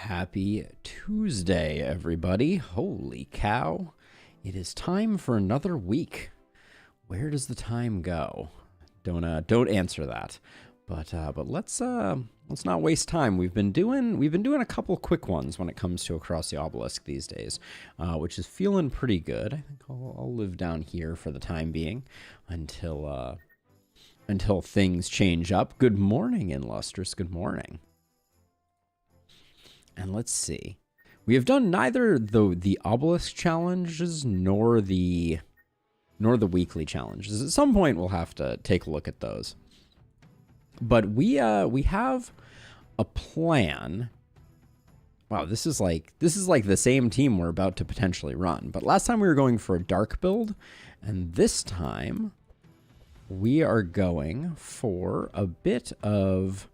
Happy Tuesday, everybody. Holy cow. It is time for another week. Where does the time go? Don't answer that. But let's not waste time. We've been doing a couple quick ones when it comes to Across the Obelisk these days, which is feeling pretty good. I think I'll live down here for the time being until things change up. Good morning, Illustrious. Good morning. And let's see. We have done neither the Obelisk challenges nor the weekly challenges. At some point, we'll have to take a look at those. But we have a plan. Wow, this is like the same team we're about to potentially run. But last time we were going for a dark build, and this time we are going for a bit of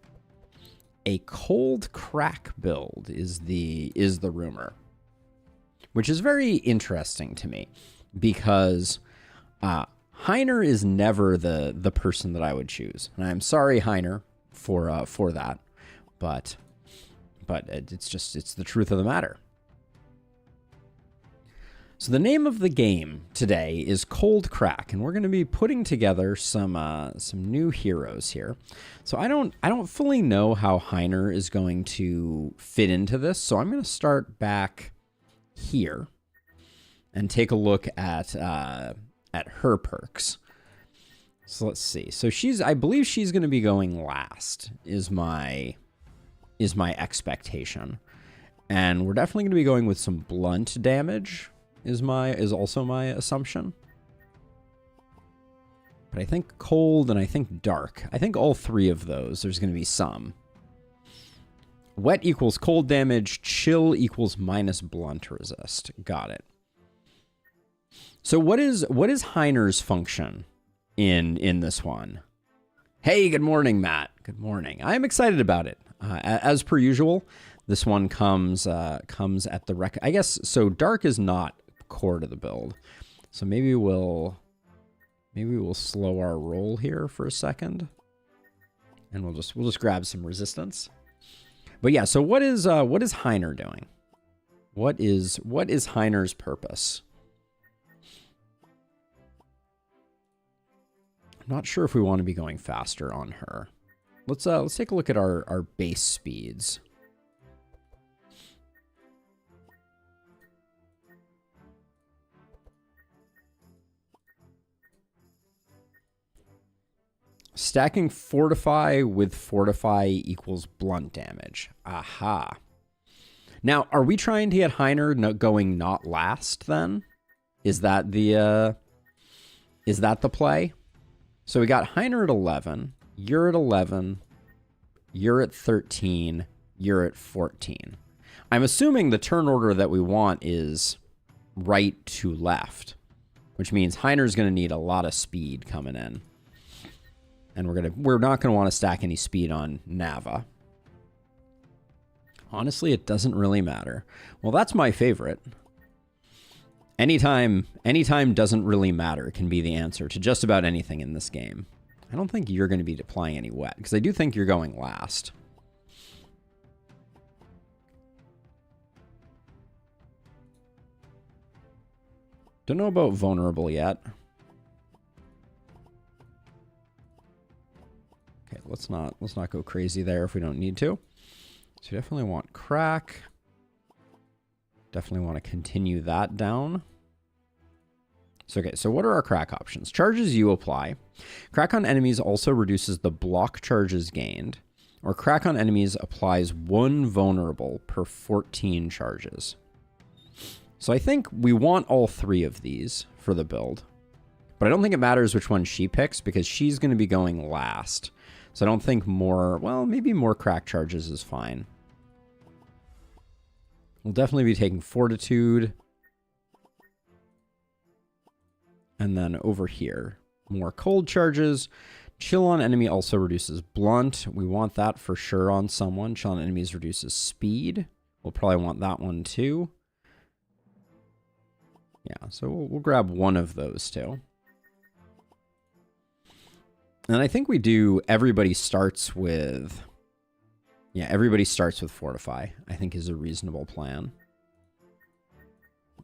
a cold crack build is the rumor, which is very interesting to me because Heiner is never the person that I would choose, and I'm sorry, Heiner, for that, but it's the truth of the matter. So the name of the game today is Cold Crack, and we're going to be putting together some new heroes here. So I don't fully know how Heiner is going to fit into this, so I'm going to start back here and take a look at her perks. So let's see. So I believe she's going to be going last is my expectation, and we're definitely going to be going with some blunt damage. Is also my assumption. But I think cold and I think dark. I think all three of those, there's going to be some. Wet equals cold damage. Chill equals minus blunt resist. Got it. So what is Heiner's function in this one? Hey, good morning, Matt. Good morning. I'm excited about it. As per usual, this one comes at the I guess so. Dark is not core to the build, so maybe we'll slow our roll here for a second, and we'll just grab some resistance. But yeah, so what is Heiner doing? What is Heiner's purpose? I'm not sure if we want to be going faster on her. Let's take a look at our base speeds. Stacking Fortify with Fortify equals blunt damage. Aha. Now, are we trying to get Heiner going not last then? Is that the play? So we got Heiner at 11. You're at 11. You're at 13. You're at 14. I'm assuming the turn order that we want is right to left, which means Heiner's going to need a lot of speed coming in. And we're not going to want to stack any speed on Nava. Honestly, it doesn't really matter. Well, that's my favorite. Anytime doesn't really matter can be the answer to just about anything in this game. I don't think you're going to be applying any wet, because I do think you're going last. Don't know about vulnerable yet. Okay, let's not go crazy there if we don't need to. So we definitely want crack. Definitely want to continue that down. So okay, so what are our crack options? Charges you apply. Crack on enemies also reduces the block charges gained. Or crack on enemies applies 1 vulnerable per 14 charges. So I think we want all 3 of these for the build. But I don't think it matters which one she picks because she's going to be going last. So I don't think maybe more crack charges is fine. We'll definitely be taking Fortitude. And then over here, more cold charges. Chill on enemy also reduces blunt. We want that for sure on someone. Chill on enemies reduces speed. We'll probably want that one too. Yeah, so we'll grab one of those too. And I think we do, everybody starts with Yeah, everybody starts with Fortify, I think is a reasonable plan.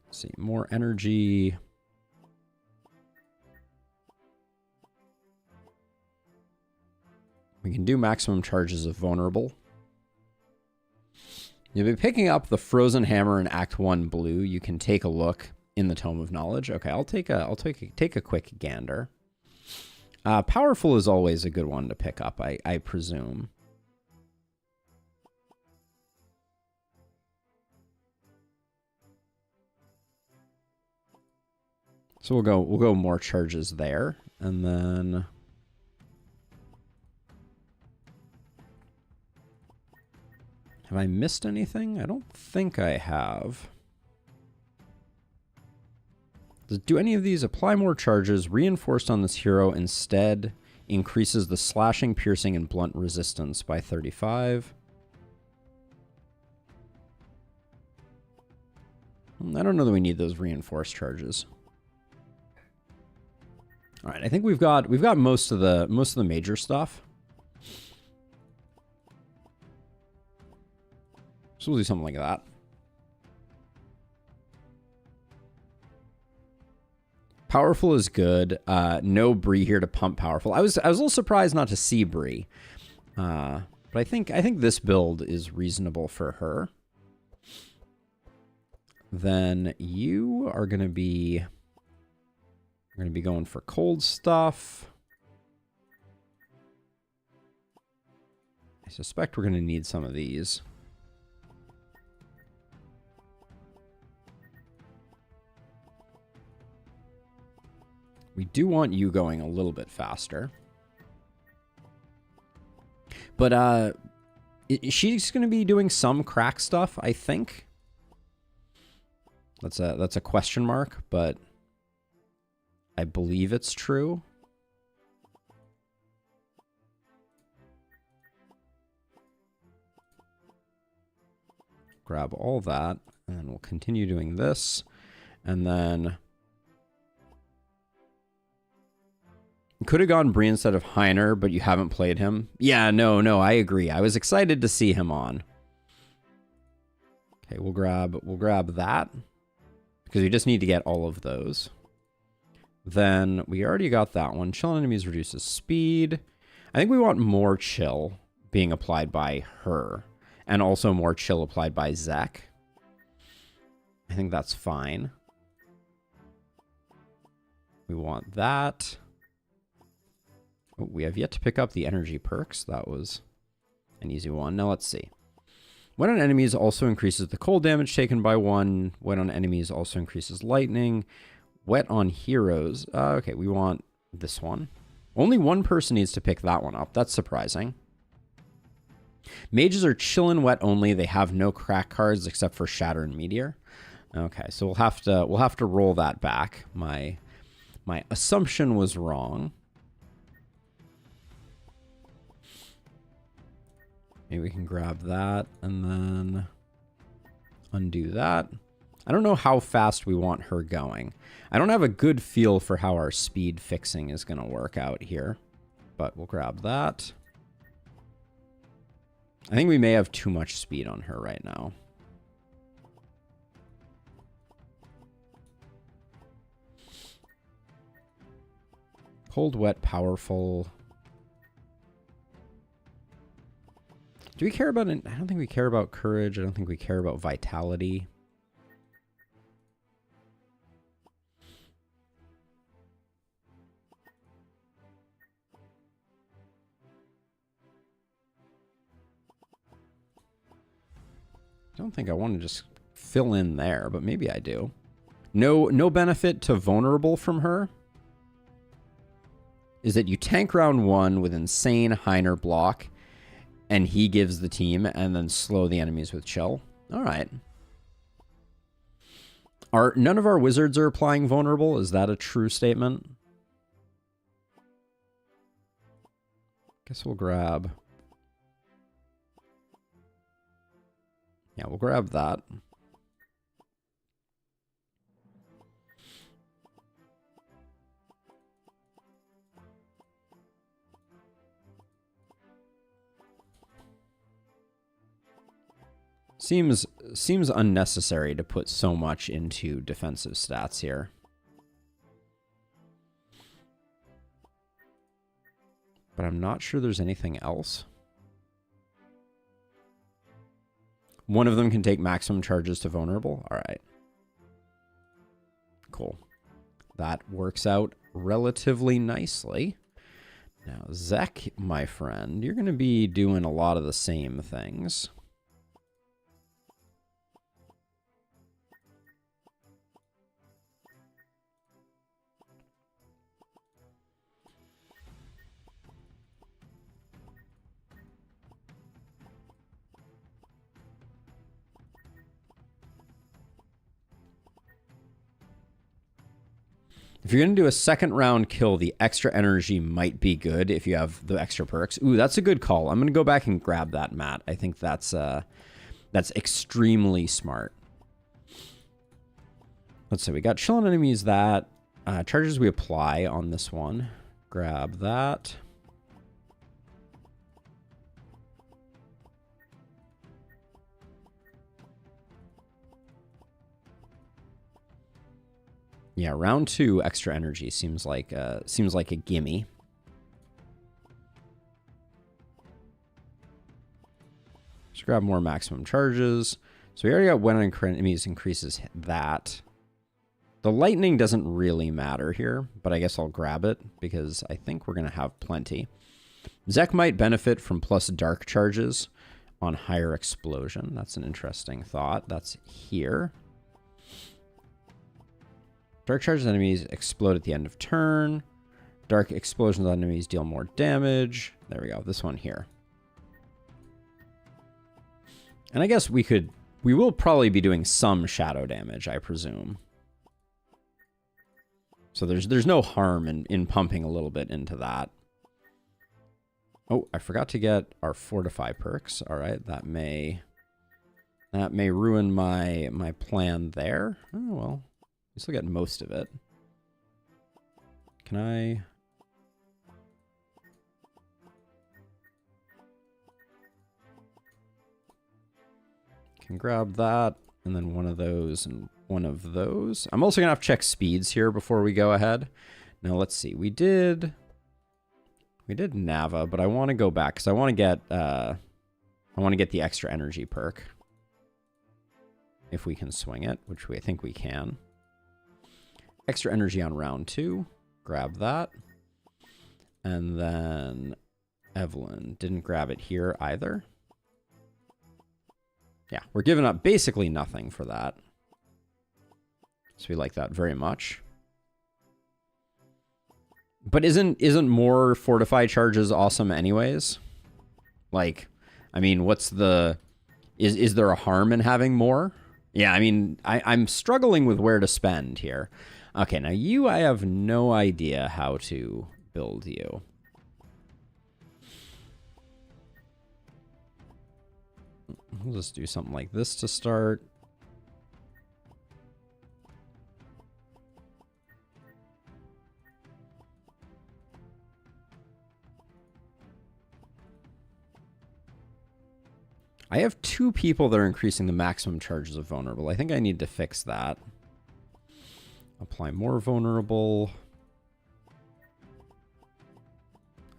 Let's see, more energy. We can do maximum charges of Vulnerable. You'll be picking up the Frozen Hammer in Act 1 blue. You can take a look in the Tome of Knowledge. Okay, I'll take a quick gander. Powerful is always a good one to pick up, I presume. So we'll go more charges there, and then have I missed anything? I don't think I have. Do any of these apply more charges? Reinforced on this hero instead increases the slashing, piercing, and blunt resistance by 35. I don't know that we need those reinforced charges. All right, I think we've got most of the major stuff. So we'll do something like that. Powerful is good. No Bree here to pump powerful. I was a little surprised not to see Bree, but I think this build is reasonable for her. Then you are gonna be going for cold stuff. I suspect we're gonna need some of these. We do want you going a little bit faster. But she's going to be doing some crack stuff, I think. That's a question mark, but I believe it's true. Grab all that, and then we'll continue doing this, and then could have gone Bree instead of Heiner, but you haven't played him. Yeah, no, I agree. I was excited to see him on. Okay, we'll grab that because we just need to get all of those. Then we already got that one. Chill on enemies reduces speed. I think we want more chill being applied by her, and also more chill applied by Zek. I think that's fine. We want that. We have yet to pick up the energy perks. That was an easy one. Now let's see. Wet on enemies also increases the cold damage taken by 1. Wet on enemies also increases lightning. Wet on heroes. Okay, we want this one. Only one person needs to pick that one up. That's surprising. Mages are chill and wet only. They have no crack cards except for Shatter and Meteor. Okay, so we'll have to roll that back. My assumption was wrong. Maybe we can grab that and then undo that. I don't know how fast we want her going. I don't have a good feel for how our speed fixing is going to work out here, but we'll grab that. I think we may have too much speed on her right now. Cold, wet, powerful. Do we care about it? I don't think we care about courage. I don't think we care about vitality. I don't think I want to just fill in there, but maybe I do. No benefit to vulnerable from her is that you tank round 1 with insane Heiner block, and he gives the team, and then slow the enemies with chill. All right. None of our wizards are applying vulnerable? Is that a true statement? Guess we'll grab... Yeah, we'll grab that. Seems unnecessary to put so much into defensive stats here. But I'm not sure there's anything else. One of them can take maximum charges to vulnerable. All right. Cool. That works out relatively nicely. Now, Zek, my friend, you're going to be doing a lot of the same things. If you're going to do a second round kill, the extra energy might be good if you have the extra perks. Ooh, that's a good call. I'm going to go back and grab that, Matt. I think that's extremely smart. Let's see. We got chill on enemies that. Charges we apply on this one. Grab that. Yeah, round 2 extra energy seems like a gimme. Let's grab more maximum charges. So we already got when on enemies increases that. The lightning doesn't really matter here, but I guess I'll grab it because I think we're going to have plenty. Zek might benefit from plus dark charges on higher explosion. That's an interesting thought. That's here. Dark charges on enemies explode at the end of turn. Dark explosions on enemies deal more damage. There we go. This one here. And I guess we will probably be doing some shadow damage, I presume. So there's no harm in pumping a little bit into that. Oh, I forgot to get our fortify perks. All right, that may ruin my plan there. Oh well. We still get most of it. Can I? Can grab that, and then one of those and one of those. I'm also gonna have to check speeds here before we go ahead. Now let's see. We did Nava, but I want to go back because I want to get the extra energy perk if we can swing it, which I think we can. Extra energy on round 2. Grab that. And then Evelyn didn't grab it here either. Yeah, we're giving up basically nothing for that. So we like that very much. But isn't more fortify charges awesome anyways? Like, I mean, what's the... Is there a harm in having more? Yeah, I mean, I'm struggling with where to spend here. Okay, now you, I have no idea how to build you. We'll just do something like this to start. I have 2 people that are increasing the maximum charges of vulnerable. I think I need to fix that. Apply more vulnerable.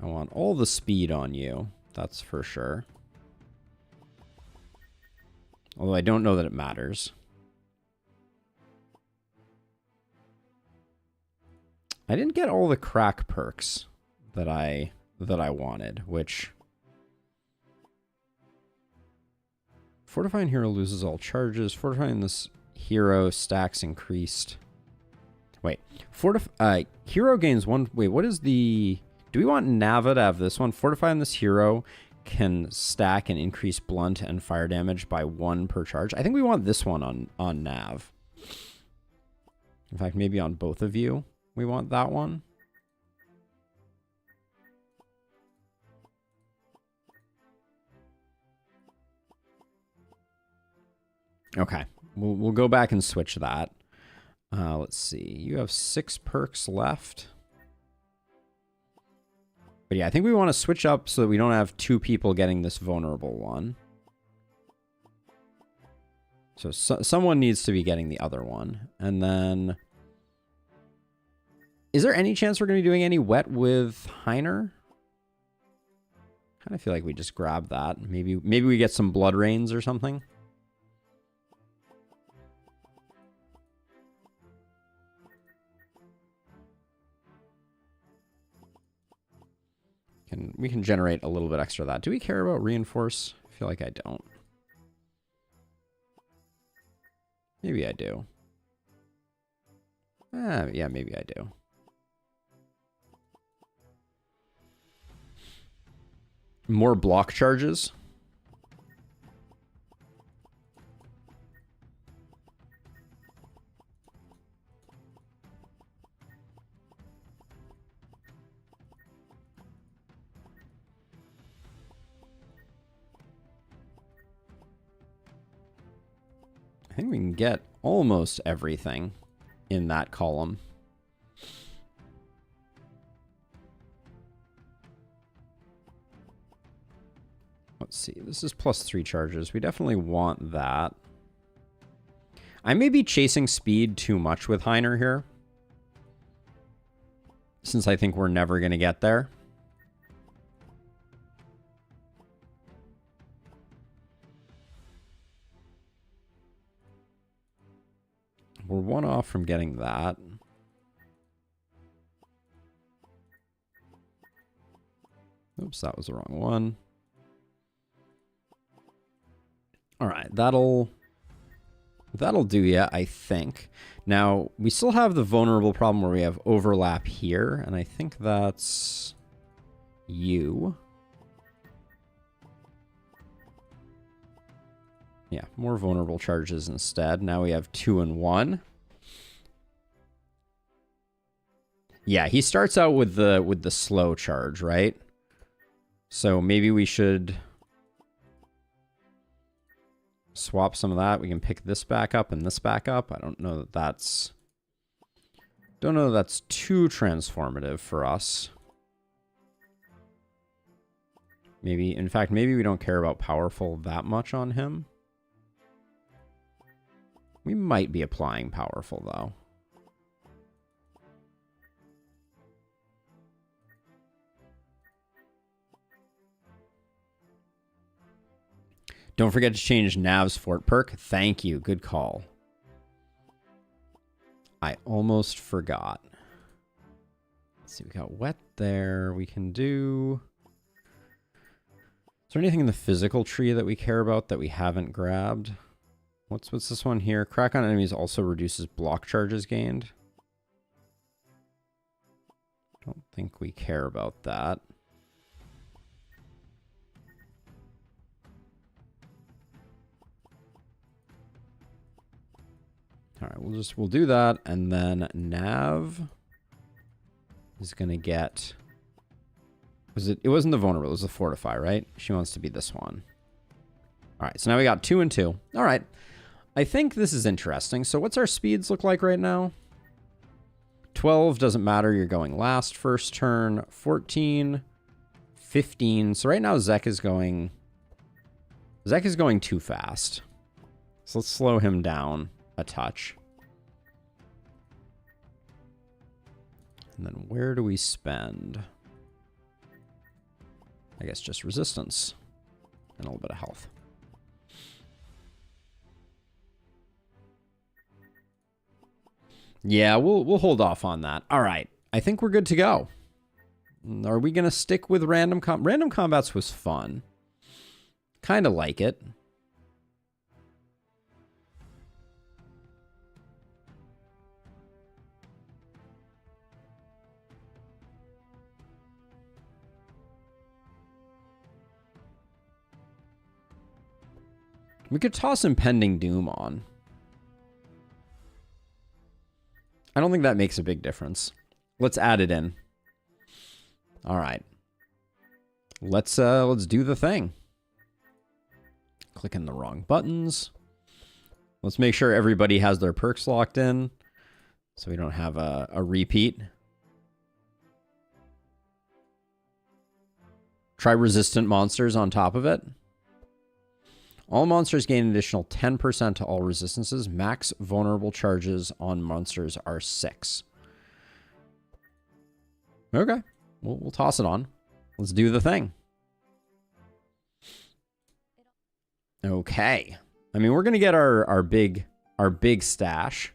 I want all the speed on you. That's for sure. Although I don't know that it matters. I didn't get all the crack perks that I wanted, which... Fortifying hero loses all charges. Fortifying this hero stacks increased. Wait, hero gains 1. Wait, what is the... Do we want Nava to have this one? Fortifying this hero can stack and increase blunt and fire damage by 1 per charge. I think we want this one on Nav. In fact, maybe on both of you, we want that one. Okay, we'll go back and switch that. Let's see. You have 6 perks left. But yeah, I think we want to switch up so that we don't have 2 people getting this vulnerable one. So someone needs to be getting the other one. And then... Is there any chance we're going to be doing any wet with Heiner? Kind of feel like we just grab that. Maybe we get some blood rains or something. We can generate a little bit extra of that. Do we care about reinforce? I feel like I don't. Maybe I do. Yeah, maybe I do. More block charges. I think we can get almost everything in that column. Let's see. This is +3 charges. We definitely want that. I may be chasing speed too much with Heiner here, since I think we're never going to get there. We're one off from getting that. Oops, that was the wrong one. All right, that'll do ya, I think. Now, we still have the vulnerable problem where we have overlap here, and I think that's you. Yeah, more vulnerable charges instead. Now we have 2 and 1. Yeah, he starts out with the slow charge, right? So maybe we should swap some of that. We can pick this back up and this back up. I don't know that that's too transformative for us. Maybe, in fact, maybe we don't care about powerful that much on him. We might be applying powerful, though. Don't forget to change Nav's fort perk. Thank you. Good call. I almost forgot. Let's see. We got wet there. We can do... Is there anything in the physical tree that we care about that we haven't grabbed? What's this one here? Crack on enemies also reduces block charges gained. Don't think we care about that. All right, we'll do that, and then Nav is gonna get. It wasn't the vulnerable, it was the fortify, right? She wants to be this one. All right, so now we got 2 and 2. All right. I think this is interesting. So what's our speeds look like right now? 12 doesn't matter. You're going last first turn. 14, 15. So right now Zek is going too fast. So let's slow him down a touch. And then where do we spend? I guess just resistance and a little bit of health. Yeah, we'll hold off on that. All right. I think we're good to go. Are we going to stick with random combats was fun. Kind of like it. We could toss Impending Doom on. I don't think that makes a big difference. Let's add it in. All right. Let's do the thing. Clicking the wrong buttons. Let's make sure everybody has their perks locked in so we don't have a repeat. Try resistant monsters on top of it. All monsters gain an additional 10% to all resistances. Max vulnerable charges on monsters are 6. Okay. We'll toss it on. Let's do the thing. Okay. I mean, we're going to get our big stash.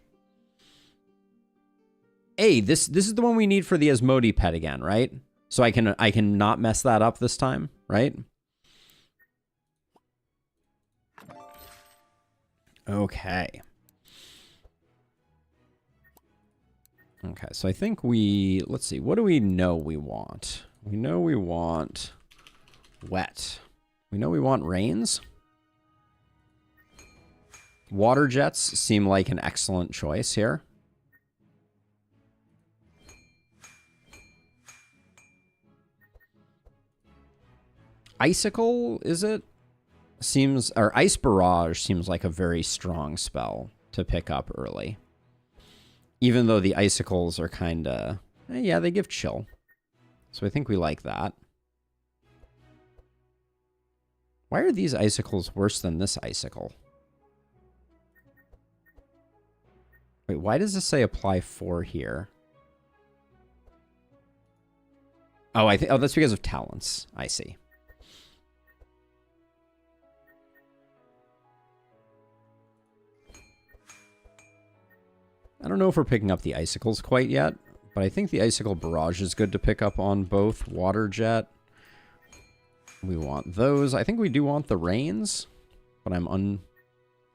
Hey, this is the one we need for the Asmodee pet again, right? So I can not mess that up this time, right? Okay. Okay, so I think let's see, what do we know we want? We know we want wet. We know we want rains. Water jets seem like an excellent choice here. Icicle, is it? Or Ice Barrage seems like a very strong spell to pick up early. Even though the icicles are kind of... yeah, they give chill. So I think we like that. Why are these icicles worse than this icicle? Wait, why does this say apply 4 here? Oh, that's because of talents. I see. I don't know if we're picking up the icicles quite yet, but I think the icicle barrage is good to pick up on both. Water jet. We want those. I think we do want the rains, but I'm a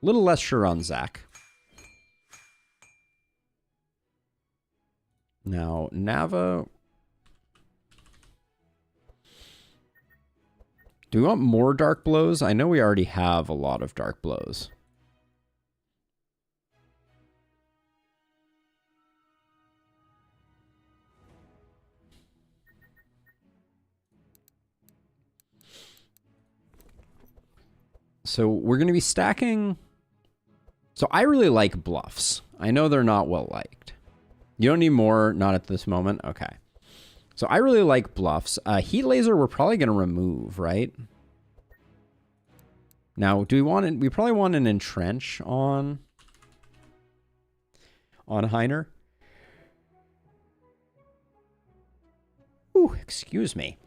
little less sure on Zach. Now, Nava. Do we want more dark blows? I know we already have a lot of dark blows. So we're going to be stacking. So I really like bluffs. I know they're not well liked. You don't need more, not at this moment. Okay. So I really like bluffs. Heat laser we're probably going to remove, right? Now, do we want it? We probably want an entrench on Heiner. Ooh, excuse me.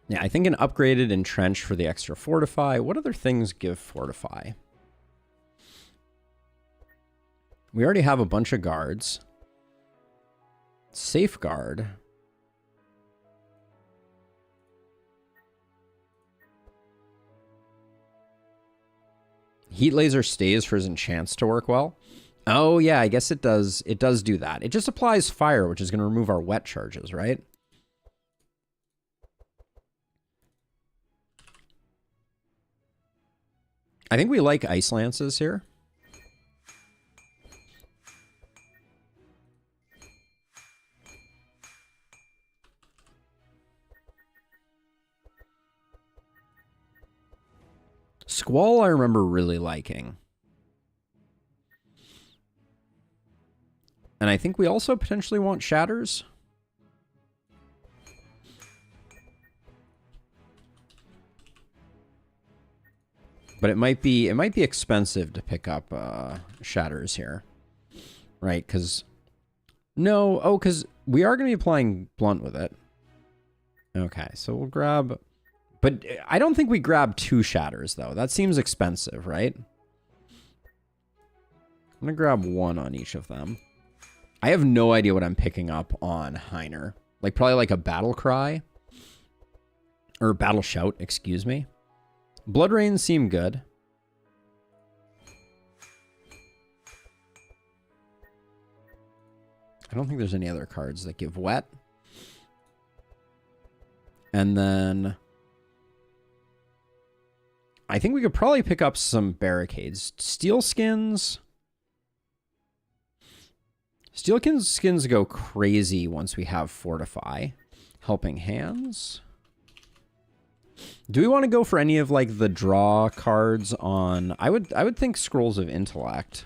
Yeah, I think an upgraded entrench for the extra fortify. What other things give fortify? We already have a bunch of guards. Safeguard. Heat laser stays for his enchants to work well. Oh yeah, I guess it does. It does do that. It just applies fire, which is going to remove our wet charges, right? I think we like ice lances here. Squall I remember really liking. And I think we also potentially want shatters. But it might be expensive to pick up shatters here. Right, because... No, oh, because we are going to be applying blunt with it. Okay, so we'll grab... But I don't think we grab 2 shatters, though. That seems expensive, right? I'm going to grab 1 on each of them. I have no idea what I'm picking up on Heiner. Like, probably like a battle cry. Or battle shout, excuse me. Blood rains seem good. I don't think there's any other cards that give wet. And then... I think we could probably pick up some barricades. Steel skins... Steel skins go crazy once we have Fortify. Helping Hands. Do we want to go for any of like the draw cards on... I would think Scrolls of Intellect.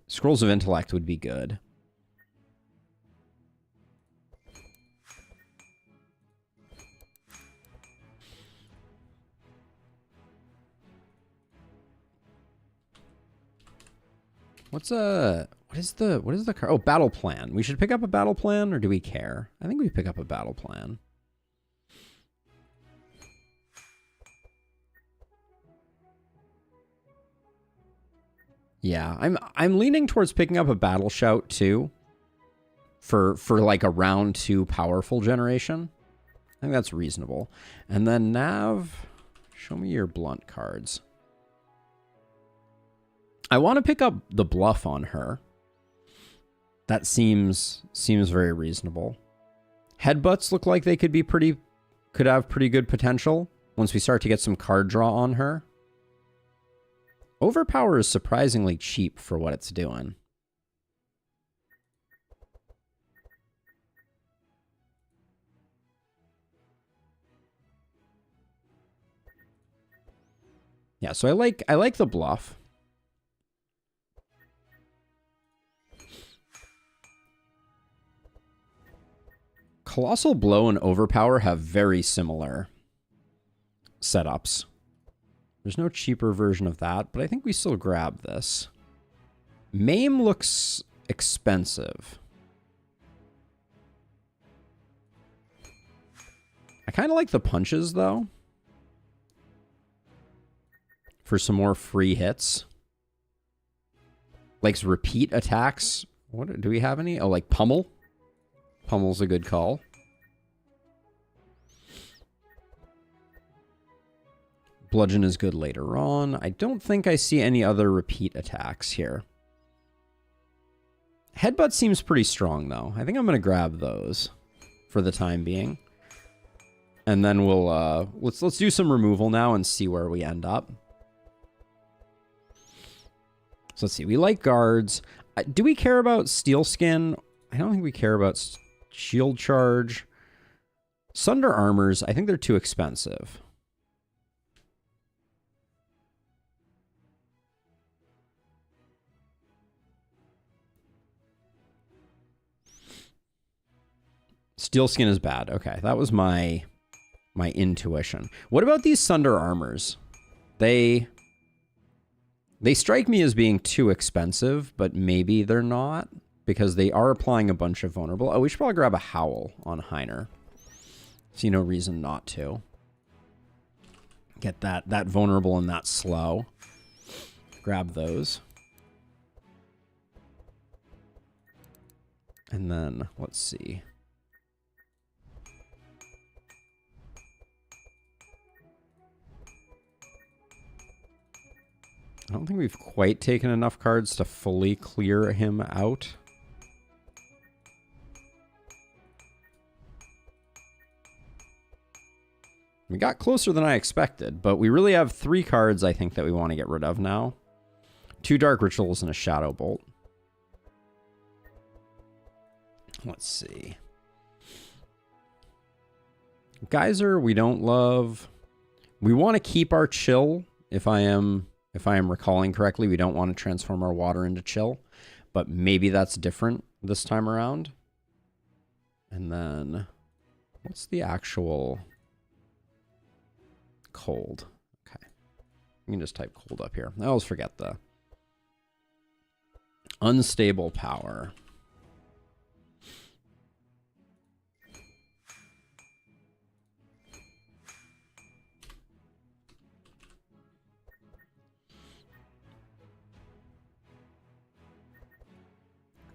Scrolls of Intellect would be good. What is the card? Oh, battle plan. We should pick up a battle plan, or do we care? I think we pick up a battle plan. Yeah, I'm leaning towards picking up a battle shout too. For like a round 2 powerful generation. I think that's reasonable. And then Nav, show me your blunt cards. I want to pick up the bluff on her. That seems very reasonable. Headbutts look like they could have pretty good potential once we start to get some card draw on her. Overpower is surprisingly cheap for what it's doing. Yeah, so I like the bluff. Colossal Blow and Overpower have very similar setups. There's no cheaper version of that, but I think we still grab this. Maim looks expensive. I kind of like the punches, though. For some more free hits. Like repeat attacks. What do we have any? Oh, like Pummel. Pummel's a good call. Bludgeon is good later on. I don't think I see any other repeat attacks here. Headbutt seems pretty strong, though. I think I'm going to grab those for the time being. And then we'll let's do some removal now and see where we end up. So let's see. We like guards. Do we care about Steel Skin? I don't think we care about Shield Charge. Sunder Armors, I think they're too expensive. Steel Skin is bad. Okay, that was my intuition. What about these Sunder Armors? They strike me as being too expensive, but maybe they're not, because they are applying a bunch of vulnerable. Oh, we should probably grab a Howl on Heiner. See no reason not to. Get that vulnerable and that slow. Grab those. And then, let's see. I don't think we've quite taken enough cards to fully clear him out. We got closer than I expected, but we really have 3 cards I think that we want to get rid of now. 2 Dark Rituals and a Shadow Bolt. Let's see. Geyser, we don't love. We want to keep our Chill, if I am recalling correctly. We don't want to transform our water into Chill, but maybe that's different this time around. And then, what's the actual cold? Okay. We can just type cold up here. I always forget the unstable power.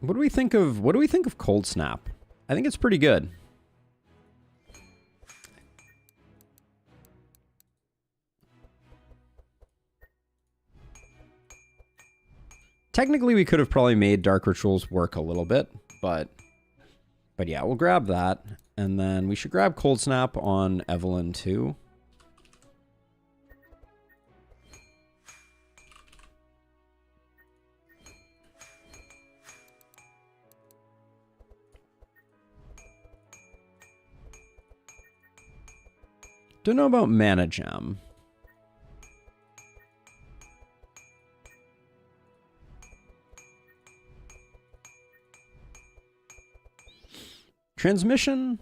What do we think of Cold Snap? I think it's pretty good. Technically, we could have probably made Dark Rituals work a little bit, but yeah, we'll grab that. And then we should grab Cold Snap on Evelyn too. Don't know about Mana Gem. Transmission.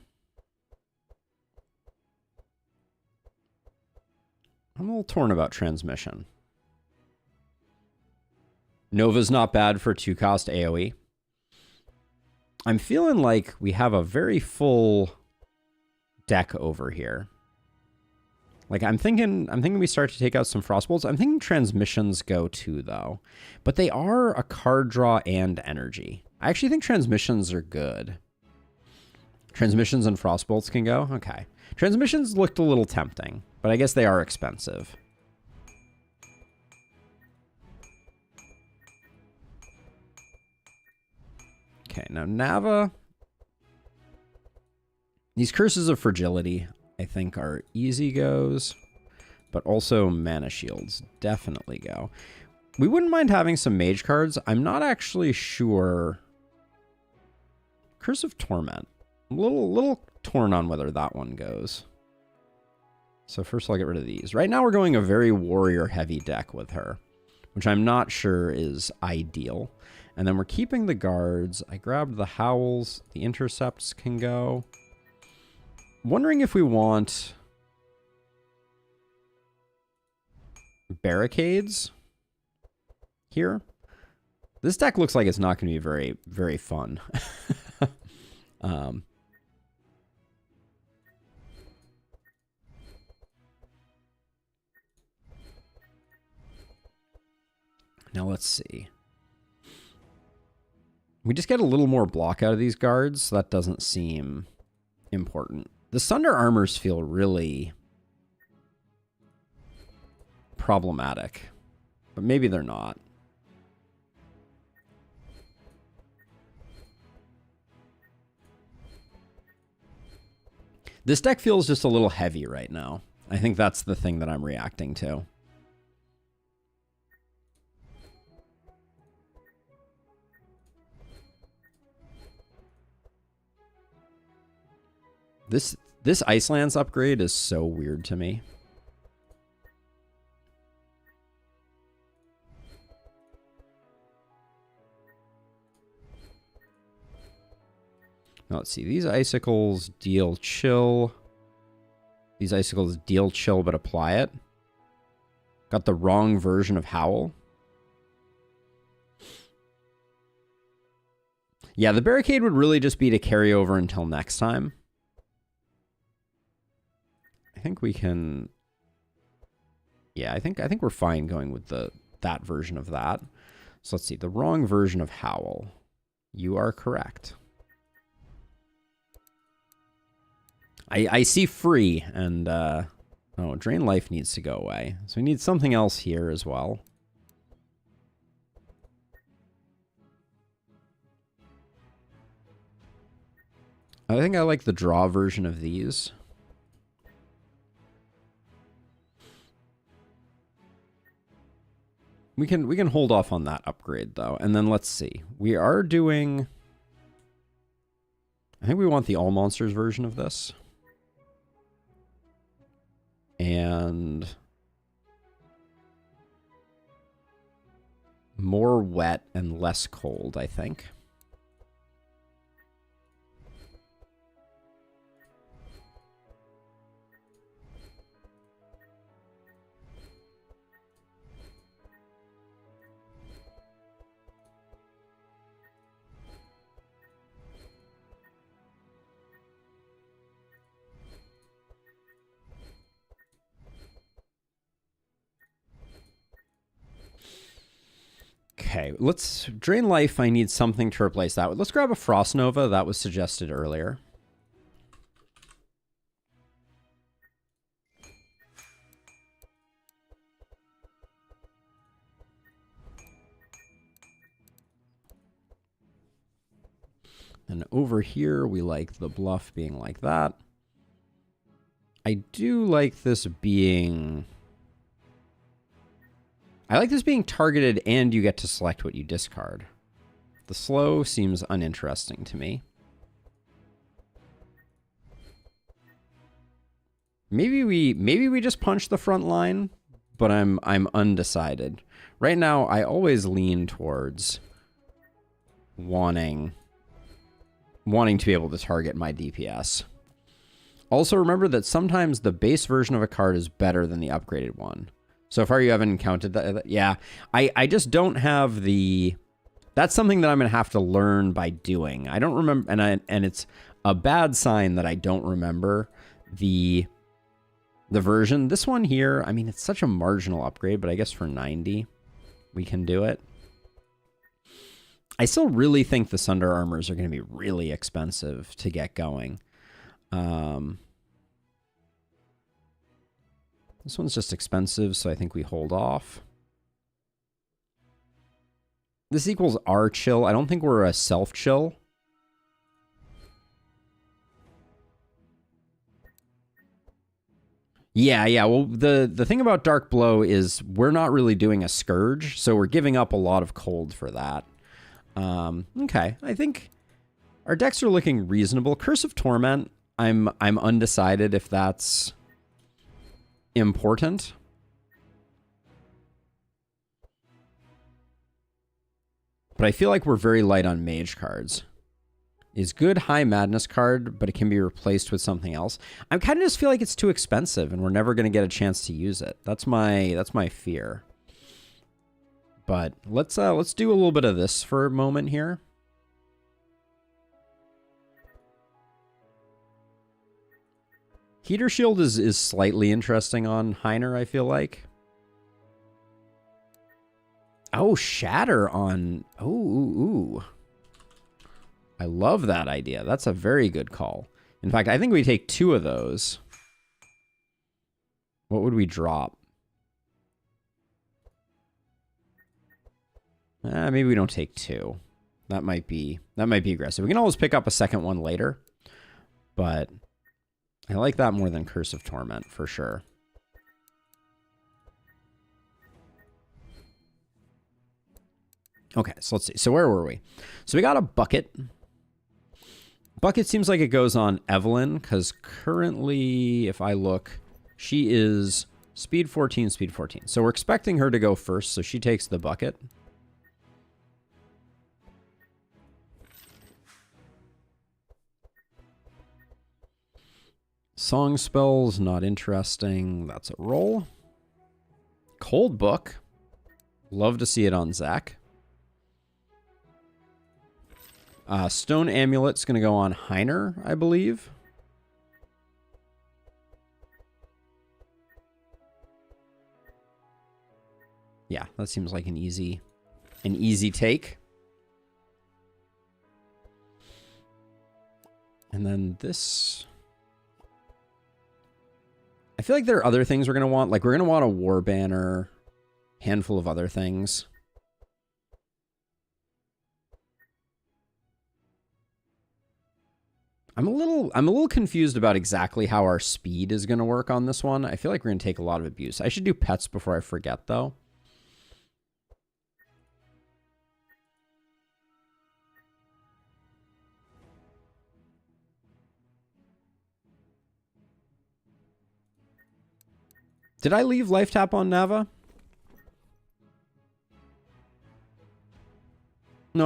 I'm a little torn about transmission. Nova's not bad for 2-cost AoE. I'm feeling like we have a very full deck over here. Like, I'm thinking we start to take out some Frostbolts. I'm thinking transmissions go too, though. But they are a card draw and energy. I actually think transmissions are good. Transmissions and Frostbolts can go? Okay. Transmissions looked a little tempting, but I guess they are expensive. Okay, now Nava. These Curses of Fragility, I think, are easy goes, but also Mana Shields definitely go. We wouldn't mind having some Mage cards. I'm not actually sure. Curse of Torment. I'm a little torn on whether that one goes. So first I'll get rid of these. Right now we're going a very warrior-heavy deck with her, which I'm not sure is ideal. And then we're keeping the guards. I grabbed the Howls. The Intercepts can go. Wondering if we want Barricades here. This deck looks like it's not going to be very, very fun. Now let's see. We just get a little more block out of these guards, so that doesn't seem important. The Sunder Armors feel really problematic, but maybe they're not. This deck feels just a little heavy right now. I think that's the thing that I'm reacting to. This Icelands upgrade is so weird to me. Now let's see. These icicles deal chill. These icicles deal chill but apply it. Got the wrong version of Howl. Yeah, the barricade would really just be to carry over until next time. I think we can... Yeah, I think we're fine going with that version of that. So let's see. The wrong version of Howl. You are correct. I see free, and oh, Drain Life needs to go away. So we need something else here as well. I think I like the draw version of these. We can hold off on that upgrade though, and then let's see. We are doing... I think we want the All Monsters version of this. And more wet and less cold, I think. Okay, let's Drain Life. I need something to replace that with. Let's grab a Frost Nova. That was suggested earlier. And over here, we like the bluff being like that. I do like this being... I like this being targeted and you get to select what you discard. The slow seems uninteresting to me. Maybe we just punch the front line, but I'm undecided. Right now, I always lean towards wanting to be able to target my DPS. Also remember that sometimes the base version of a card is better than the upgraded one. So far you haven't encountered that. Yeah, I just don't have the... That's something that I'm going to have to learn by doing. I don't remember, and it's a bad sign that I don't remember the version. This one here, I mean, it's such a marginal upgrade, but I guess for 90, we can do it. I still really think the Sunder Armors are going to be really expensive to get going. This one's just expensive, so I think we hold off. This equals our chill. I don't think we're a self-chill. Yeah. Well, the thing about Dark Blow is we're not really doing a Scourge, so we're giving up a lot of cold for that. Okay, I think our decks are looking reasonable. Curse of Torment, I'm undecided if that's important. But I feel like we're very light on mage cards. Is good High Madness card, but it can be replaced with something else. I kind of just feel like it's too expensive and we're never going to get a chance to use it. That's my fear. But let's do a little bit of this for a moment here. Heater Shield is slightly interesting on Heiner, I feel like. Oh, Shatter on... Ooh. I love that idea. That's a very good call. In fact, I think we take 2 of those. What would we drop? Maybe we don't take 2. That might be aggressive. We can always pick up a second one later. But I like that more than Curse of Torment, for sure. Okay, so let's see. So where were we? So we got a Bucket. Bucket seems like it goes on Evelyn, because currently, if I look, she is speed 14, speed 14. So we're expecting her to go first, so she takes the Bucket. Song spells, not interesting. That's a roll. Cold Book. Love to see it on Zach. Stone Amulet's going to go on Heiner, I believe. Yeah, that seems like an easy take. And then this... I feel like there are other things we're going to want. Like, we're going to want a War Banner, handful of other things. I'm a little confused about exactly how our speed is going to work on this one. I feel like we're going to take a lot of abuse. I should do pets before I forget, though. Did I leave Life Tap on Nava? No,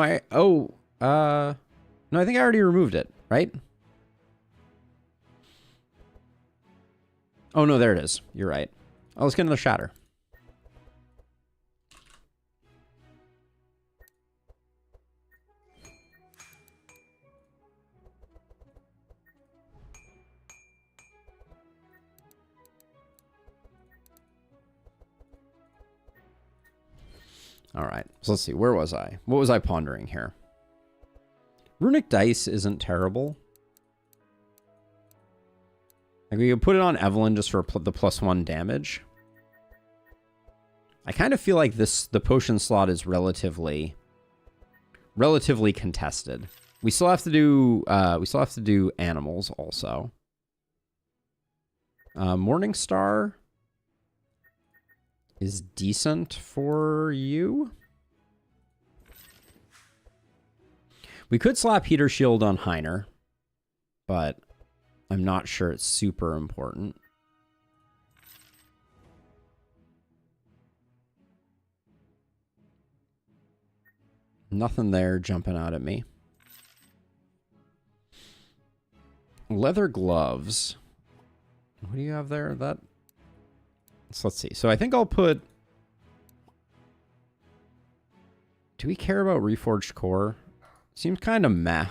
no, I think I already removed it, right? Oh, no, there it is. You're right. Oh, let's get another Shatter. All right, so let's see. Where was I? What was I pondering here? Runic Dice isn't terrible. Like, we could put it on Evelyn just for the +1 damage. I kind of feel like the potion slot is relatively contested. We still have to do animals also. Morningstar is decent for you. We could slap Heater Shield on Heiner, but I'm not sure it's super important. Nothing there jumping out at me. Leather gloves. What do you have there? That So let's see. So I think I'll put... Do we care about Reforged Core? Seems kind of meh.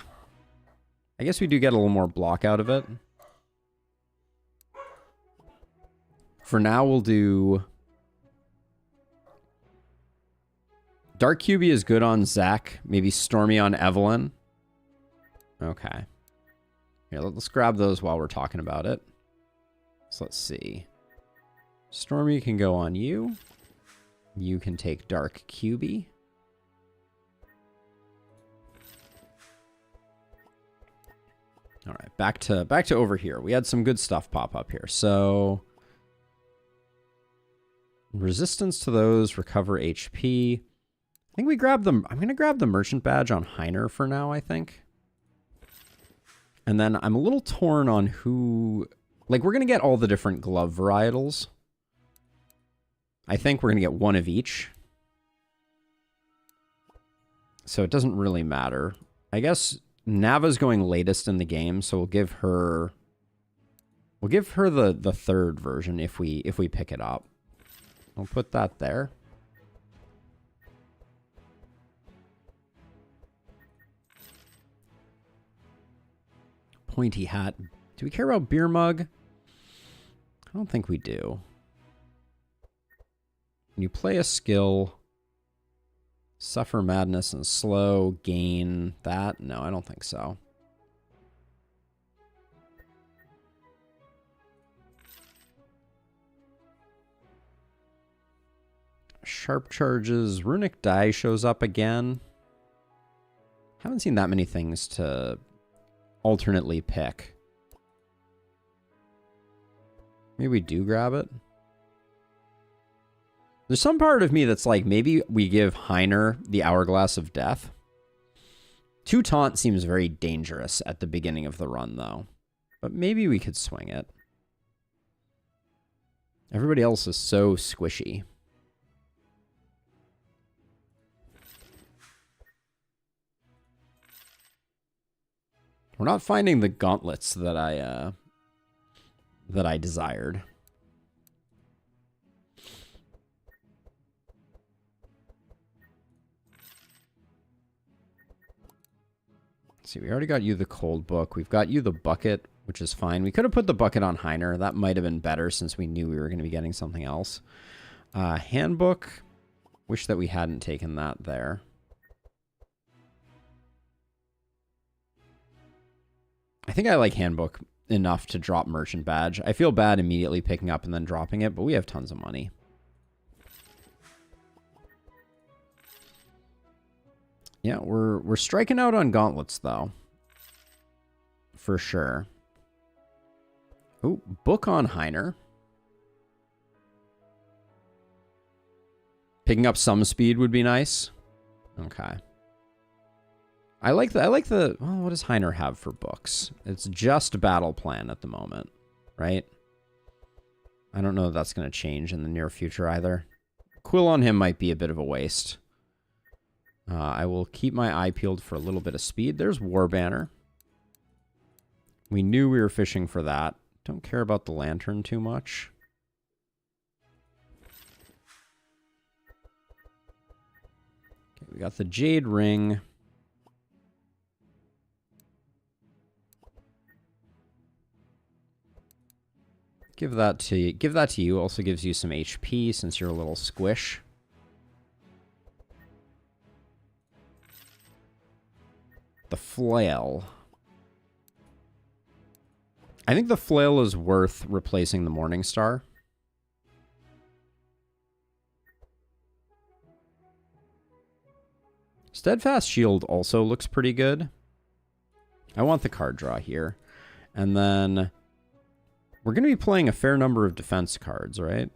I guess we do get a little more block out of it. For now, we'll do... Dark QB is good on Zach. Maybe Stormy on Evelyn. Okay. Here, let's grab those while we're talking about it. So let's see. Stormy can go on you. You can take Dark QB. All right, back to over here. We had some good stuff pop up here. So resistance to those, recover HP. I think we grab them. I'm going to grab the merchant badge on Heiner for now, I think. And then I'm a little torn on who... Like, we're going to get all the different glove varietals. I think we're going to get one of each. So it doesn't really matter. I guess Nava's going latest in the game, so we'll give her... We'll give her the third version if we pick it up. I'll put that there. Pointy hat. Do we care about beer mug? I don't think we do. When you play a skill, suffer madness and slow, gain that? No, I don't think so. Sharp charges. Runic die shows up again. Haven't seen that many things to alternately pick. Maybe we do grab it. There's some part of me that's like, maybe we give Heiner the Hourglass of Death. 2 taunt seems very dangerous at the beginning of the run, though. But maybe we could swing it. Everybody else is so squishy. We're not finding the gauntlets that I desired. Let's see, we already got you the cold book. We've got you the bucket, which is fine. We could have put the bucket on Heiner. That might have been better since we knew we were going to be getting something else. Handbook. Wish that we hadn't taken that there. I think I like Handbook enough to drop Merchant Badge. I feel bad immediately picking up and then dropping it, but we have tons of money. Yeah, we're striking out on gauntlets, though. For sure. Oh, book on Heiner. Picking up some speed would be nice. Okay. I like the well, what does Heiner have for books? It's just battle plan at the moment, right? I don't know if that's going to change in the near future either. Quill on him might be a bit of a waste. I will keep my eye peeled for a little bit of speed. There's War Banner. We knew we were fishing for that. Don't care about the lantern too much. Okay, we got the Jade Ring. Give that to you. Also gives you some HP since you're a little squish. The flail. I think the flail is worth replacing the Morning Star. Steadfast Shield also looks pretty good. I want the card draw here. And then we're going to be playing a fair number of defense cards, right?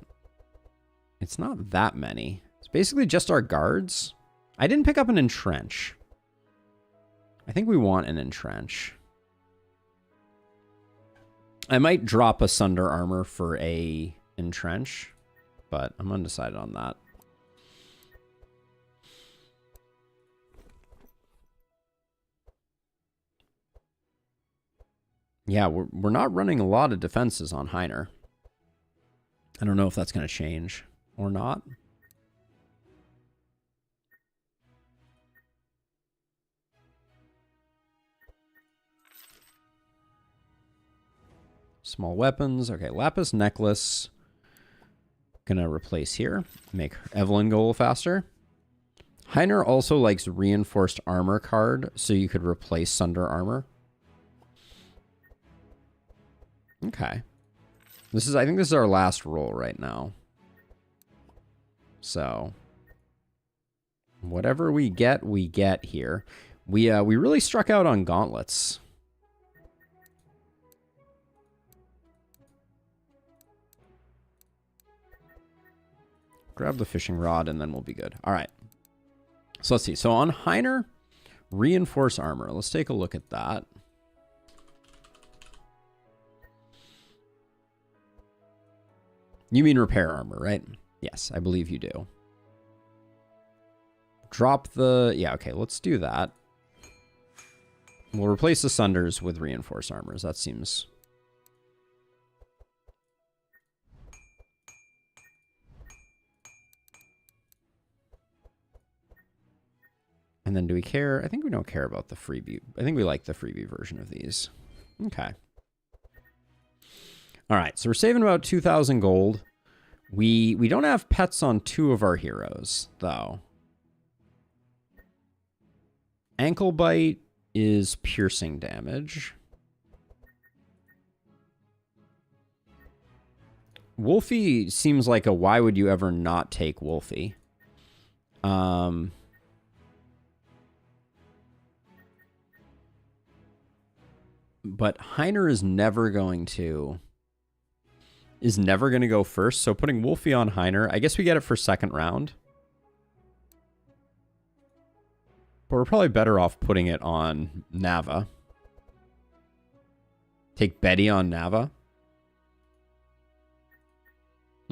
It's not that many. It's basically just our guards. I didn't pick up an Entrench. I think we want an Entrench. I might drop a Sunder Armor for a Entrench, but I'm undecided on that. Yeah, we're not running a lot of defenses on Heiner. I don't know if that's going to change or not. Small weapons. Okay, lapis necklace. Gonna replace here. Make Evelyn go a little faster. Heiner also likes reinforced armor card, so you could replace Sunder armor. Okay. I think this is our last roll right now. So whatever we get here. We really struck out on gauntlets. Grab the fishing rod and then we'll be good. All right. So let's see. So on Heiner, reinforce armor. Let's take a look at that. You mean repair armor, right? Yes, I believe you do. Drop the... Yeah, okay, let's do that. We'll replace the Sunders with reinforced armors. That seems... And then do we care? I think we don't care about the freebie. I think we like the freebie version of these. Okay. All right, so we're saving about 2,000 gold. We don't have pets on 2 of our heroes, though. Ankle bite is piercing damage. Wolfie seems like a why would you ever not take Wolfie? But Heiner is never going to go first. So putting Wolfie on Heiner, I guess we get it for second round. But we're probably better off putting it on Nava. Take Betty on Nava.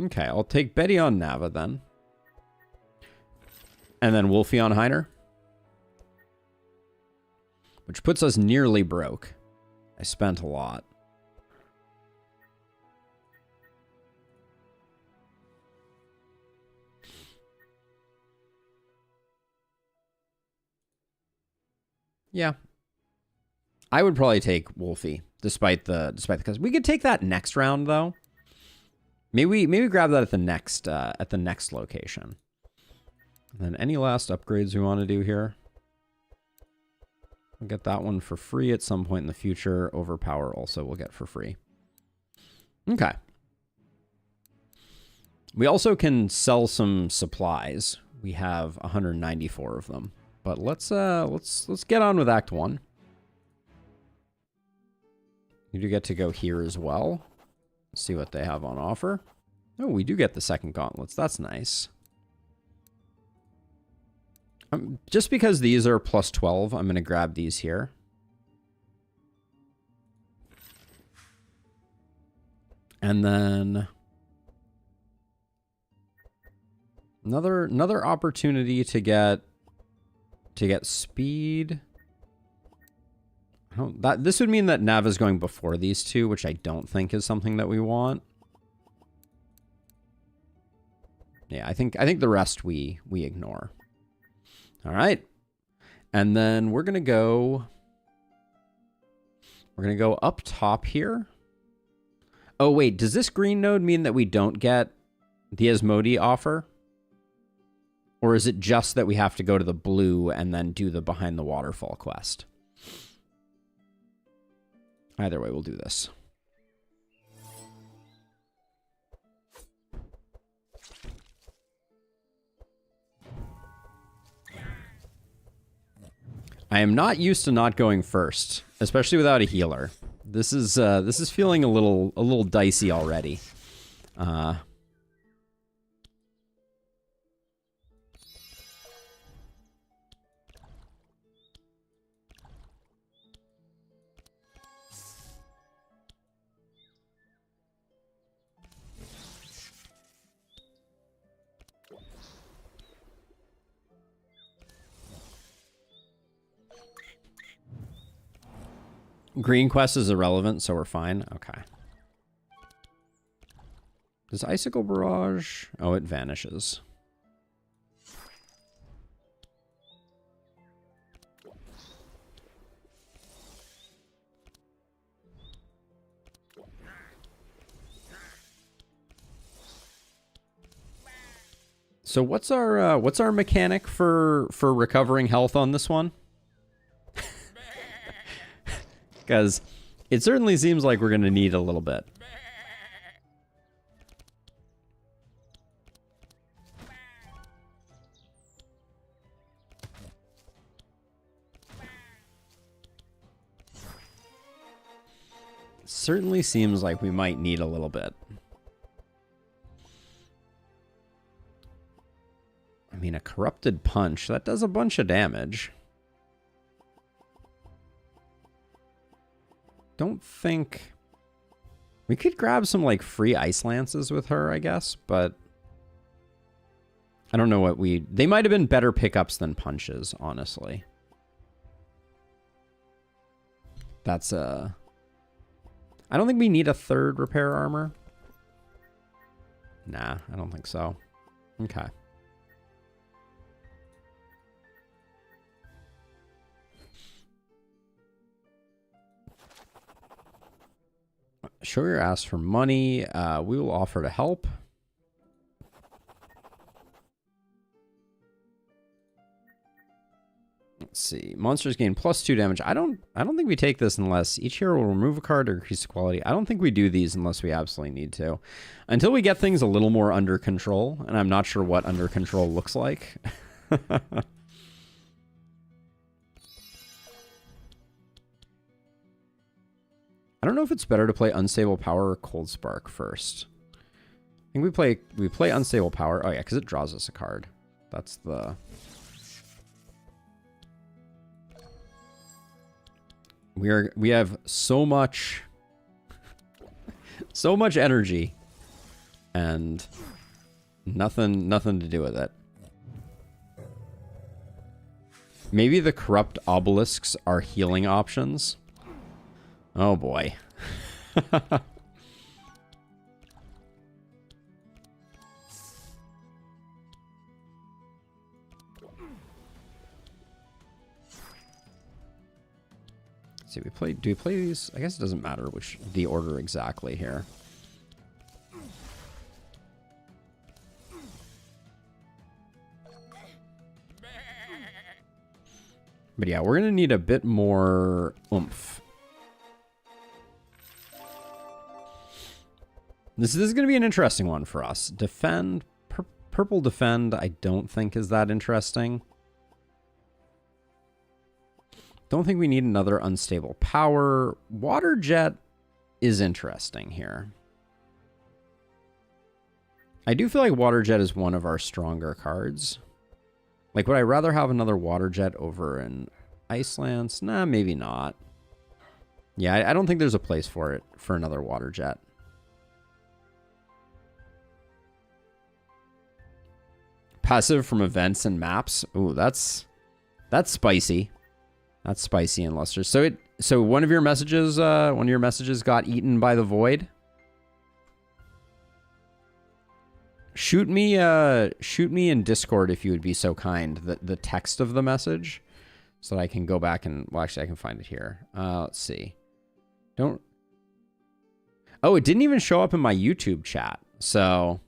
Okay, I'll take Betty on Nava then. And then Wolfie on Heiner. Which puts us nearly broke. I spent a lot. Yeah. I would probably take Wolfie, despite the because we could take that next round though. Maybe grab that at the next location. And then any last upgrades we want to do here? We'll get that one for free at some point in the future. Overpower also we'll get for free. Okay. We also can sell some supplies. We have 194 of them. But let's get on with Act 1. You do get to go here as well. See what they have on offer. Oh, we do get the second gauntlets. That's nice. Just because these are plus 12, I'm going to grab these here. And then another opportunity to get speed. This would mean that Nav is going before these two, which I don't think is something that we want. Yeah, I think the rest we ignore. All right. And then we're going to go up top here. Oh, wait, does this green node mean that we don't get the Asmodee offer? Or is it just that we have to go to the blue and then do the Behind the Waterfall quest? Either way, we'll do this. I am not used to not going first, especially without a healer. This is feeling a little dicey already. Green quest is irrelevant, so we're fine. Okay. Does Icicle Barrage? Oh, it vanishes. So what's our mechanic for recovering health on this one? Because it certainly seems like we're going to need a little bit. Certainly seems like we might need a little bit. I mean, a corrupted punch, that does a bunch of damage. Don't think... We could grab some, like, free ice lances with her, I guess, but... I don't know what we... They might have been better pickups than punches, honestly. That's a... I don't think we need a third repair armor. Nah, I don't think so. Okay. Show your ass for money. We will offer to help. Let's see. Monsters gain +2 damage. I don't think we take this unless each hero will remove a card or increase the quality. I don't think we do these unless we absolutely need to. Until we get things a little more under control, and I'm not sure what under control looks like. I don't know if it's better to play Unstable Power or Cold Spark first. I think we play Unstable Power. Oh yeah, because it draws us a card. That's the... We have so much energy and nothing to do with it. Maybe the corrupt obelisks are healing options. Oh boy. See, do we play these? I guess it doesn't matter which the order exactly here. But yeah, we're gonna need a bit more oomph. This is going to be an interesting one for us. Defend, purple defend, I don't think is that interesting. Don't think we need another unstable power. Water jet is interesting here. I do feel like water jet is one of our stronger cards. Like, would I rather have another water jet over an ice lance? Nah, maybe not. Yeah, I don't think there's a place for it for another water jet. Passive from events and maps. Ooh, that's spicy. That's spicy and luster. So one of your messages got eaten by the void. Shoot me in Discord if you would be so kind. The text of the message, so that I can go back and well, actually I can find it here. Let's see. Oh, it didn't even show up in my YouTube chat. So.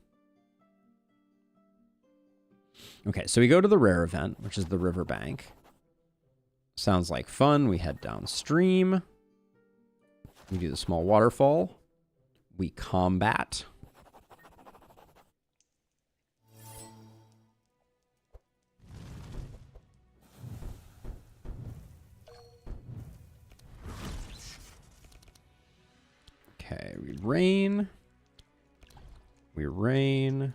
Okay, so we go to the rare event, which is the riverbank. Sounds like fun. We head downstream. We do the small waterfall. We combat. Okay, we rain. We rain.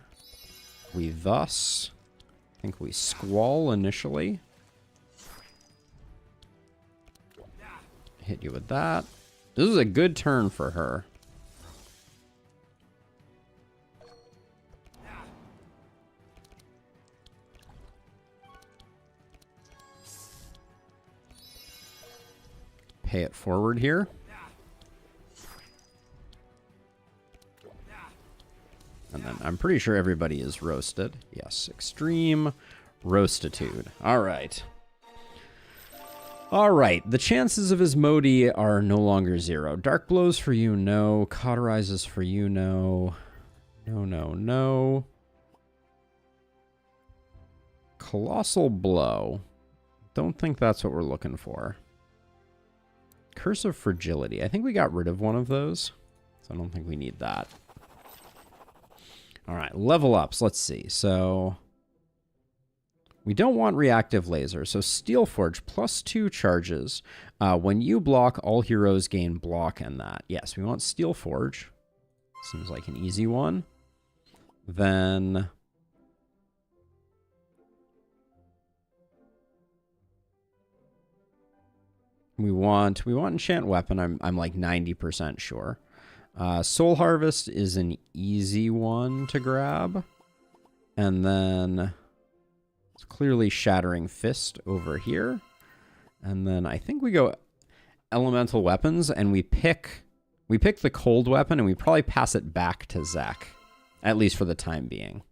We thus. I think we squall initially. Hit you with that. This is a good turn for her. Pay it forward here. And then I'm pretty sure everybody is roasted. Yes, extreme roastitude. All right. All right, the chances of his Modi are no longer 0. Dark blows for you, no. Cauterizes for you, no. No, no, no. Colossal blow. Don't think that's what we're looking for. Curse of fragility. I think we got rid of one of those, so I don't think we need that. All right, level ups. Let's see. So we don't want reactive laser. So Steel Forge +2 charges. When you block, all heroes gain block and that. Yes, we want Steel Forge. Seems like an easy one. Then we want enchant weapon. I'm like 90% sure. Soul Harvest is an easy one to grab. And then it's clearly Shattering Fist over here. And then I think we go elemental weapons and we pick the cold weapon and we probably pass it back to Zach, at least for the time being.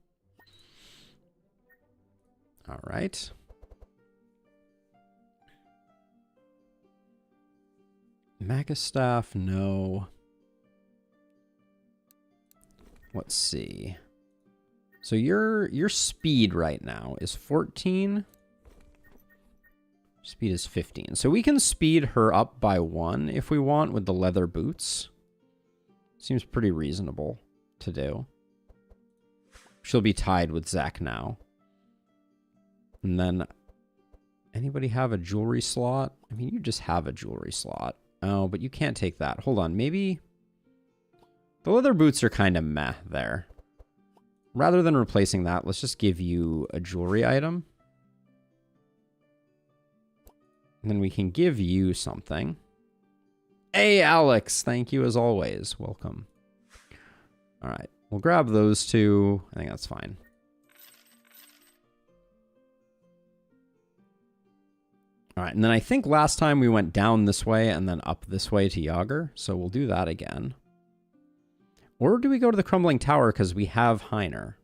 All right. Magastaff, no. Let's see. So your speed right now is 14. Speed is 15. So we can speed her up by 1 if we want with the leather boots. Seems pretty reasonable to do. She'll be tied with Zach now. And then, anybody have a jewelry slot? I mean, you just have a jewelry slot. Oh, but you can't take that. Hold on, maybe the leather boots are kind of meh there. Rather than replacing that, let's just give you a jewelry item. And then we can give you something. Hey, Alex, thank you as always. Welcome. All right, we'll grab those two. I think that's fine. All right, and then I think last time we went down this way and then up this way to Yager, so we'll do that again. Or do we go to the Crumbling Tower because we have Heiner?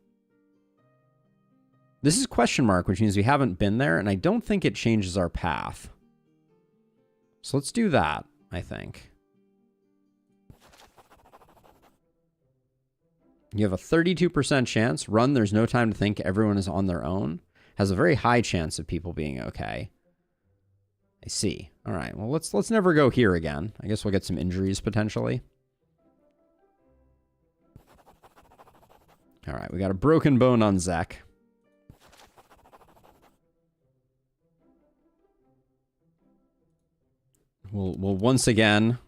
This is question mark, which means we haven't been there, and I don't think it changes our path. So let's do that, I think. You have a 32% chance. Run, there's no time to think, everyone is on their own. Has a very high chance of people being okay. I see. All right, well, let's never go here again. I guess we'll get some injuries potentially. All right, we got a broken bone on Zek. We'll once again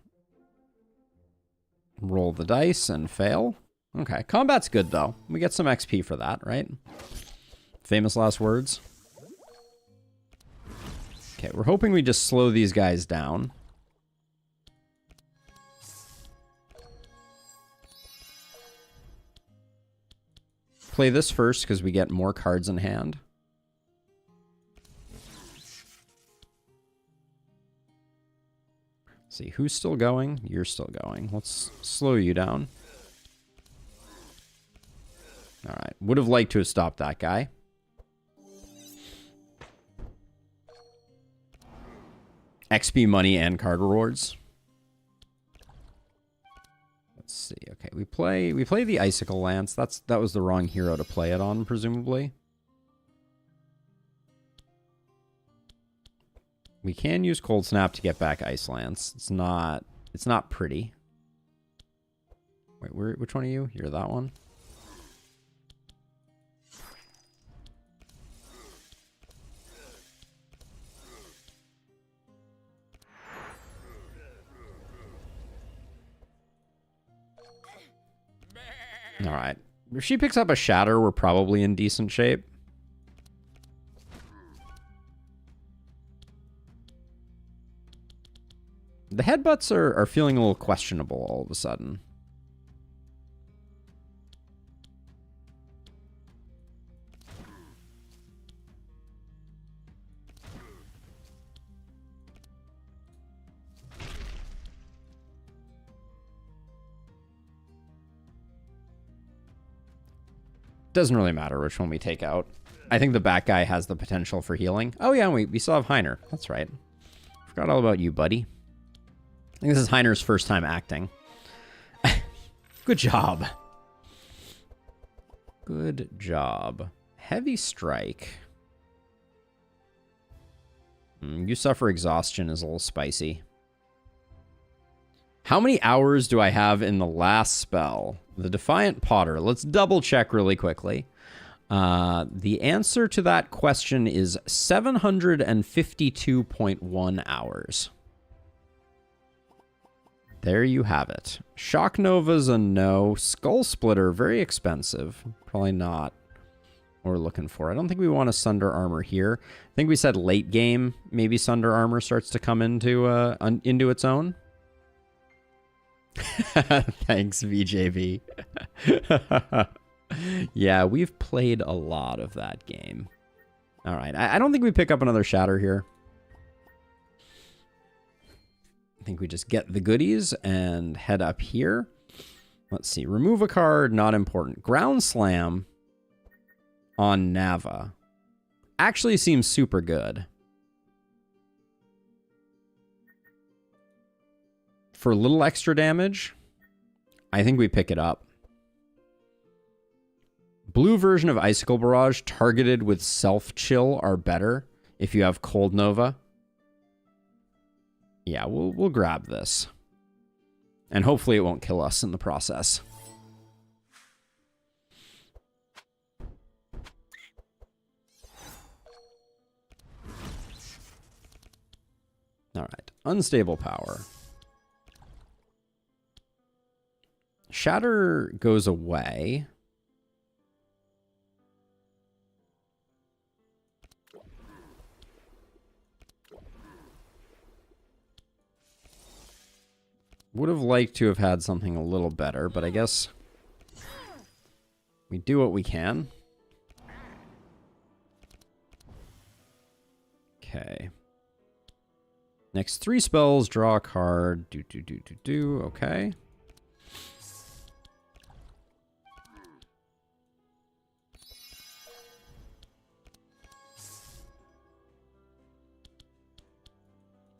roll the dice and fail. Okay, combat's good though. We get some XP for that, right? Famous last words. Okay, we're hoping we just slow these guys down. Play this first because we get more cards in hand. See, who's still going? You're still going. Let's slow you down. All right. Would have liked to have stopped that guy. XP money and card rewards. Let's see. Okay, we play the Icicle Lance. That was the wrong hero to play it on, presumably. We can use Cold Snap to get back Ice Lance. It's not pretty. Wait, which one are you? You're that one? All right. If she picks up a Shatter, we're probably in decent shape. The headbutts are feeling a little questionable all of a sudden. Doesn't really matter which one we take out. I think the bat guy has the potential for healing. Oh yeah, we still have Heiner. That's right. Forgot all about you, buddy. I think this is Heiner's first time acting. Good job. Good job. Heavy strike. You suffer exhaustion is a little spicy. How many hours do I have in the last spell? The Defiant Potter. Let's double check really quickly. The answer to that question is 752.1 hours. There you have it. Shock Nova's a no. Skull Splitter, very expensive. Probably not what we're looking for. I don't think we want a Sunder Armor here. I think we said late game, maybe Sunder Armor starts to come into its own. Thanks, VJV. Yeah, we've played a lot of that game. All right, I don't think we pick up another Shatter here. I think we just get the goodies and head up here. Let's see. Remove a card, not important. Ground Slam on Nava actually seems super good. For a little extra damage, I think we pick it up. Blue version of Icicle Barrage targeted with Self-Chill are better if you have Cold Nova. Yeah, we'll grab this. And hopefully it won't kill us in the process. All right, Unstable Power. Shatter goes away. Would have liked to have had something a little better, but I guess we do what we can. Okay. Next 3 spells, draw a card. Okay.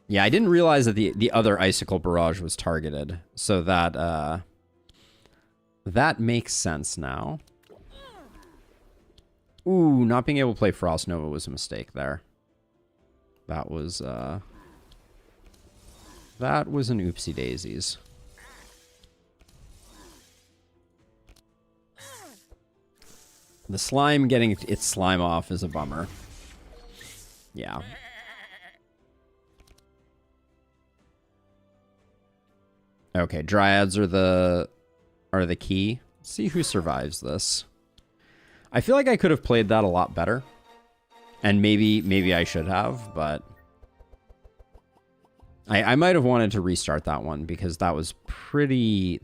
Yeah, I didn't realize that the other Icicle Barrage was targeted, so that that makes sense now. Ooh, not being able to play Frost Nova was a mistake there. That was an oopsie daisies. The slime getting its slime off is a bummer. Yeah. Okay, Dryads are the key. Let's see who survives this. I feel like I could have played that a lot better. And maybe I should have, but I might have wanted to restart that one because that was a pretty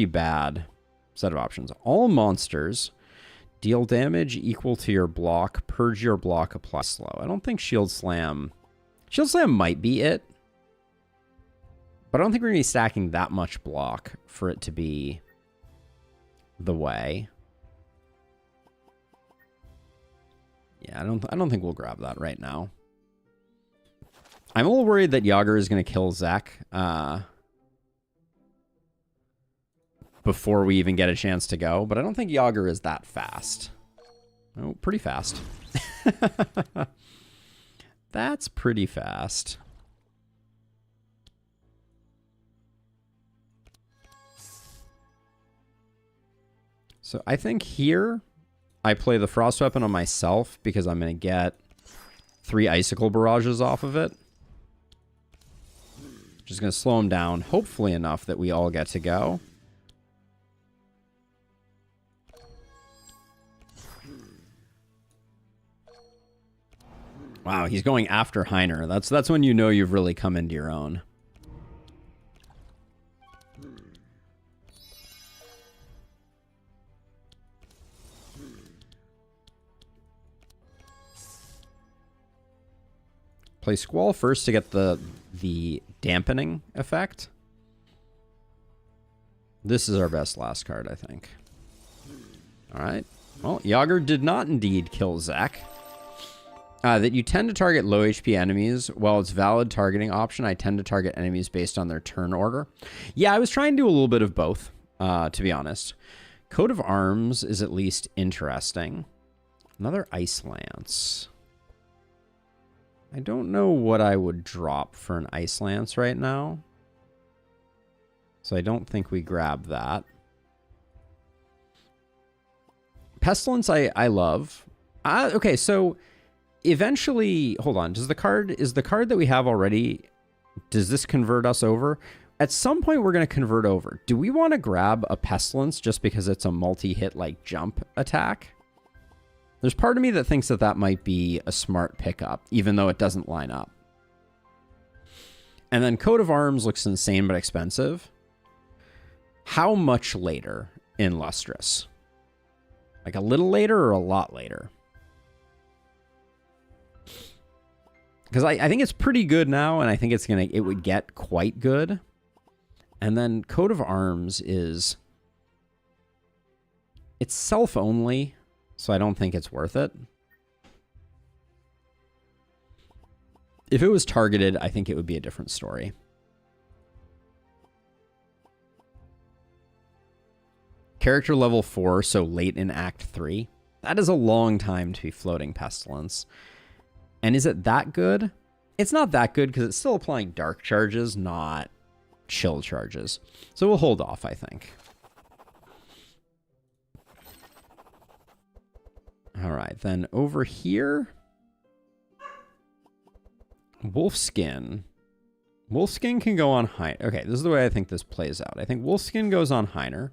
bad set of options. All monsters deal damage equal to your block, purge your block, apply slow. I don't think Shield Slam might be it. But I don't think we're going to be stacking that much block for it to be the way. Yeah, I don't think we'll grab that right now. I'm a little worried that Yager is going to kill Zek before we even get a chance to go, but I don't think Yager is that fast. Oh, pretty fast. That's pretty fast. So I think here I play the Frost Weapon on myself because I'm going to get 3 Icicle Barrages off of it. Just going to slow him down, hopefully enough that we all get to go. Wow, he's going after Heiner. That's when you know you've really come into your own. Play Squall first to get the dampening effect. This is our best last card, I think. All right. Well, Yager did not indeed kill Zek. That you tend to target low HP enemies. While it's valid targeting option, I tend to target enemies based on their turn order. Yeah, I was trying to do a little bit of both, to be honest. Coat of Arms is at least interesting. Another Ice Lance. I don't know what I would drop for an Ice Lance right now. So I don't think we grab that. Pestilence I love. Okay, so eventually, hold on. Is the card that we have already, does this convert us over? At some point, we're going to convert over. Do we want to grab a Pestilence just because it's a multi-hit, like, jump attack? There's part of me that thinks that that might be a smart pickup, even though it doesn't line up. And then Coat of Arms looks insane but expensive. How much later in Lustrous? Like a little later or a lot later? Because I think it's pretty good now, and I think it would get quite good. And then Coat of Arms is... It's self-only, so I don't think it's worth it. If it was targeted, I think it would be a different story. Character level 4, so late in Act 3. That is a long time to be floating Pestilence. And is it that good? It's not that good because it's still applying dark charges, not chill charges. So we'll hold off, I think. All right, then over here, Wolfskin. Wolfskin can go on Heiner. Okay, this is the way I think this plays out. I think Wolfskin goes on Heiner.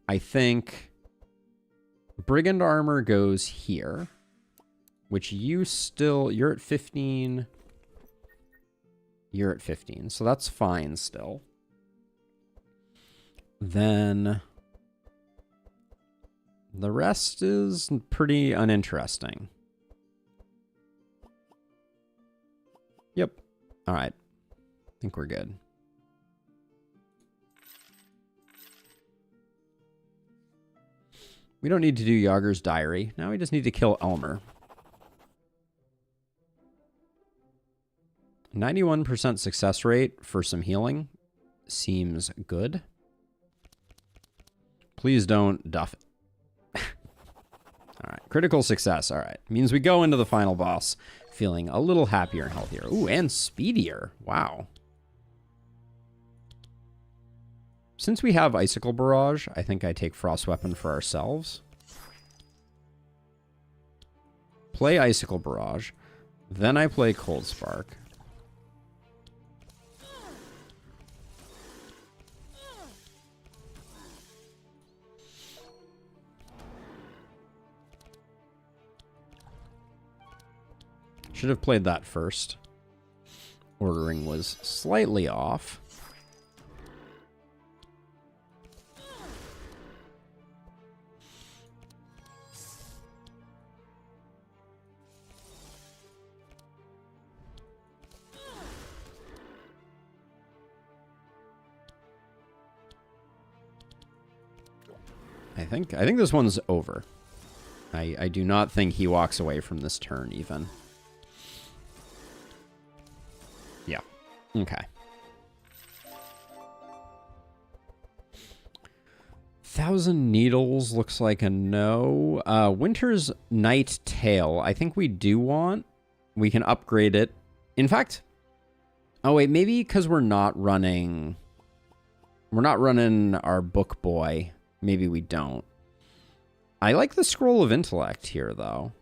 I think Brigand Armor goes here, which you're at 15. You're at 15, so that's fine still. Then the rest is pretty uninteresting. Yep. All right. I think we're good. We don't need to do Yager's Diary. Now we just need to kill Elmer. 91% success rate for some healing seems good. Please don't duff it. All right, critical success. All right, means we go into the final boss feeling a little happier and healthier. Ooh, and speedier. Wow. Since we have Icicle Barrage, I think I take Frost Weapon for ourselves. Play Icicle Barrage. Then I play Cold Spark. Should have played that first. Ordering was slightly off. I think this one's over. I do not think he walks away from this turn even. Yeah. Okay. Thousand Needles looks like a no. Winter's Night Tail. I think we do want. We can upgrade it. In fact, oh wait, maybe because we're not running our Book Boy. Maybe we don't. I like the Scroll of Intellect here, though.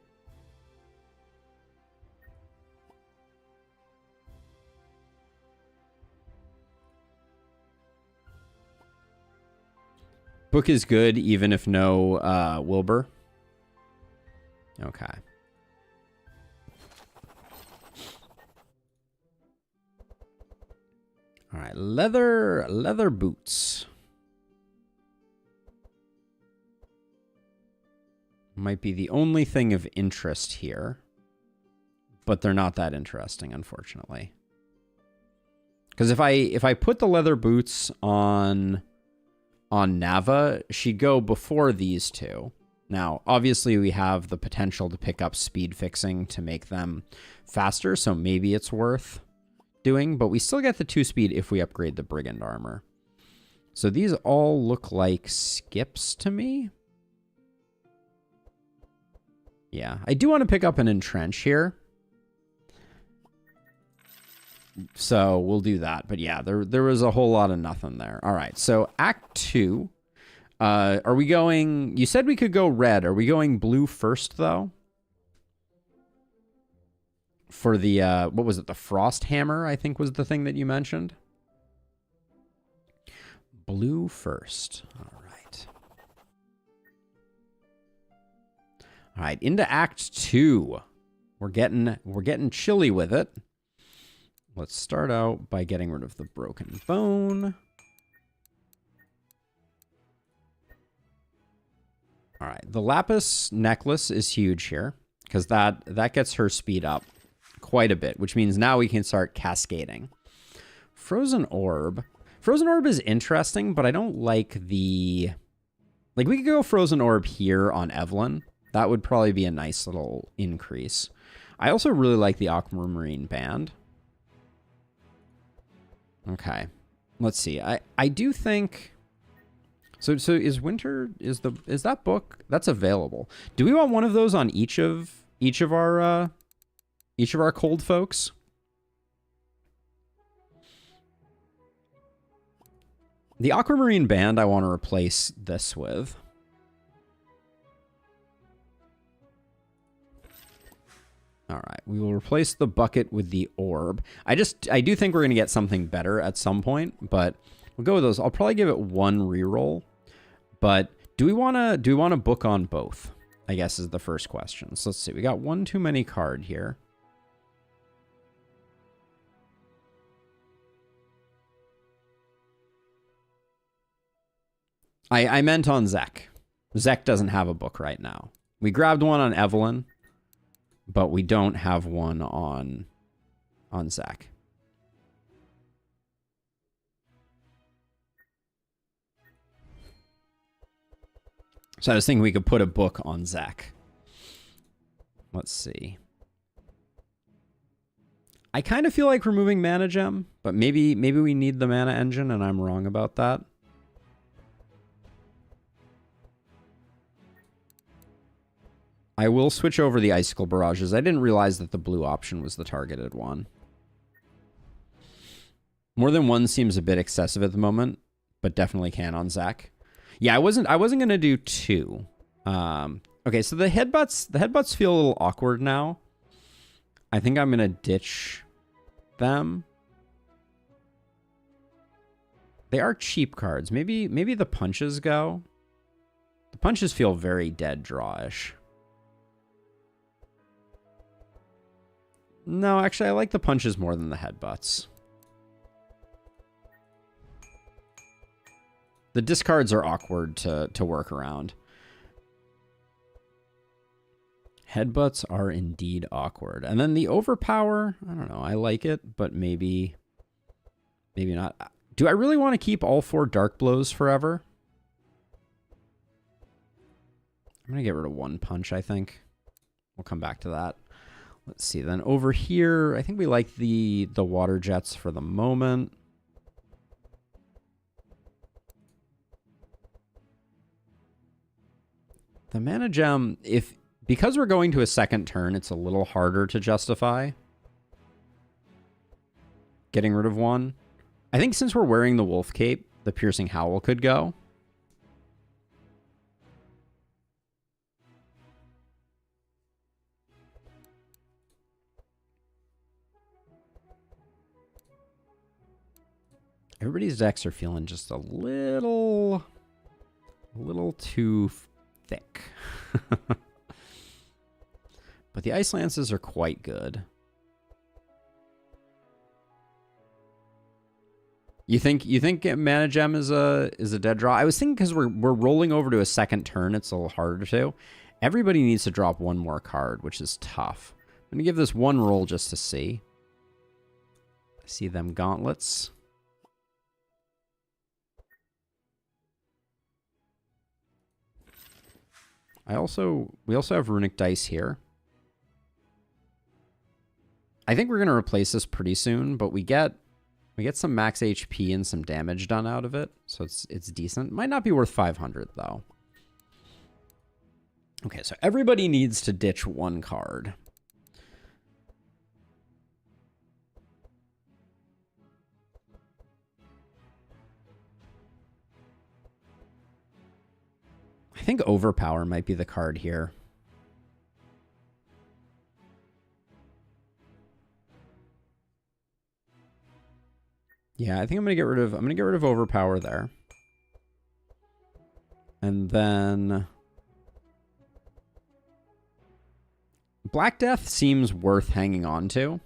Book is good, even if no Wilbur. Okay. All right, leather boots. Might be the only thing of interest here. But they're not that interesting, unfortunately. Because if I put the leather boots on Nava, she'd go before these two. Now, obviously, we have the potential to pick up speed fixing to make them faster, so maybe it's worth doing, but we still get the 2 speed if we upgrade the brigand armor. So these all look like skips to me. Yeah, I do want to pick up an entrench here. So we'll do that. But yeah, there was a whole lot of nothing there. All right, so Act 2. Are we going... You said we could go red. Are we going blue first, though? For the, what was it? The Frost Hammer, I think, was the thing that you mentioned. Blue first. All right. All right, into Act 2. We're getting chilly with it. Let's start out by getting rid of the broken bone. All right, the lapis necklace is huge here because that gets her speed up quite a bit, which means now we can start cascading. Frozen orb. Frozen orb is interesting, but I don't like the... Like, we could go frozen orb here on Evelyn. That would probably be a nice little increase. I also really like the aquamarine band. Okay, let's see. I do think... So is winter, is that book that's available? Do we want one of those on each of our cold folks? The aquamarine band I want to replace this with. All right, we will replace the bucket with the orb. I do think we're going to get something better at some point, but we'll go with those. I'll probably give it 1 reroll, but do we want to book on both? I guess is the first question. So let's see. We got 1 too many card here. I meant on Zek. Zek doesn't have a book right now. We grabbed one on Evelyn, but we don't have one on Zek. So I was thinking we could put a book on Zek. Let's see. I kind of feel like removing Mana Gem, but maybe we need the Mana Engine and I'm wrong about that. I will switch over the Icicle Barrages. I didn't realize that the blue option was the targeted one. More than 1 seems a bit excessive at the moment, but definitely can on Zach. Yeah, I wasn't gonna do 2. Okay, so the headbutts feel a little awkward now. I think I'm gonna ditch them. They are cheap cards. Maybe the punches go. The punches feel very dead drawish. No, actually, I like the punches more than the headbutts. The discards are awkward to work around. Headbutts are indeed awkward. And then the overpower, I don't know, I like it, but maybe not. Do I really want to keep all 4 dark blows forever? I'm going to get rid of 1 punch, I think. We'll come back to that. Let's see, then over here, I think we like the water jets for the moment. The Mana Gem, because we're going to a second turn, it's a little harder to justify getting rid of 1. I think since we're wearing the Wolf Cape, the Piercing Howl could go. Everybody's decks are feeling just a little too thick. But the Ice Lances are quite good. You think Mana Gem is a dead draw? I was thinking because we're rolling over to a second turn, it's a little harder to. Everybody needs to drop 1 more card, which is tough. I'm gonna give this 1 roll just to see. I see them gauntlets. We also have runic dice here. I think we're gonna replace this pretty soon, but we get some max HP and some damage done out of it, so it's decent. Might not be worth 500 though. Okay, so everybody needs to ditch one card. I think Overpower might be the card here. Yeah, I think I'm gonna get rid of Overpower there. And then Black Death seems worth hanging on to.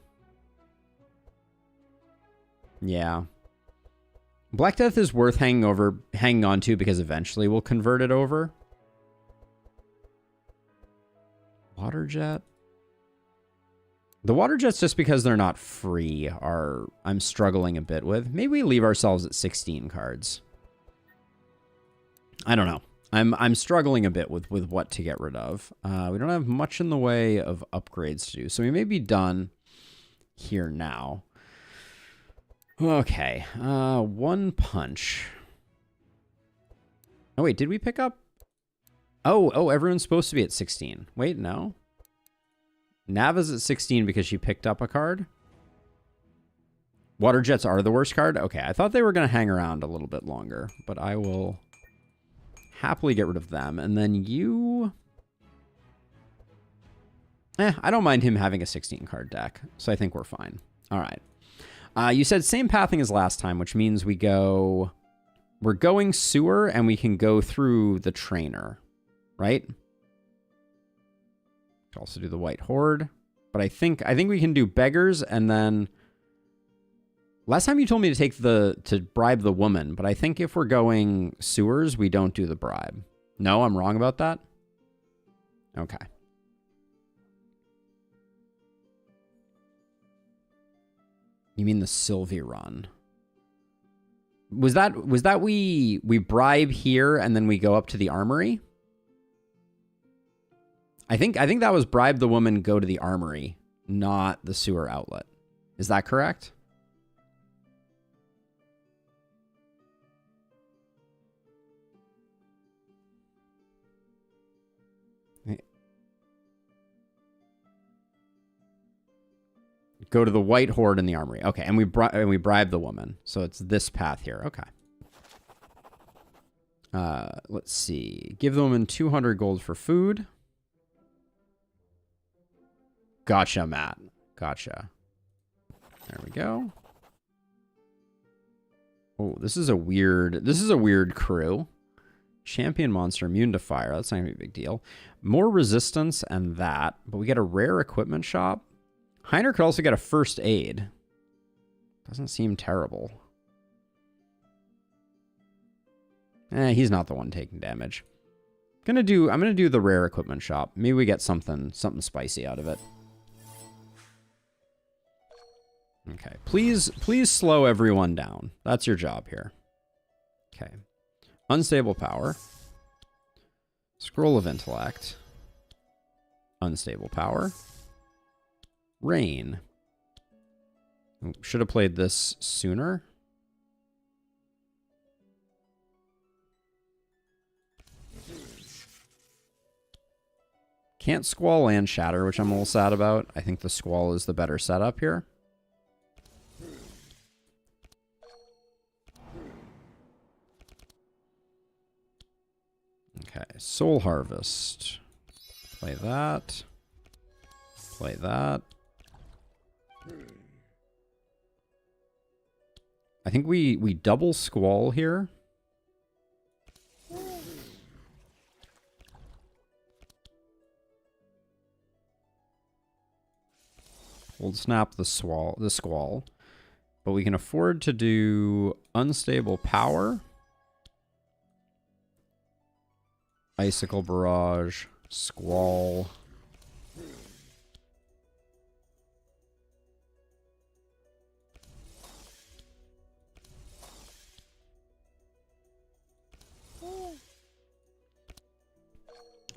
Yeah. Black Death is worth hanging on to because eventually we'll convert it over. Water Jet. The Water Jets, just because they're not free, I'm struggling a bit with. Maybe we leave ourselves at 16 cards. I don't know. I'm struggling a bit with what to get rid of. We don't have much in the way of upgrades to do, so we may be done here now. Okay, one punch. Oh wait, did we pick up? Oh, everyone's supposed to be at 16. Wait, no. Nava's at 16 because she picked up a card. Water Jets are the worst card? Okay, I thought they were going to hang around a little bit longer, but I will happily get rid of them. And then you... I don't mind him having a 16 card deck, so I think we're fine. All right. You said same pathing as last time, which means we're going sewer and we can go through the trainer, right? Could also do the White Horde, but I think we can do beggars, and then last time you told me to bribe the woman, but I think if we're going sewers, we don't do the bribe. No, I'm wrong about that. Okay. You mean the Sylvie run? Was that we bribe here and then we go up to the armory? I think that was bribe the woman, go to the armory, not the sewer outlet. Is that correct? Go to the White Horde in the armory. Okay, and we bribe the woman. So it's this path here. Okay. Let's see. Give the woman 200 gold for food. Gotcha, Matt. Gotcha. There we go. Oh, this is a weird crew. Champion monster immune to fire. That's not gonna be a big deal. More resistance and that, but we get a rare equipment shop. Heiner could also get a first aid. Doesn't seem terrible. He's not the one taking damage. I'm gonna do the rare equipment shop. Maybe we get something spicy out of it. Okay, please slow everyone down. That's your job here. Okay. Unstable power. Scroll of intellect. Unstable power. Rain. Should have played this sooner. Can't Squall and Shatter, which I'm a little sad about. I think the Squall is the better setup here. Okay, Soul Harvest. Play that. Play that. I think we double Squall here. We'll snap the Squall. But we can afford to do Unstable Power. Icicle Barrage. Squall.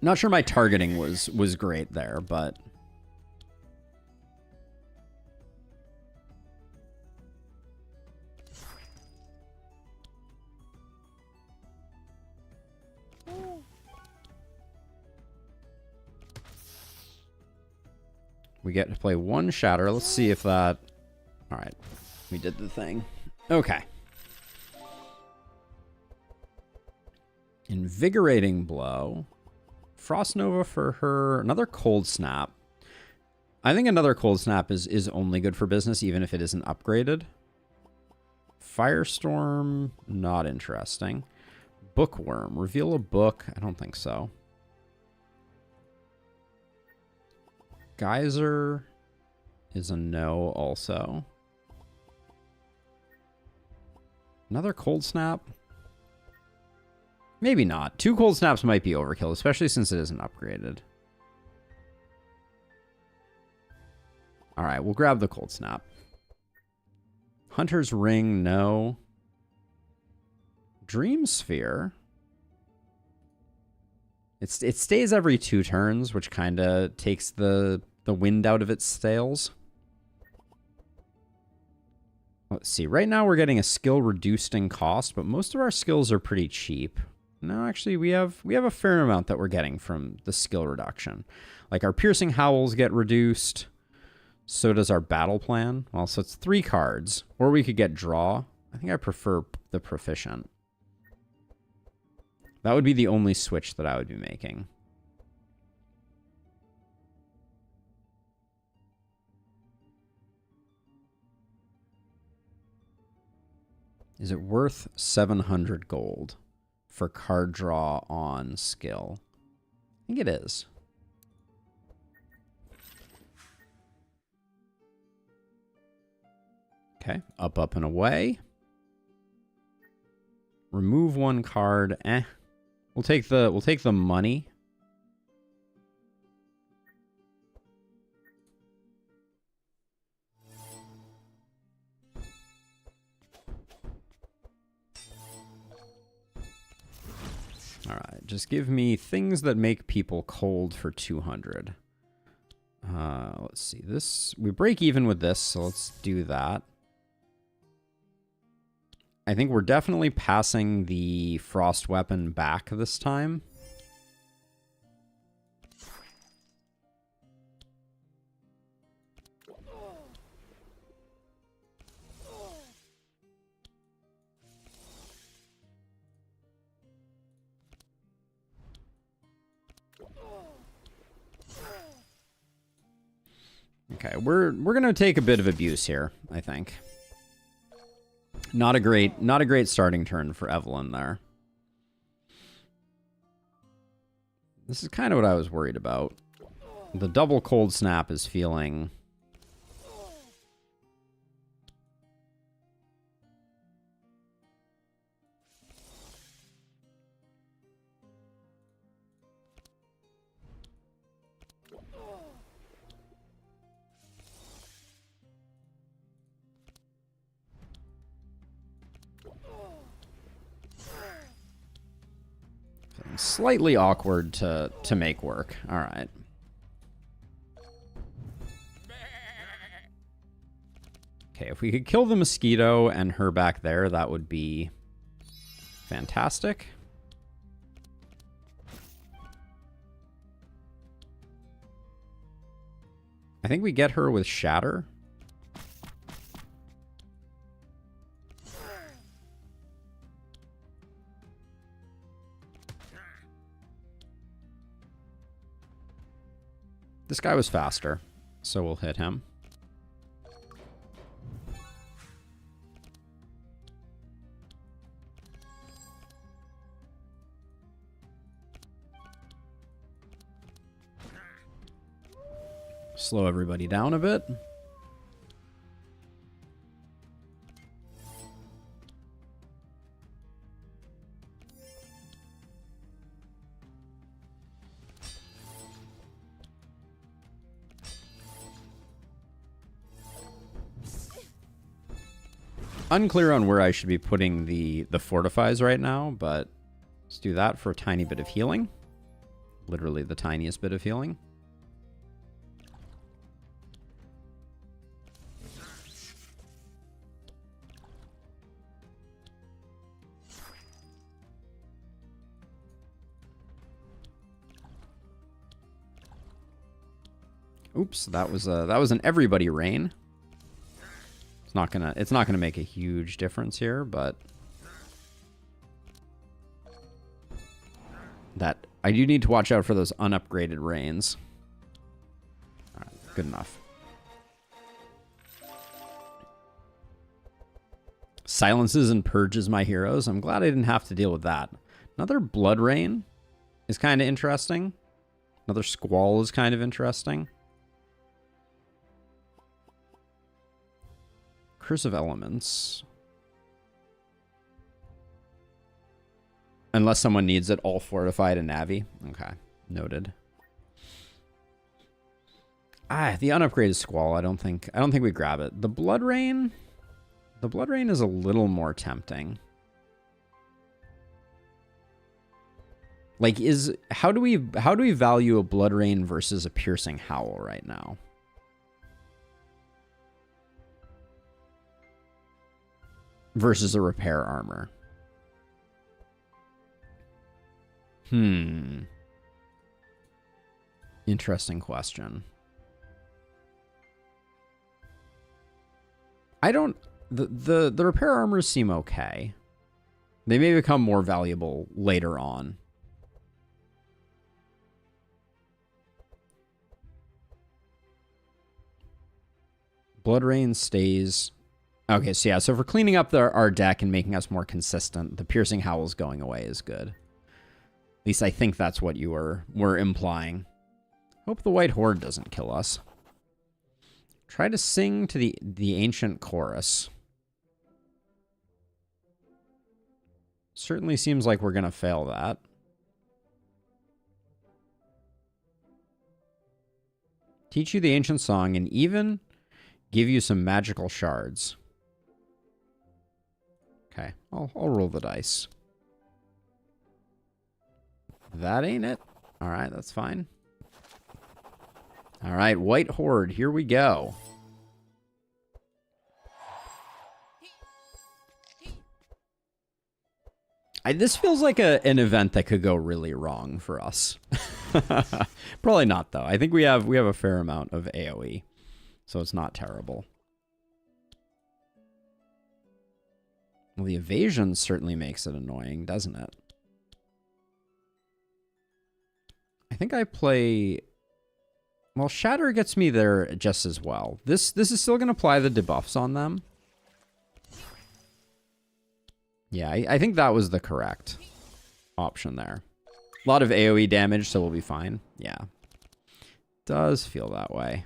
Not sure my targeting was great there, but... We get to play one shatter. Let's see if that... All right. We did the thing. Okay. Invigorating Blow. Frost Nova for her. Another Cold Snap. I think another Cold Snap is only good for business, even if it isn't upgraded. Firestorm, not interesting. Bookworm. Reveal a book. I don't think so. Geyser is a no also. Another Cold Snap? Maybe not. 2 Cold Snaps might be overkill, especially since it isn't upgraded. Alright, we'll grab the Cold Snap. Hunter's Ring, no. Dream Sphere. It stays every 2 turns, which kind of takes the wind out of its sails. Let's see. Right now we're getting a skill reduced in cost, but most of our skills are pretty cheap. No, actually, we have a fair amount that we're getting from the skill reduction. Like our Piercing Howls get reduced. So does our Battle Plan. Well, so it's 3 cards. Or we could get Draw. I think I prefer the Proficient. That would be the only switch that I would be making. Is it worth 700 gold for card draw on skill? I think it is. Okay, up, and away. Remove 1 card. We'll take the money. All right, just give me things that make people cold for 200. Let's see. This we break even with this, so let's do that. I think we're definitely passing the Frost Weapon back this time. Okay, we're gonna take a bit of abuse here, I think. Not a great starting turn for Evelyn there. This is kind of what I was worried about. The double Cold Snap is feeling... slightly awkward to make work. All right. Okay, if we could kill the mosquito and her back there, that would be fantastic. I think we get her with Shatter. This guy was faster, so we'll hit him. Slow everybody down a bit. Unclear on where I should be putting the fortifies right now, but let's do that for a tiny bit of healing. Literally the tiniest bit of healing. Oops, that was an everybody rain. It's not gonna make a huge difference here, but that I do need to watch out for those unupgraded rains. All right, good enough. Silences and purges my heroes. I'm glad I didn't have to deal with that. Another blood rain is kind of interesting. Another squall is kind of interesting. Curse of Elements. Unless someone needs it, all fortified and Navi. Okay, noted. The unupgraded Squall. I don't think we grab it. The Blood Rain. The Blood Rain is a little more tempting. Like, how do we value a Blood Rain versus a Piercing Howl right now? Versus a Repair Armor. Interesting question. The Repair Armors seem okay. They may become more valuable later on. Blood Rain stays. Okay, so yeah, so for cleaning up our deck and making us more consistent, the Piercing Howls going away is good. At least I think that's what you were implying. Hope the White Horde doesn't kill us. Try to sing to the ancient chorus. Certainly seems like we're going to fail that. Teach you the ancient song and even give you some magical shards. Okay, I'll roll the dice. That ain't it. All right, that's fine. All right, White Horde, here we go. This feels like an event that could go really wrong for us. Probably not, though. I think we have a fair amount of AoE, so it's not terrible. Well, the evasion certainly makes it annoying, doesn't it? I think I play... Well, Shatter gets me there just as well. This is still going to apply the debuffs on them. Yeah, I think that was the correct option there. A lot of AoE damage, so we'll be fine. Yeah. Does feel that way.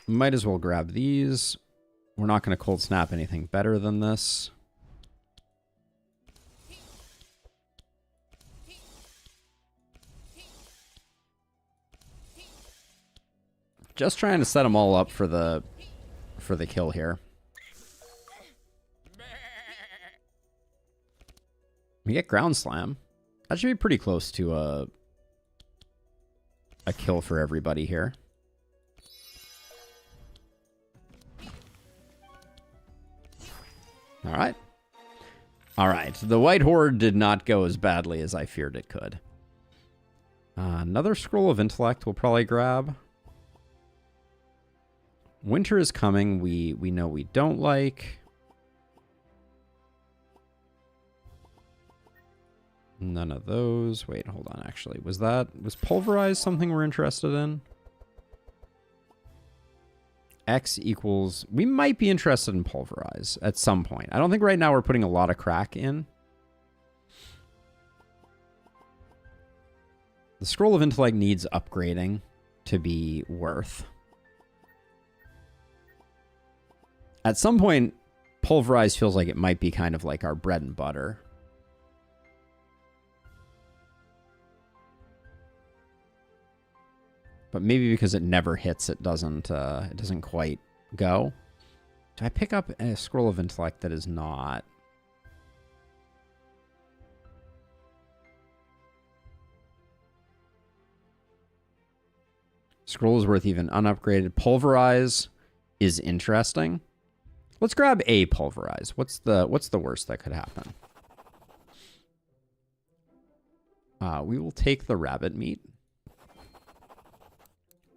Might as well grab these. We're not going to cold snap anything better than this. Just trying to set them all up for the kill here. We get Ground Slam. That should be pretty close to a kill for everybody here. All right. All right. The White Horde did not go as badly as I feared it could. Another Scroll of Intellect we'll probably grab. Winter is coming. We know we don't like. None of those. Wait, hold on, actually. Was Pulverize something we're interested in? X equals... We might be interested in Pulverize at some point. I don't think right now we're putting a lot of crack in. The Scroll of Intellect needs upgrading to be worth. At some point, Pulverize feels like it might be kind of like our bread and butter. But maybe because it never hits, it doesn't quite go. Do I pick up a Scroll of Intellect that is not? Scroll is worth even unupgraded. Pulverize is interesting. Let's grab a Pulverize. What's the worst that could happen? We will take the rabbit meat.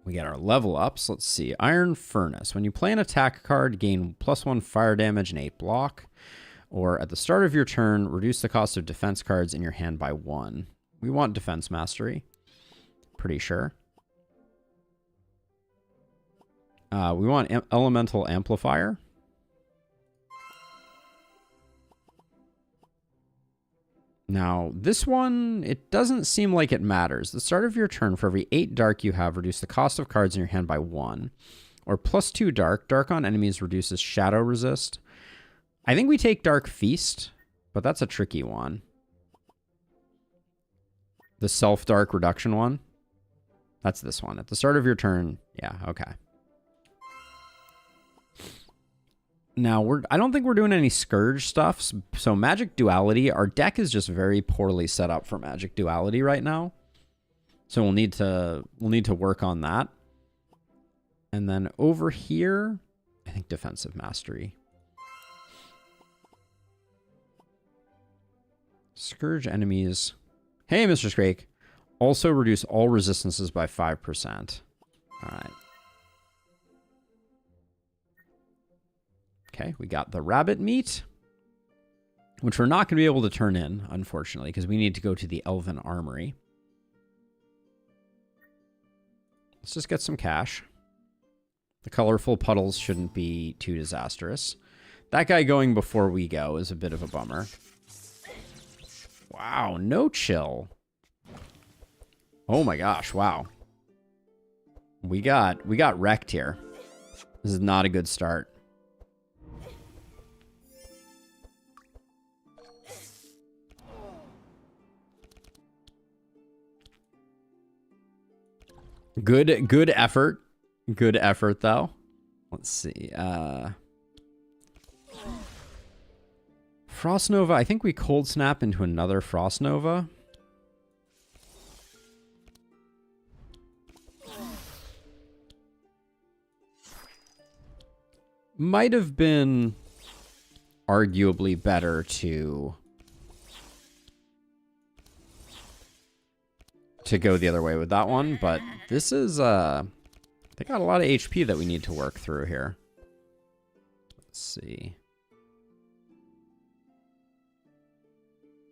We get our level ups. Let's see. Iron Furnace. When you play an attack card, gain +1 fire damage and 8 block. Or at the start of your turn, reduce the cost of defense cards in your hand by 1. We want Defense Mastery. Pretty sure. We want Elemental Amplifier. Now, this one, it doesn't seem like it matters. The start of your turn, for every 8 dark you have, reduce the cost of cards in your hand by 1. Or +2 dark. Dark on enemies reduces shadow resist. I think we take Dark Feast, but that's a tricky one. The self-dark reduction one. That's this one. At the start of your turn, yeah, okay. Now, I don't think we're doing any Scourge stuff, so Magic Duality, our deck is just very poorly set up for Magic Duality right now. So we'll need to work on that. And then over here, I think Defensive Mastery. Scourge enemies. Hey, Mr. Scrake. Also reduce all resistances by 5%. All right. Okay, we got the rabbit meat, which we're not going to be able to turn in, unfortunately, because we need to go to the Elven Armory. Let's just get some cash. The colorful puddles shouldn't be too disastrous. That guy going before we go is a bit of a bummer. Wow, no chill. Oh my gosh, wow. We got wrecked here. This is not a good start. Good effort. Good effort, though. Let's see. Frost Nova. I think we Cold Snap into another Frost Nova. Might have been arguably better to go the other way with that one, but this is, they got a lot of HP that we need to work through here. Let's see.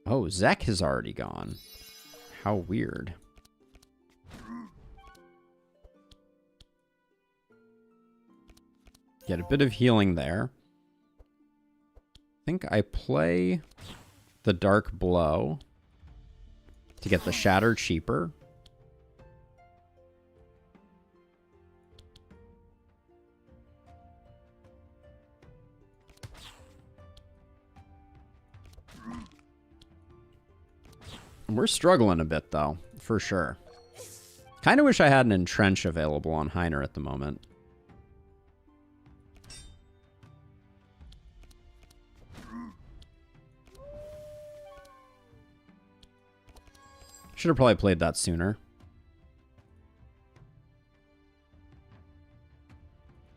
Oh, Zek has already gone. How weird. Get a bit of healing there. I think I play the Dark Blow to get the Shatter cheaper. We're struggling a bit, though, for sure. Kind of wish I had an Entrench available on Heiner at the moment. Should have probably played that sooner.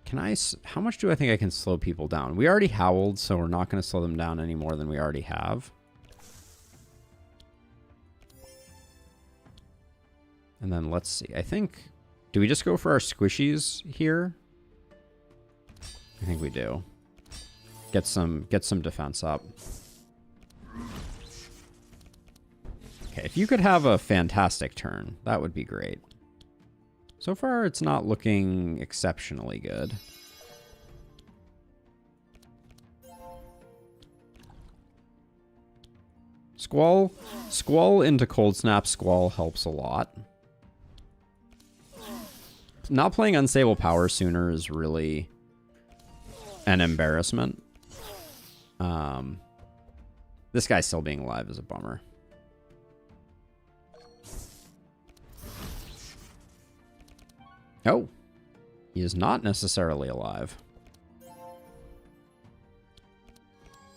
Can I... How much do I think I can slow people down? We already howled, so we're not going to slow them down any more than we already have. And then let's see. I think... Do we just go for our squishies here? I think we do. Get some defense up. Okay, if you could have a fantastic turn, that would be great. So far, it's not looking exceptionally good. Squall into Cold Snap. Squall helps a lot. Not playing Unstable Power sooner is really an embarrassment. This guy still being alive is a bummer. Oh, he is not necessarily alive.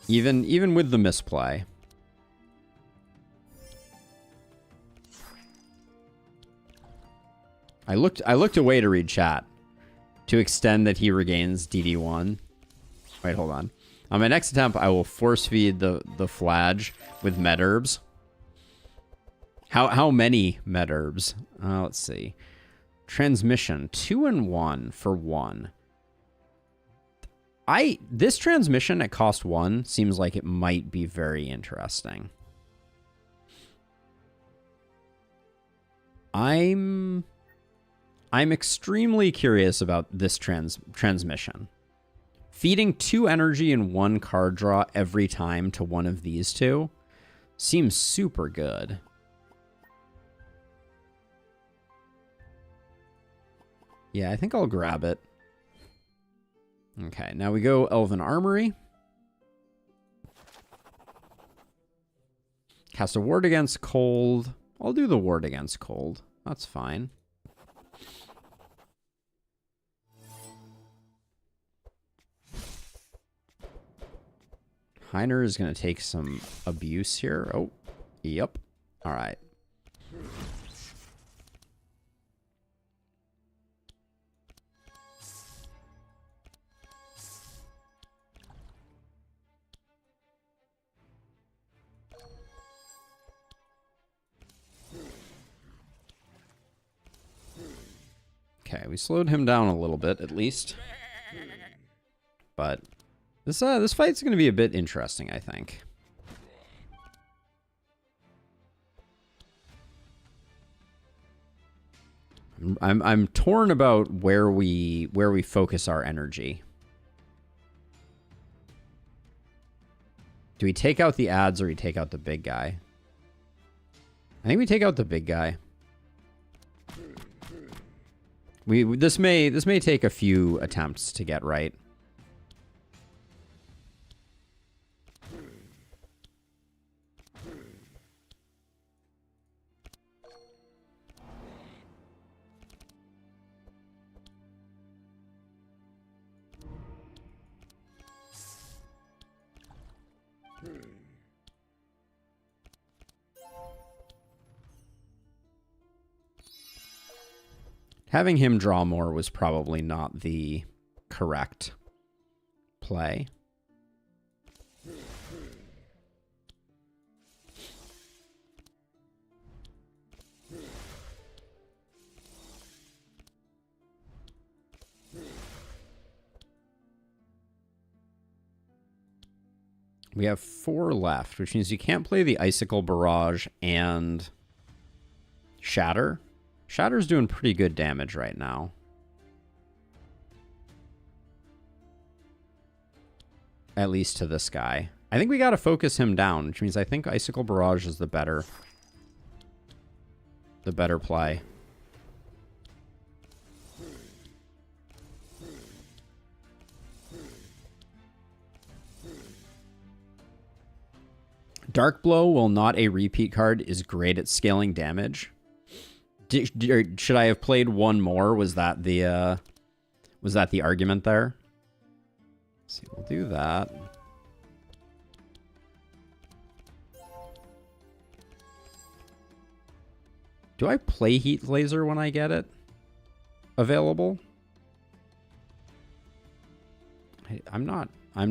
Even with the misplay. I looked away to read chat to extend that he regains DD1. Wait, hold on. On my next attempt, I will force feed the Flage with med herbs. How many med herbs? Let's see. Transmission 2 and 1 for 1. This transmission at cost 1 seems like it might be very interesting. I'm extremely curious about this transmission. Feeding 2 energy and 1 card draw every time to one of these two seems super good. Yeah, I think I'll grab it. Okay, now we go Elven Armory. Cast a ward against cold. I'll do the ward against cold. That's fine. Heiner is going to take some abuse here. Oh, yep. All right. Okay, we slowed him down a little bit, at least. But this fight's going to be a bit interesting, I think. I'm torn about where we focus our energy. Do we take out the ads or we take out the big guy? I think we take out the big guy. This may take a few attempts to get right. Having him draw more was probably not the correct play. We have 4 left, which means you can't play the Icicle Barrage and Shatter. Shatter's doing pretty good damage right now. At least to this guy. I think we gotta focus him down, which means I think Icicle Barrage is the better play. Dark Blow, while not a repeat card, is great at scaling damage. Should I have played one more? Was that the argument there? Let's see, we'll do that. Do I play Heat Laser when I get it available? I'm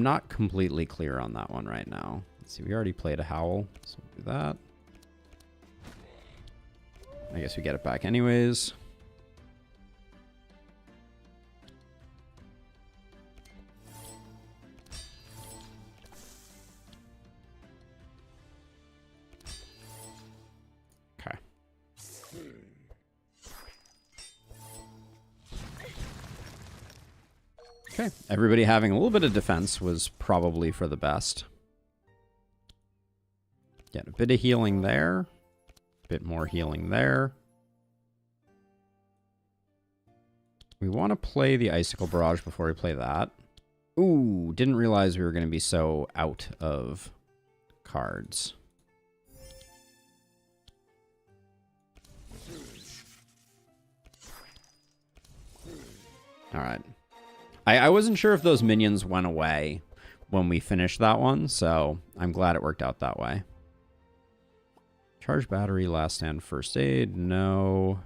not completely clear on that one right now. Let's see, we already played a Howl, so we'll do that. I guess we get it back anyways. Okay. Okay, everybody having a little bit of defense was probably for the best. Get a bit of healing there. Bit more healing there. We want to play the Icicle Barrage before we play that. Ooh, didn't realize we were going to be so out of cards. All right. I wasn't sure if those minions went away when we finished that one, so I'm glad it worked out that way. Charge battery, last stand, first aid. No.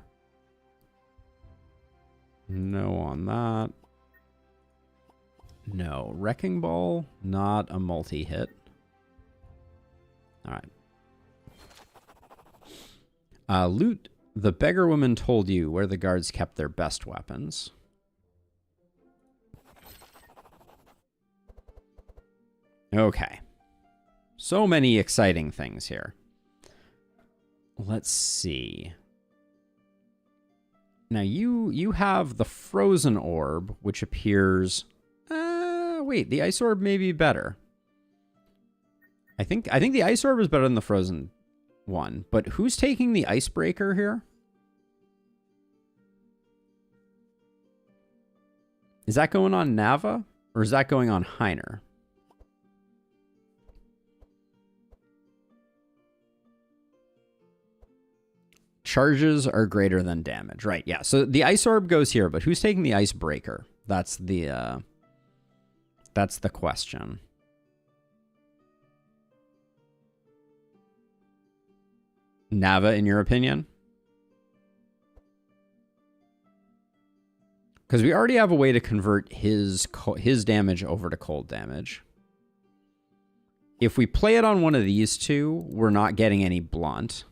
No on that. No. Wrecking ball, not a multi-hit. All right. Loot. The beggar woman told you where the guards kept their best weapons. Okay. So many exciting things here. Let's see. Now you have the frozen orb, which appears... wait, the ice orb may be better. I think the ice orb is better than the frozen one. But who's taking the icebreaker here? Is that going on Nava? Or is that going on Heiner? Charges are greater than damage. Right, yeah. So the ice orb goes here, but who's taking the icebreaker? That's the question. Nava, in your opinion? Because we already have a way to convert his damage over to cold damage. If we play it on one of these two, we're not getting any blunt.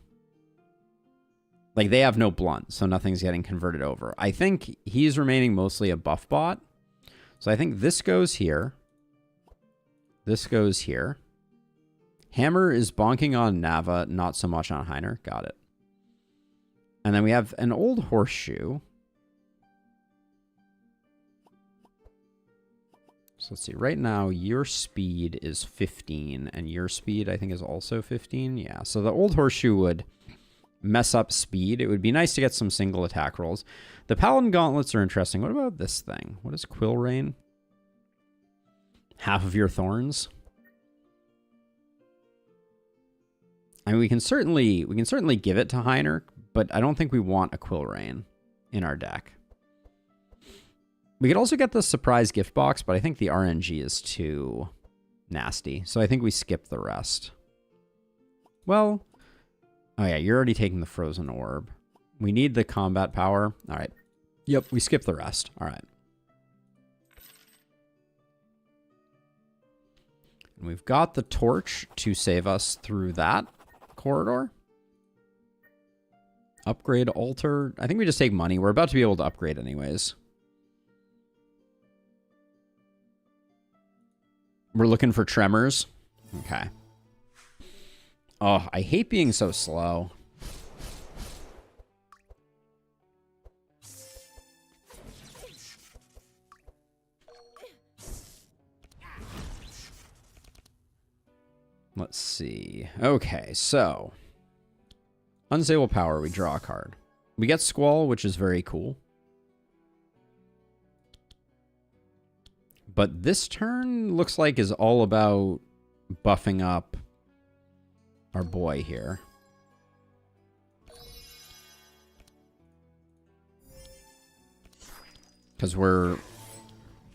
Like, they have no blunt, so nothing's getting converted over. I think he's remaining mostly a buff bot. So I think this goes here. This goes here. Hammer is bonking on Nava, not so much on Heiner. Got it. And then we have an old horseshoe. So let's see. Right now, your speed is 15, and your speed, I think, is also 15. Yeah, so the old horseshoe would mess up speed. It would be nice to get some single attack rolls. The Paladin gauntlets are interesting. What about this thing? What is Quill Rain? Half of your thorns. I mean, we can certainly give it to Heiner, but I don't think we want a Quill Rain in our deck. We could also get the surprise gift box, but I think the RNG is too nasty, so I think we skip the rest. Well, oh yeah, you're already taking the frozen orb. We need the combat power. All right. Yep, we skip the rest. All right. And we've got the torch to save us through that corridor. Upgrade altar. I think we just take money. We're about to be able to upgrade anyways. We're looking for tremors. Okay. Oh, I hate being so slow. Let's see. Okay, so unstable power, we draw a card. We get Squall, which is very cool. But this turn looks like is all about buffing up our boy here. Because we're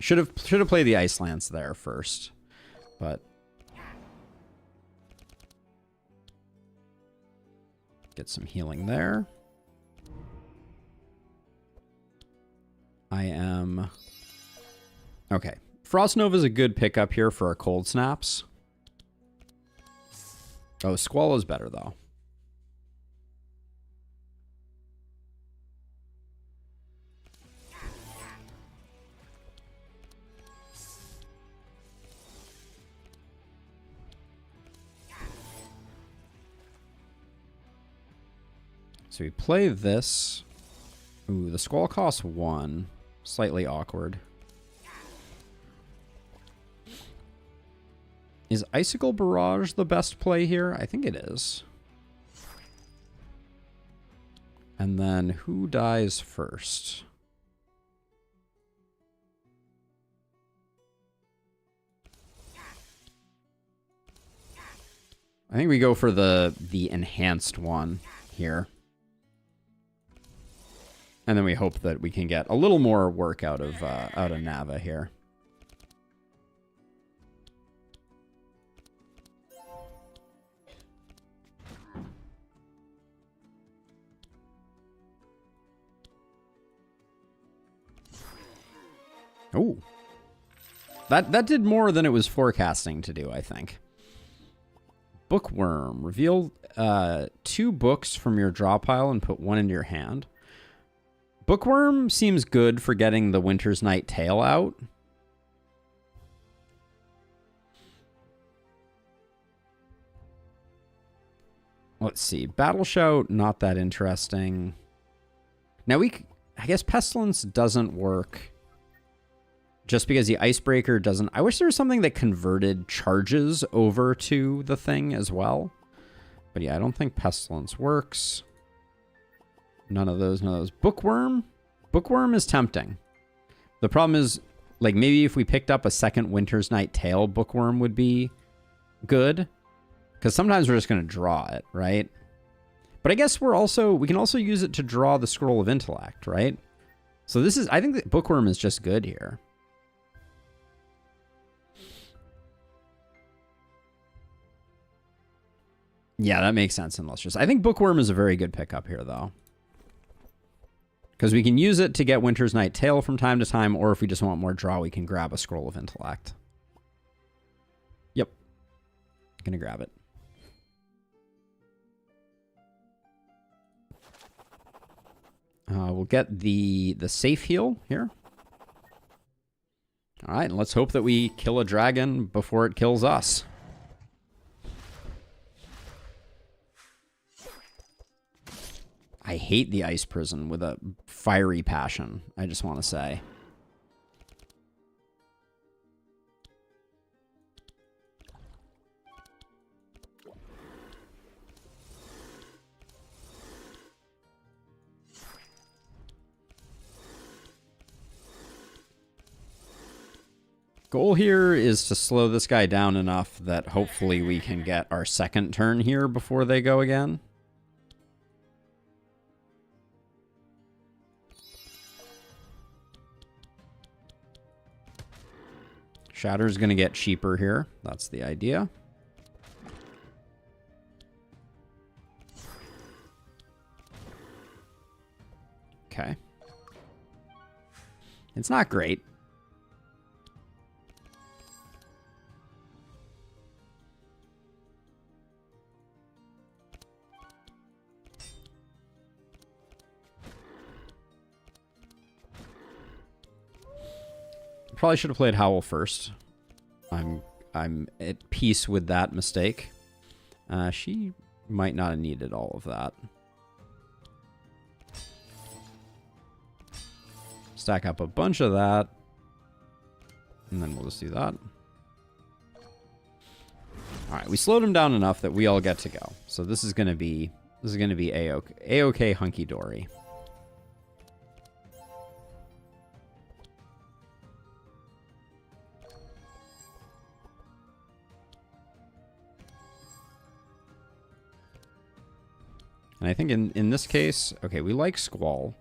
should have played the Ice Lance there first. But get some healing there. I am okay. Frost Nova is a good pickup here for our cold snaps. Oh, Squall is better, though. So we play this. Ooh, the Squall costs 1. Slightly awkward. Is Icicle Barrage the best play here? I think it is. And then who dies first? I think we go for the enhanced one here. And then we hope that we can get a little more work out of Nava here. Oh. That did more than it was forecasting to do, I think. Bookworm. Reveal 2 books from your draw pile and put 1 into your hand. Bookworm seems good for getting the Winter's Night Tale out. Let's see. Battle Shout, not that interesting. Now I guess Pestilence doesn't work. Just because the Icebreaker doesn't... I wish there was something that converted charges over to the thing as well. But yeah, I don't think Pestilence works. None of those. Bookworm? Bookworm is tempting. The problem is, like, maybe if we picked up a second Winter's Night Tale, Bookworm would be good. Because sometimes we're just going to draw it, right? But I guess we can also use it to draw the Scroll of Intellect, right? So this is... I think that Bookworm is just good here. Yeah, that makes sense in Lustrous. I think Bookworm is a very good pickup here, though. Because we can use it to get Winter's Night Tale from time to time, or if we just want more draw, we can grab a Scroll of Intellect. Yep. Gonna grab it. We'll get the safe heal here. All right, and let's hope that we kill a dragon before it kills us. I hate the ice prison with a fiery passion, I just want to say. Goal here is to slow this guy down enough that hopefully we can get our second turn here before they go again. Shatter's going to get cheaper here. That's the idea. Okay. It's not great. Probably should have played Howl first. I'm at peace with that mistake. She might not have needed all of that. Stack up a bunch of that. And then we'll just do that. Alright, we slowed him down enough that we all get to go. So this is gonna be A-OK hunky dory. And I think in this case, okay, we like Squall.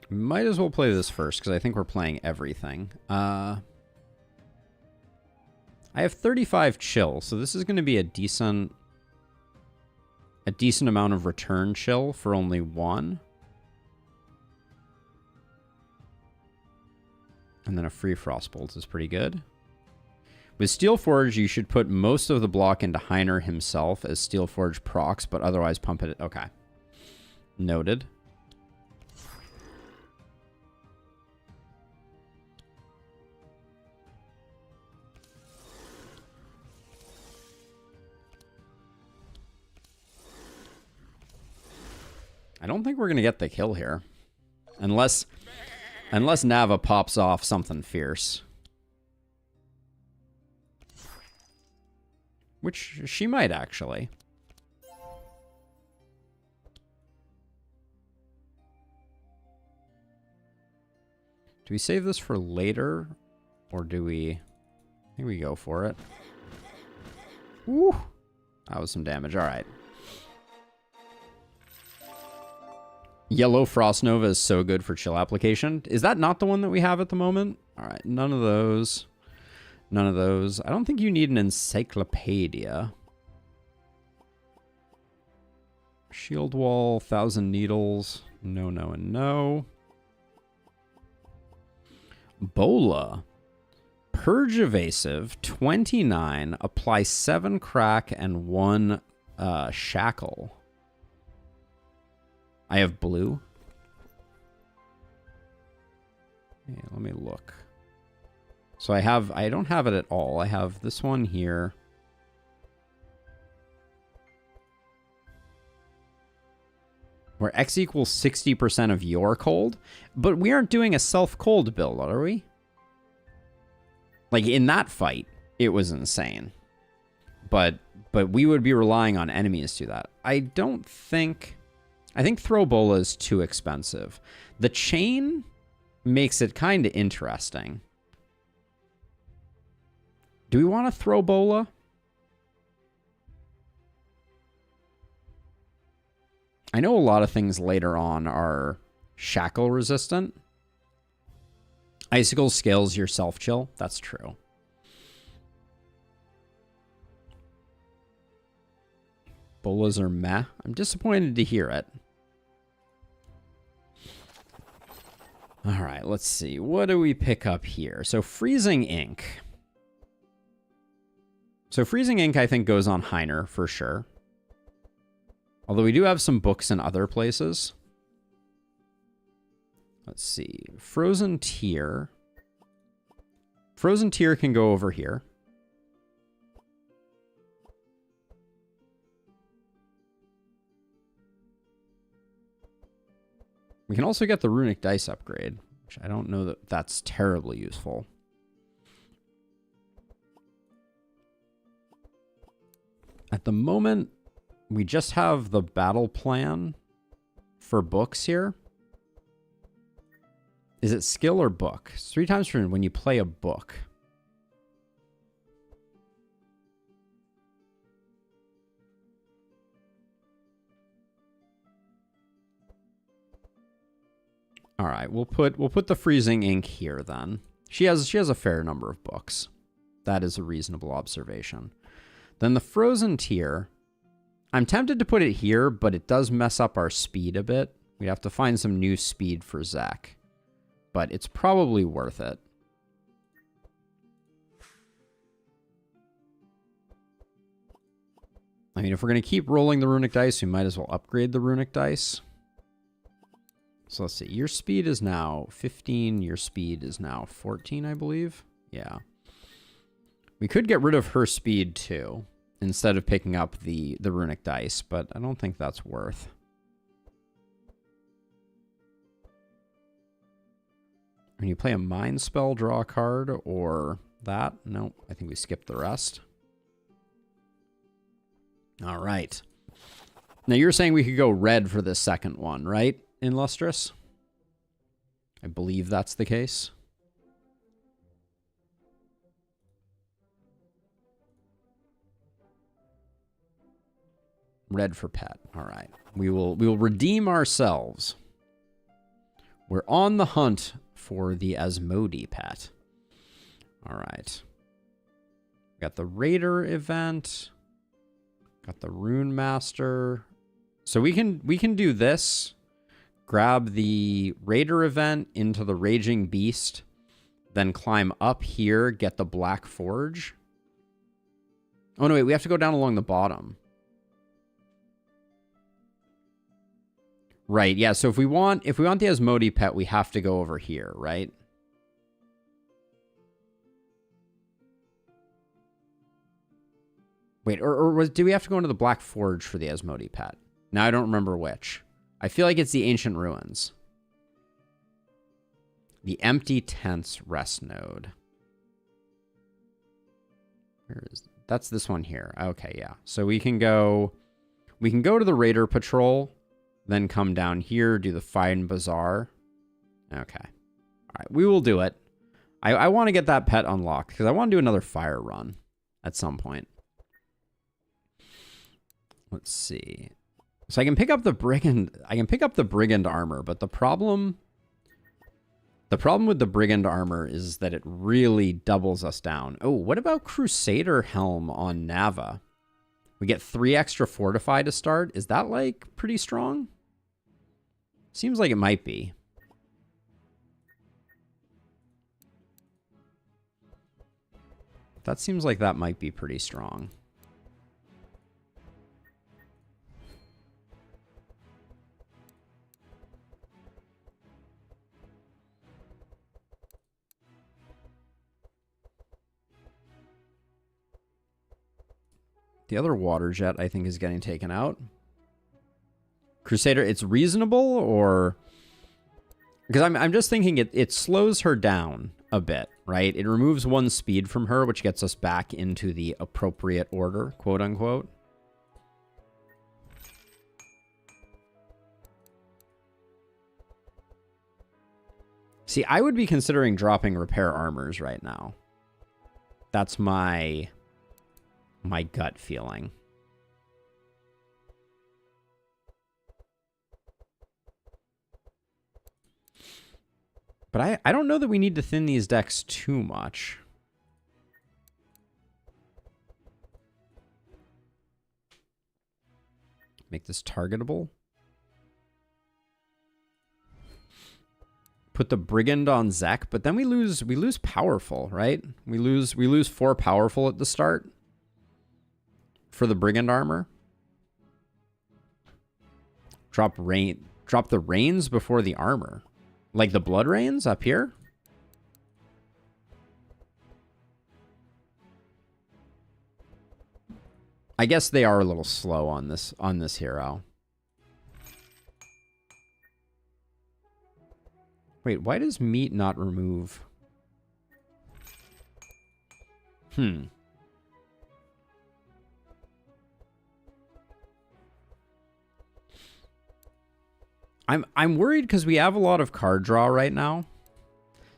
Might as well play this first, because I think we're playing everything. I have 35 chill, so this is going to be a decent amount of return chill for only 1. And then a free Frostbolt is pretty good. With Steelforge, you should put most of the block into Heiner himself as Steelforge procs, but otherwise pump it. Okay. Noted. I don't think we're going to get the kill here. Unless Nava pops off something fierce. Which she might, actually. Do we save this for later? Or do we... I think we go for it. Woo! That was some damage. All right. Yellow Frost Nova is so good for chill application. Is that not the one that we have at the moment? All right, none of those. None of those. I don't think you need an encyclopedia. Shield Wall, 1,000 Needles. No, no, and no. Bola. Purge Evasive, 29. Apply 7 Crack and 1 Shackle. I have blue. Yeah, let me look. So I don't have it at all. I have this one here. Where X equals 60% of your cold. But we aren't doing a self-cold build, are we? Like, in that fight, it was insane. But we would be relying on enemies to do that. I think Throw Bola is too expensive. The chain makes it kind of interesting. Do we want to throw Bola? I know a lot of things later on are shackle resistant. Icicle scales your self-chill. That's true. Bolas are meh. I'm disappointed to hear it. All right, let's see. What do we pick up here? So Freezing Ink. So Freezing Ink, I think, goes on Heiner for sure. Although we do have some books in other places. Let's see. Frozen Tear. Frozen Tear can go over here. We can also get the Runic Dice upgrade, which I don't know that that's terribly useful. At the moment, we just have the battle plan for books here. Is it skill or book? It's 3 times per turn when you play a book. All right, we'll put the Freezing Ink here then. She has a fair number of books. That is a reasonable observation. Then the Frozen Tear. I'm tempted to put it here, but it does mess up our speed a bit. We have to find some new speed for Zach. But it's probably worth it. I mean, if we're going to keep rolling the Runic Dice, we might as well upgrade the Runic Dice. So let's see. Your speed is now 15. Your speed is now 14, I believe. Yeah. We could get rid of her speed, too, instead of picking up the Runic Dice, but I don't think that's worth. When you play a Mind Spell, draw a card, or that. Nope, I think we skipped the rest. All right. Now, you're saying we could go red for this second one, right, Illustrious? I believe that's the case. Red for pet. All right. We will redeem ourselves. We're on the hunt for the Asmodee pet. All right. Got the Raider event. Got the Rune Master. So we can do this. Grab the Raider event into the Raging Beast. Then climb up here, get the Black Forge. Oh no, wait, we have to go down along the bottom. Right, yeah, so if we want the Asmodee pet, we have to go over here, right? Wait, do we have to go into the Black Forge for the Asmodee pet? Now I don't remember which. I feel like it's the Ancient Ruins. The Empty Tents Rest Node. That's this one here. Okay, yeah. So we can go to the Raider Patrol. Then come down here, do the Fine Bazaar. Okay. All right, we will do it. I want to get that pet unlocked because I want to do another fire run at some point. Let's see. So I can pick up the brigand. I can pick up the brigand armor, but the problem with the brigand armor is that it really doubles us down. Oh, what about Crusader helm on Nava? We get 3 extra fortify to start. Is that like pretty strong? Seems like it might be. That seems like that might be pretty strong. The other water jet, I think, is getting taken out. Crusader, it's reasonable, or... Because I'm just thinking it slows her down a bit, right? It removes 1 speed from her, which gets us back into the appropriate order, quote unquote. See, I would be considering dropping repair armors right now. That's my gut feeling. But I don't know that we need to thin these decks too much. Make this targetable. Put the brigand on Zek, but then we lose powerful, right? We lose 4 powerful at the start for the brigand armor. Drop the reins before the armor. Like the blood reins up here? I guess they are a little slow on this hero. Wait, why does meat not remove? I'm worried because we have a lot of card draw right now.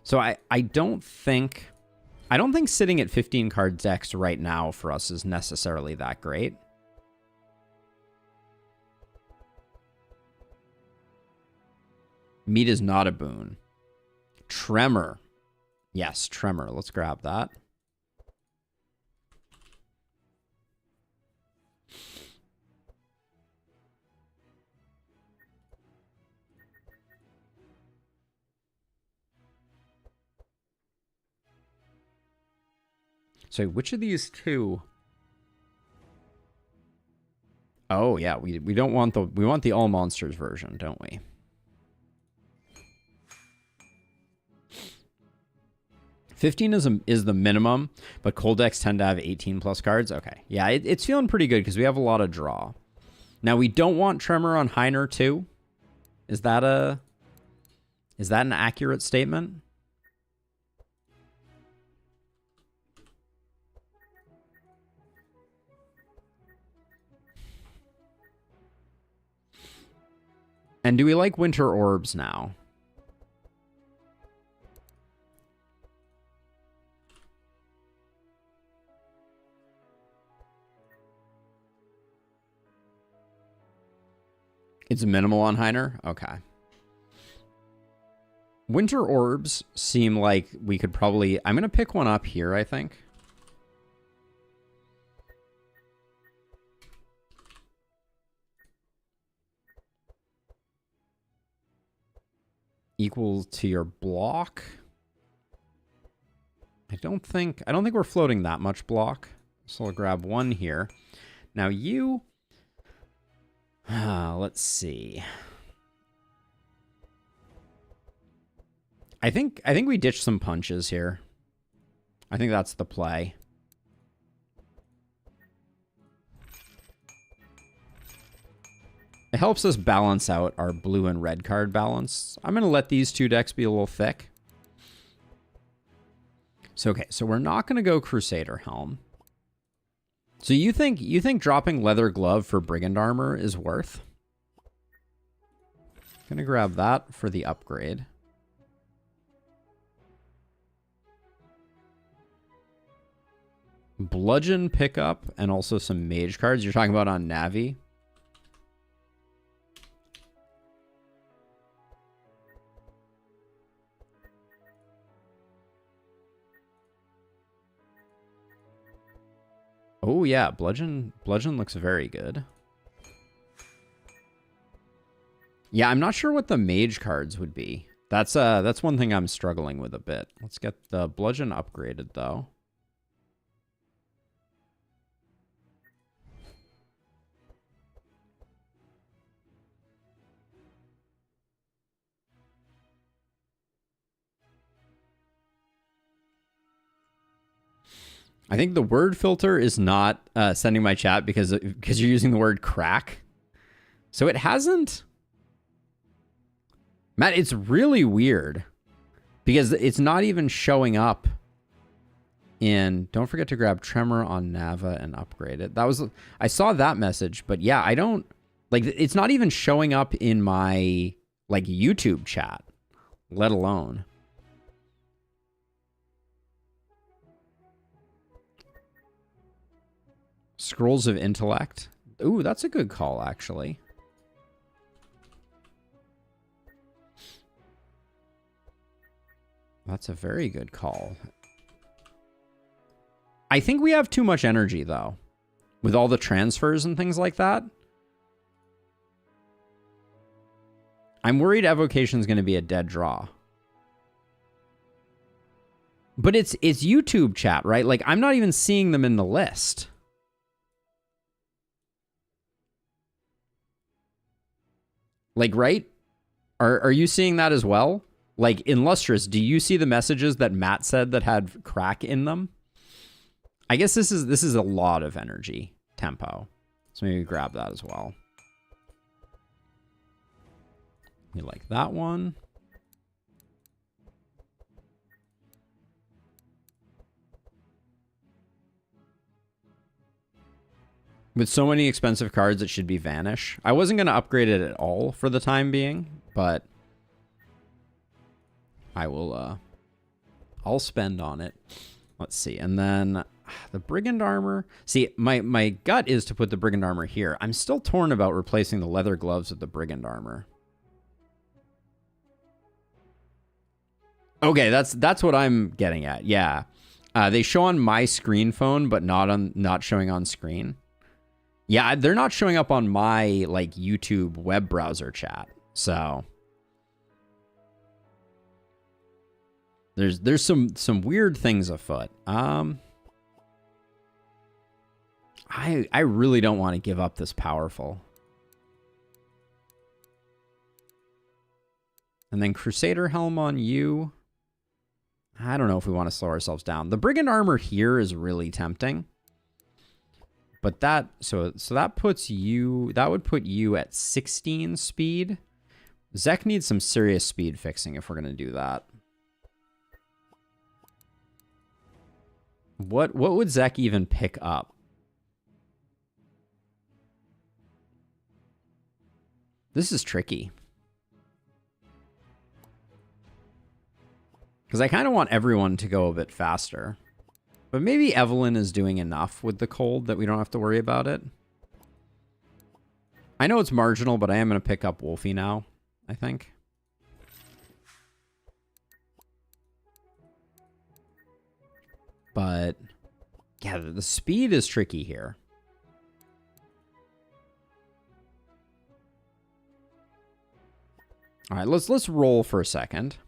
So I don't think sitting at 15 card decks right now for us is necessarily that great. Meat is not a boon. Tremor. Yes, Tremor. Let's grab that. So which of these two? Oh yeah, we don't want we want the all monsters version, don't we? $15 is the minimum, but cold decks tend to have 18 plus cards. Okay, yeah, it's feeling pretty good because we have a lot of draw. Now we don't want Tremor on Heiner too. Is that an accurate statement? And do we like Winter Orbs now? It's minimal on Heiner? Okay. Winter Orbs seem like we could probably... I'm going to pick one up here, I think. Equal to your block. I don't think we're floating that much block. So I'll grab one here. Now you... let's see. I think we ditch some punches here. I think that's the play. It helps us balance out our blue and red card balance. I'm going to let these 2 decks be a little thick. So, okay, so we're not going to go Crusader Helm. So you think dropping Leather Glove for Brigand Armor is worth? Going to grab that for the upgrade. Bludgeon pickup and also some mage cards. You're talking about on Navi? Oh yeah, bludgeon looks very good. Yeah, I'm not sure what the mage cards would be. That's one thing I'm struggling with a bit. Let's get the bludgeon upgraded though. I think the word filter is not sending my chat because you're using the word crack. So it hasn't. Matt, it's really weird because it's not even showing up in. Don't forget to grab Tremor on Nava and upgrade it. I saw that message, but yeah, I don't like. It's not even showing up in my like YouTube chat, let alone. Scrolls of Intellect. Ooh, that's a good call, actually. That's a very good call. I think we have too much energy, though. With all the transfers and things like that. I'm worried Evocation's going to be a dead draw. But it's YouTube chat, right? Like, I'm not even seeing them in the list. Like, right? Are you seeing that as well? Like, in Lustrous, do you see the messages that Matt said that had crack in them? I guess this is a lot of energy tempo. So maybe grab that as well. We like that one. With so many expensive cards, it should be Vanish. I wasn't going to upgrade it at all for the time being, but I will, I'll spend on it. Let's see. And then the Brigand Armor. See, my gut is to put the Brigand Armor here. I'm still torn about replacing the leather gloves with the Brigand Armor. Okay, that's what I'm getting at. Yeah. They show on my screen phone, but not showing on screen. Yeah, they're not showing up on my like YouTube web browser chat. So there's some weird things afoot. I really don't want to give up this powerful. And then Crusader Helm on you. I don't know if we want to slow ourselves down. The Brigand Armor here is really tempting. But that, so that puts you, that would put you at 16 speed. Zek needs some serious speed fixing if we're going to do that. What would Zek even pick up? This is tricky. Because I kind of want everyone to go a bit faster. But maybe Evelyn is doing enough with the cold that we don't have to worry about it. I know it's marginal, but I am going to pick up Wolfie now, I think. But, yeah, the speed is tricky here. All right, let's roll for a second.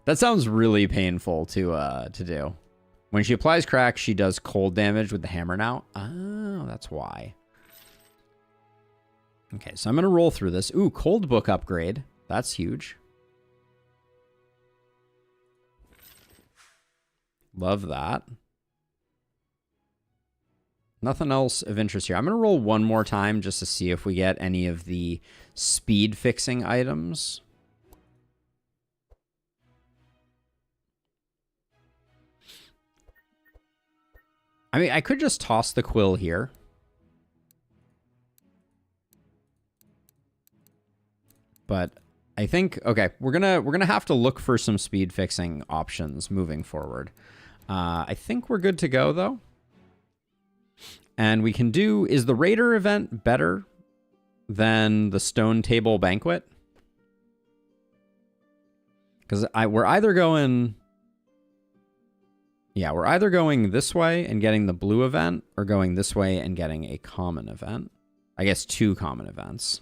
That sounds really painful to do. When she applies crack, she does cold damage with the hammer now. Oh, that's why. Okay, so I'm going to roll through this. Ooh, cold book upgrade. That's huge. Love that. Nothing else of interest here. I'm going to roll one more time just to see if we get any of the speed fixing items. I mean, I could just toss the quill here. But I think, okay, we're gonna have to look for some speed fixing options moving forward. I think we're good to go though. And we can do, is the Raider event better than the Stone Table Banquet? Because we're either going, yeah, we're either going this way and getting the blue event, or going this way and getting a common event. I guess 2 common events.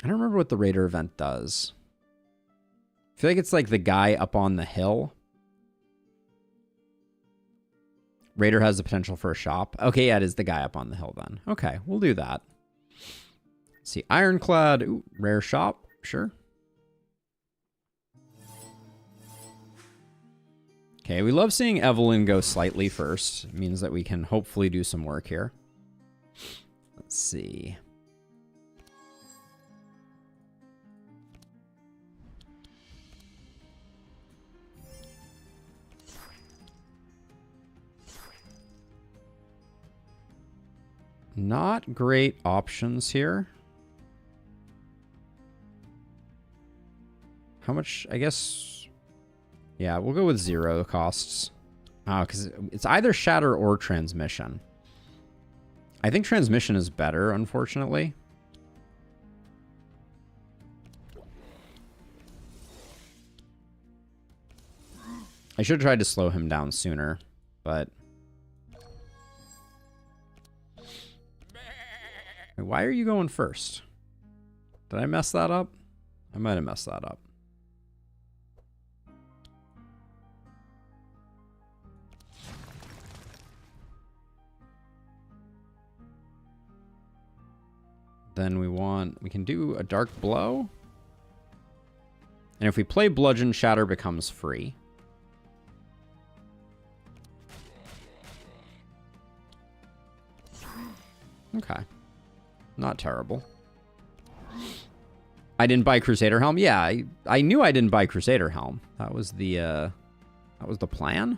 I don't remember what the Raider event does. I feel like it's like the guy up on the hill. Raider has the potential for a shop. Okay, yeah, it is the guy up on the hill then. Okay, we'll do that. Let's see, Ironclad. Ooh, rare shop. Sure. Okay, we love seeing Evelyn go slightly first. It means that we can hopefully do some work here. Let's see. Not great options here. How much? I guess... yeah, we'll go with 0 costs. Because it's either Shatter or Transmission. I think Transmission is better, unfortunately. I should have tried to slow him down sooner, but... why are you going first? Did I mess that up? I might have messed that up. Then we can do a Dark Blow. And if we play Bludgeon, Shatter becomes free. Okay. Not terrible. I didn't buy Crusader Helm? Yeah, I knew I didn't buy Crusader Helm. That was the plan?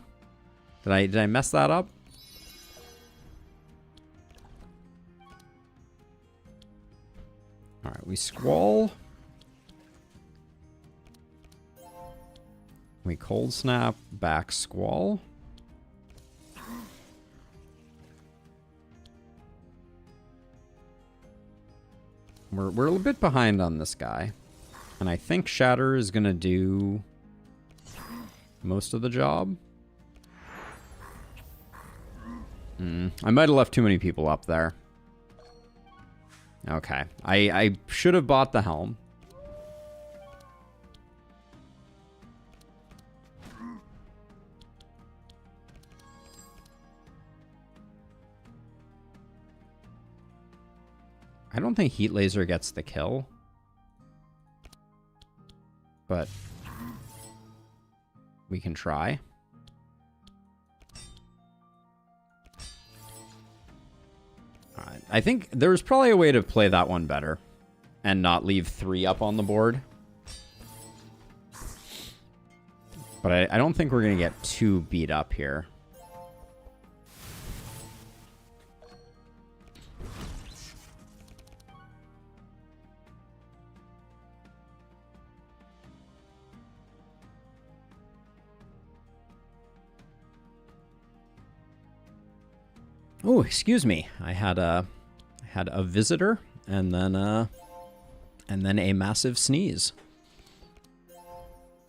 Did I mess that up? All right, we Squall. We Cold Snap, back Squall. We're a bit behind on this guy. And I think Shatter is going to do most of the job. I might have left too many people up there. Okay. I should have bought the helm. I don't think Heat Laser gets the kill. But we can try. Alright. I think there's probably a way to play that one better and not leave 3 up on the board. But I don't think we're going to get too beat up here. Oh, excuse me. I had a visitor and then a massive sneeze.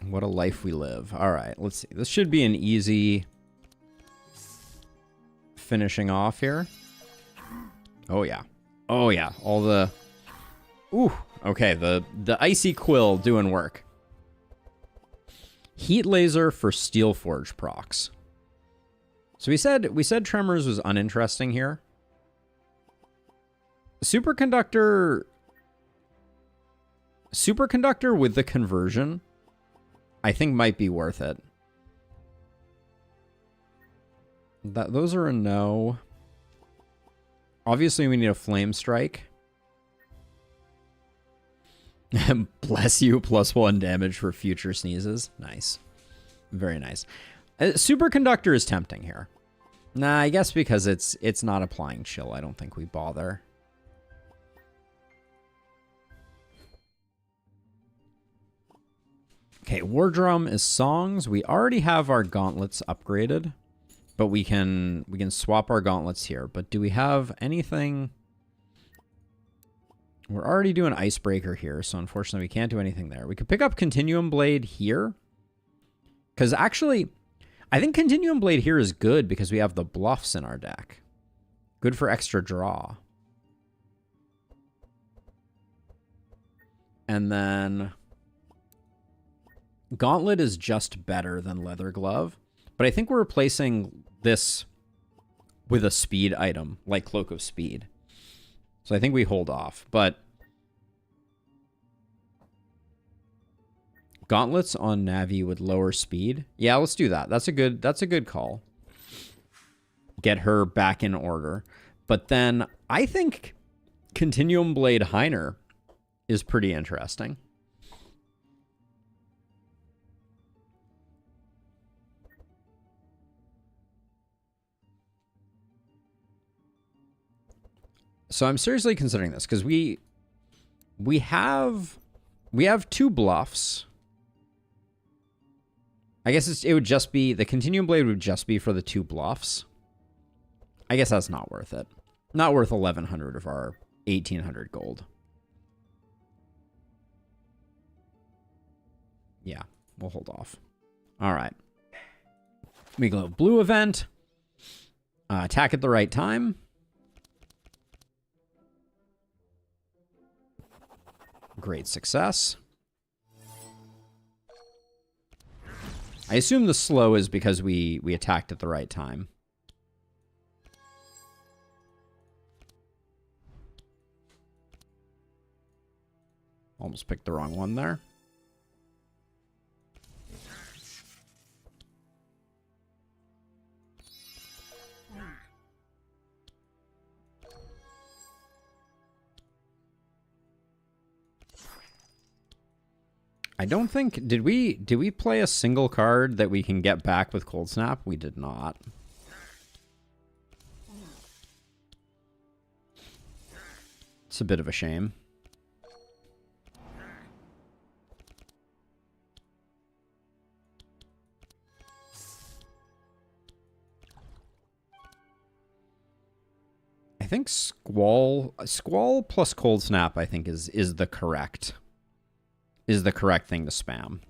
What a life we live. All right, let's see. This should be an easy finishing off here. Oh yeah. Oh yeah. All the ooh, okay, the icy quill doing work. Heat Laser for Steel Forge procs. So we said Tremors was uninteresting here. Superconductor with the conversion, I think might be worth it. Those are a no. Obviously we need a Flame Strike. Bless you, +1 damage for future sneezes. Nice. Very nice. Superconductor is tempting here. Nah, I guess because it's not applying chill, I don't think we bother. Okay, War Drum is songs. We already have our gauntlets upgraded, but we can swap our gauntlets here. But do we have anything? We're already doing Icebreaker here, so unfortunately we can't do anything there. We could pick up Continuum Blade here. Because actually, I think Continuum Blade here is good because we have the bluffs in our deck. Good for extra draw. And then Gauntlet is just better than Leather Glove. But I think we're replacing this with a speed item, like Cloak of Speed. So I think we hold off. But gauntlets on Navi with lower speed. Yeah, let's do that. That's a good call. Get her back in order. But then I think Continuum Blade Heiner is pretty interesting. So I'm seriously considering this because we have 2 bluffs. I guess it would just be the Continuum Blade would just be for the 2 bluffs. I guess that's not worth it. Not worth 1,100 of our 1,800 gold. Yeah, we'll hold off. All right. We go blue event. Attack at the right time. Great success. I assume the slow is because we attacked at the right time. Almost picked the wrong one there. I don't think did we play a single card that we can get back with Cold Snap? We did not. It's a bit of a shame. I think Squall plus Cold Snap I think is the correct thing to spam.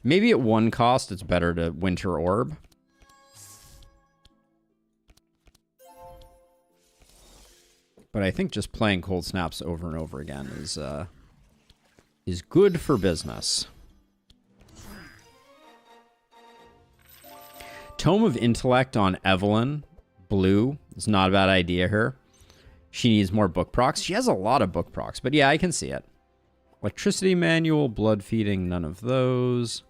Maybe at 1 cost it's better to Winter Orb. But I think just playing Cold Snaps over and over again is good for business. Tome of Intellect on Evelyn, blue, is not a bad idea here. She needs more book procs. She has a lot of book procs, but yeah, I can see it. Electricity Manual, Blood Feeding, none of those.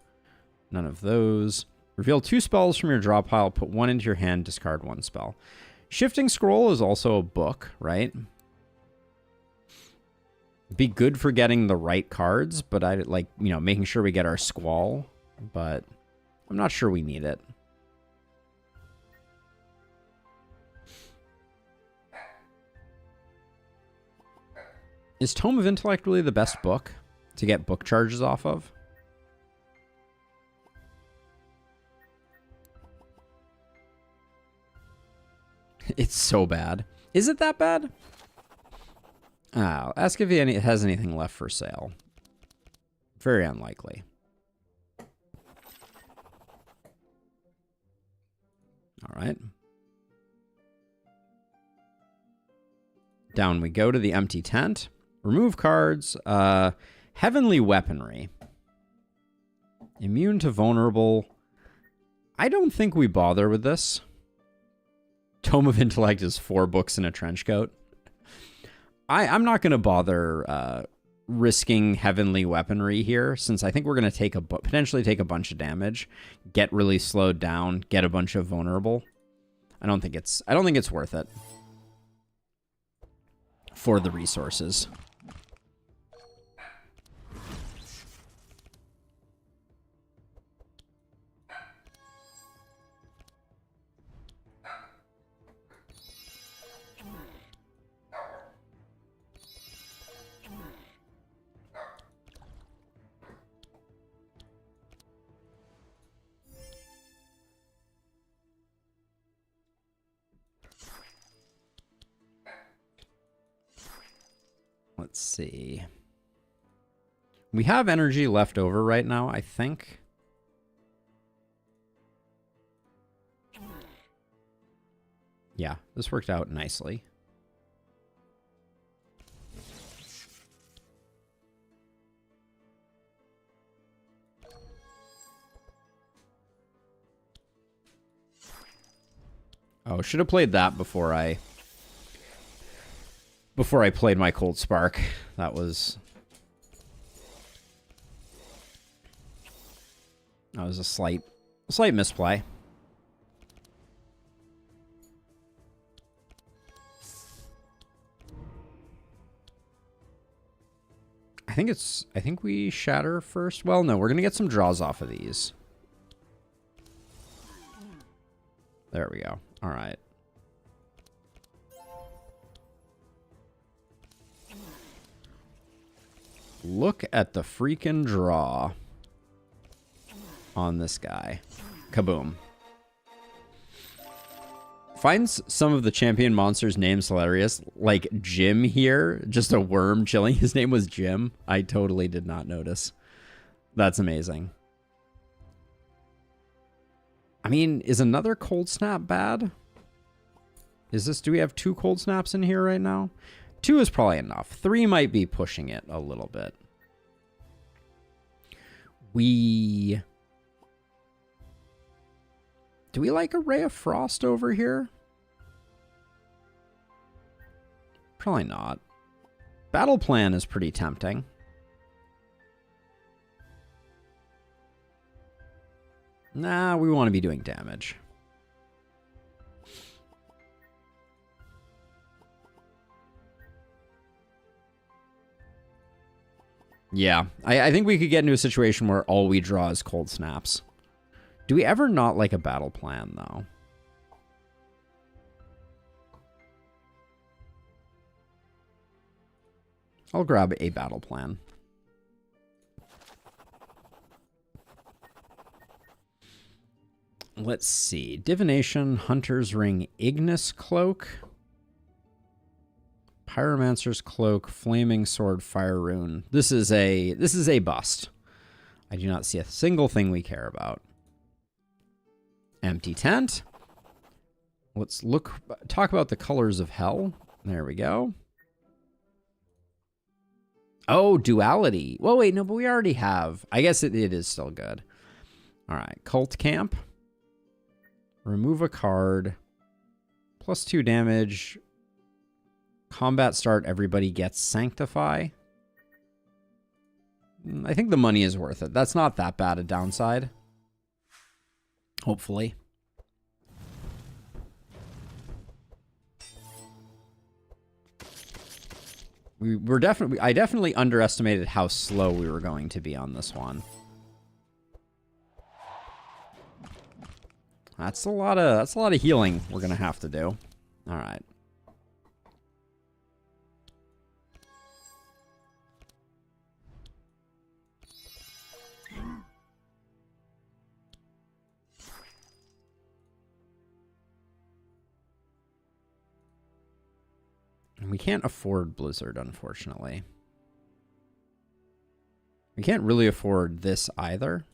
None of those. Reveal 2 spells from your draw pile, put 1 into your hand, discard 1 spell. Shifting Scroll is also a book, right? Be good for getting the right cards, but I like, making sure we get our Squall, but I'm not sure we need it. Is Tome of Intellect really the best book to get book charges off of? It's so bad. Is it that bad? Ask if he has anything left for sale. Very unlikely. All right. Down we go to the empty tent. Remove cards. Heavenly Weaponry. Immune to Vulnerable. I don't think we bother with this. Tome of Intellect is 4 books in a trench coat. I'm not going to bother risking Heavenly Weaponry here, since I think we're going to potentially take a bunch of damage, get really slowed down, get a bunch of vulnerable. I don't think it's worth it for the resources. Let's see. We have energy left over right now, I think. Yeah, this worked out nicely. Oh, should have played that before I played my Cold Spark. That was a slight misplay. I think we shatter first. Well, no, we're going to get some draws off of these. There we go. All right. Look at the freaking draw on this guy. Kaboom. Finds some of the champion monsters' names hilarious. Like Jim here, just a worm chilling. His name was Jim. I totally did not notice. That's amazing. I mean, is another cold snap bad? Do we have 2 cold snaps in here right now? 2 is probably enough. 3 might be pushing it a little bit. Do we like a Ray of Frost over here? Probably not. Battle Plan is pretty tempting. Nah, we want to be doing damage. Yeah, I think we could get into a situation where all we draw is cold snaps. Do we ever not like a battle plan, though? I'll grab a battle plan. Let's see. Divination, Hunter's Ring, Ignis Cloak, Pyromancer's Cloak, Flaming Sword, Fire Rune. This is a bust. I do not see a single thing we care about. Empty Tent. Let's talk about the colors of hell. There we go. Oh, duality. Well, wait, no, but we already have. I guess it is still good. All right, Cult Camp. Remove a card. +2 damage. Combat start, everybody gets Sanctify. I think the money is worth it. That's not that bad a downside. Hopefully. I definitely underestimated how slow we were going to be on this one. That's a lot of healing we're gonna have to do. All right. We can't afford Blizzard, unfortunately. We can't really afford this either.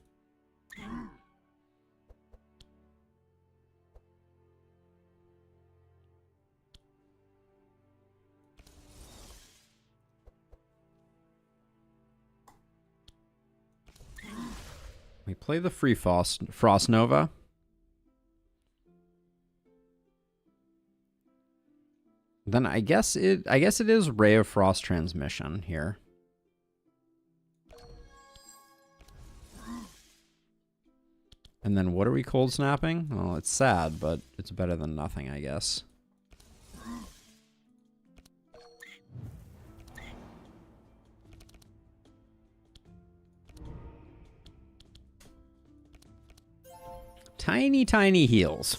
We play the free Frost Nova. Then I guess it is Ray of Frost Transmission here. And then what are we cold snapping? Well, it's sad, but it's better than nothing, I guess. Tiny, tiny heals.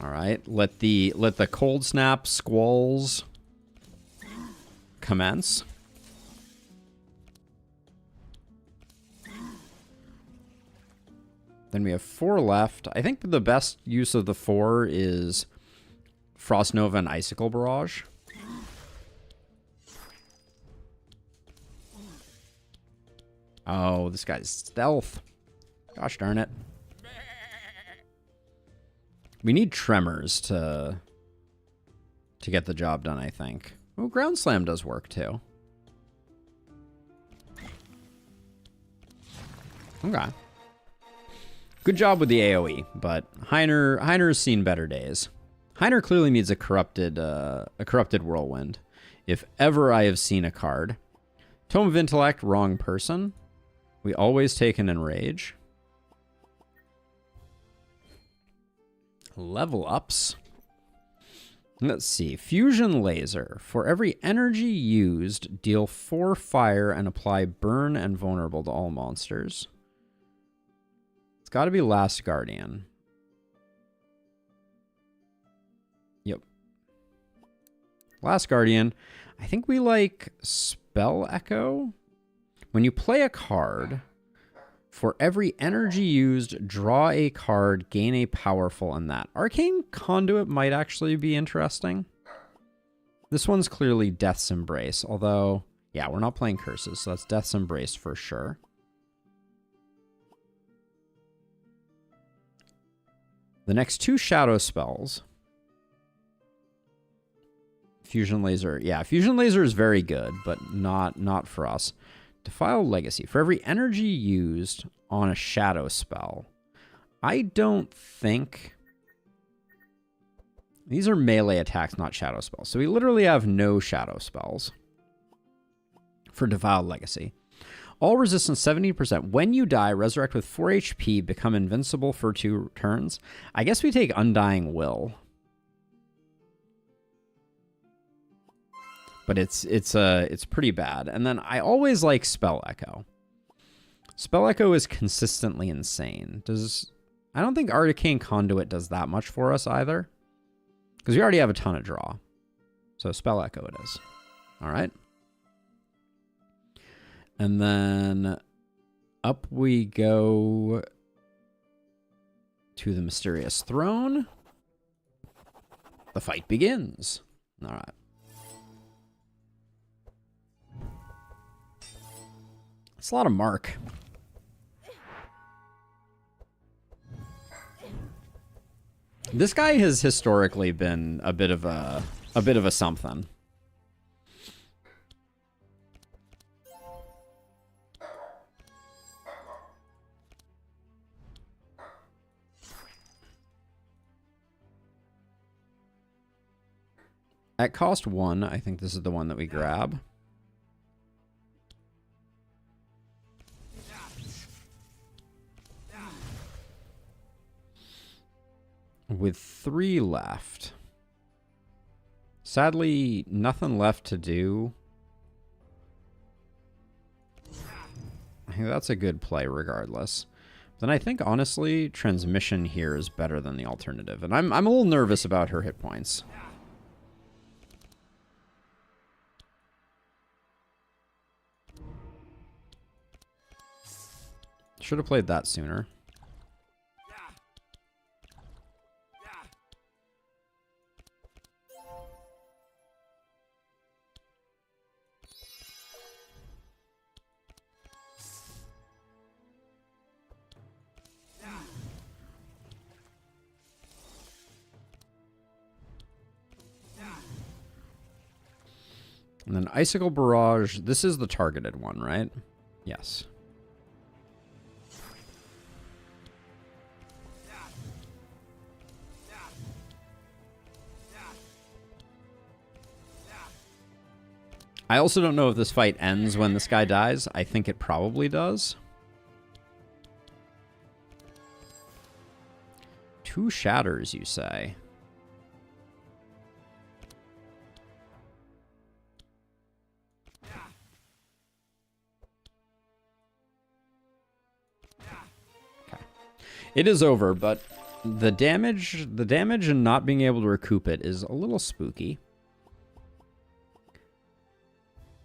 All right, let the cold snap squalls commence. Then we have 4 left. I think the best use of the 4 is Frost Nova and Icicle Barrage. Oh, this guy's stealth. Gosh darn it. We need Tremors to get the job done, I think. Oh, Ground Slam does work too. Okay. Good job with the AoE, but Heiner's seen better days. Heiner clearly needs a corrupted whirlwind, if ever I have seen a card. Tome of Intellect, wrong person. We always take an Enrage. Level ups. Let's see. Fusion Laser. For every energy used, deal 4 fire and apply burn and vulnerable to all monsters. It's got to be Last Guardian. Yep. Last Guardian. I think we like Spell Echo. When you play a card, for every energy used, draw a card, gain a powerful, and that. Arcane Conduit might actually be interesting. This one's clearly Death's Embrace, although, yeah, we're not playing Curses, so that's Death's Embrace for sure. The next 2 Shadow spells. Fusion Laser. Yeah, Fusion Laser is very good, but not for us. Defile Legacy. For every energy used on a shadow spell, I don't think... These are melee attacks, not shadow spells. So we literally have no shadow spells for Defile Legacy. All resistance 70%. When you die, resurrect with 4 HP, become invincible for 2 turns. I guess we take Undying Will. But it's pretty bad. And then I always like Spell Echo. Spell Echo is consistently insane. I don't think Arcane Conduit does that much for us either. Because we already have a ton of draw. So Spell Echo it is. All right. And then up we go to the Mysterious Throne. The fight begins. All right. It's a lot of mark. This guy has historically been a bit of a something. At cost 1, I think this is the one that we grab. With 3 left. Sadly, nothing left to do. I think that's a good play regardless. Then I think, honestly, Transmission here is better than the alternative. And I'm a little nervous about her hit points. Should have played that sooner. And then Icicle Barrage. This is the targeted one, right? Yes. I also don't know if this fight ends when this guy dies. I think it probably does. 2 shatters, you say? Okay. It is over, but the damage and not being able to recoup it is a little spooky.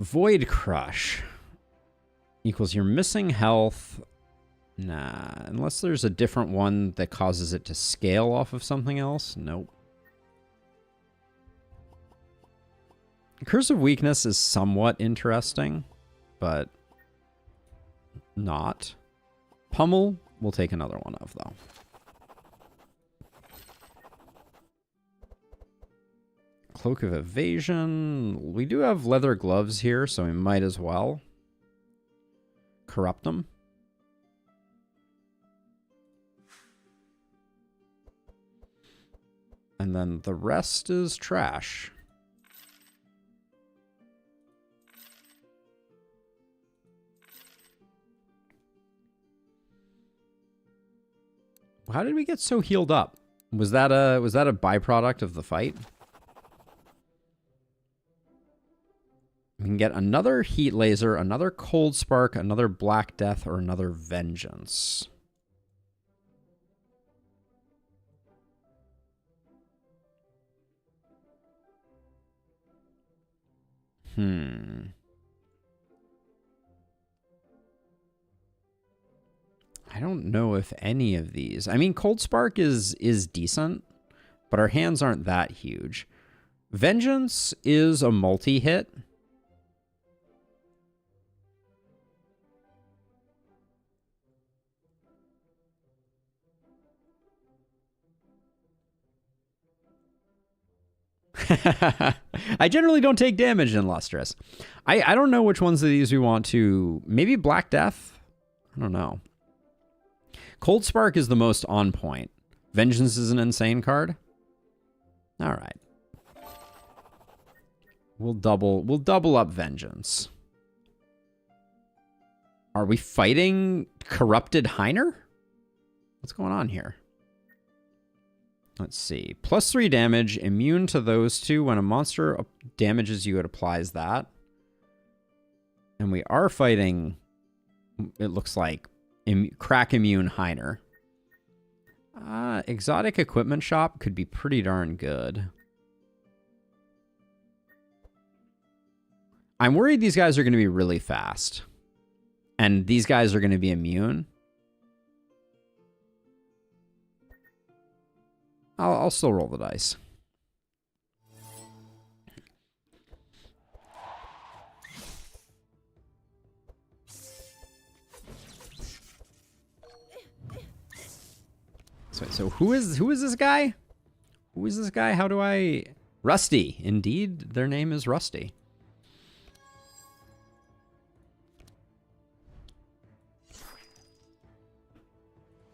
Void Crush equals your missing health Nah, unless there's a different one that causes it to scale off of something else. Nope. Curse of Weakness is somewhat interesting, but not. Pummel, we'll take another one of, though. Cloak of Evasion. We do have leather gloves here, so we might as well corrupt them. And then the rest is trash. How did we get so healed up? Was that a byproduct of the fight? We can get another heat laser, another cold spark, another black death, or another vengeance. I don't know if any of these. I mean, Cold Spark is decent, but our hands aren't that huge. Vengeance is a multi-hit. I generally don't take damage in Lustrous. I don't know which ones of these we want to... Maybe Black Death? I don't know. Cold Spark is the most on point. Vengeance is an insane card. All right. We'll double up Vengeance. Are we fighting Corrupted Heiner? What's going on here? Let's see. +3 damage, immune to those two. When a monster damages you, it applies that. And we are fighting, it looks like, crack immune Heiner. Exotic equipment shop could be pretty darn good. I'm worried these guys are going to be really fast. And these guys are going to be immune. I'll still roll the dice. So who is this guy? Who is this guy? How do I... Rusty. Indeed, their name is Rusty.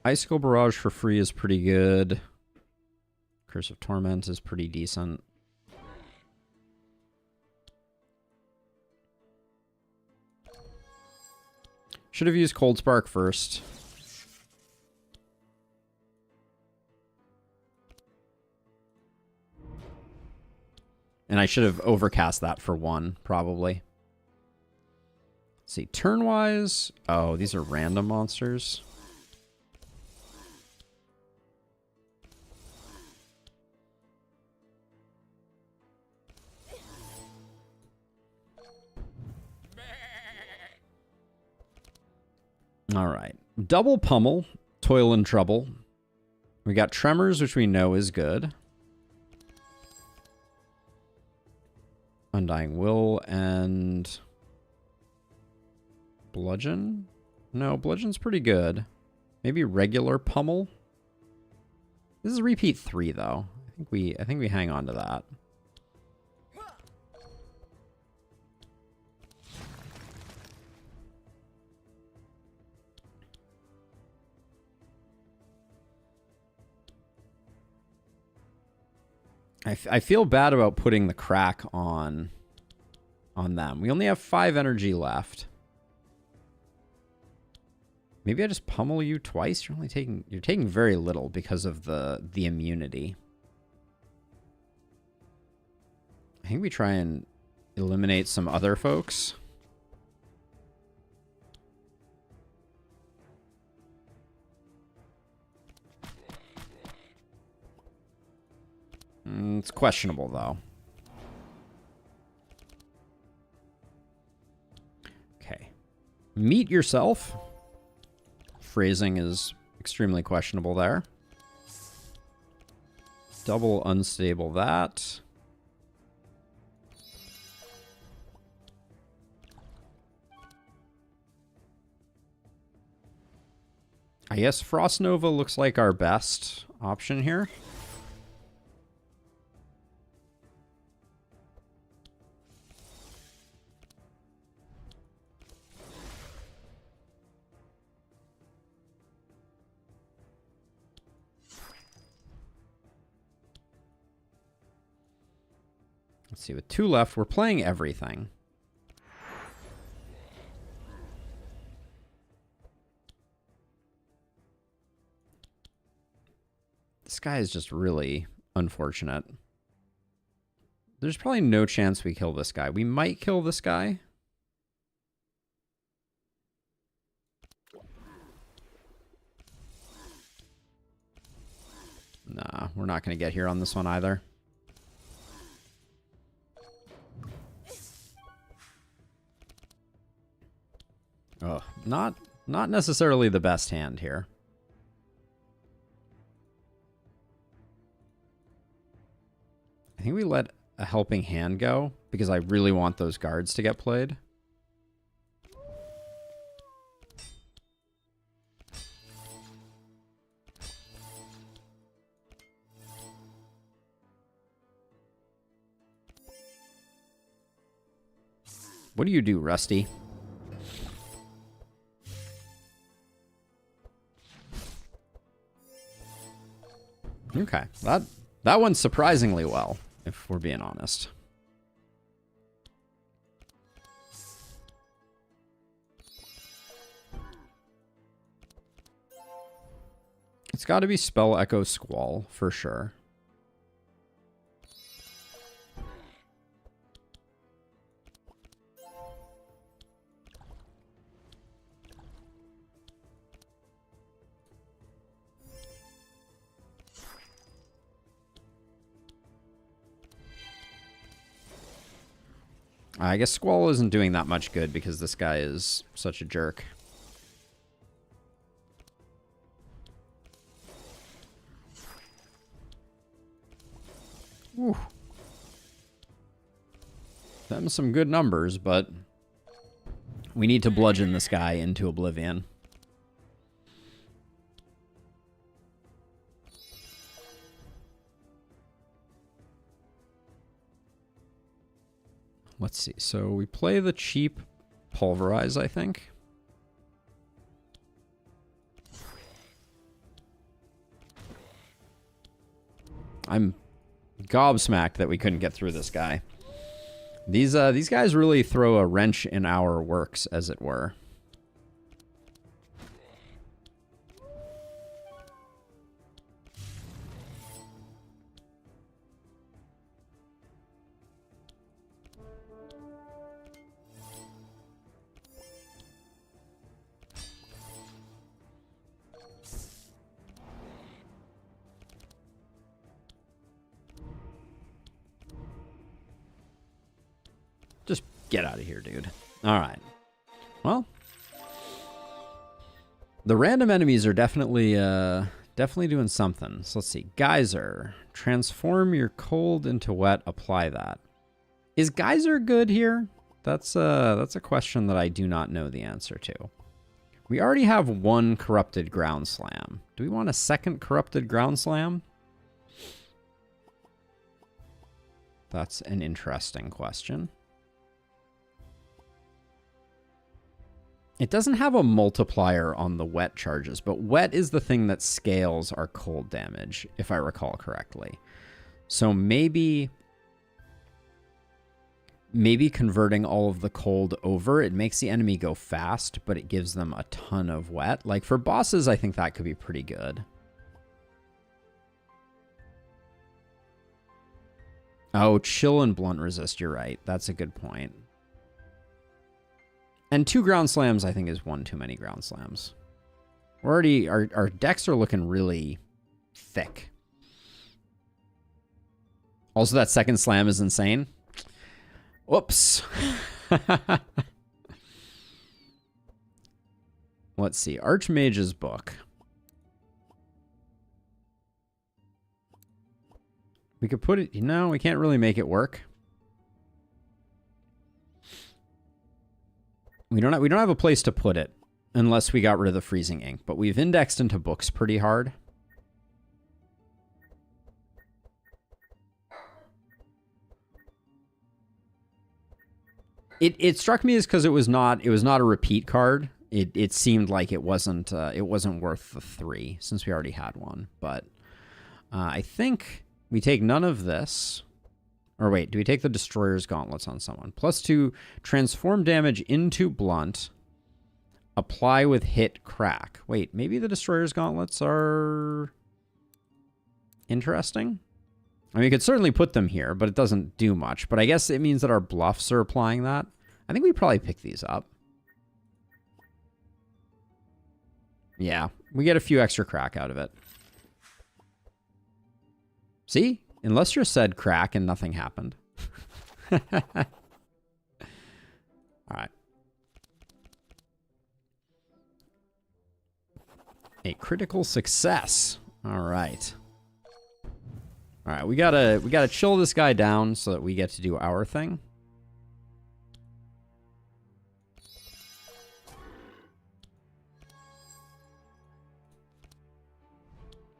Icicle Barrage for free is pretty good. Curse of Torment is pretty decent. Should have used Cold Spark first. And I should have overcast that for 1, probably. Let's see, turn-wise... Oh, these are random monsters. All right. Double Pummel, Toil and Trouble. We got Tremors, which we know is good. Undying Will and... Bludgeon? No, Bludgeon's pretty good. Maybe regular Pummel? This is repeat 3, though. I think we hang on to that. I feel bad about putting the crack on them. We only have 5 energy left. Maybe I just pummel you twice. You're taking very little because of the immunity. I think we try and eliminate some other folks. It's questionable, though. Okay. Meet yourself. Phrasing is extremely questionable there. Double unstable that. I guess Frost Nova looks like our best option here. Let's see, with 2 left, we're playing everything. This guy is just really unfortunate. There's probably no chance we kill this guy. We might kill this guy. Nah, we're not going to get here on this one either. Oh, not necessarily the best hand here. I think we let a helping hand go because I really want those guards to get played. What do you do, Rusty? Okay, that went surprisingly well, if we're being honest. It's got to be Spell Echo Squall, for sure. I guess Squall isn't doing that much good because this guy is such a jerk. Whew. Them some good numbers, but we need to bludgeon this guy into oblivion. Let's see. So we play the cheap Pulverize, I think. I'm gobsmacked that we couldn't get through this guy. These guys really throw a wrench in our works, as it were. Just get out of here, dude. All right. Well, the random enemies are definitely doing something. So let's see. Geyser. Transform your cold into wet. Apply that. Is Geyser good here? That's a question that I do not know the answer to. We already have 1 corrupted ground slam. Do we want a second corrupted ground slam? That's an interesting question. It doesn't have a multiplier on the wet charges, but wet is the thing that scales our cold damage, if I recall correctly. So maybe converting all of the cold over, it makes the enemy go fast, but it gives them a ton of wet. Like for bosses, I think that could be pretty good. Oh, chill and blunt resist, you're right. That's a good point. And 2 ground slams, I think, is 1 too many ground slams. We're already, our decks are looking really thick. Also, that second slam is insane. Whoops. Well, Let's see. Archmage's book. We could put it... No, we can't really make it work. We don't have a place to put it unless we got rid of the freezing ink. But we've indexed into books pretty hard. It struck me as because it was not a repeat card. It seemed like it wasn't worth the 3 since we already had one. But I think we take none of this. Or wait, do we take the Destroyer's Gauntlets on someone? +2, transform damage into blunt. Apply with hit, crack. Wait, maybe the Destroyer's Gauntlets are interesting? I mean, we could certainly put them here, but it doesn't do much. But I guess it means that our bluffs are applying that. I think we probably pick these up. Yeah, we get a few extra crack out of it. See? Unless you're said crack and nothing happened. All right. A critical success. All right. All right, we gotta chill this guy down so that we get to do our thing.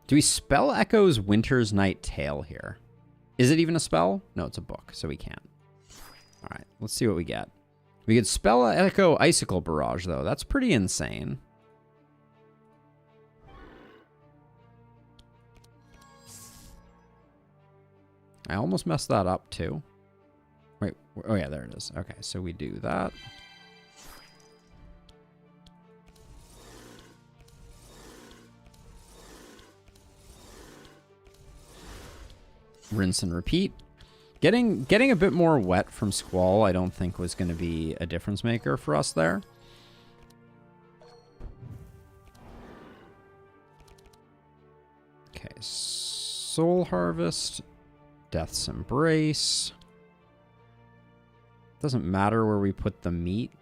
Do we spell Echo's Winter's Night Tale here? Is it even a spell? No, it's a book, so we can't. All right, let's see what we get. We could spell Echo Icicle Barrage, though. That's pretty insane. I almost messed that up, too. Wait, oh yeah, there it is. Okay, so we do that. Rinse and repeat. Getting a bit more wet from Squall, I don't think was going to be a difference maker for us there. Okay, Soul Harvest, Death's Embrace. Doesn't matter where we put the meat.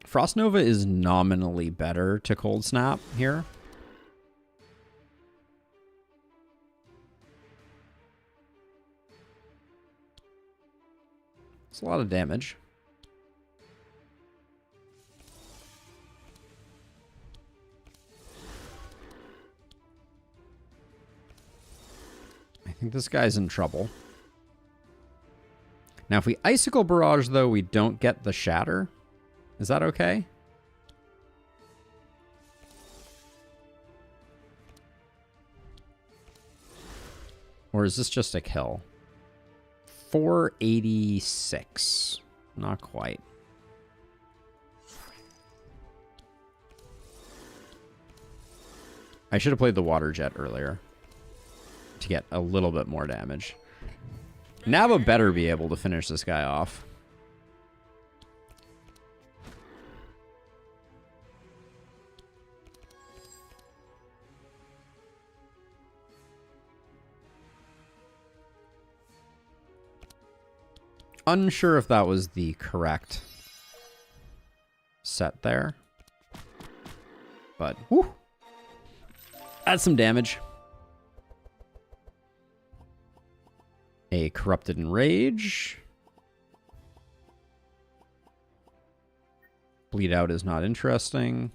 Frost Nova is nominally better to Cold Snap here. It's a lot of damage. I think this guy's in trouble. Now, if we Icicle Barrage, though, we don't get the Shatter. Is that okay? Or is this just a kill? 486. Not quite. I should have played the Water Jet earlier to get a little bit more damage. Nava better be able to finish this guy off. Unsure if that was the correct set there. But, whew. That's some damage. A Corrupted Enrage. Bleed Out is not interesting.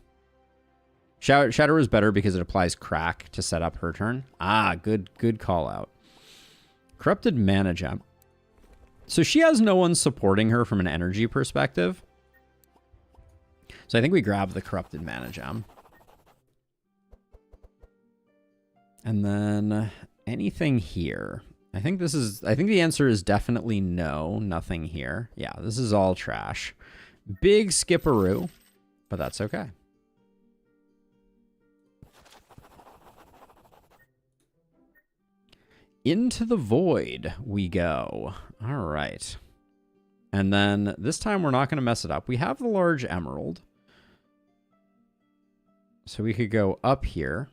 Shatter is better because it applies crack to set up her turn. Ah, good call out. Corrupted Mana Gem. So she has no one supporting her from an energy perspective. So I think we grab the Corrupted Mana Gem. And then anything here. I think the answer is definitely no, nothing here. Yeah, this is all trash. Big skipperoo, but that's okay. Into the Void we go. All right. And then this time we're not going to mess it up. We have the large emerald. So we could go up here.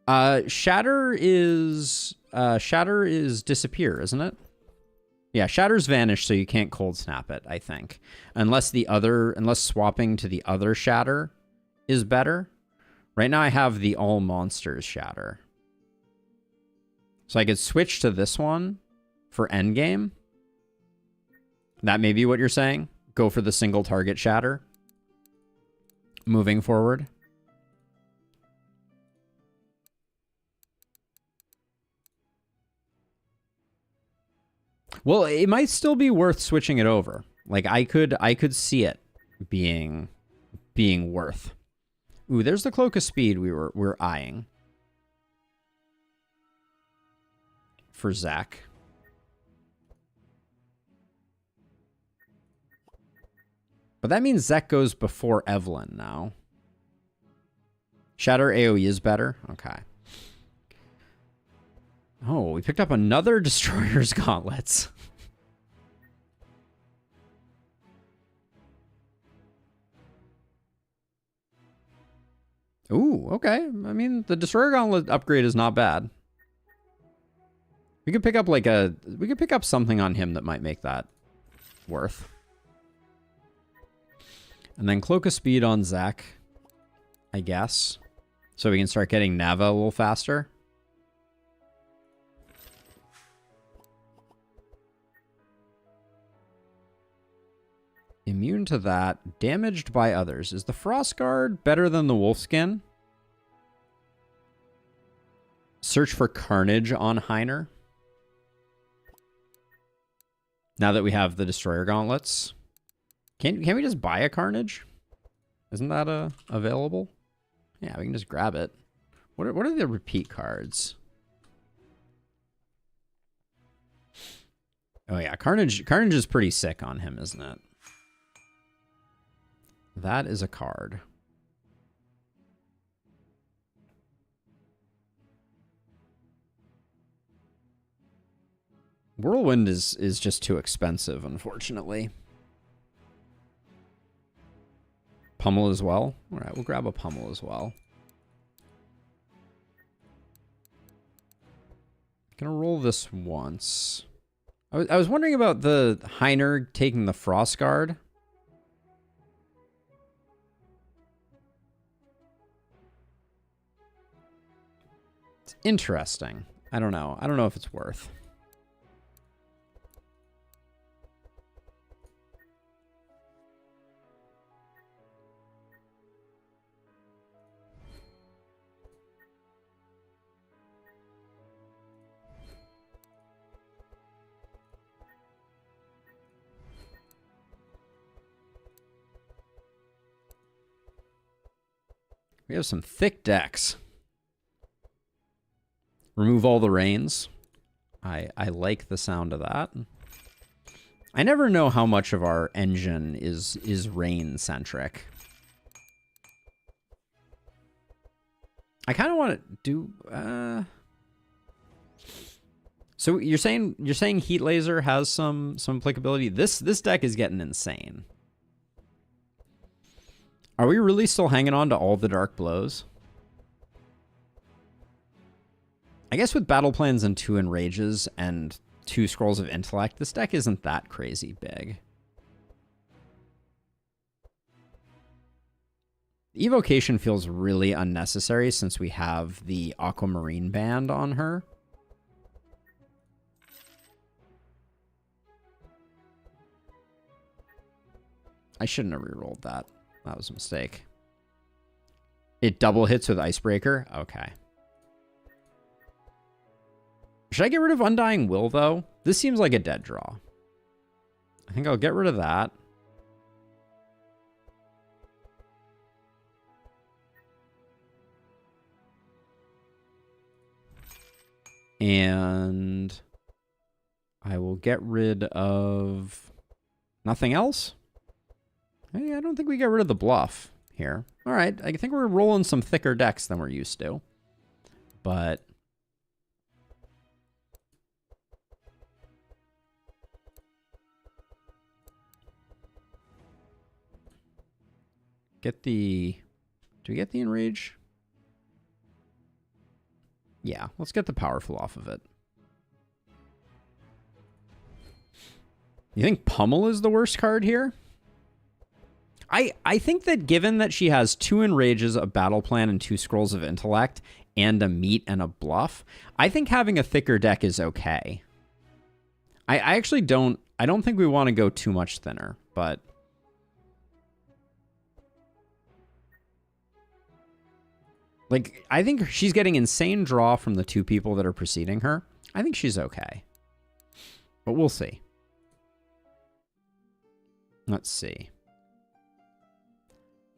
Shatter is disappear, isn't it? Yeah, Shatter's vanished, so you can't cold snap it, I think. Unless swapping to the other Shatter is better. Right now I have the all monsters Shatter. So I could switch to this one for endgame. That may be what you're saying. Go for the single target Shatter. Moving forward. Well, it might still be worth switching it over. Like I could see it being worth. Ooh, there's the Cloak of Speed we're eyeing for Zach. But that means Zach goes before Evelyn now. Shatter AoE is better? Okay. Oh, we picked up another Destroyer's Gauntlets. Ooh, okay. I mean, the Destroyer Gauntlet upgrade is not bad. We could pick up something on him that might make that worth. And then Cloak of Speed on Zach, I guess. So we can start getting Nava a little faster. Immune to that. Damaged by others. Is the Frost Guard better than the Wolfskin? Search for Carnage on Heiner. Now that we have the Destroyer Gauntlets. Can we just buy a Carnage? Isn't that available? Yeah, we can just grab it. What are the repeat cards? Oh yeah, Carnage is pretty sick on him, isn't it? That is a card. Whirlwind is just too expensive, unfortunately. Pummel as well. All right, we'll grab a Pummel as well. Gonna roll this once. I was wondering about the Heiner taking the Frost Guard. It's interesting. I don't know. I don't know if it's worth. We have some thick decks. Remove all the rains. I like the sound of that. I never know how much of our engine is rain centric. I kind of want to do. So you're saying Heat Laser has some applicability. This deck is getting insane. Are we really still hanging on to all the Dark Blows? I guess with Battle Plans and 2 Enrages and 2 Scrolls of Intellect, this deck isn't that crazy big. Evocation feels really unnecessary since we have the Aquamarine Band on her. I shouldn't have rerolled that. That was a mistake. It double hits with Icebreaker? Okay. Should I get rid of Undying Will, though? This seems like a dead draw. I think I'll get rid of that. And I will get rid of nothing else. Hey, I don't think we get rid of the bluff here. All right, I think we're rolling some thicker decks than we're used to. But get the... Do we get the Enrage? Yeah, let's get the powerful off of it. You think Pummel is the worst card here? I think that given that she has 2 Enrages, a Battle Plan, and 2 Scrolls of Intellect, and a Meat and a Bluff, I think having a thicker deck is okay. I actually don't... I don't think we want to go too much thinner, but... Like, I think she's getting insane draw from the 2 people that are preceding her. I think she's okay. But we'll see. Let's see.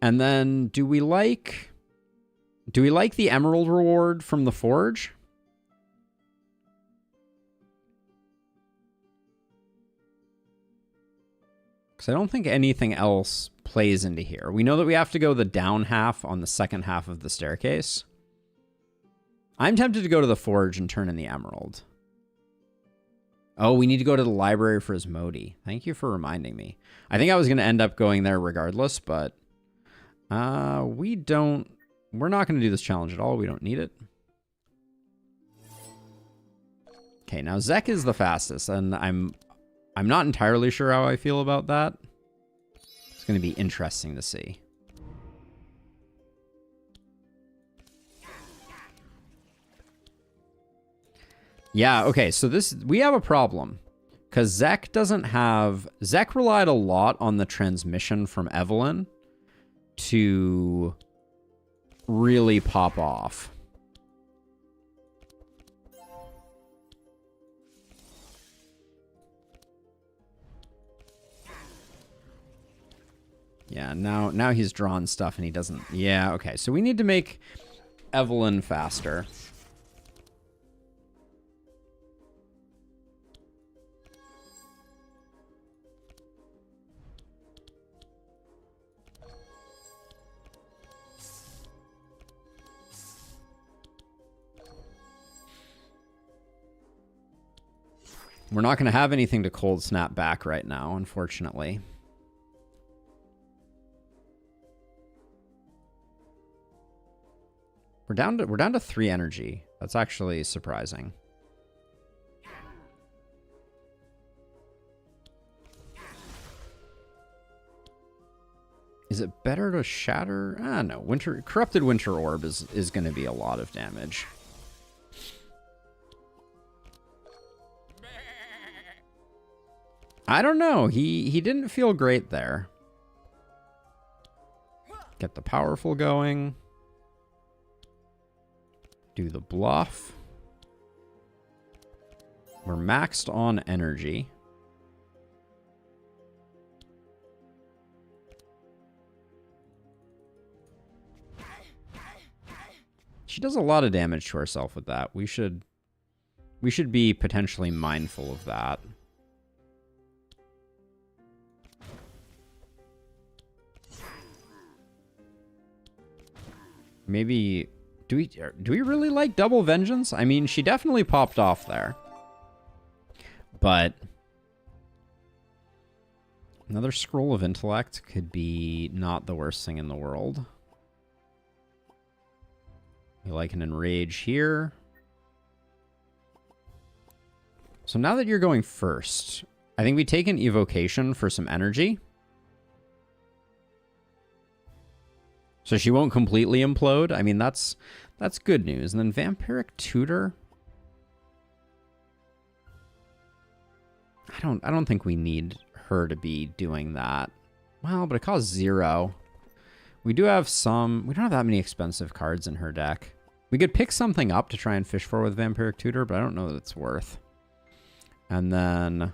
And then, do we like the Emerald reward from the Forge? Because I don't think anything else plays into here. We know that we have to go the down half on the second half of the staircase. I'm tempted to go to the Forge and turn in the Emerald. Oh, we need to go to the library for his Modi. Thank you for reminding me. I think I was going to end up going there regardless, but we're not going to do this challenge at all. We don't need it. Okay, now Zek is the fastest, and I'm not entirely sure how I feel about that. It's going to be interesting to see. Yeah, okay, so we have a problem. Because Zek relied a lot on the transmission from Evelyn to really pop off. Yeah, now he's drawn stuff and he doesn't... Yeah, okay, so we need to make Evelyn faster. We're not going to have anything to cold snap back right now, unfortunately. We're down to 3 energy. That's actually surprising. Is it better to shatter? Ah, no. Corrupted Winter Orb is going to be a lot of damage. I don't know. He didn't feel great there. Get the powerful going. Do the bluff. We're maxed on energy. She does a lot of damage to herself with that. We should be potentially mindful of that. Maybe do we really like double vengeance? I mean, she definitely popped off there. But another scroll of intellect could be not the worst thing in the world. We like an enrage here. So now that you're going first, I think we take an evocation for some energy. So she won't completely implode. I mean, that's good news. And then Vampiric Tutor. I don't think we need her to be doing that. Well, but it costs 0. We don't have that many expensive cards in her deck. We could pick something up to try and fish for with Vampiric Tutor, but I don't know that it's worth. And then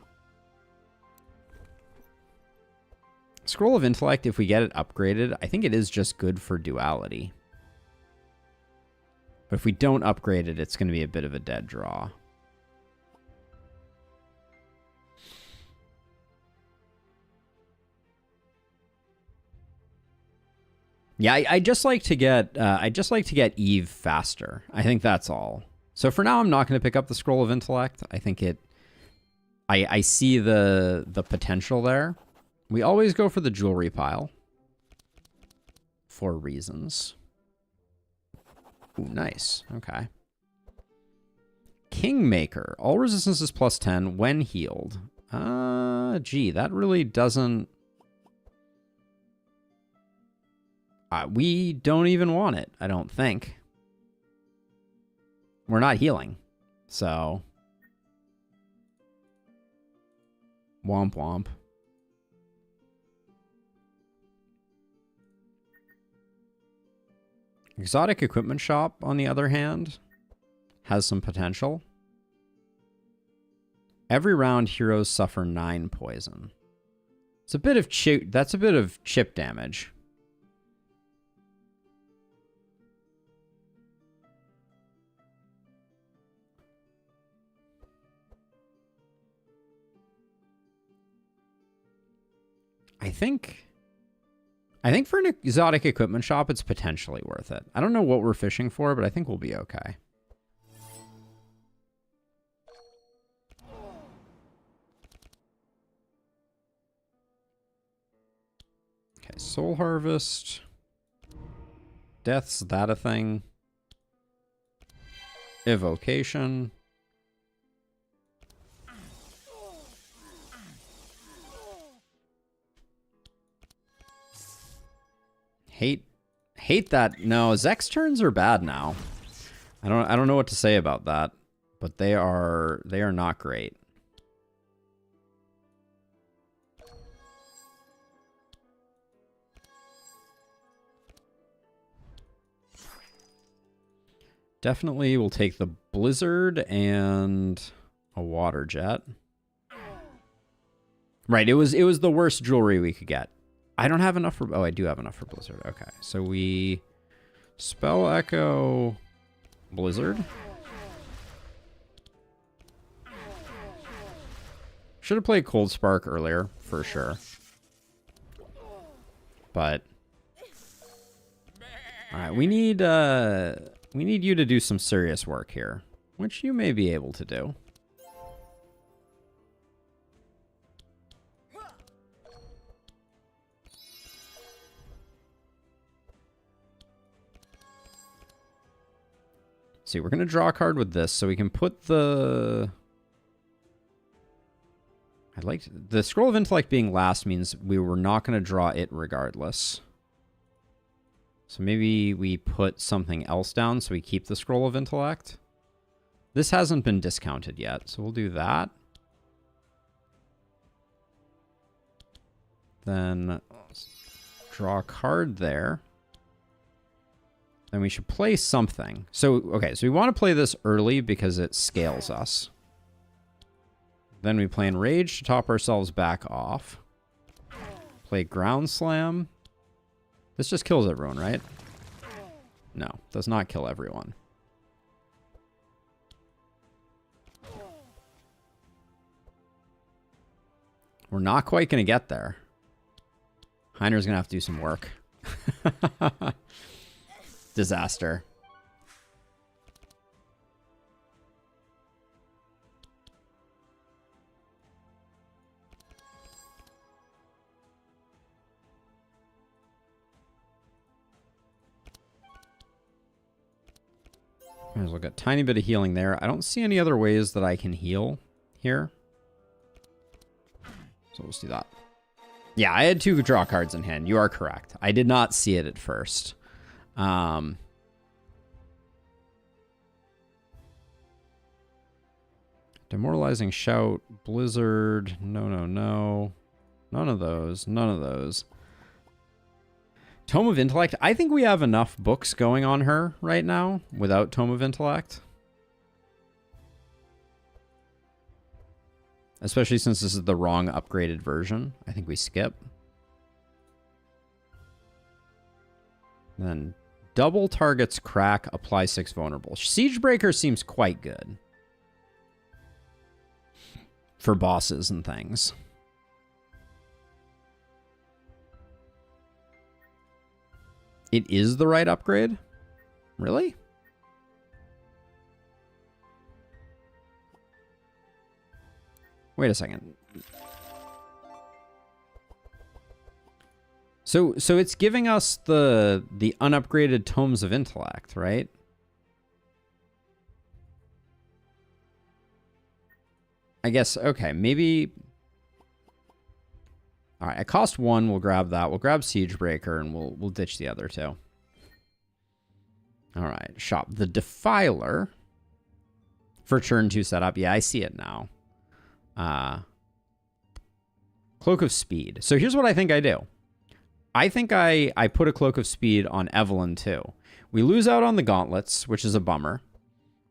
Scroll of Intellect, if we get it upgraded, I think it is just good for duality. But if we don't upgrade it, it's going to be a bit of a dead draw. Yeah, I just like to get Eve faster. I think that's all. So for now, I'm not going to pick up the Scroll of Intellect. I think I see the potential there. We always go for the jewelry pile for reasons. Ooh, nice. Okay. Kingmaker. All resistance is plus 10 when healed. Gee, that really doesn't... we don't even want it, I don't think. We're not healing, so... Womp womp. Exotic Equipment Shop, on the other hand, has some potential. Every round, heroes suffer 9 poison. It's a bit of chip. That's a bit of chip damage. I think for an exotic equipment shop, it's potentially worth it. I don't know what we're fishing for, but I think we'll be okay. Okay, Soul Harvest. Death's that a thing? Evocation. Hate that. No, Zek's turns are bad now. I don't know what to say about that, but they are not great. Definitely will take the Blizzard and a Water Jet. Right, it was the worst jewelry we could get. I don't have enough for... Oh, I do have enough for Blizzard. Okay, so we... Spell Echo... Blizzard. Should have played Cold Spark earlier, for sure. But... Alright, we need you to do some serious work here. Which you may be able to do. See, we're going to draw a card with this, so we can put the... I'd like the Scroll of Intellect being last means we were not going to draw it regardless. So maybe we put something else down so we keep the Scroll of Intellect. This hasn't been discounted yet, so we'll do that. Then draw a card there. Then we should play something. So, okay, so we want to play this early because it scales us. Then we play Enrage to top ourselves back off. Play Ground Slam. This just kills everyone, right? No, does not kill everyone. We're not quite going to get there. Heiner's going to have to do some work. Disaster. Might as well get a tiny bit of healing there. I don't see any other ways that I can heal here. So let's do that. Yeah, I had 2 draw cards in hand. You are correct. I did not see it at first. Demoralizing Shout, Blizzard, no. None of those. Tome of Intellect, I think we have enough books going on her right now without Tome of Intellect. Especially since this is the wrong upgraded version. I think we skip. Then double targets crack, apply 6 vulnerable. Siegebreaker seems quite good. For bosses and things. It is the right upgrade? Really? Wait a second. So it's giving us the unupgraded Tomes of Intellect, right? I guess, okay, maybe... All right, at cost 1, we'll grab that. We'll grab Siegebreaker, and we'll ditch the other two. All right, shop. The Defiler for turn 2 setup. Yeah, I see it now. Cloak of Speed. So here's what I think I do. I think I put a Cloak of Speed on Evelyn, too. We lose out on the Gauntlets, which is a bummer.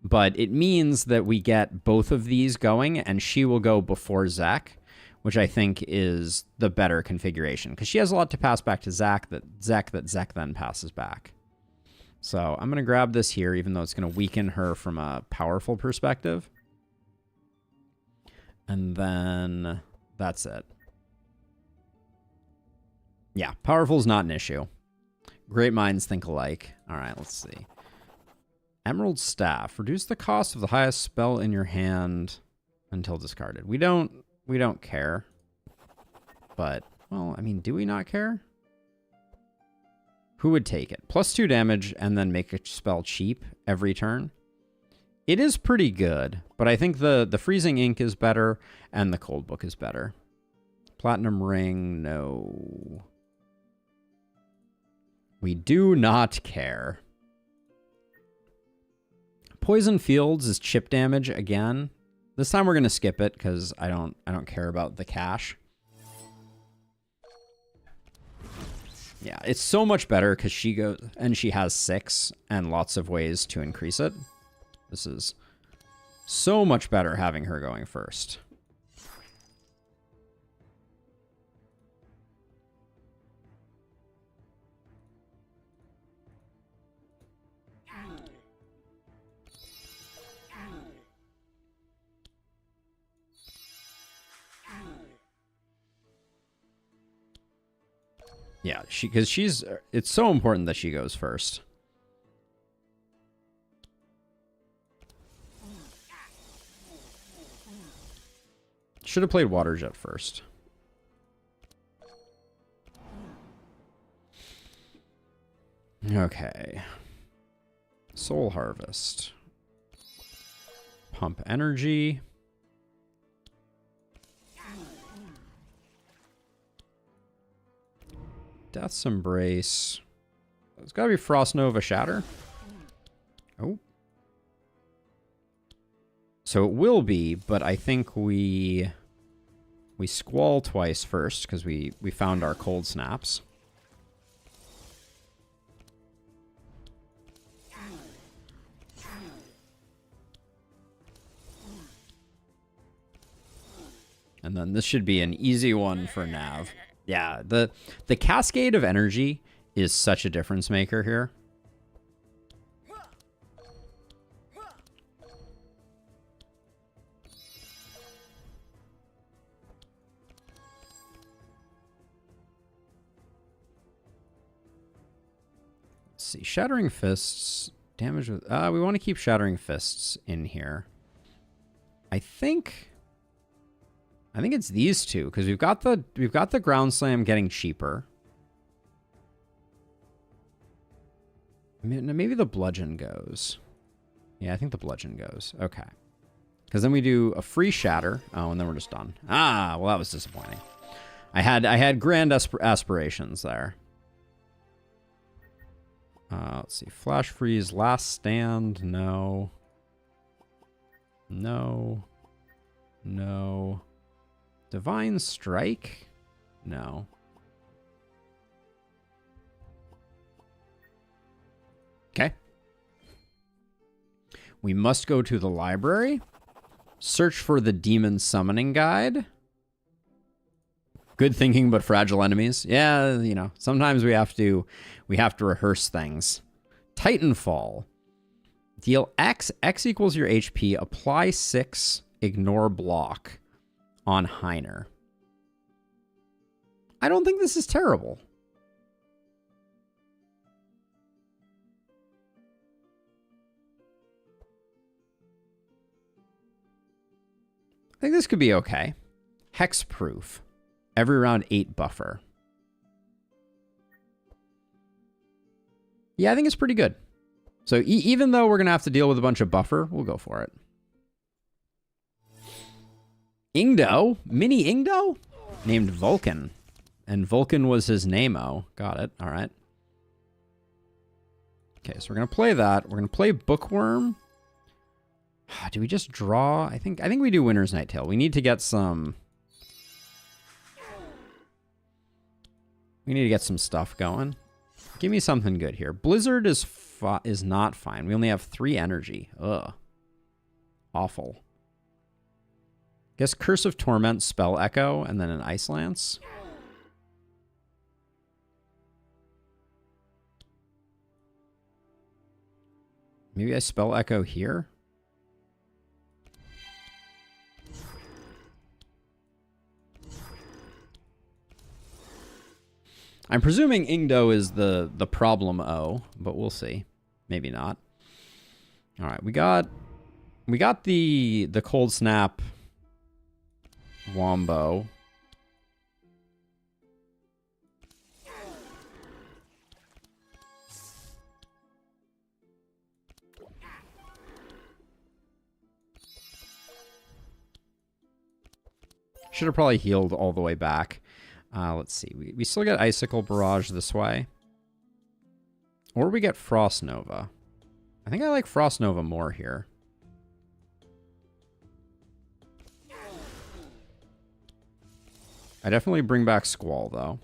But it means that we get both of these going, and she will go before Zek, which I think is the better configuration. Because she has a lot to pass back to Zek that Zek then passes back. So I'm going to grab this here, even though it's going to weaken her from a powerful perspective. And then that's it. Yeah, powerful is not an issue. Great minds think alike. All right, let's see. Emerald Staff. Reduce the cost of the highest spell in your hand until discarded. We don't care. But, well, I mean, do we not care? Who would take it? +2 damage and then make a spell cheap every turn. It is pretty good, but I think the Freezing Ink is better and the Cold Book is better. Platinum Ring, no. We do not care. Poison Fields is chip damage again. This time we're going to skip it because I don't care about the cash. Yeah, it's so much better because she goes and she has 6 and lots of ways to increase it. This is so much better having her going first. Yeah, because it's so important that she goes first. Should have played Water Jet first. Okay. Soul Harvest. Pump Energy. Death's Embrace. It's got to be Frost Nova Shatter. Oh. So it will be, but I think we Squall twice first because we found our Cold Snaps. And then this should be an easy one for Nav. Yeah, the Cascade of Energy is such a difference maker here. Let's see, Shattering Fists, damage with... we want to keep Shattering Fists in here. I think it's these two because we've got the Ground Slam getting cheaper. Maybe the Bludgeon goes. Yeah, I think the Bludgeon goes. Okay. Because then we do a free Shatter. Oh, and then we're just done. Ah, well, that was disappointing. I had grand aspirations there. Let's see. Flash Freeze, Last Stand. No. No. No. Divine Strike? No. Okay. We must go to the library. Search for the Demon Summoning Guide. Good thinking, but fragile enemies. Yeah, you know, sometimes we have to rehearse things. Titanfall. Deal X. X equals your HP. Apply 6. Ignore block on Heiner. I don't think this is terrible. I think this could be okay. Hexproof. Every round 8 buffer. Yeah, I think it's pretty good. So even though we're going to have to deal with a bunch of buffer, we'll go for it. Ingdo? Mini Ingdo? Named Vulcan. And Vulcan was his name-o. Got it. All right. Okay, so we're going to play that. We're going to play Bookworm. Do we just draw? I think we do Winter's Nighttale. We need to get some... We need to get some stuff going. Give me something good here. Blizzard is not fine. We only have 3 energy. Ugh. Awful. Guess Curse of Torment, Spell Echo, and then an Ice Lance. Maybe I Spell Echo here? I'm presuming Ingdo is the problem-o, but we'll see. Maybe not. All right, we got the Cold Snap Wombo. Should have probably healed all the way back. Let's see. We still get Icicle Barrage this way. Or we get Frost Nova. I think I like Frost Nova more here. I definitely bring back Squall, though.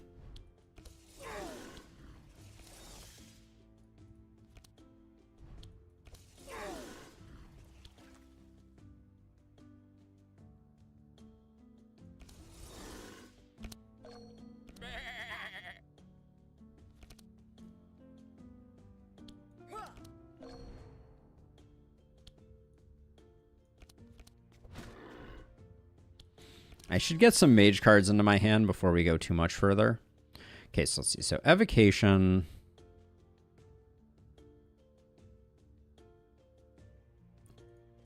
I should get some mage cards into my hand before we go too much further. Okay, so let's see. So Evocation.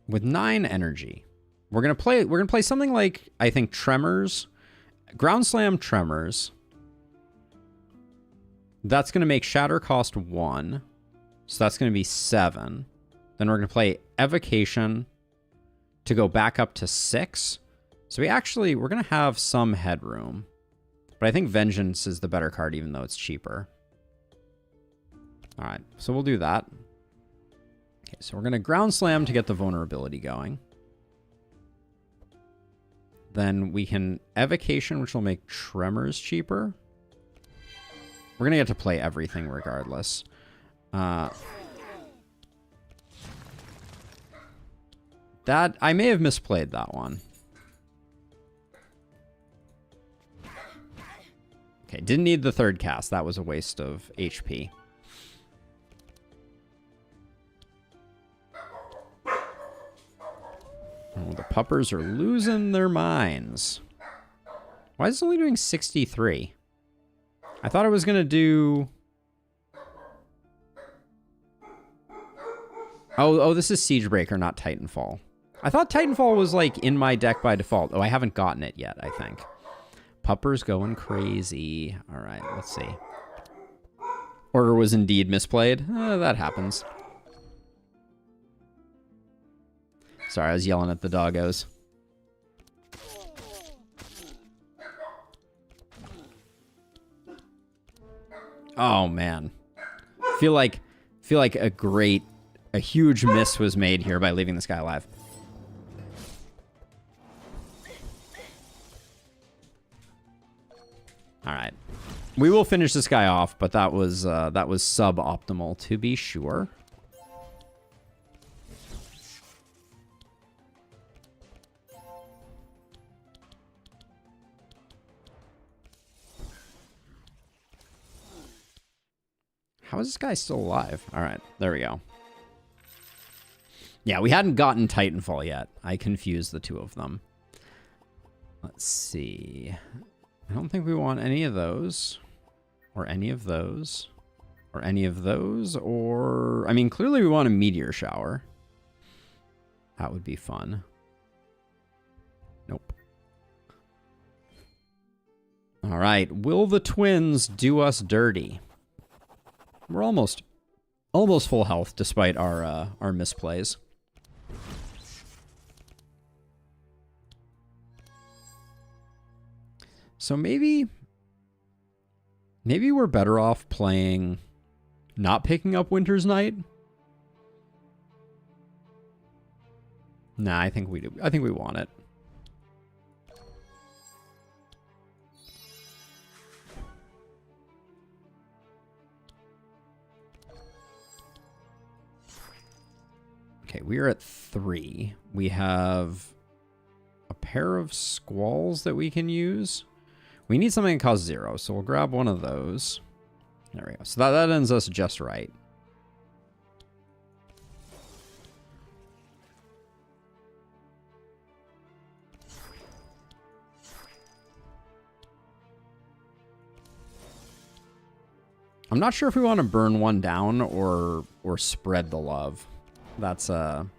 With 9 energy. We're gonna play something like, I think, Tremors. Ground Slam Tremors. That's gonna make Shatter cost 1. So that's gonna be 7. Then we're gonna play Evocation to go back up to 6. So we're going to have some headroom. But I think Vengeance is the better card, even though it's cheaper. All right, so we'll do that. Okay, so we're going to Ground Slam to get the vulnerability going. Then we can Evocation, which will make Tremors cheaper. We're going to get to play everything regardless. That I may have misplayed that one. Okay, didn't need the 3rd cast. That was a waste of HP. Oh, the puppers are losing their minds. Why is it only doing 63? I thought I was going to do... Oh, this is Siegebreaker, not Titanfall. I thought Titanfall was, like, in my deck by default. Oh, I haven't gotten it yet, I think. Pupper's going crazy. All right, let's see. Order was indeed misplayed. That happens. Sorry, I was yelling at the doggos. Oh, man. Feel like a huge miss was made here by leaving this guy alive. All right, we will finish this guy off, but that was suboptimal to be sure. How is this guy still alive? All right, there we go. Yeah, we hadn't gotten Titanfall yet. I confused the two of them. Let's see. I don't think we want any of those, or any of those, or any of those, or... I mean, clearly we want a Meteor Shower. That would be fun. Nope. All right, will the twins do us dirty? We're almost full health, despite our misplays. So maybe we're better off playing, not picking up Winter's Night. Nah, I think we do. I think we want it. Okay, we are at 3. We have a pair of squalls that we can use. We need something that costs 0, so we'll grab one of those. There we go. So that ends us just right. I'm not sure if we want to burn one down or spread the love. That's I'm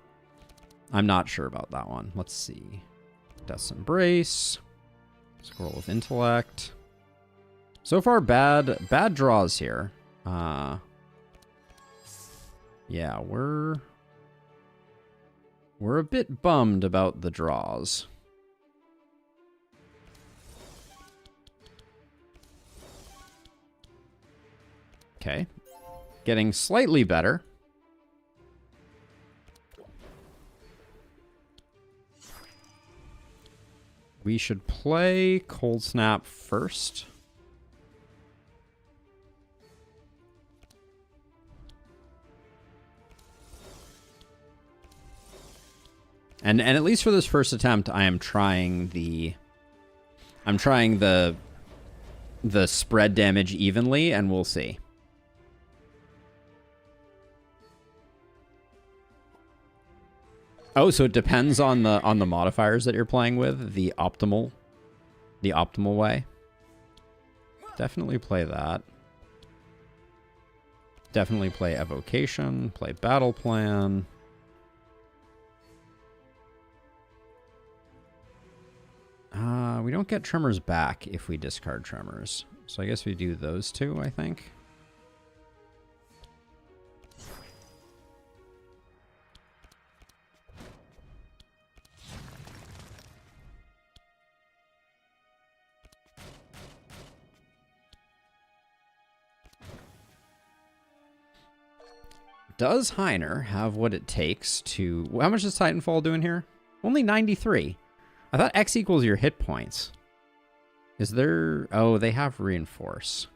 not sure about that one. Let's see. Death's Embrace. Scroll of Intellect. So far, bad draws here. Yeah, we're a bit bummed about the draws. Okay. Getting slightly better. We should play Cold Snap first. And at least for this first attempt, I am trying the spread damage evenly, and we'll see. Oh, so it depends on the modifiers that you're playing with, the optimal way. Definitely play that. Definitely play Evocation, play Battle Plan. We don't get Tremors back if we discard Tremors. So I guess we do those two, I think. Does Heiner have what it takes to... How much is Titanfall doing here? Only 93. I thought X equals your hit points. Is there... Oh, they have Reinforce.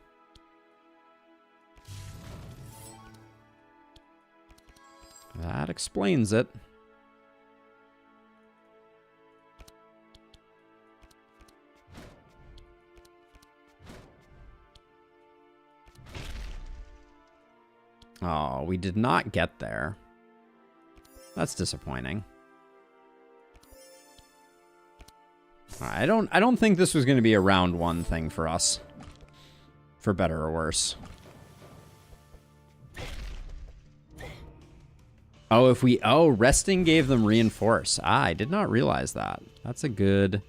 That explains it. Oh, we did not get there. That's disappointing. I don't think this was going to be a round 1 thing for us. For better or worse. Oh, resting gave them Reinforce. Ah, I did not realize that. That's a good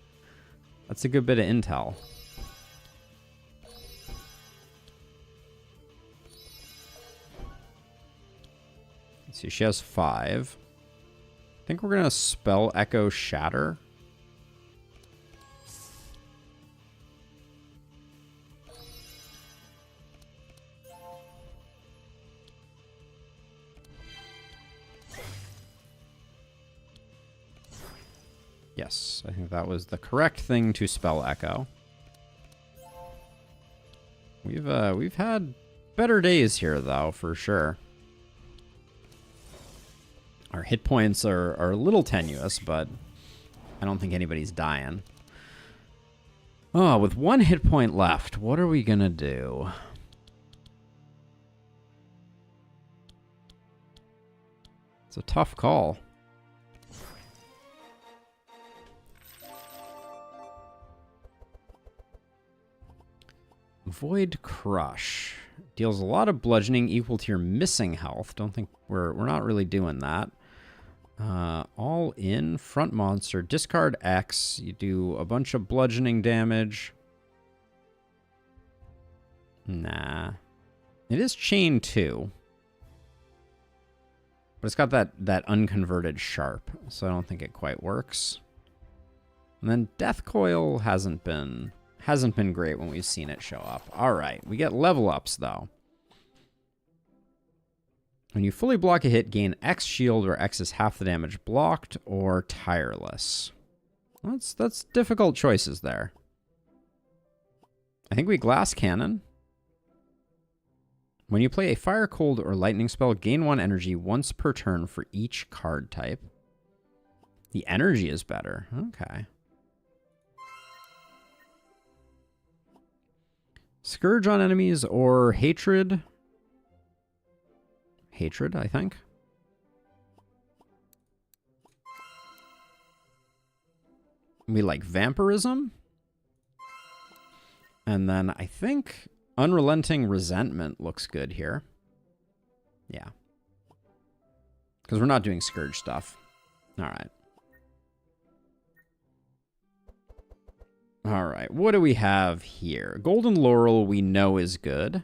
bit of intel. Let's see, she has 5. I think we're going to spell Echo Shatter. Yes, I think that was the correct thing to spell Echo. We've had better days here, though, for sure. Our hit points are a little tenuous, but I don't think anybody's dying. Oh, with 1 hit point left, what are we gonna do? It's a tough call. Void Crush deals a lot of bludgeoning equal to your missing health. Don't think we're not really doing that. All in front monster, discard X. You do a bunch of bludgeoning damage. Nah, it is chain 2, but it's got that unconverted sharp, so I don't think it quite works. And then Death Coil hasn't been Hasn't been great when we've seen it show up. All right, we get level ups, though. When you fully block a hit, gain X shield, where X is half the damage blocked, or tireless. That's difficult choices there. I think we glass cannon. When you play a fire, cold, or lightning spell, gain 1 energy once per turn for each card type. The energy is better. Okay. Scourge on enemies or hatred. Hatred, I think. We like vampirism. And then I think unrelenting resentment looks good here. Yeah. Because we're not doing scourge stuff. All right. All right. What do we have here? Golden Laurel we know is good.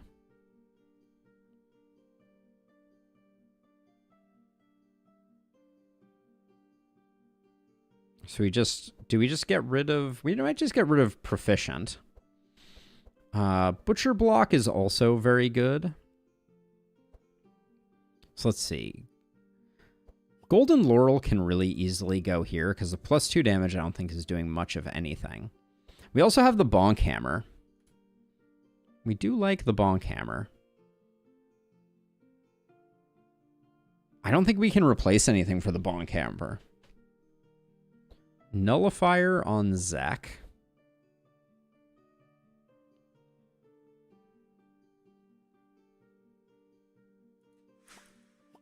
So do we just get rid of, we might just get rid of proficient. Butcher block is also very good. So let's see. Golden Laurel can really easily go here because the +2 damage I don't think is doing much of anything. We also have the Bonk Hammer. We do like the Bonk Hammer. I don't think we can replace anything for the Bonk Hammer. Nullifier on Zac.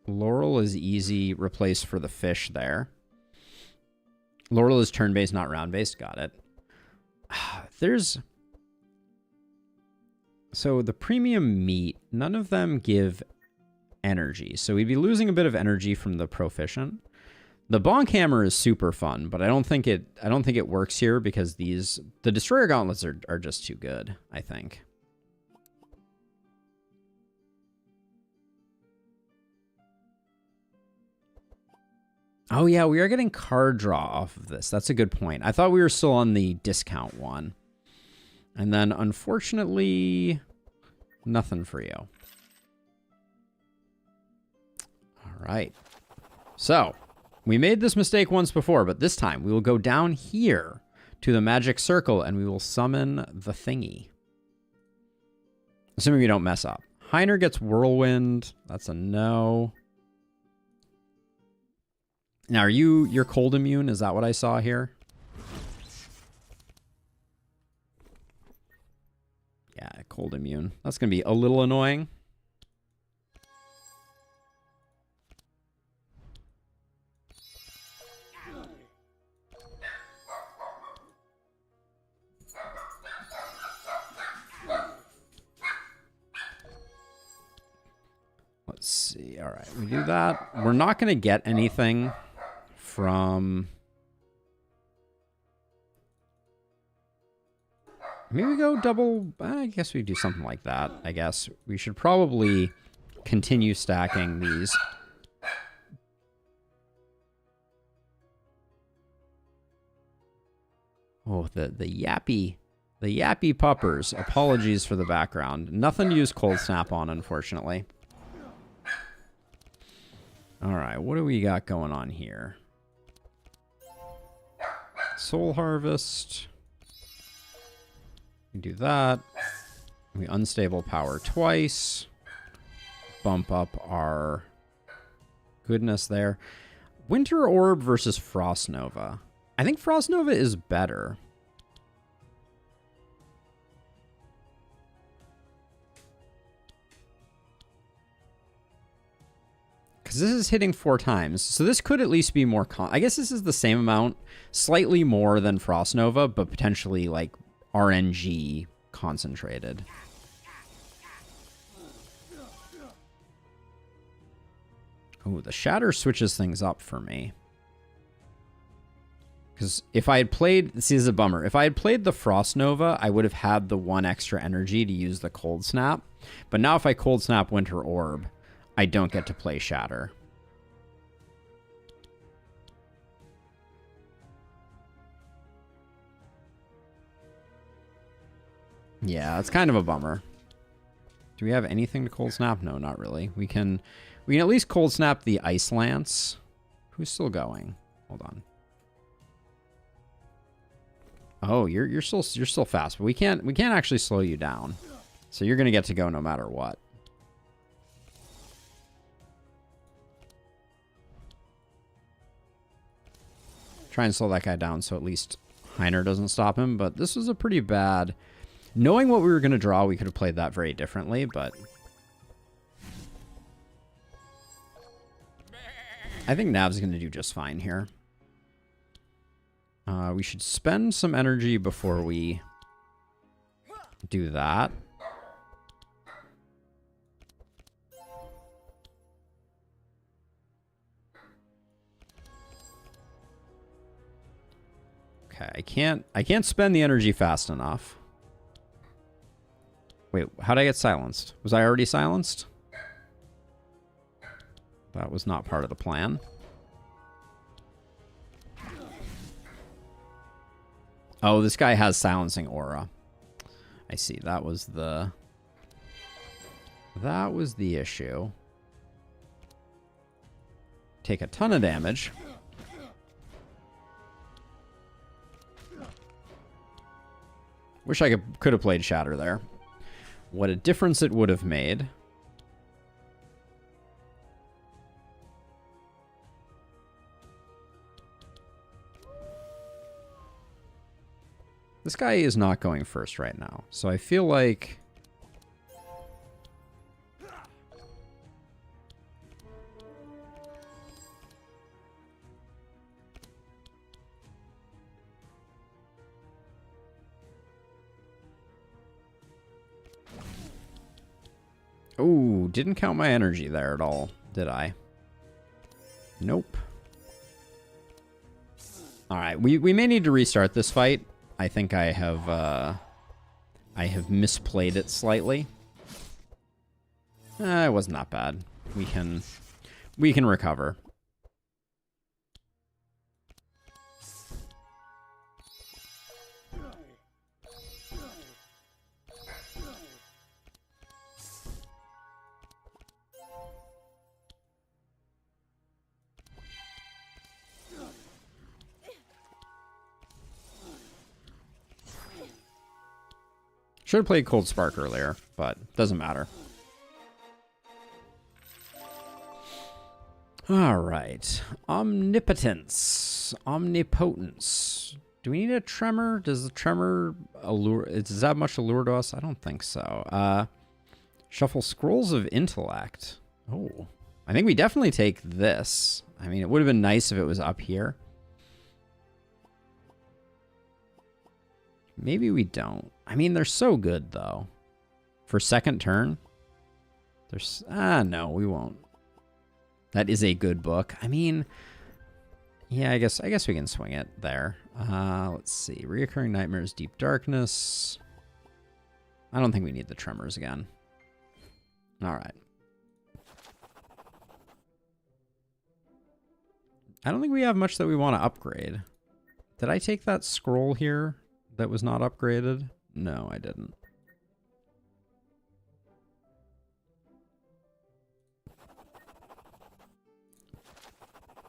Laurel is easy replace for the fish there. Laurel is turn-based, not round-based. Got it. So the premium meat, none of them give energy. So we'd be losing a bit of energy from the proficient. The Bonk Hammer is super fun, but I don't think it works here because the Destroyer Gauntlets are just too good, I think. Oh yeah, we are getting card draw off of this. That's a good point. I thought we were still on the discount one. And then unfortunately, nothing for you. All right. So we made this mistake once before, but this time we will go down here to the magic circle and we will summon the thingy. Assuming we don't mess up. Heiner gets Whirlwind. That's a no. Now, you're cold immune? Is that what I saw here? Yeah, cold immune. That's going to be a little annoying. Let's see. All right, we do that. We're not going to get anything from... Maybe we go double... I guess we do something like that, I guess. We should probably continue stacking these. Oh, the yappy puppers. Apologies for the background. Nothing to use Cold Snap on, unfortunately. All right, what do we got going on here? Soul Harvest. We do that. We unstable power twice. Bump up our goodness there. Winter Orb versus Frost Nova. I think Frost Nova is better. Because this is hitting 4 times. So this could at least be more... I guess this is the same amount. Slightly more than Frost Nova, but potentially like RNG concentrated. Oh, the Shatter switches things up for me. Because if I had played... See, this is a bummer. If I had played the Frost Nova, I would have had the 1 extra energy to use the Cold Snap. But now if I Cold Snap Winter Orb... I don't get to play Shatter. Yeah, it's kind of a bummer. Do we have anything to cold snap? No, not really. We can at least cold snap the Ice Lance. Who's still going? Hold on. Oh, you're still fast, but we can't actually slow you down. So you're gonna get to go no matter what. Try and slow that guy down so at least Heiner doesn't stop him, but this was a pretty bad... Knowing what we were going to draw, we could have played that very differently, but... I think Nav's going to do just fine here. We should spend some energy before we do that. Okay, I can't spend the energy fast enough. Wait, how did I get silenced? Was I already silenced? That was not part of the plan. Oh, this guy has silencing aura. I see. That was the issue. Take a ton of damage. Wish I could have played Shatter there. What a difference it would have made. This guy is not going first right now, so I feel like... Oh, didn't count my energy there at all, did I? Nope. Alright, we may need to restart this fight. I think I have misplayed it slightly. It wasn't that bad. We can recover. Should have played Cold Spark earlier, but doesn't matter. All right. Omnipotence. Omnipotence. Do we need a tremor? Does the tremor allure... Does that much allure to us? I don't think so. Shuffle Scrolls of Intellect. Oh. I think we definitely take this. I mean, it would have been nice if it was up here. Maybe we don't. I mean, they're so good, though. For second turn? There's... no, we won't. That is a good book. I mean... Yeah, I guess we can swing it there. Let's see. Reoccurring Nightmares, Deep Darkness. I don't think we need the Tremors again. All right. I don't think we have much that we want to upgrade. Did I take that scroll here that was not upgraded? No, I didn't.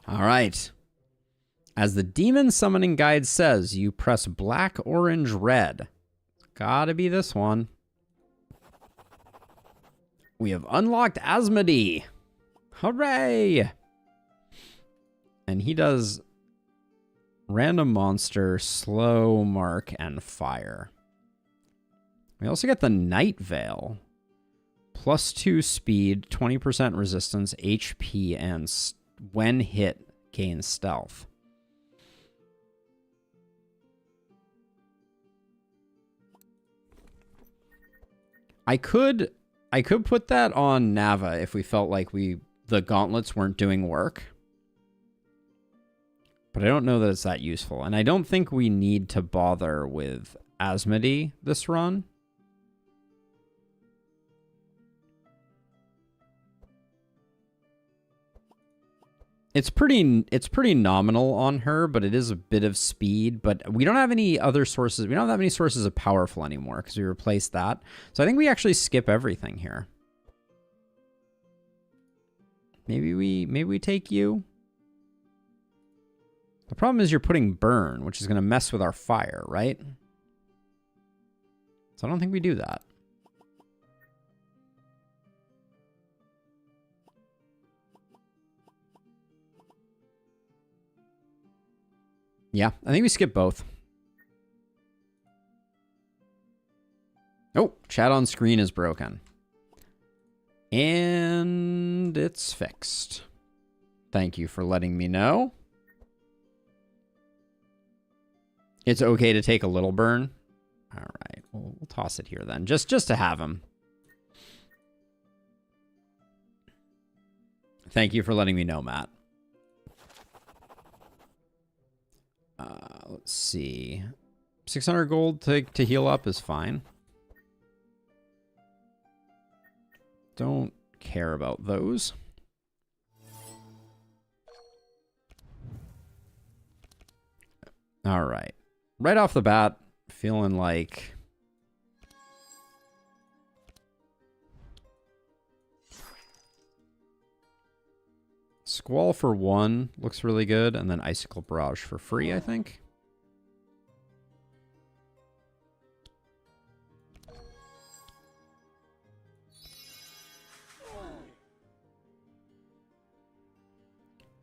All right. As the Demon Summoning Guide says, you press black, orange, red. Gotta be this one. We have unlocked Asmodee. Hooray! And he does random monster, slow, mark, and fire. We also get the Night Veil. +2 speed, 20% resistance, HP, and when hit, gain stealth. I could put that on Nava if we felt like the gauntlets weren't doing work. But I don't know that it's that useful. And I don't think we need to bother with Asmodee this run. It's pretty nominal on her, but it is a bit of speed. But we don't have any other sources. We don't have that many sources of powerful anymore because we replaced that. So I think we actually skip everything here. Maybe we take you. The problem is you're putting burn, which is going to mess with our fire, right? So I don't think we do that. Yeah, I think we skip both. Oh, chat on screen is broken. And it's fixed. Thank you for letting me know. It's okay to take a little burn. All right, we'll toss it here then, just to have him. Thank you for letting me know, Matt. Let's see. 600 gold to heal up is fine. Don't care about those. All right. Right off the bat, feeling like Squall for 1 looks really good, and then Icicle Barrage for free, I think.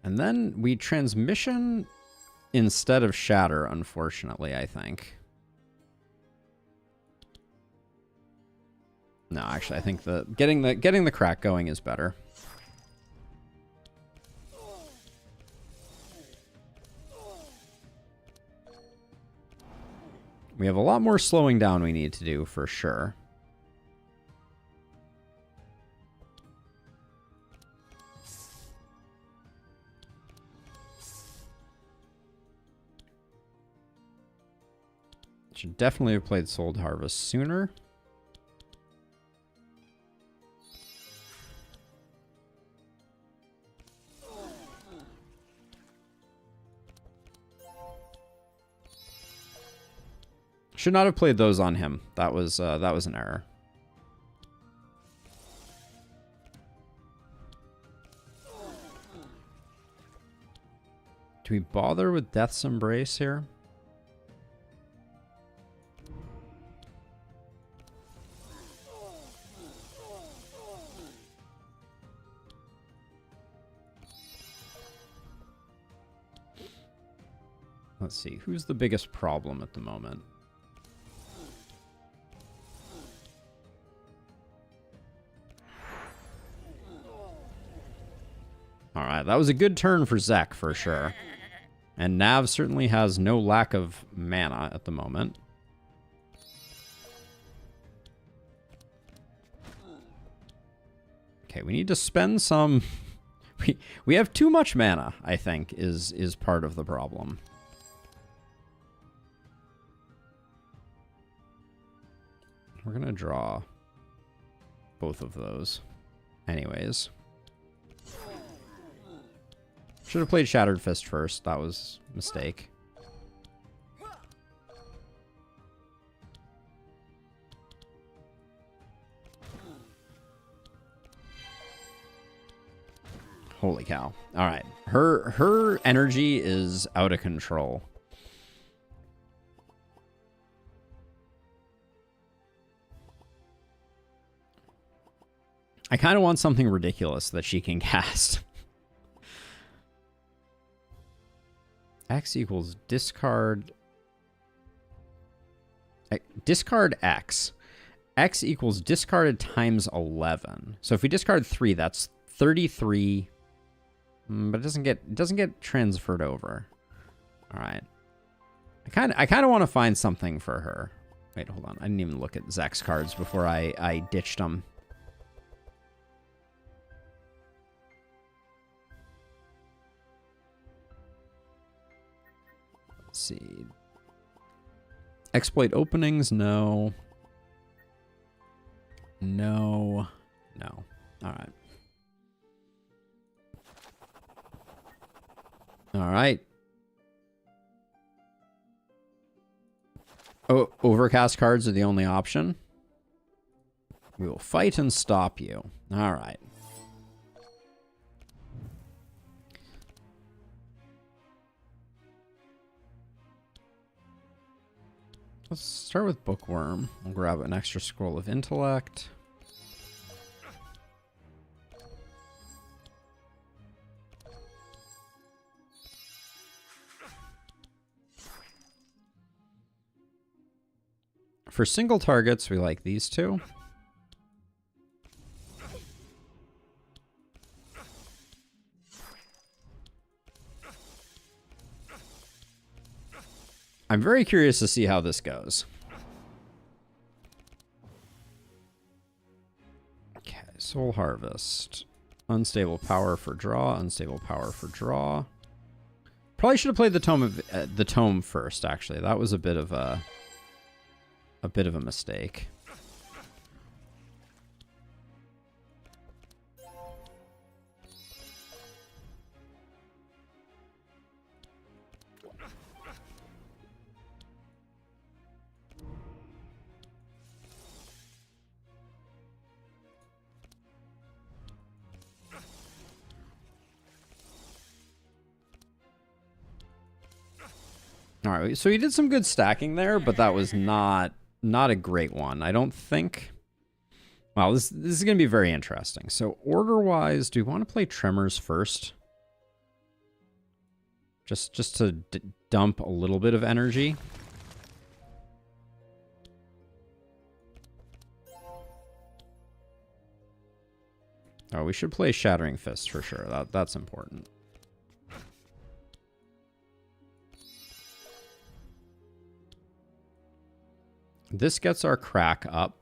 And then we transmission instead of shatter, unfortunately, I think. No, actually, I think getting the crack going is better. We have a lot more slowing down we need to do for sure. Should definitely have played Soul Harvest sooner. Should not have played those on him. That was an error. Do we bother with Death's Embrace here? Let's see. Who's the biggest problem at the moment? Alright, that was a good turn for Zek, for sure. And Nav certainly has no lack of mana at the moment. Okay, we need to spend some... we have too much mana, I think, is part of the problem. We're going to draw both of those. Anyways. Should have played Shattered Fist first. That was a mistake. Holy cow. All right. Her energy is out of control. I kind of want something ridiculous that she can cast. X equals discard... discard X. X equals discarded times 11. So if we discard 3, that's 33. But it doesn't get transferred over. All right. I kind of want to find something for her. Wait, hold on. I didn't even look at Zek's cards before I ditched them. Let's see. Exploit openings? No. No. No. All right. All right. Oh, overcast cards are the only option. We will fight and stop you. All right. Let's start with Bookworm. We'll grab an extra scroll of intellect. For single targets, we like these two. I'm very curious to see how this goes. Okay, Soul Harvest. Unstable power for draw, unstable power for draw. Probably should have played the tome first, actually. That was a bit of a mistake. All right, so he did some good stacking there, but that was not a great one. I don't think. Wow, this is going to be very interesting. So order-wise, do we want to play Tremors first? Just to dump a little bit of energy. Oh, we should play Shattering Fist for sure. That's important. This gets our crack up.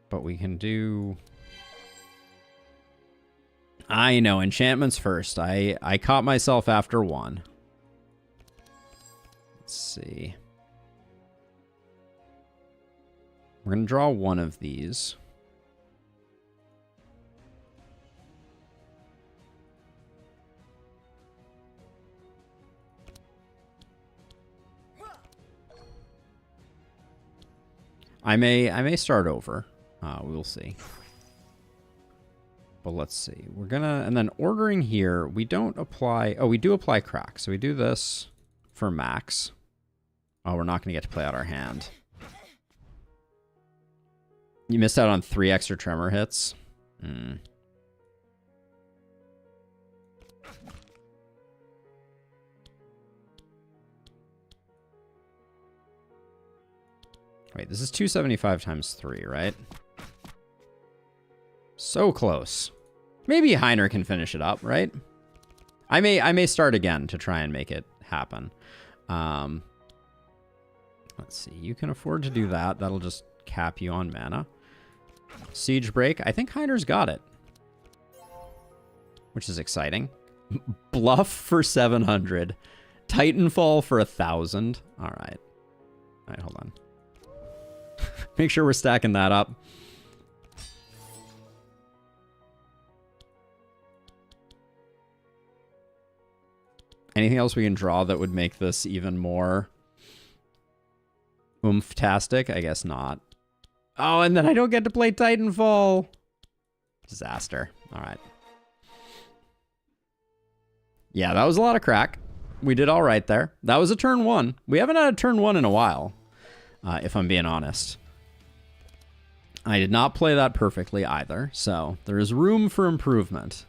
But we can do... I know, enchantments first. I caught myself after one. Let's see. We're going to draw one of these. I may start over. We'll see. But let's see. We're gonna, and then ordering here, we don't apply, oh, we do apply crack. So we do this for max. Oh, we're not gonna get to play out our hand. You missed out on 3 extra tremor hits. Wait, this is 275 times 3, right? So close. Maybe Heiner can finish it up, right? I may start again to try and make it happen. Let's see. You can afford to do that. That'll just cap you on mana. Siege Break. I think Heiner's got it. Which is exciting. Bluff for 700. Titanfall for 1,000. All right. All right, hold on. Make sure we're stacking that up. Anything else we can draw that would make this even more oomph-tastic? I guess not. Oh, and then I don't get to play Titanfall. Disaster. All right. Yeah, that was a lot of crack. We did all right there. That was a turn 1. We haven't had a turn 1 in a while, if I'm being honest. I did not play that perfectly either, so there is room for improvement.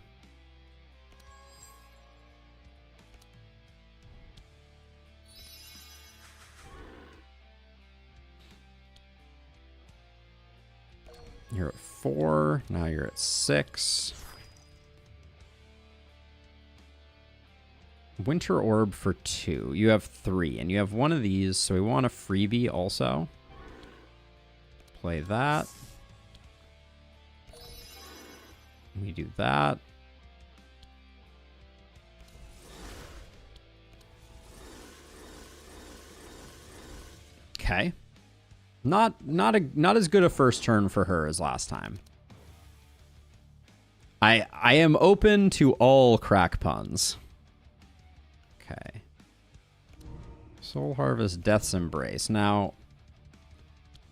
You're at 4. Now you're at 6. Winter Orb for 2. You have 3, and you have one of these, so we want a freebie also. Play that. We do that. Okay. Not as good a first turn for her as last time. I am open to all crack puns. Okay. Soul Harvest, Death's Embrace. Now,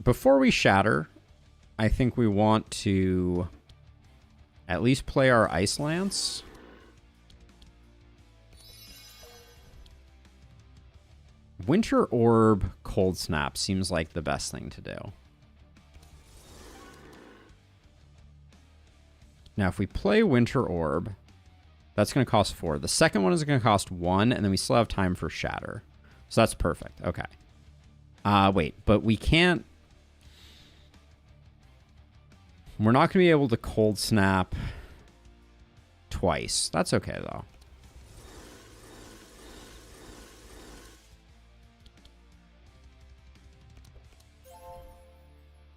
before we shatter, I think we want to at least play our Ice Lance. Winter Orb, Cold Snap seems like the best thing to do. Now, if we play Winter Orb, that's going to cost 4. The second one is going to cost 1, and then we still have time for Shatter. So that's perfect. Okay. Wait, but we can't... We're not going to be able to Cold Snap twice. That's okay, though.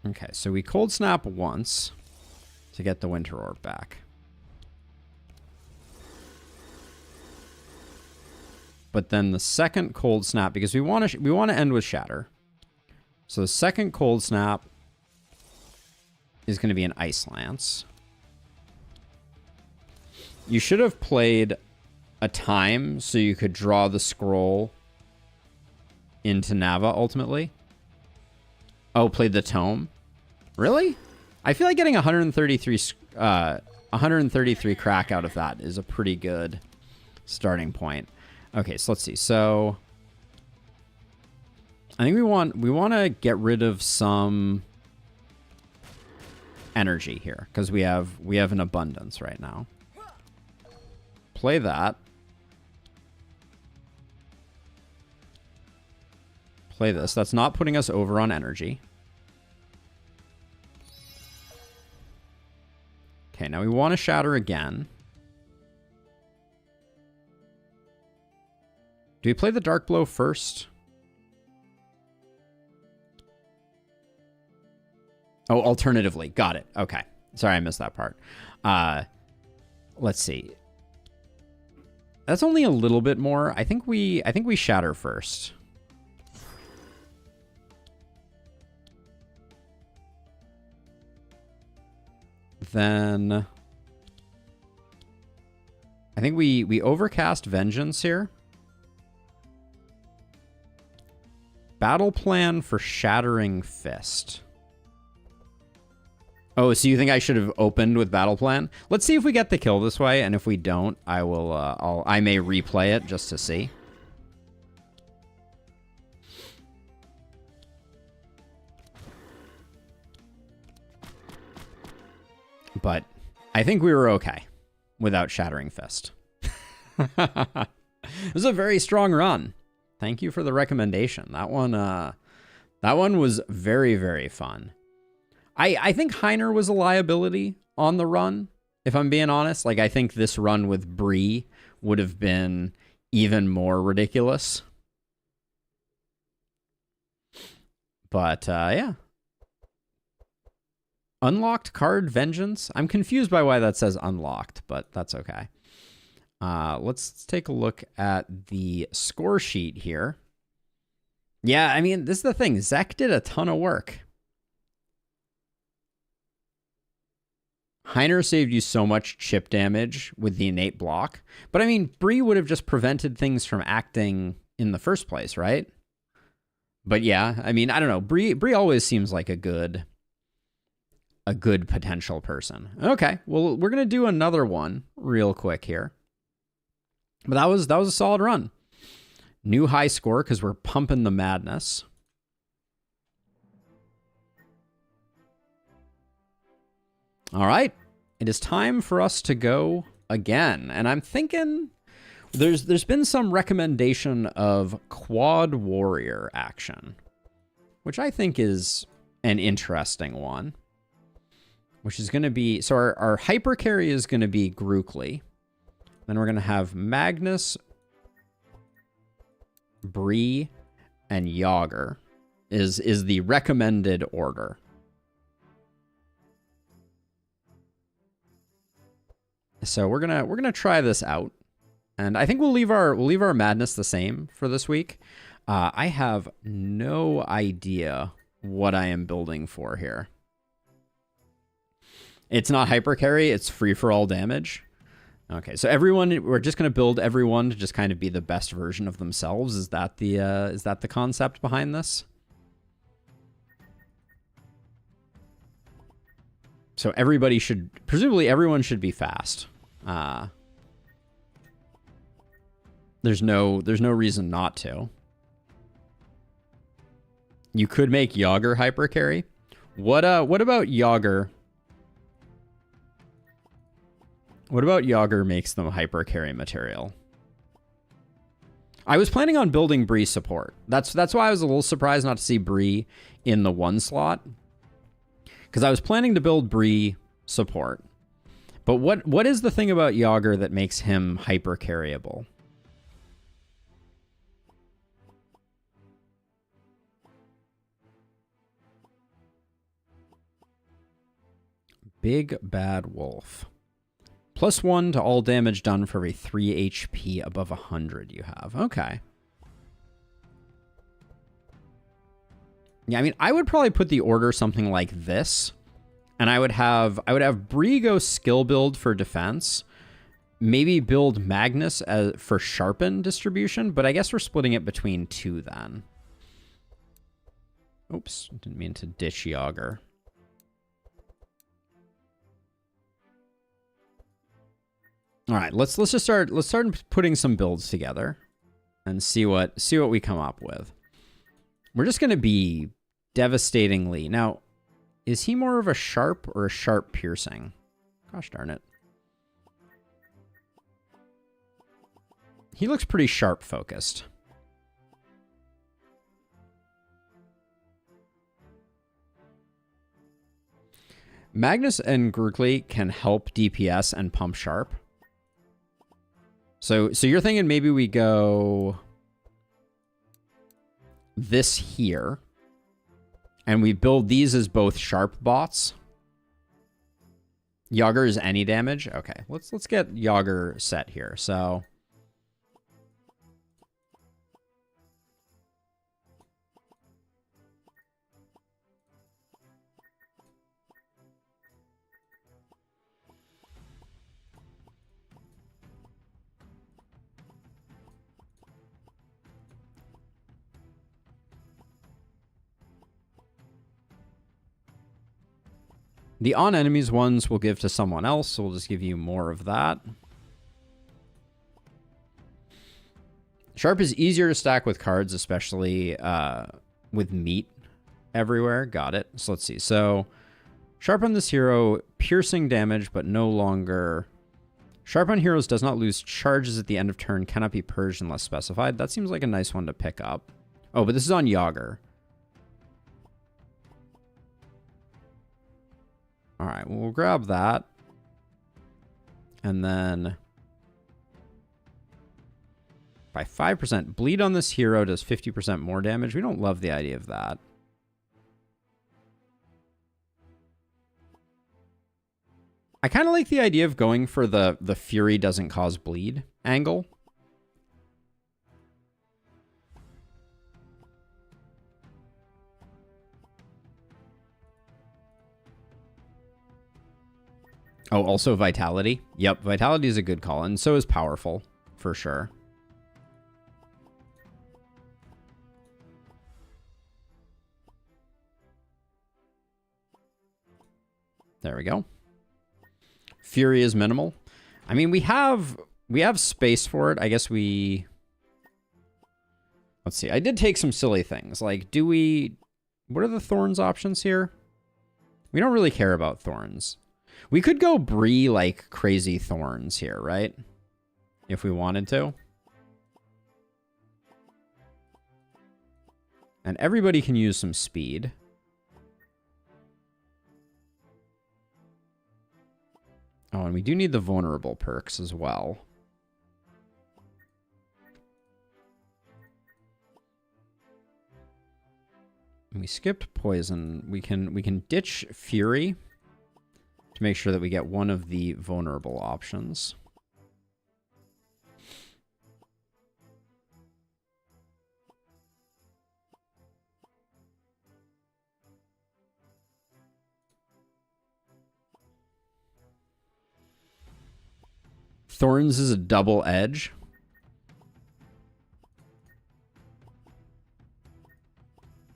Okay, so we Cold Snap once to get the Winter Orb back. But then the second Cold Snap, because we want to end with Shatter. So the second Cold Snap is going to be an Ice Lance. You should have played a time so you could draw the scroll into Nava ultimately. Oh, played the Tome. Really? I feel like getting 133 crack out of that is a pretty good starting point. Okay, so let's see. So I think we want to get rid of some energy here because we have an abundance right now. Play that. Play this. That's not putting us over on energy. Okay, now we want to shatter again. Do we play the Dark Blow first? Oh, alternatively. Got it. Okay. Sorry, I missed that part. Let's see. That's only a little bit more. I think we shatter first. Then I think we overcast Vengeance here. Battle plan for Shattering Fist. Oh, so you think I should have opened with Battle Plan? Let's see if we get the kill this way, and if we don't, I will. I may replay it just to see. But I think we were okay without Shattering Fist. It was a very strong run. Thank you for the recommendation. That one was very, very fun. I think Heiner was a liability on the run, if I'm being honest. Like, I think this run with Bree would have been even more ridiculous. But, yeah. Unlocked card Vengeance. I'm confused by why that says unlocked, but that's okay. Let's take a look at the score sheet here. Yeah, I mean, this is the thing. Zek did a ton of work. Heiner saved you so much chip damage with the innate block. But I mean, Bree would have just prevented things from acting in the first place, right? But yeah, I mean, I don't know. Bree always seems like a good potential person. Okay, well, we're going to do another one real quick here. But that was a solid run. New high score because we're pumping the madness. All right. It is time for us to go again. And I'm thinking there's been some recommendation of Quad Warrior action, which I think is an interesting one. Which is going to be... So our hyper carry is going to be Grookly. Then we're going to have Magnus, Bree, and Yager is the recommended order. So we're gonna try this out, and I think we'll leave our madness the same for this week. I have no idea what I am building for here. It's not hyper carry, it's free for all damage. Okay, so everyone, we're just going to build everyone to just kind of be the best version of themselves. Is that the concept behind this? So everybody should, presumably everyone should be fast. There's no reason not to. You could make Yager hyper carry. What about Yager? What about Yager makes them hyper carry material? I was planning on building Bree support. That's why I was a little surprised not to see Bree in the 1 slot. Because I was planning to build Bree support. But what is the thing about Yager that makes him hyper carryable? Big Bad Wolf. +1 to all damage done for every 3 HP above 100 you have. Okay. Yeah, I mean, I would probably put the order something like this. And I would have Bree go skill build for defense. Maybe build Magnus for sharpen distribution, but I guess we're splitting it between 2 then. Oops, didn't mean to ditch Yager. All right, let's just start putting some builds together and see what we come up with. We're just going to be devastatingly. Now, is he more of a sharp or a sharp piercing? Gosh darn it. He looks pretty sharp focused. Magnus and Grukli can help DPS and pump sharp. So you're thinking maybe we go this here, and we build these as both sharp bots. Yager is any damage. Okay, let's get Yager set here. So the on enemies ones we'll give to someone else, so we'll just give you more of that. Sharp is easier to stack with cards, especially with meat everywhere. Got it. So let's see. So sharp on this hero, piercing damage, but no longer... Sharp on heroes does not lose charges at the end of turn, cannot be purged unless specified. That seems like a nice one to pick up. Oh, but this is on Yager. All right, well, we'll grab that. And then by 5%, bleed on this hero does 50% more damage. We don't love the idea of that. I kind of like the idea of going for the fury doesn't cause bleed angle. Oh, also Vitality. Yep, Vitality is a good call, and so is Powerful, for sure. There we go. Fury is minimal. I mean, we have space for it. I guess we... Let's see. I did take some silly things. Like, do we... What are the Thorns options here? We don't really care about Thorns. We could go Bree like crazy Thorns here, right? If we wanted to. And everybody can use some speed. Oh, and we do need the vulnerable perks as well. We skipped poison. We can ditch fury to make sure that we get one of the vulnerable options. Thorns is a double edge.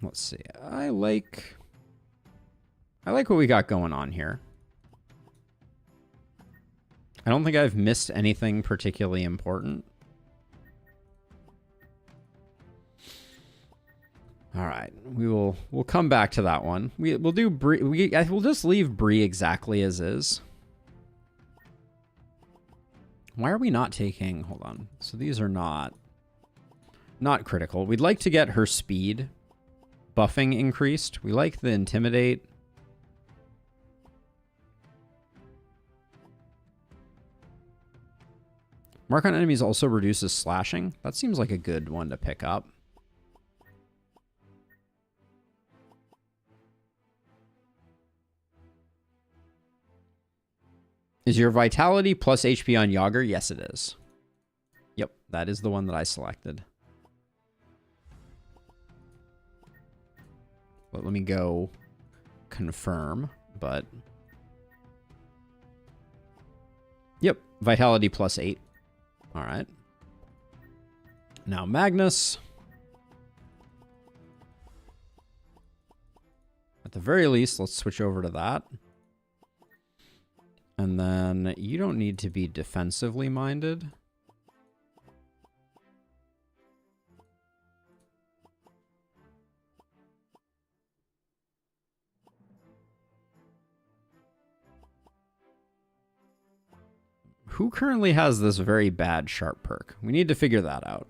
Let's see. I like what we got going on here. I don't think I've missed anything particularly important. All right, we'll come back to that one. We'll do Bree. We'll just leave Bree exactly as is. Why are we not taking? Hold on. So these are not critical. We'd like to get her speed buffing increased. We like the intimidate. Mark on enemies also reduces slashing. That seems like a good one to pick up. Is your vitality plus HP on Yager? Yes, it is. Yep, that is the one that I selected. But let me go confirm, but... Yep, vitality plus 8. All right. Now Magnus. At the very least, let's switch over to that. And then you don't need to be defensively minded. Who currently has this very bad sharp perk? We need to figure that out.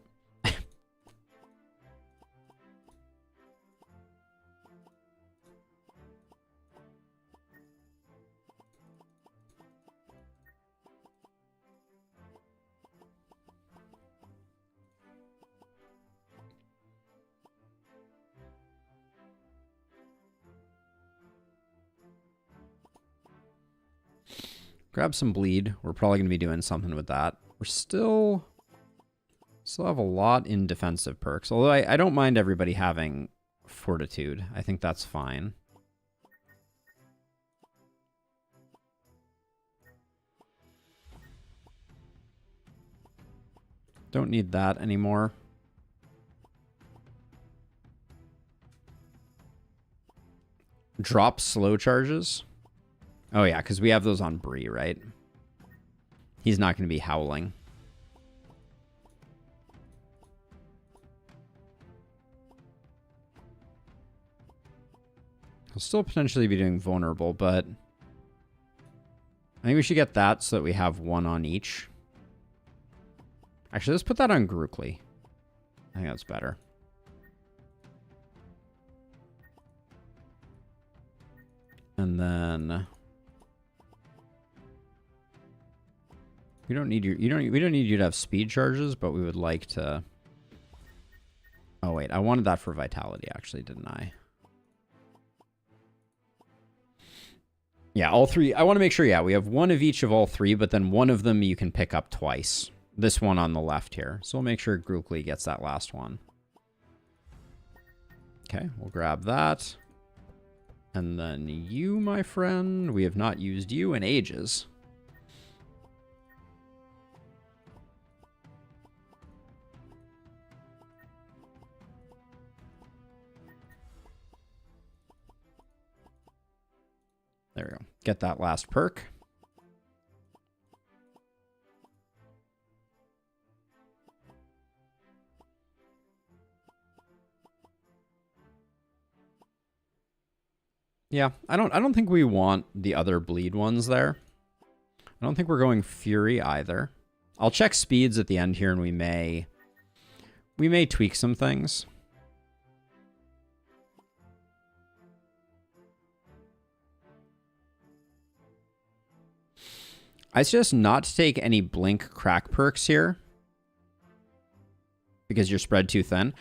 Grab some bleed. We're probably going to be doing something with that. We're still have a lot in defensive perks. Although I don't mind everybody having fortitude. I think that's fine. Don't need that anymore. Drop slow charges. Oh, yeah, because we have those on Bree, right? He's not going to be howling. He'll still potentially be doing vulnerable, but I think we should get that so that we have one on each. Actually, let's put that on Grookly. I think that's better. And then... We don't need we don't need you to have speed charges, but we would like to. Oh wait, I wanted that for vitality actually, didn't I? Yeah, all three. I want to make sure, yeah, we have one of each of all three, but then one of them you can pick up twice. This one on the left here. So we'll make sure Grookly gets that last one. Okay, we'll grab that. And then you, my friend, we have not used you in ages. There we go. Get that last perk. Yeah, I don't think we want the other bleed ones there. I don't think we're going Fury either. I'll check speeds at the end here and we may tweak some things. I suggest not to take any blink crack perks here because you're spread too thin.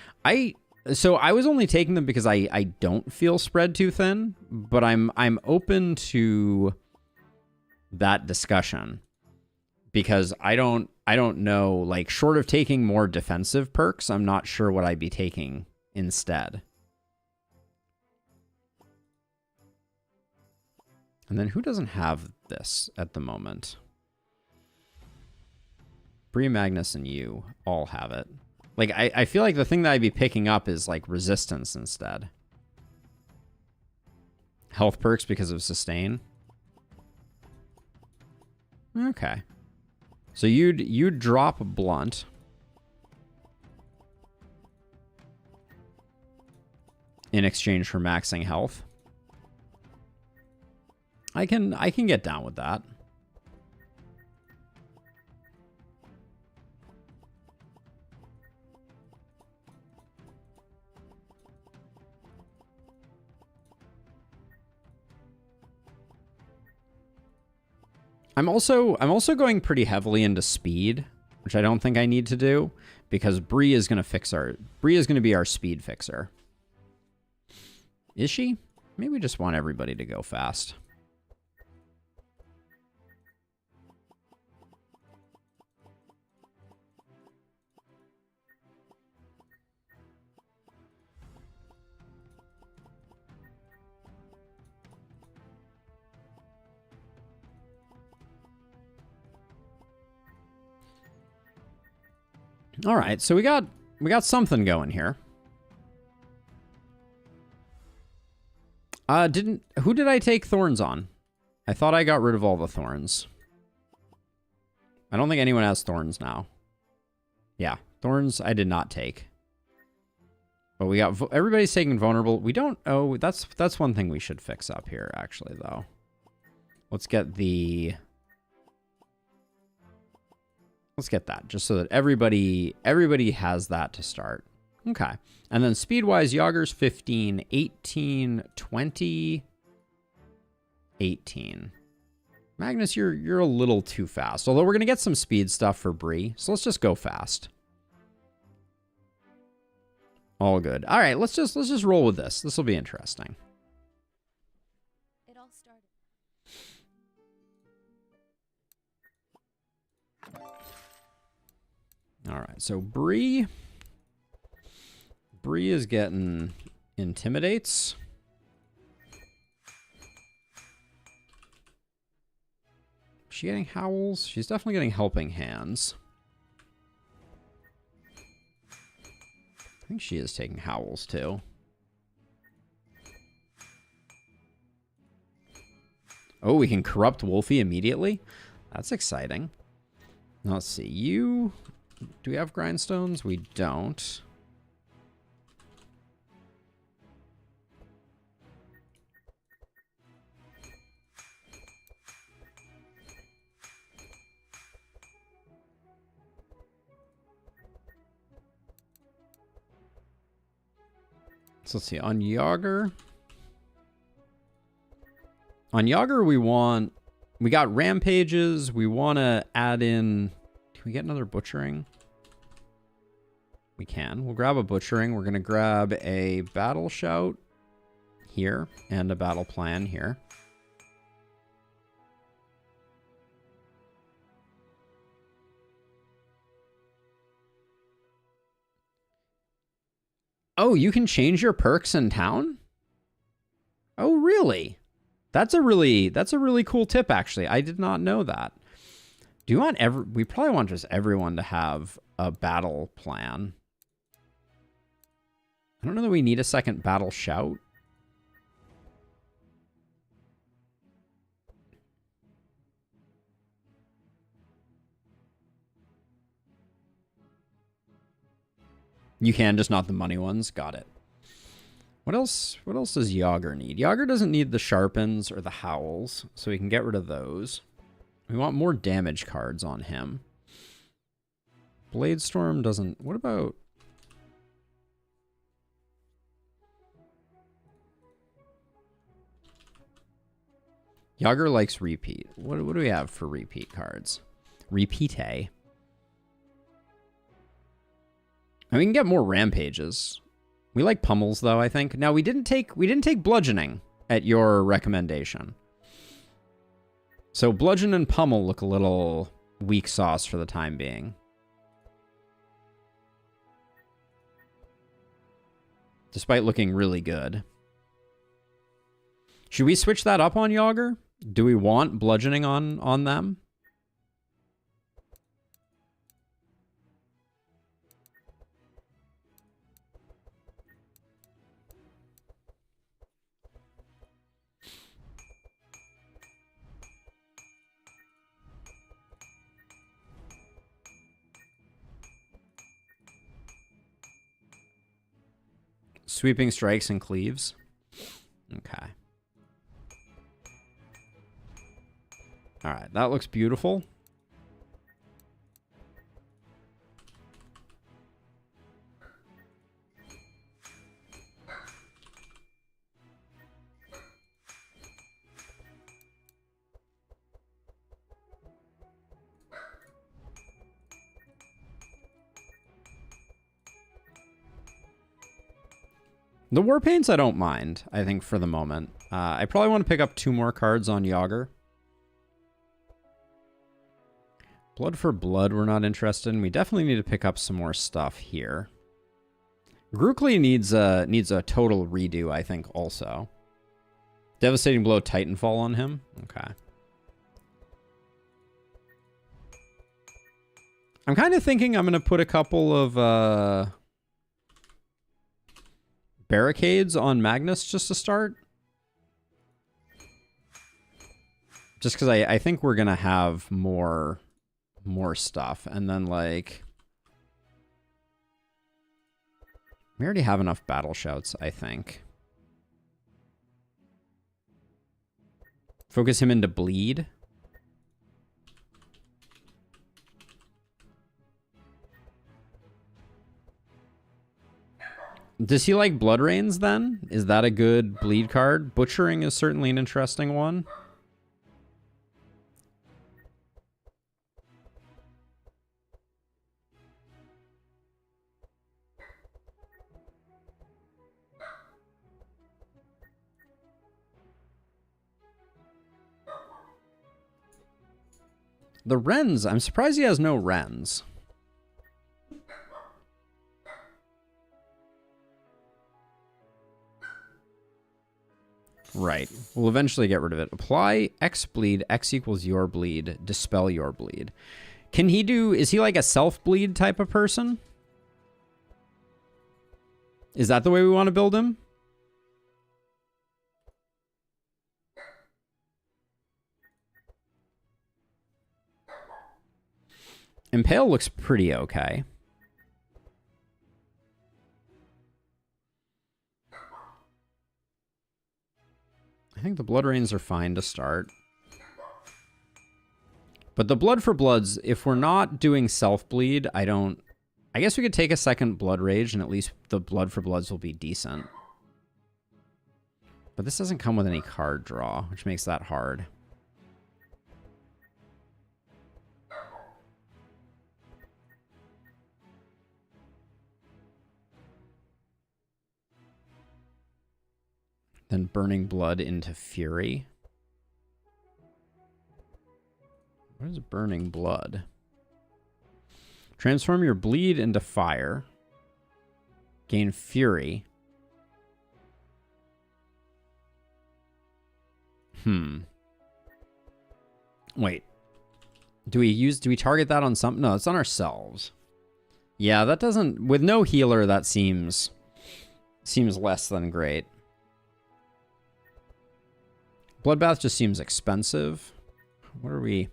So I was only taking them because I don't feel spread too thin, but I'm open to that discussion because I don't know, like, short of taking more defensive perks, I'm not sure what I'd be taking instead. And then who doesn't have this at the moment? Bree, Magnus, and you all have it. Like, I feel like the thing that I'd be picking up is, like, resistance instead. Health perks because of sustain. Okay. So you'd drop blunt. In exchange for maxing health. I can get down with that. I'm also going pretty heavily into speed, which I don't think I need to do, because Bree is going to be our speed fixer. Is she? Maybe we just want everybody to go fast. All right, so we got something going here. Who did I take thorns on? I thought I got rid of all the thorns. I don't think anyone has thorns now. Yeah, thorns I did not take. But we got everybody's taking vulnerable. We don't. Oh, that's one thing we should fix up here actually though. Let's get that just so that everybody has that to start. Okay. And then speed-wise, Yager's 15, 18, 20, 18. Magnus, you're a little too fast. Although we're going to get some speed stuff for Bree. So let's just go fast. All good. All right, let's just roll with this. This will be interesting. It all started. All right, so Bree is getting intimidates. Is she getting howls? She's definitely getting helping hands. I think she is taking howls too. Oh, we can corrupt Wolfie immediately? That's exciting. Now, let's see. Do we have grindstones? We don't. So let's see. On Yager, we got rampages. We want to add in. Can we get another butchering? We can. We'll grab a butchering. We're going to grab a battle shout here and a battle plan here. Oh, you can change your perks in town? Oh, really? That's a really cool tip, actually. I did not know that. Do you want we probably want just everyone to have a battle plan. I don't know that we need a second battle shout. You can, just not the money ones. Got it. What else does Yager need? Yager doesn't need the sharpens or the howls, so we can get rid of those. We want more damage cards on him. Bladestorm doesn't... What about... Yager likes repeat. What do we have for repeat cards? Repeat. I mean, we can get more rampages. We like pummels, though, I think. Now, we didn't take bludgeoning at your recommendation. So bludgeon and pummel look a little weak sauce for the time being. Despite looking really good. Should we switch that up on Yager? Do we want bludgeoning on them? Sweeping strikes and cleaves. Okay. All right, that looks beautiful. The war paints I don't mind, I think, for the moment. I probably want to pick up 2 more cards on Yager. Blood for Blood we're not interested in. We definitely need to pick up some more stuff here. Grookly needs a total redo, I think, also. Devastating Blow, Titanfall on him. Okay. I'm kind of thinking I'm going to put a couple of barricades on Magnus just to start. Just because I think we're going to have more stuff. And then, like, we already have enough battle shouts, I think. Focus him into bleed. Does he like Blood Rains then? Is that a good bleed card? Butchering is certainly an interesting one. The Wrens, I'm surprised he has no Wrens. Right. We'll eventually get rid of it. Apply X bleed, X equals your bleed, dispel your bleed. Can he do, is he like a self-bleed type of person? Is that the way we want to build him? Impale looks pretty okay. I think the Blood Rains are fine to start. But the Blood for Bloods, if we're not doing self-bleed, I guess we could take a second Blood Rage and at least the Blood for Bloods will be decent. But this doesn't come with any card draw, which makes that hard. Then Burning Blood into Fury. What is Burning Blood? Transform your bleed into fire. Gain Fury. Wait. Do we target that on something? No, it's on ourselves. Yeah, that doesn't, with no healer, that seems less than great. Bloodbath just seems expensive. What are we?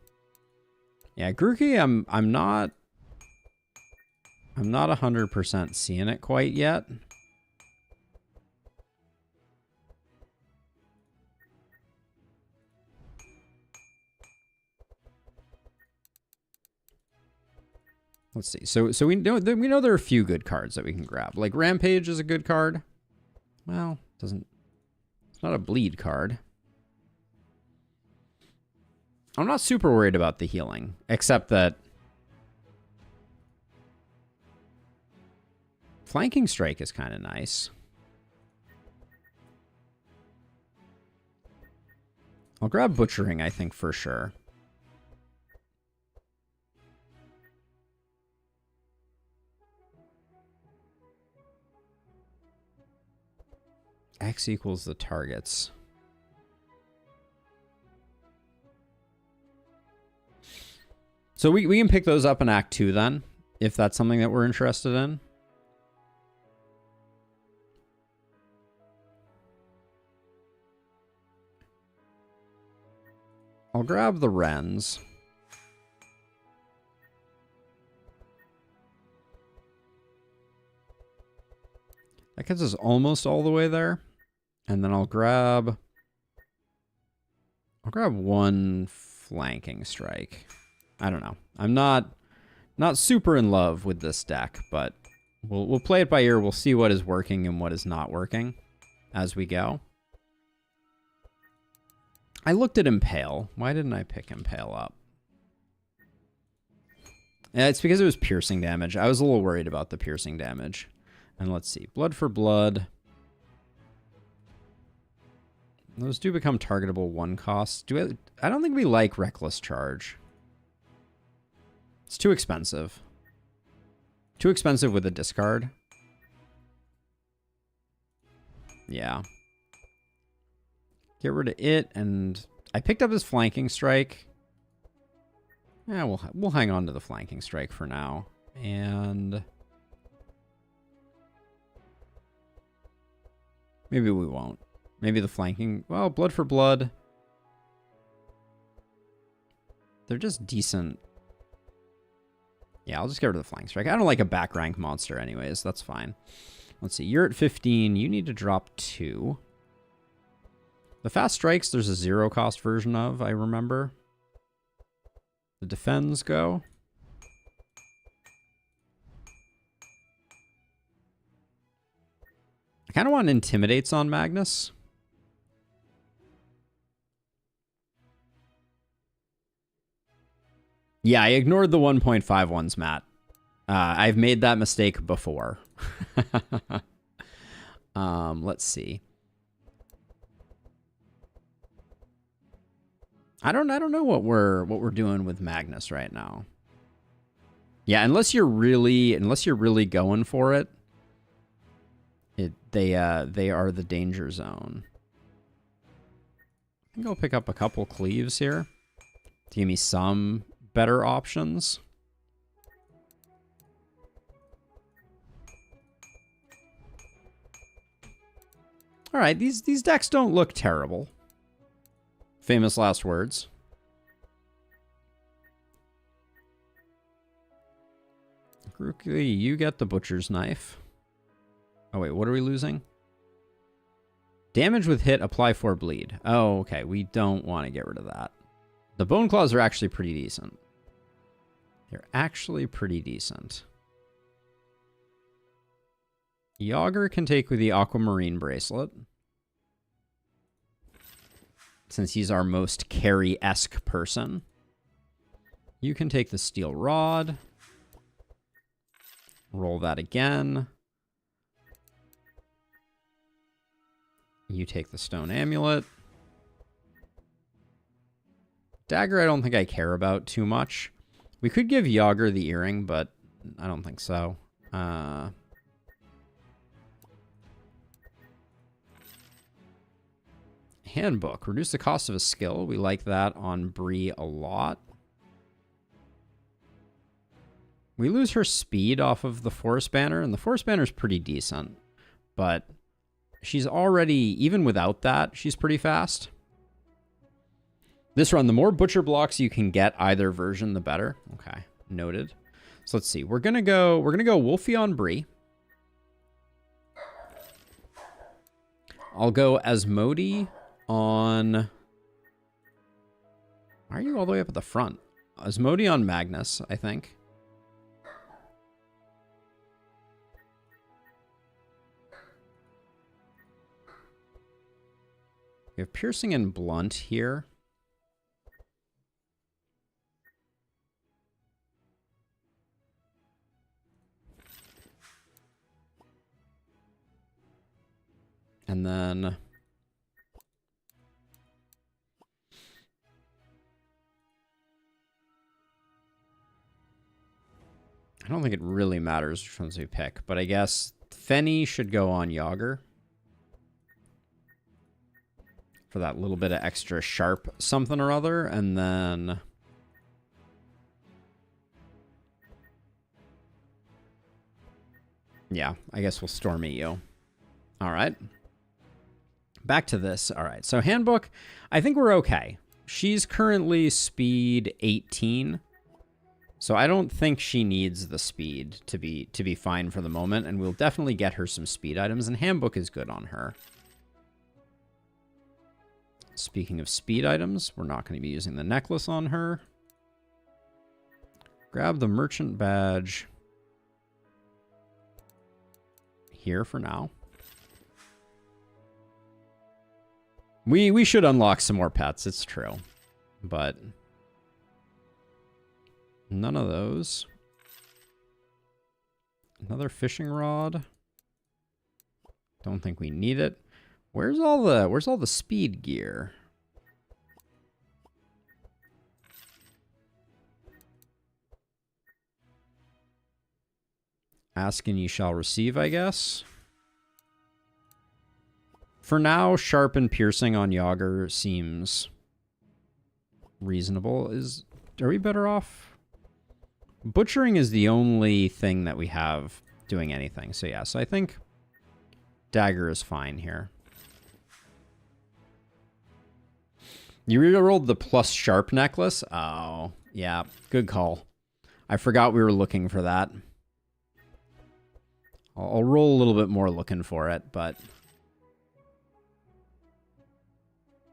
Yeah, Grookey, I'm not 100% seeing it quite yet. Let's see. So we know there are a few good cards that we can grab. Like Rampage is a good card. Well, it's not a bleed card. I'm not super worried about the healing, except that Flanking Strike is kind of nice. I'll grab Butchering, I think, for sure. X equals the targets. So we can pick those up in Act 2 then, if that's something that we're interested in. I'll grab the Wrens. That gets us almost all the way there. And then I'll grab one flanking strike. I don't know. I'm not super in love with this deck, but we'll play it by ear. We'll see what is working and what is not working as we go. I looked at Impale. Why didn't I pick Impale up? Yeah, it's because it was piercing damage. I was a little worried about the piercing damage. And let's see. Blood for blood. Those do become targetable 1 cost. I don't think we like Reckless Charge. It's too expensive. Too expensive with a discard. Yeah. Get rid of it, and I picked up his flanking strike. Yeah, we'll hang on to the flanking strike for now. And maybe we won't. Maybe the flanking... Well, blood for blood. They're just decent. Yeah, I'll just get rid of the flanking strike. I don't like a back rank monster anyways. That's fine. Let's see. You're at 15. You need to drop 2. The fast strikes, there's a 0 cost version of, I remember. The defends go. I kind of want Intimidates on Magnus. Yeah, I ignored the 1.51s, Matt. I've made that mistake before. Let's see. I don't know what we're doing with Magnus right now. Yeah, unless you're really going for it, they are the danger zone. I think I'll pick up a couple cleaves here to give me some better options. All right, these decks don't look terrible. Famous last words. Grookly, you get the butcher's knife. Oh wait, what are we losing? Damage with hit, apply 4 bleed. Oh, okay, we don't want to get rid of that. The bone claws are actually pretty decent. They're actually pretty decent. Yager can take with the Aquamarine bracelet, since he's our most carry-esque person. You can take the steel rod. Roll that again. You take the stone amulet. Dagger I don't think I care about too much. We could give Yager the earring, but I don't think so. Handbook. Reduce the cost of a skill. We like that on Bree a lot. We lose her speed off of the Forest Banner, and the Forest Banner is pretty decent. But she's already, even without that, she's pretty fast. This run, the more butcher blocks you can get either version, the better. Okay, noted. So let's see. We're gonna go Wolfie on Bree. I'll go Asmodee on... Why are you all the way up at the front? Asmodee on Magnus, I think. We have Piercing and Blunt here. And then... I don't think it really matters which ones we pick, but I guess Fenny should go on Yager for that little bit of extra sharp something or other, and then... Yeah, I guess we'll Stormy you. All right. Back to this. All right, so Handbook, I think we're okay. She's currently speed 18. So I don't think she needs the speed to be fine for the moment, and we'll definitely get her some speed items, and Handbook is good on her. Speaking of speed items, we're not going to be using the necklace on her. Grab the merchant badge here for now. We should unlock some more pets, it's true. But none of those. Another fishing rod. Don't think we need it. Where's all the speed gear? Ask and ye shall receive, I guess. For now, sharp and piercing on Yager seems reasonable. Are we better off? Butchering is the only thing that we have doing anything. So yeah, so I think dagger is fine here. You rerolled the plus sharp necklace? Oh, yeah, good call. I forgot we were looking for that. I'll roll a little bit more looking for it, but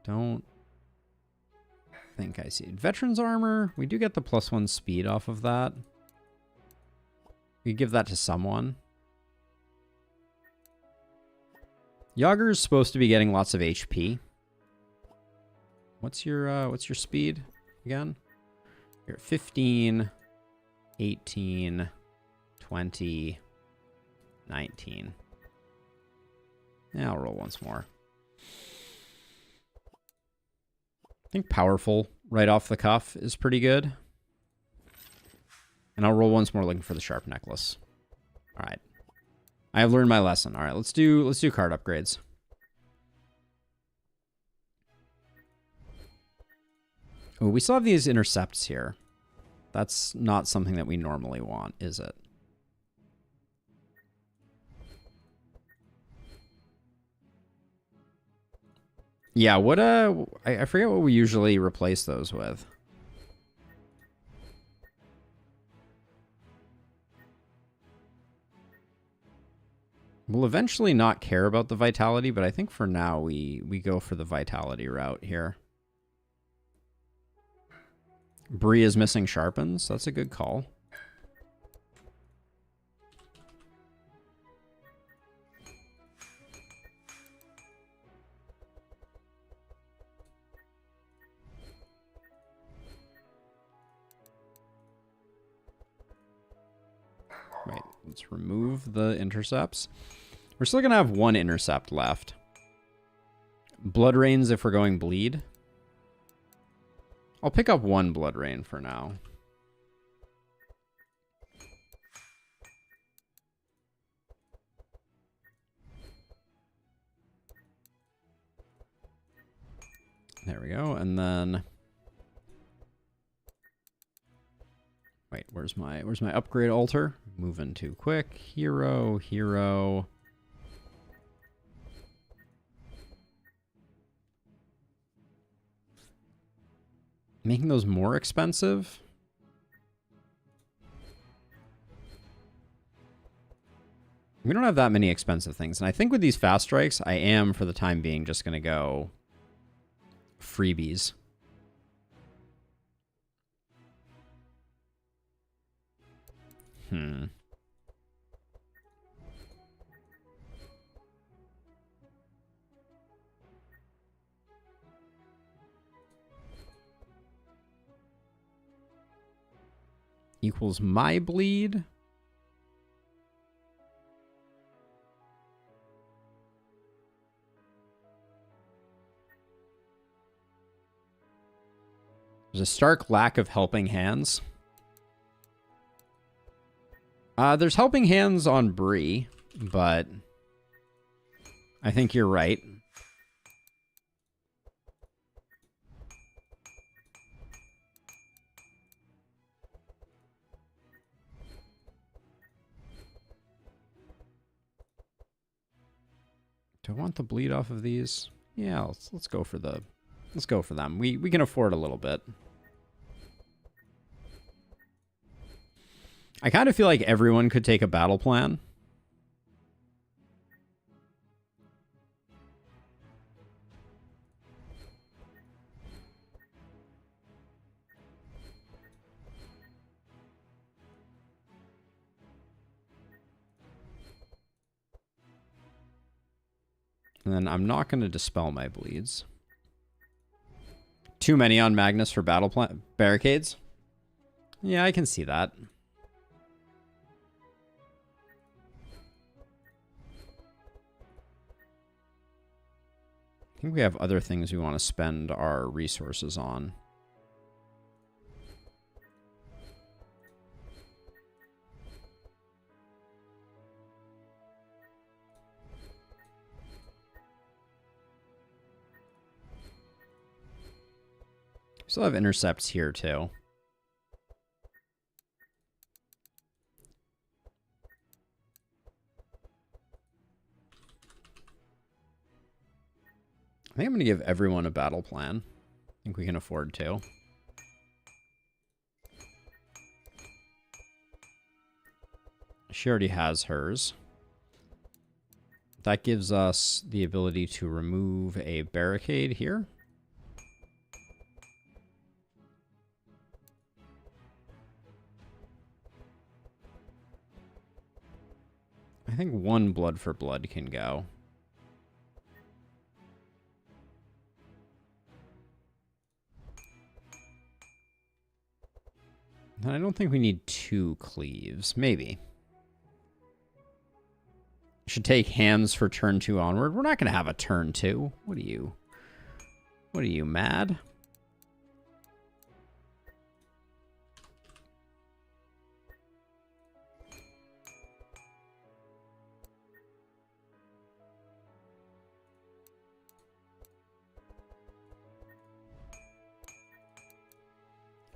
don't think I see it. Veteran's armor, we do get the +1 speed off of that. We give that to someone. Yager's supposed to be getting lots of HP. What's your speed again? You're at 15, 18, 20, 19. Yeah, I'll roll once more. I think powerful right off the cuff is pretty good. And I'll roll once more looking for the sharp necklace. All right. I have learned my lesson. All right, let's do card upgrades. Oh, we still have these intercepts here. That's not something that we normally want, is it? Yeah, what I forget what we usually replace those with. We'll eventually not care about the vitality, but I think for now we go for the vitality route here. Bree is missing sharpens. That's a good call. Right, let's remove the intercepts. We're still going to have one intercept left. Blood Rains if we're going bleed. I'll pick up one Blood Rain for now. There we go, and then... Wait, where's my upgrade altar? Moving too quick. Hero, hero. Making those more expensive? We don't have that many expensive things. And I think with these fast strikes, I am, for the time being, just going to go freebies. Equals my bleed. There's a stark lack of helping hands. There's helping hands on Bree, but I think you're right. Do I want the bleed off of these? Yeah, let's go for them. We can afford a little bit. I kind of feel like everyone could take a battle plan. And then I'm not going to dispel my bleeds. Too many on Magnus for battle plan barricades? Yeah, I can see that. I think we have other things we want to spend our resources on. We still have intercepts here, too. I think I'm going to give everyone a battle plan. I think we can afford to. She already has hers. That gives us the ability to remove a barricade here. I think one blood for blood can go. And I don't think we need 2 cleaves. Maybe. Should take hands for turn 2 onward. We're not going to have a turn 2. What are you? What are you, mad?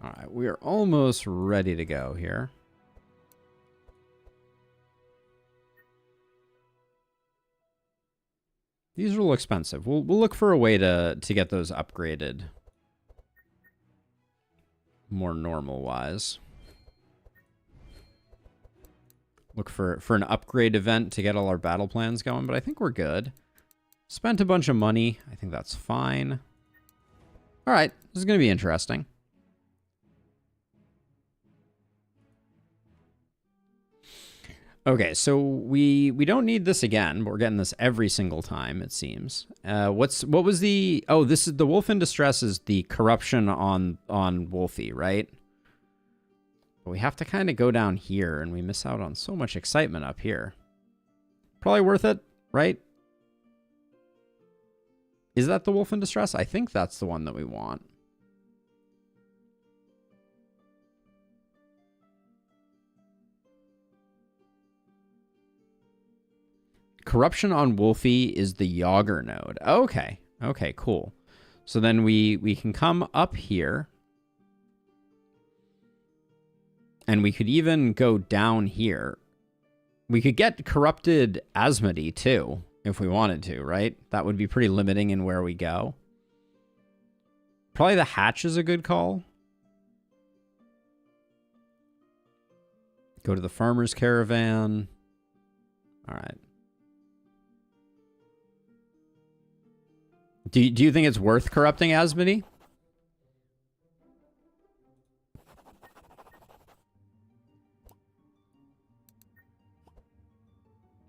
All right, we are almost ready to go here. These are a little expensive. We'll look for a way to get those upgraded more normal-wise. Look for an upgrade event to get all our battle plans going, but I think we're good. Spent a bunch of money. I think that's fine. All right, this is going to be interesting. Okay, so we don't need this again, but we're getting this every single time, it seems. What was the... Oh, this is the Wolf in Distress is the corruption on Wolfie, right? But we have to kind of go down here, and we miss out on so much excitement up here. Probably worth it, right? Is that the Wolf in Distress? I think that's the one that we want. Corruption on Wolfie is the Yager node. Okay. Okay, cool. So then we can come up here. And we could even go down here. We could get corrupted Asmodee too, if we wanted to, right? That would be pretty limiting in where we go. Probably the Hatch is a good call. Go to the Farmer's Caravan. All right. Do you think it's worth corrupting Asmodee?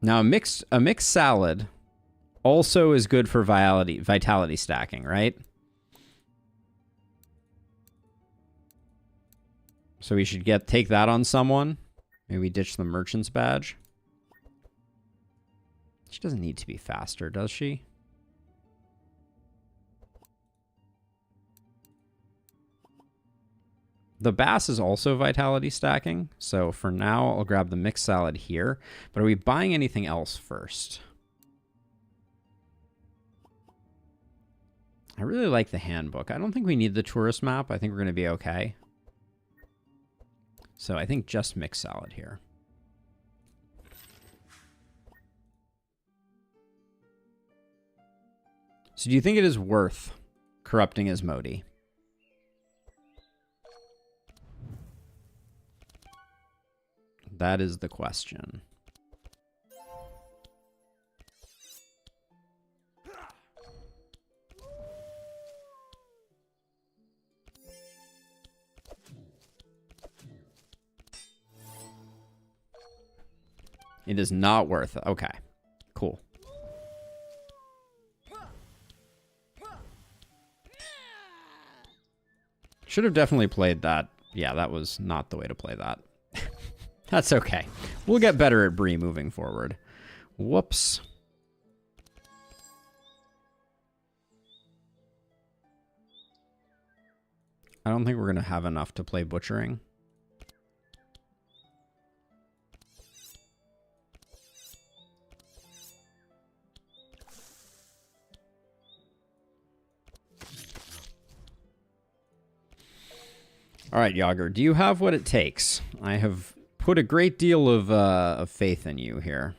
Now, a mixed salad also is good for vitality stacking, right? So we should take that on someone. Maybe ditch the merchant's badge. She doesn't need to be faster, does she? The bass is also vitality stacking, so for now, I'll grab the mixed salad here. But are we buying anything else first? I really like the handbook. I don't think we need the tourist map. I think we're going to be okay. So I think just mixed salad here. So do you think it is worth corrupting Asmodee? That is the question. It is not worth it. Okay, cool. Should have definitely played that. Yeah, that was not the way to play that. That's okay. We'll get better at Bree moving forward. Whoops. I don't think we're going to have enough to play Butchering. All right, Yager, do you have what it takes? I have put a great deal of faith in you here.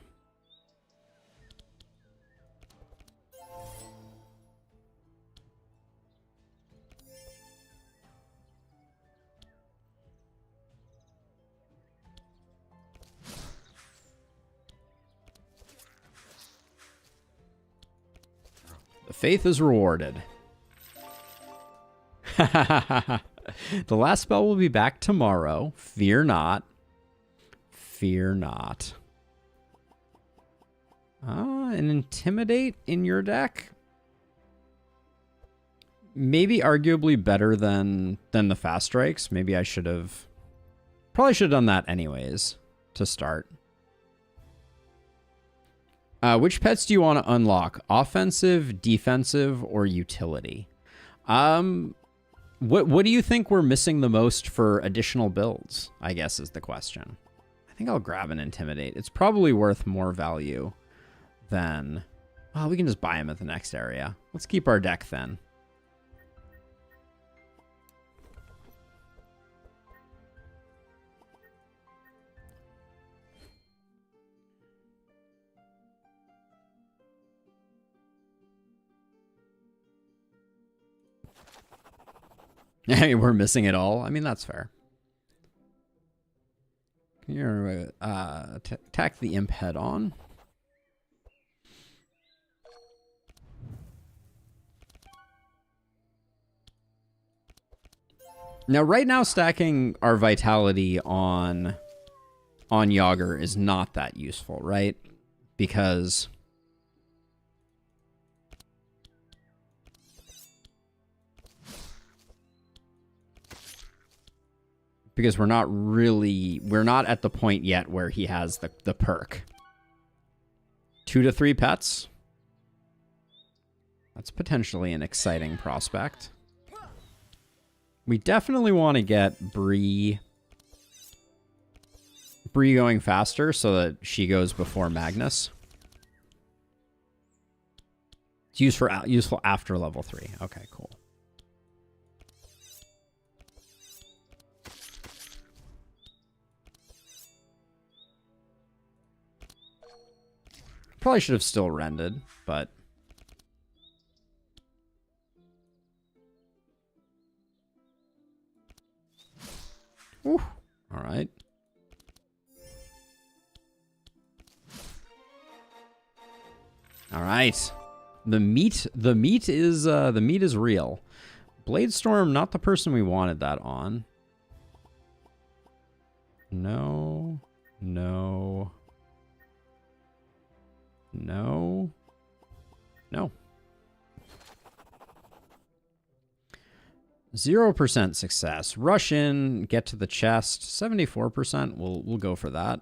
The faith is rewarded. The last spell will be back tomorrow. Fear not. Fear not. An Intimidate in your deck? Maybe arguably better than the Fast Strikes. Maybe I should have... Probably should have done that anyways to start. Which pets do you want to unlock? Offensive, defensive, or utility? What do you think we're missing the most for additional builds, I guess is the question. I think I'll grab an Intimidate. It's probably worth more value than... Well, we can just buy him at the next area. Let's keep our deck thin. We're missing it all. I mean, that's fair. You're attack the imp head on. Now, right now, stacking our vitality on Yager is not that useful, right? Because we're not at the point yet where he has the perk. 2 to 3 pets. That's potentially an exciting prospect. We definitely want to get Bree going faster so that she goes before Magnus. It's useful after level 3. Okay, cool. Probably should have still rended, but... Whew. All right. All right. The meat is real. Bladestorm, not the person we wanted that on. No. No. No. No. 0% success. Rush in, get to the chest. 74%. We'll go for that.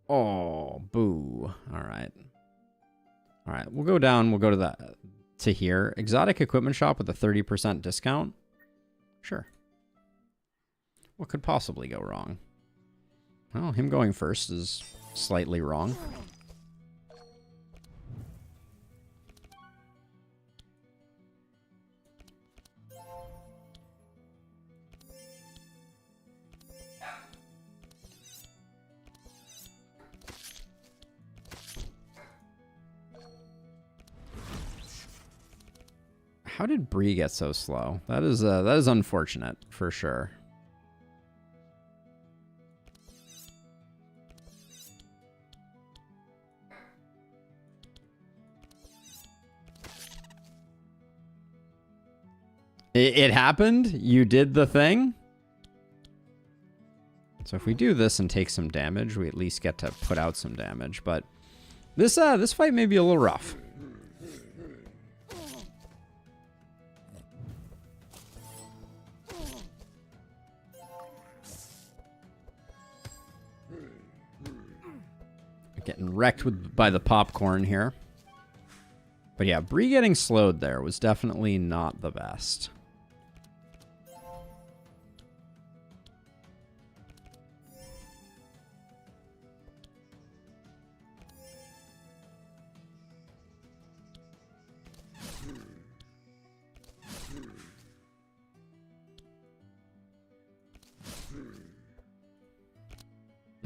Oh, boo. All right. All right. We'll go down. We'll go to here. Exotic equipment shop with a 30% discount. Sure. What could possibly go wrong? Well, him going first is slightly wrong. How did Bree get so slow? That is unfortunate for sure. It happened. You did the thing. So if we do this and take some damage, we at least get to put out some damage. But this fight may be a little rough. Getting wrecked by the popcorn here. But yeah, Bree getting slowed there was definitely not the best.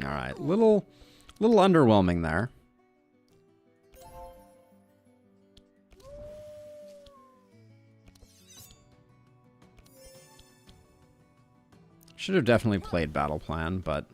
All right, little underwhelming there. Should have definitely played Battle Plan, but...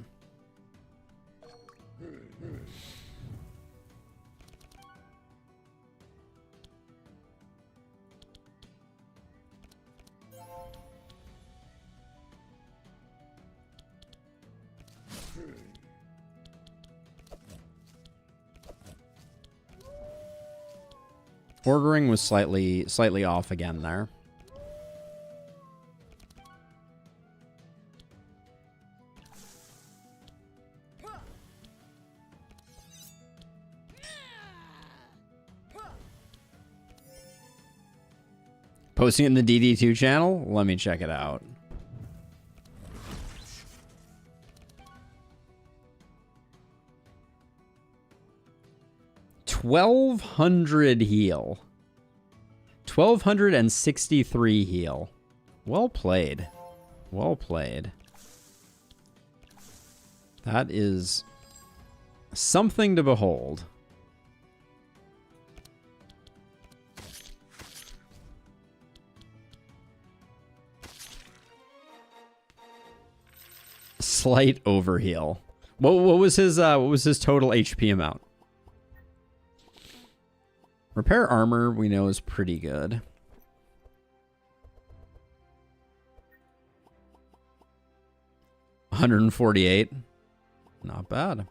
Ordering was slightly off again there. Posting it in the DD2 channel? Let me check it out. $1,200 heal. 1,263 heal. Well played. Well played. That is something to behold. Slight overheal. What was his total HP amount? Repair armor we know is pretty good. $148. Not bad.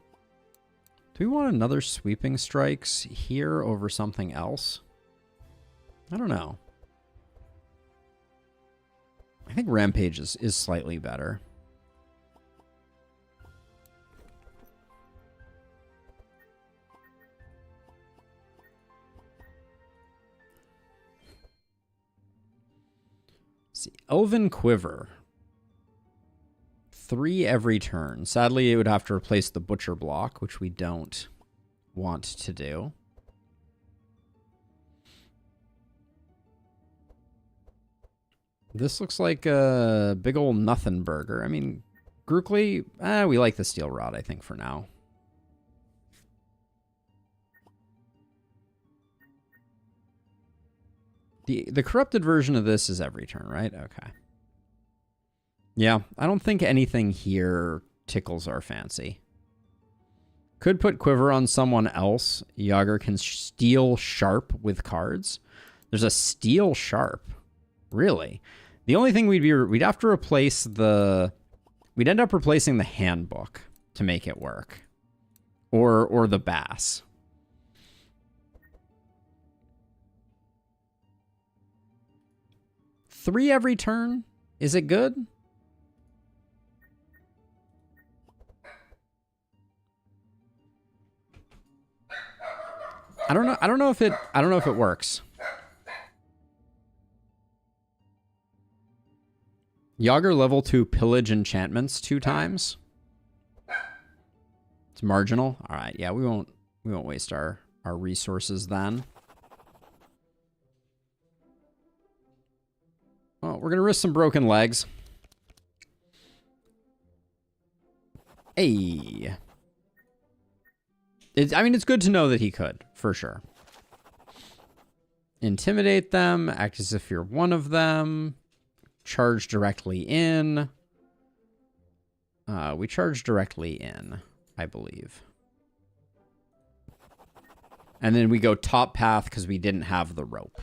Do we want another sweeping strikes here over something else? I don't know. I think Rampage is slightly better. See, Elven Quiver. 3 every turn. Sadly, it would have to replace the Butcher block, which we don't want to do. This looks like a big old nothing burger. I mean, Grookly, we like the Steel Rod, I think, for now. The corrupted version of this is every turn, right? Okay. Yeah, I don't think anything here tickles our fancy. Could put Quiver on someone else. Yager can steal Sharp with cards. There's a Steel Sharp. Really? The only thing we'd have to replace the... We'd end up replacing the handbook to make it work. Or the Bass. Three every turn? Is it good? I don't know. I don't know if it works. Yager level 2 pillage enchantments 2 times. It's marginal. All right. Yeah, we won't waste our resources then. Well, we're going to risk some broken legs. Hey. I mean, it's good to know that he could, for sure. Intimidate them. Act as if you're one of them. Charge directly in. We charge directly in, I believe. And then we go top path because we didn't have the rope.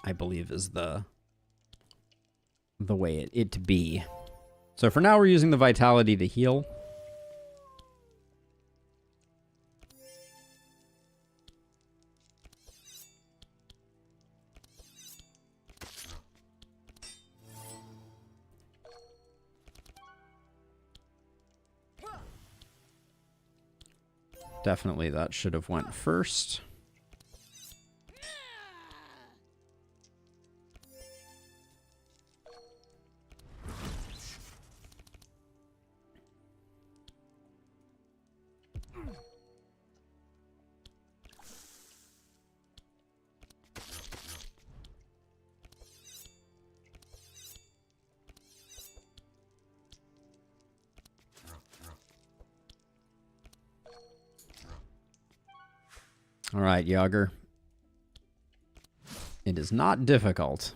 I believe is the way it to be. So for now, we're using the vitality to heal. Definitely that should have went first. All right, Yager. It is not difficult.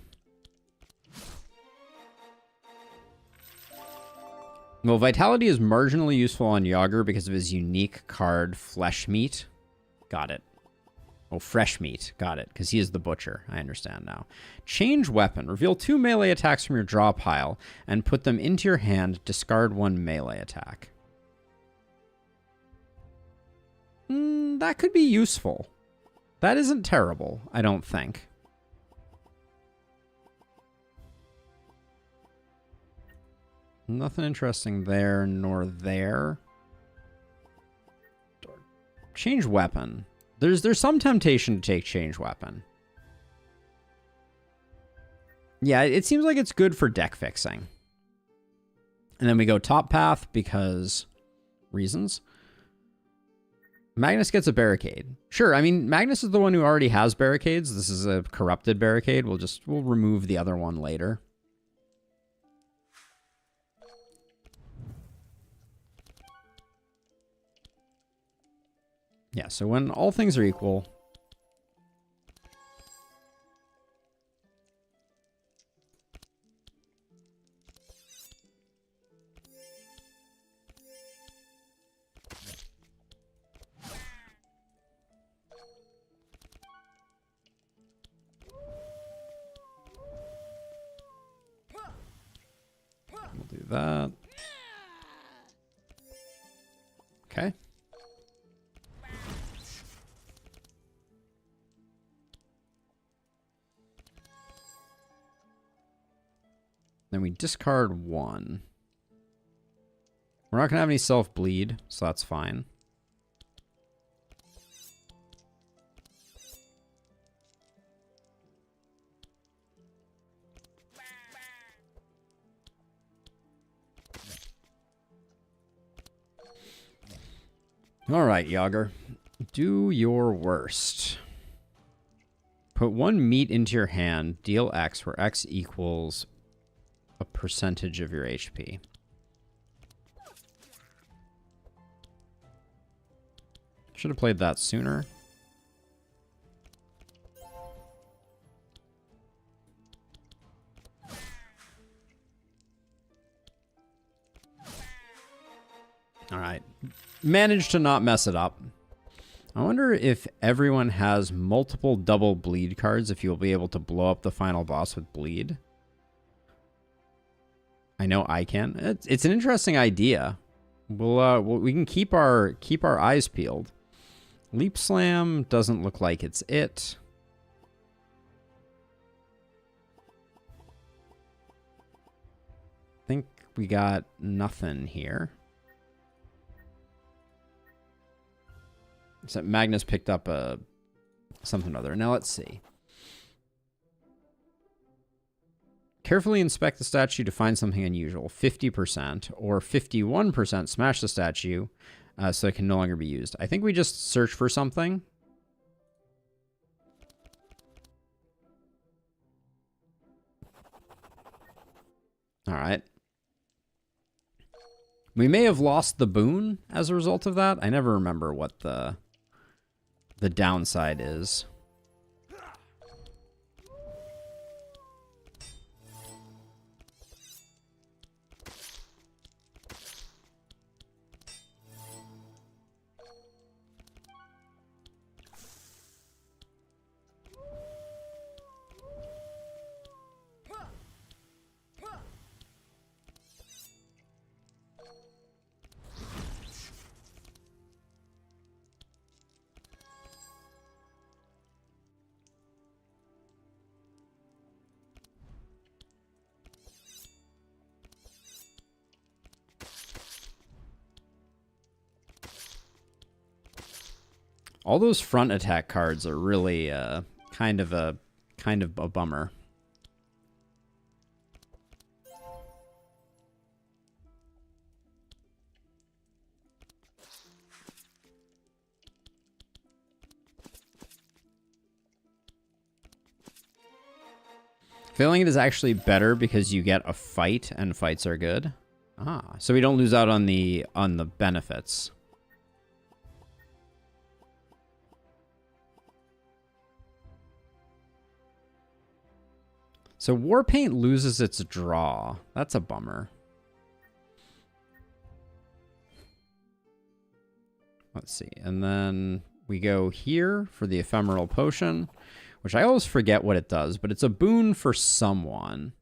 Well, Vitality is marginally useful on Yager because of his unique card, Flesh Meat. Got it. Oh, Fresh Meat. Got it, because he is the Butcher. I understand now. Change Weapon. Reveal 2 melee attacks from your draw pile and put them into your hand. Discard 1 melee attack. That could be useful. That isn't terrible, I don't think. Nothing interesting there nor there. Change Weapon. There's some temptation to take Change Weapon. Yeah, it seems like it's good for deck fixing. And then we go Top Path because reasons. Magnus gets a barricade. Sure, I mean, Magnus is the one who already has barricades. This is a corrupted barricade. We'll remove the other one later. Yeah, so when all things are equal, we'll do that. Okay. Then we discard 1. We're not going to have any self-bleed, so that's fine. All right, Yager. Do your worst. Put 1 meat into your hand. Deal X, where X equals a percentage of your HP. Should have played that sooner. All right. Managed to not mess it up. I wonder if everyone has multiple double bleed cards, if you'll be able to blow up the final boss with bleed. I know I can. It's an interesting idea. We can keep our eyes peeled. Leap Slam doesn't look like it's it. I think we got nothing here. So Magnus picked up something or other. Now let's see. Carefully inspect the statue to find something unusual. 50% or 51% smash the statue so it can no longer be used. I think we just search for something. All right. We may have lost the boon as a result of that. I never remember what the downside is. All those front attack cards are really kind of a bummer. Failing it is actually better because you get a fight, and fights are good. Ah, so we don't lose out on the benefits. So Warpaint loses its draw. That's a bummer. Let's see. And then we go here for the Ephemeral Potion, which I always forget what it does, but it's a boon for someone.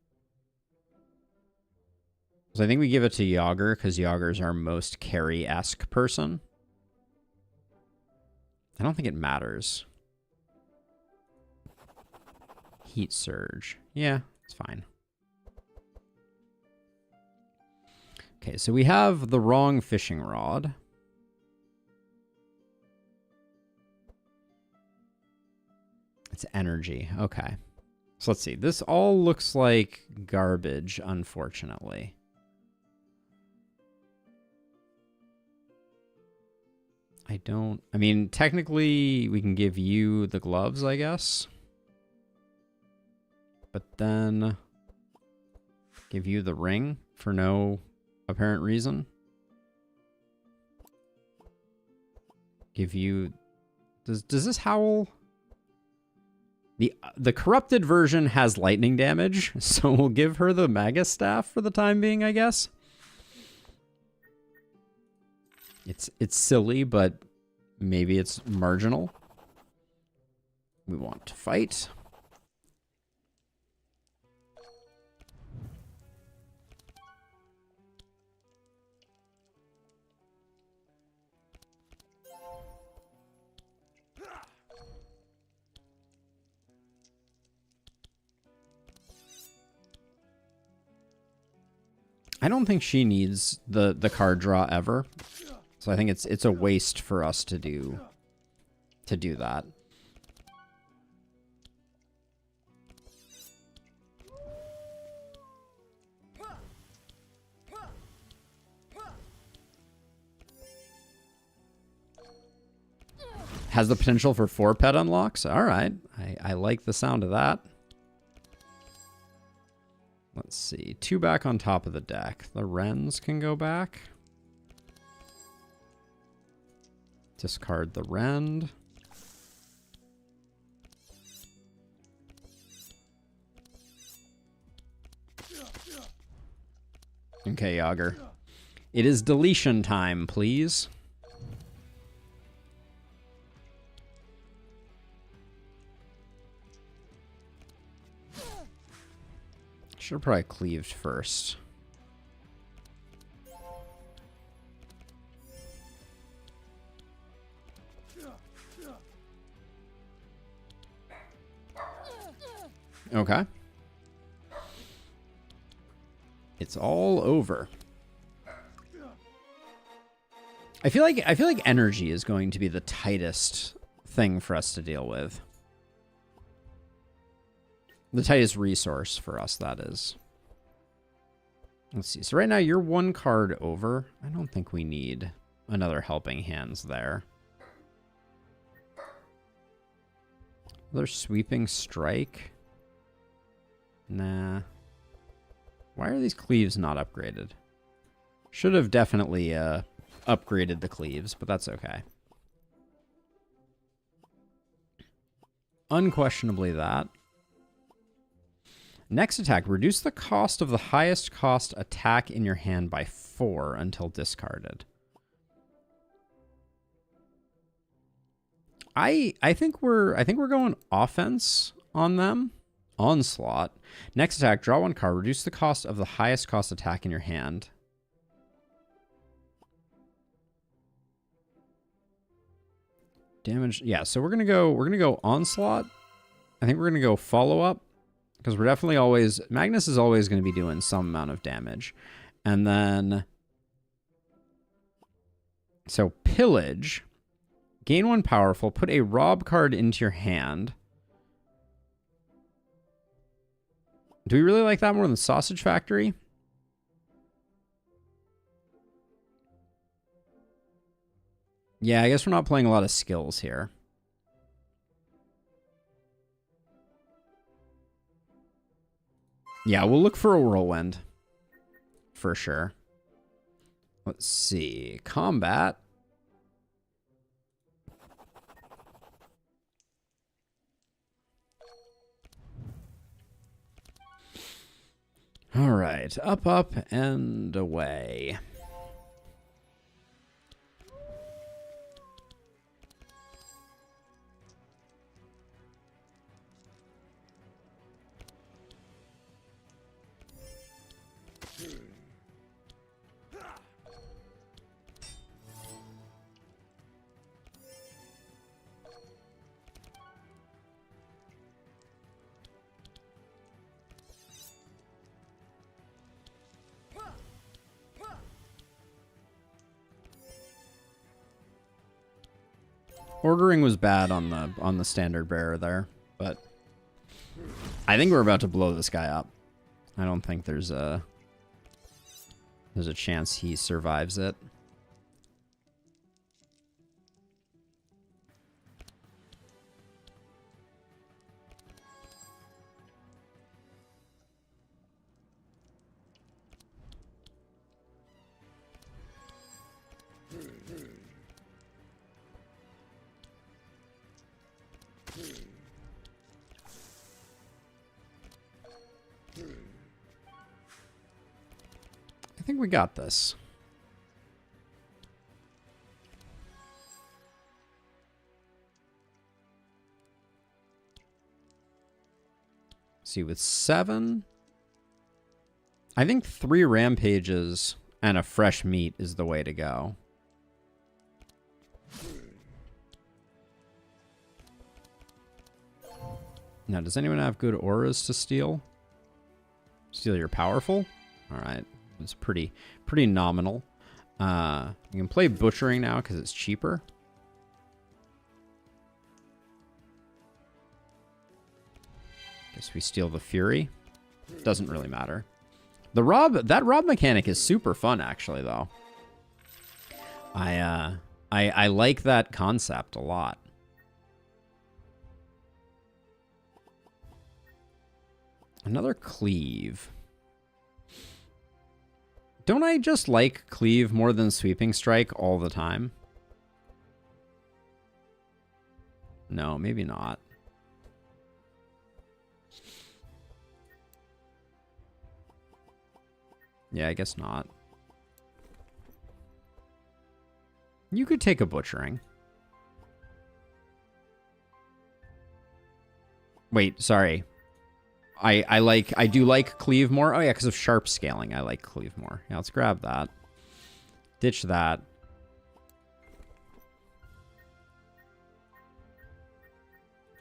So I think we give it to Yager, because Yager's our most carry-esque person. I don't think it matters. Heat Surge. Yeah, it's fine. Okay, so we have the wrong fishing rod. It's energy. Okay. So let's see. This all looks like garbage, unfortunately. I mean, technically, we can give you the gloves, I guess. But then give you the ring for no apparent reason. Give you... Does this howl? The corrupted version has lightning damage, so we'll give her the Magus Staff for the time being, I guess. It's silly, but maybe it's marginal. We want to fight. I don't think she needs the card draw ever. So I think it's a waste for us to do that. Has the potential for 4 pet unlocks. All right. I like the sound of that. Let's see. 2 back on top of the deck. The Wrens can go back. Discard the Rend. Okay, Yager. It is deletion time, please. Should have probably cleaved first. Okay. It's all over. I feel like energy is going to be the tightest thing for us to deal with. The tightest resource for us, that is. Let's see. So right now you're 1 card over. I don't think we need another helping hands there. Another sweeping strike. Nah. Why are these cleaves not upgraded? Should have definitely upgraded the cleaves, but that's okay. Unquestionably that. Next attack, reduce the cost of the highest cost attack in your hand by 4 until discarded. I think we're going offense on them. Onslaught. Next attack, draw 1 card, reduce the cost of the highest cost attack in your hand. Damage. Yeah, so we're gonna go onslaught. I think we're gonna go follow up. Because we're definitely always... Magnus is always going to be doing some amount of damage. And then... So, Pillage. Gain 1 powerful. Put a rob card into your hand. Do we really like that more than Sausage Factory? Yeah, I guess we're not playing a lot of skills here. Yeah, we'll look for a whirlwind. For sure. Let's see. Combat. All right. Up, up, and away. Ordering was bad on the standard bearer there, but I think we're about to blow this guy up. I don't think there's a chance he survives it. I think we got this. See, with 7, I think 3 rampages and a fresh meat is the way to go. Now, does anyone have good auras to steal? Steal your powerful? All right. It's pretty nominal. You can play butchering now because it's cheaper. Guess we steal the fury. Doesn't really matter. That rob mechanic is super fun actually though. I like that concept a lot. Another cleave. Don't I just like cleave more than sweeping strike all the time? No, maybe not. Yeah, I guess not. You could take a butchering. Wait, sorry. I do like cleave more. Oh yeah, because of sharp scaling, I like cleave more. Yeah, let's grab that. Ditch that.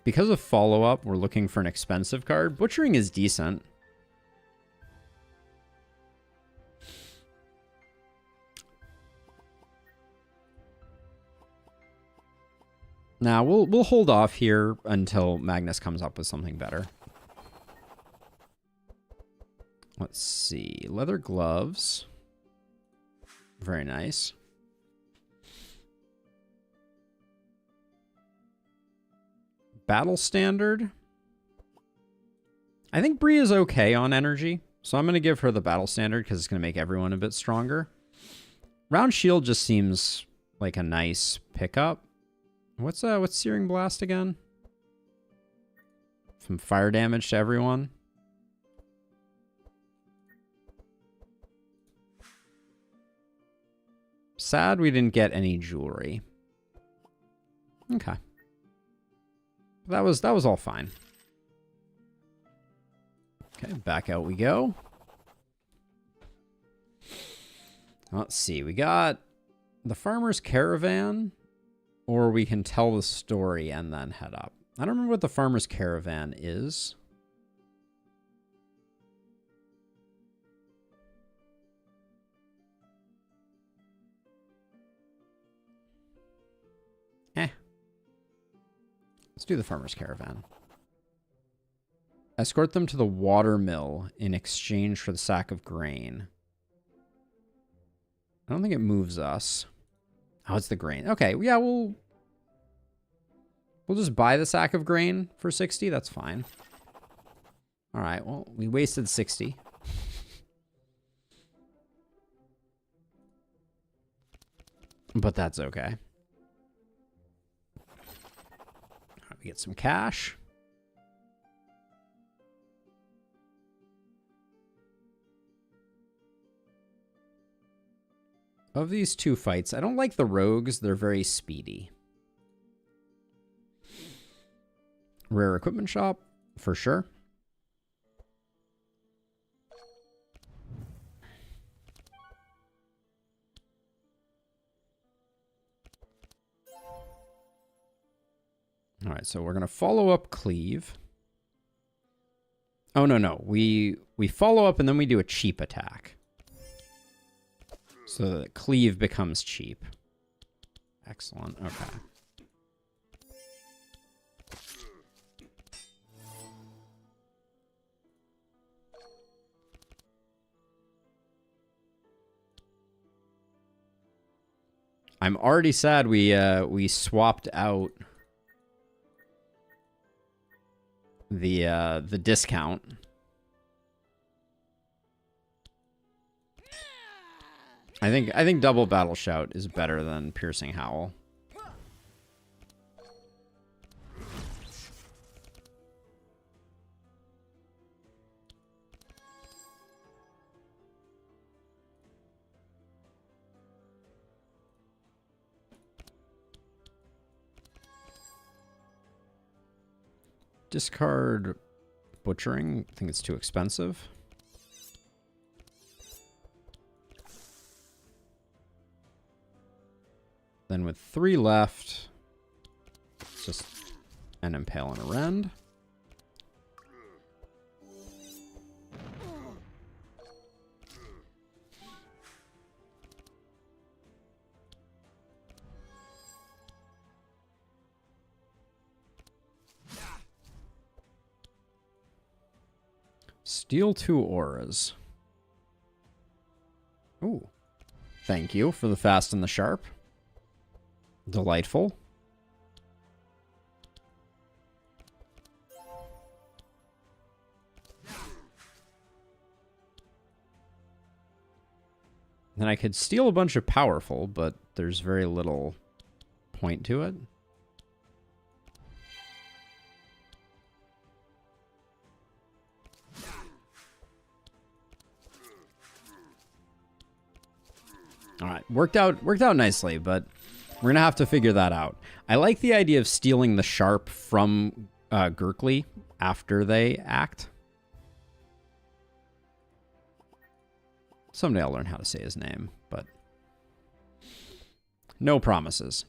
Because of follow-up, we're looking for an expensive card. Butchering is decent. Now, we'll hold off here until Magnus comes up with something better. Let's see. Leather gloves. Very nice. Battle standard. I think Bree is okay on energy, so I'm going to give her the battle standard because it's going to make everyone a bit stronger. Round shield just seems like a nice pickup. What's Searing Blast again? From fire damage to everyone. Sad we didn't get any jewelry. Okay. That was all fine. Okay, back out we go. Let's see. We got the Farmer's Caravan, or we can tell the story and then head up. I don't remember what the Farmer's Caravan is. Let's do the farmer's caravan. Escort them to the water mill in exchange for the sack of grain. I don't think it moves us. Oh, it's the grain. Okay, yeah, we'll just buy the sack of grain for 60. That's fine. All right, well, we wasted 60. But that's okay. We get some cash. Of these two fights, I don't like the rogues. They're very speedy. Rare equipment shop, for sure. All right, so we're going to follow up cleave. Oh, no. We follow up and then we do a cheap attack. So that cleave becomes cheap. Excellent. Okay. I'm already sad we swapped out the discount. I think double battle shout is better than piercing howl. Discard butchering. I think it's too expensive. Then with 3 left, it's just an impale and a rend. Steal 2 auras. Ooh. Thank you for the fast and the sharp. Delightful. Then I could steal a bunch of powerful, but there's very little point to it. All right, worked out nicely, but we're gonna have to figure that out. I like the idea of stealing the sharp from Gurkly after they act. Someday I'll learn how to say his name, but no promises.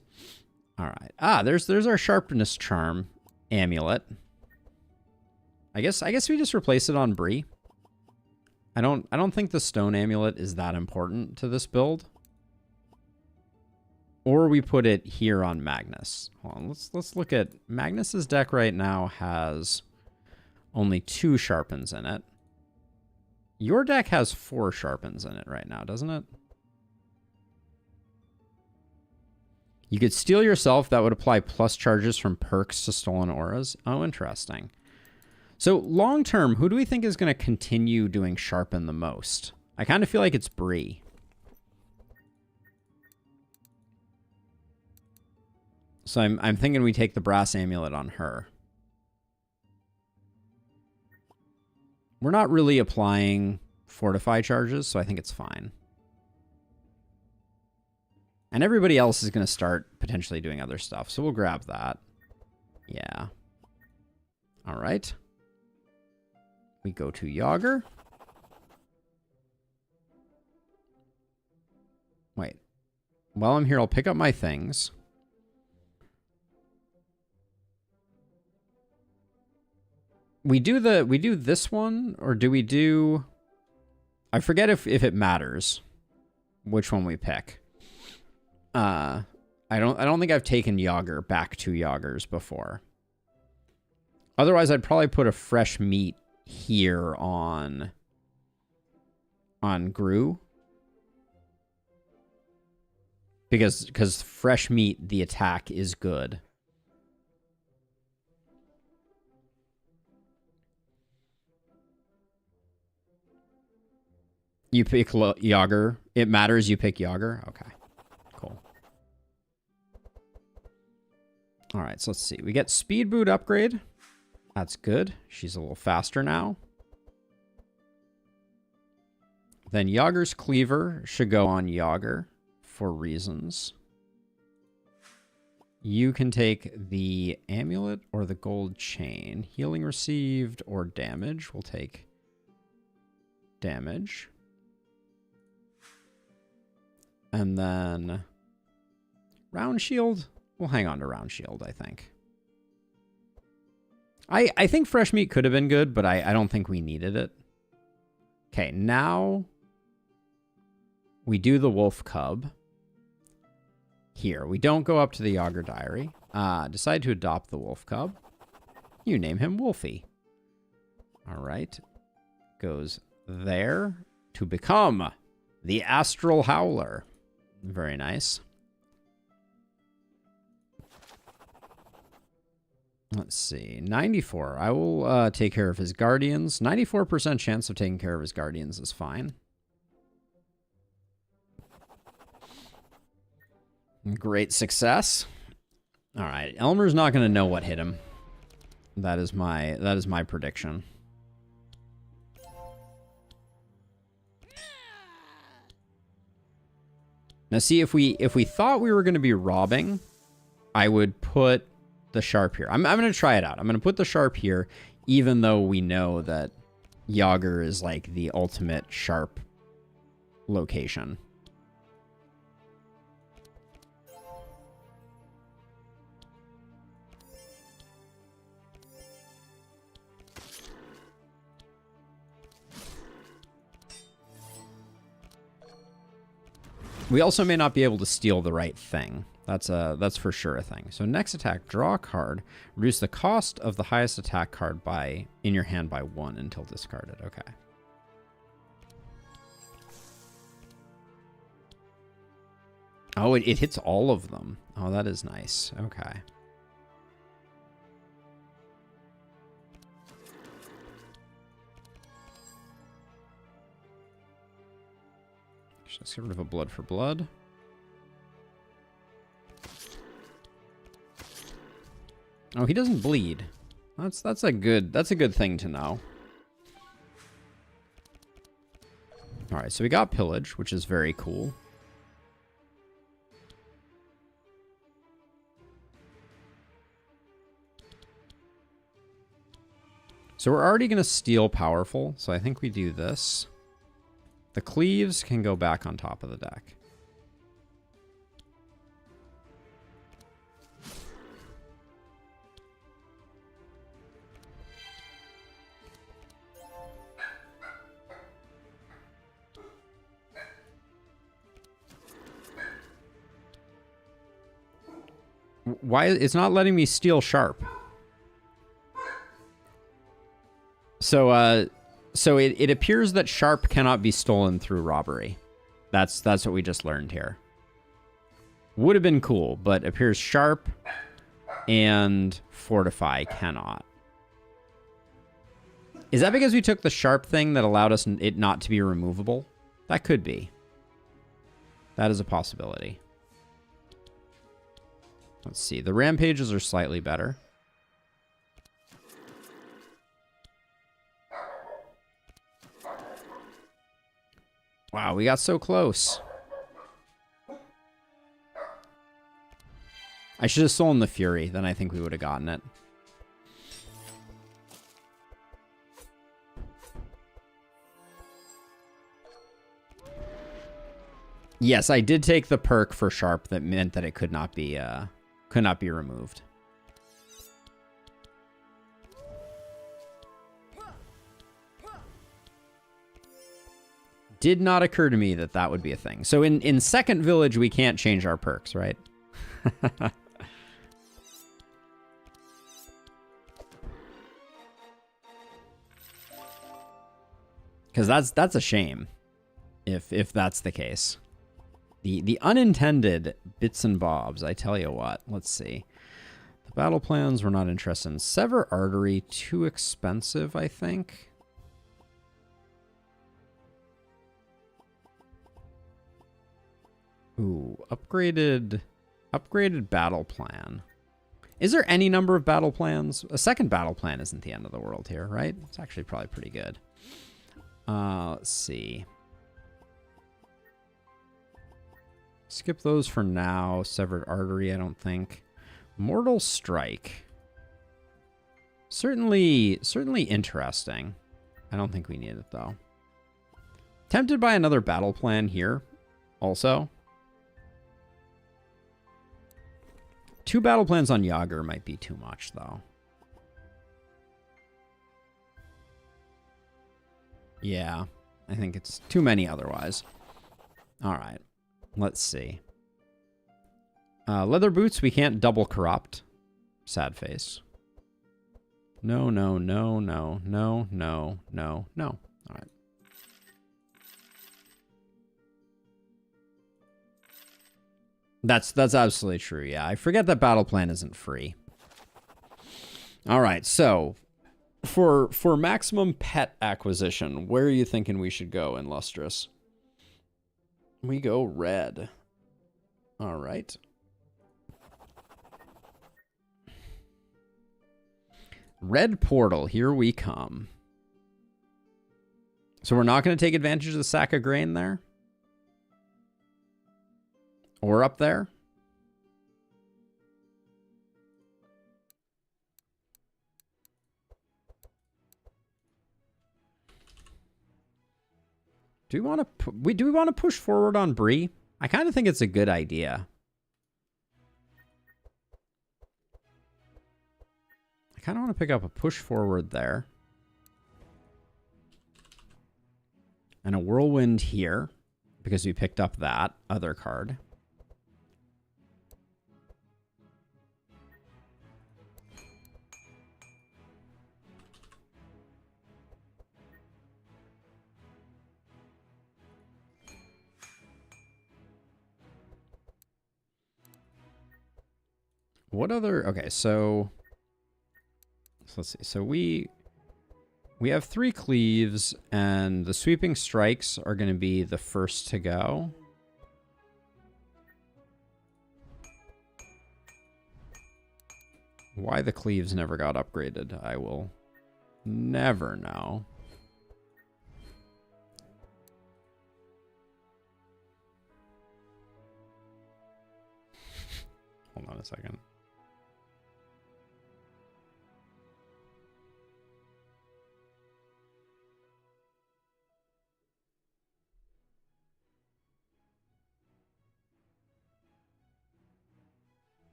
All right. Ah, there's our sharpness charm amulet. I guess we just replace it on Bree. I don't think the stone amulet is that important to this build. Or we put it here on Magnus. Hold on, let's look at Magnus's deck right now has only 2 sharpens in it. Your deck has 4 sharpens in it right now, doesn't it? You could steal yourself. That would apply plus charges from perks to stolen auras. Oh, interesting. So long term, who do we think is going to continue doing sharpen the most? I kind of feel like it's Bree. So I'm thinking we take the brass amulet on her. We're not really applying fortify charges, so I think it's fine. And everybody else is going to start potentially doing other stuff, so we'll grab that. Yeah. All right. We go to Yager. Wait. While I'm here, I'll pick up my things. We do this one, or do we do... I forget if it matters which one we pick. I don't think I've taken Yager back to Yagers before. Otherwise, I'd probably put a fresh meat here on Gru. Because fresh meat, the attack is good. You pick Yager. It matters you pick Yager? Okay. Cool. Alright, so let's see. We get Speed Boot upgrade. That's good. She's a little faster now. Then Yager's Cleaver should go on Yager for reasons. You can take the Amulet or the Gold Chain. Healing received or damage. We'll take damage. And then Round Shield. We'll hang on to Round Shield, I think. I think Fresh Meat could have been good, but I don't think we needed it. Okay, now we do the Wolf Cub. Here, we don't go up to the Yager Diary. Decide to adopt the Wolf Cub. You name him Wolfie. All right. Goes there to become the Astral Howler. Very nice. Let's see. 94. I will take care of his guardians. 94% chance of taking care of his guardians is fine. Great success. All right. Elmer's not going to know what hit him. That is my prediction. Now see, if we thought we were going to be robbing, I would put the Sharp here. I'm going to try it out. I'm going to put the Sharp here, even though we know that Yager is like the ultimate Sharp location. We also may not be able to steal the right thing. That's for sure a thing. So next attack, draw a card. Reduce the cost of the highest attack card in your hand by 1 until discarded. Okay. Oh, it hits all of them. Oh, that is nice. Okay. Let's get rid of a blood for blood. Oh, he doesn't bleed. That's a good thing to know. All right, so we got pillage, which is very cool. So we're already going to steal powerful, so I think we do this. The cleaves can go back on top of the deck. Why? It's not letting me steal Sharp. So it appears that Sharp cannot be stolen through robbery. That's what we just learned here. Would have been cool, but appears Sharp and Fortify cannot. Is that because we took the Sharp thing that allowed us it not to be removable? That could be. That is a possibility. Let's see. The Rampages are slightly better. Wow, we got so close. I should have stolen the Fury, then I think we would have gotten it. Yes, I did take the perk for Sharp that meant that it could not be removed. Did not occur to me that would be a thing. So in Second Village, we can't change our perks, right? Because that's a shame if that's the case. The unintended bits and bobs, I tell you what. Let's see. The battle plans we're not interested in. Sever Artery, too expensive, I think. Ooh, upgraded battle plan. Is there any number of battle plans? A second battle plan isn't the end of the world here, right? It's actually probably pretty good. Let's see. Skip those for now. Severed Artery, I don't think. Mortal Strike. Certainly interesting. I don't think we need it, though. Tempted by another battle plan here, also. 2 battle plans on Yager might be too much, though. Yeah, I think it's too many otherwise. All right, let's see. Leather boots, we can't double corrupt. Sad face. No, no, no, no, no, no, no, no. All right. That's absolutely true, yeah. I forget that battle plan isn't free. All right, so for maximum pet acquisition, where are you thinking we should go in Lustrous? We go red. All right. Red portal, here we come. So we're not going to take advantage of the sack of grain there? Or up there? Do we want to push forward on Bree? I kind of think it's a good idea. I kind of want to pick up a push forward there. And a whirlwind here, because we picked up that other card. What other... Okay, so let's see. So we have 3 cleaves, and the sweeping strikes are going to be the first to go. Why the cleaves never got upgraded, I will never know. Hold on a second.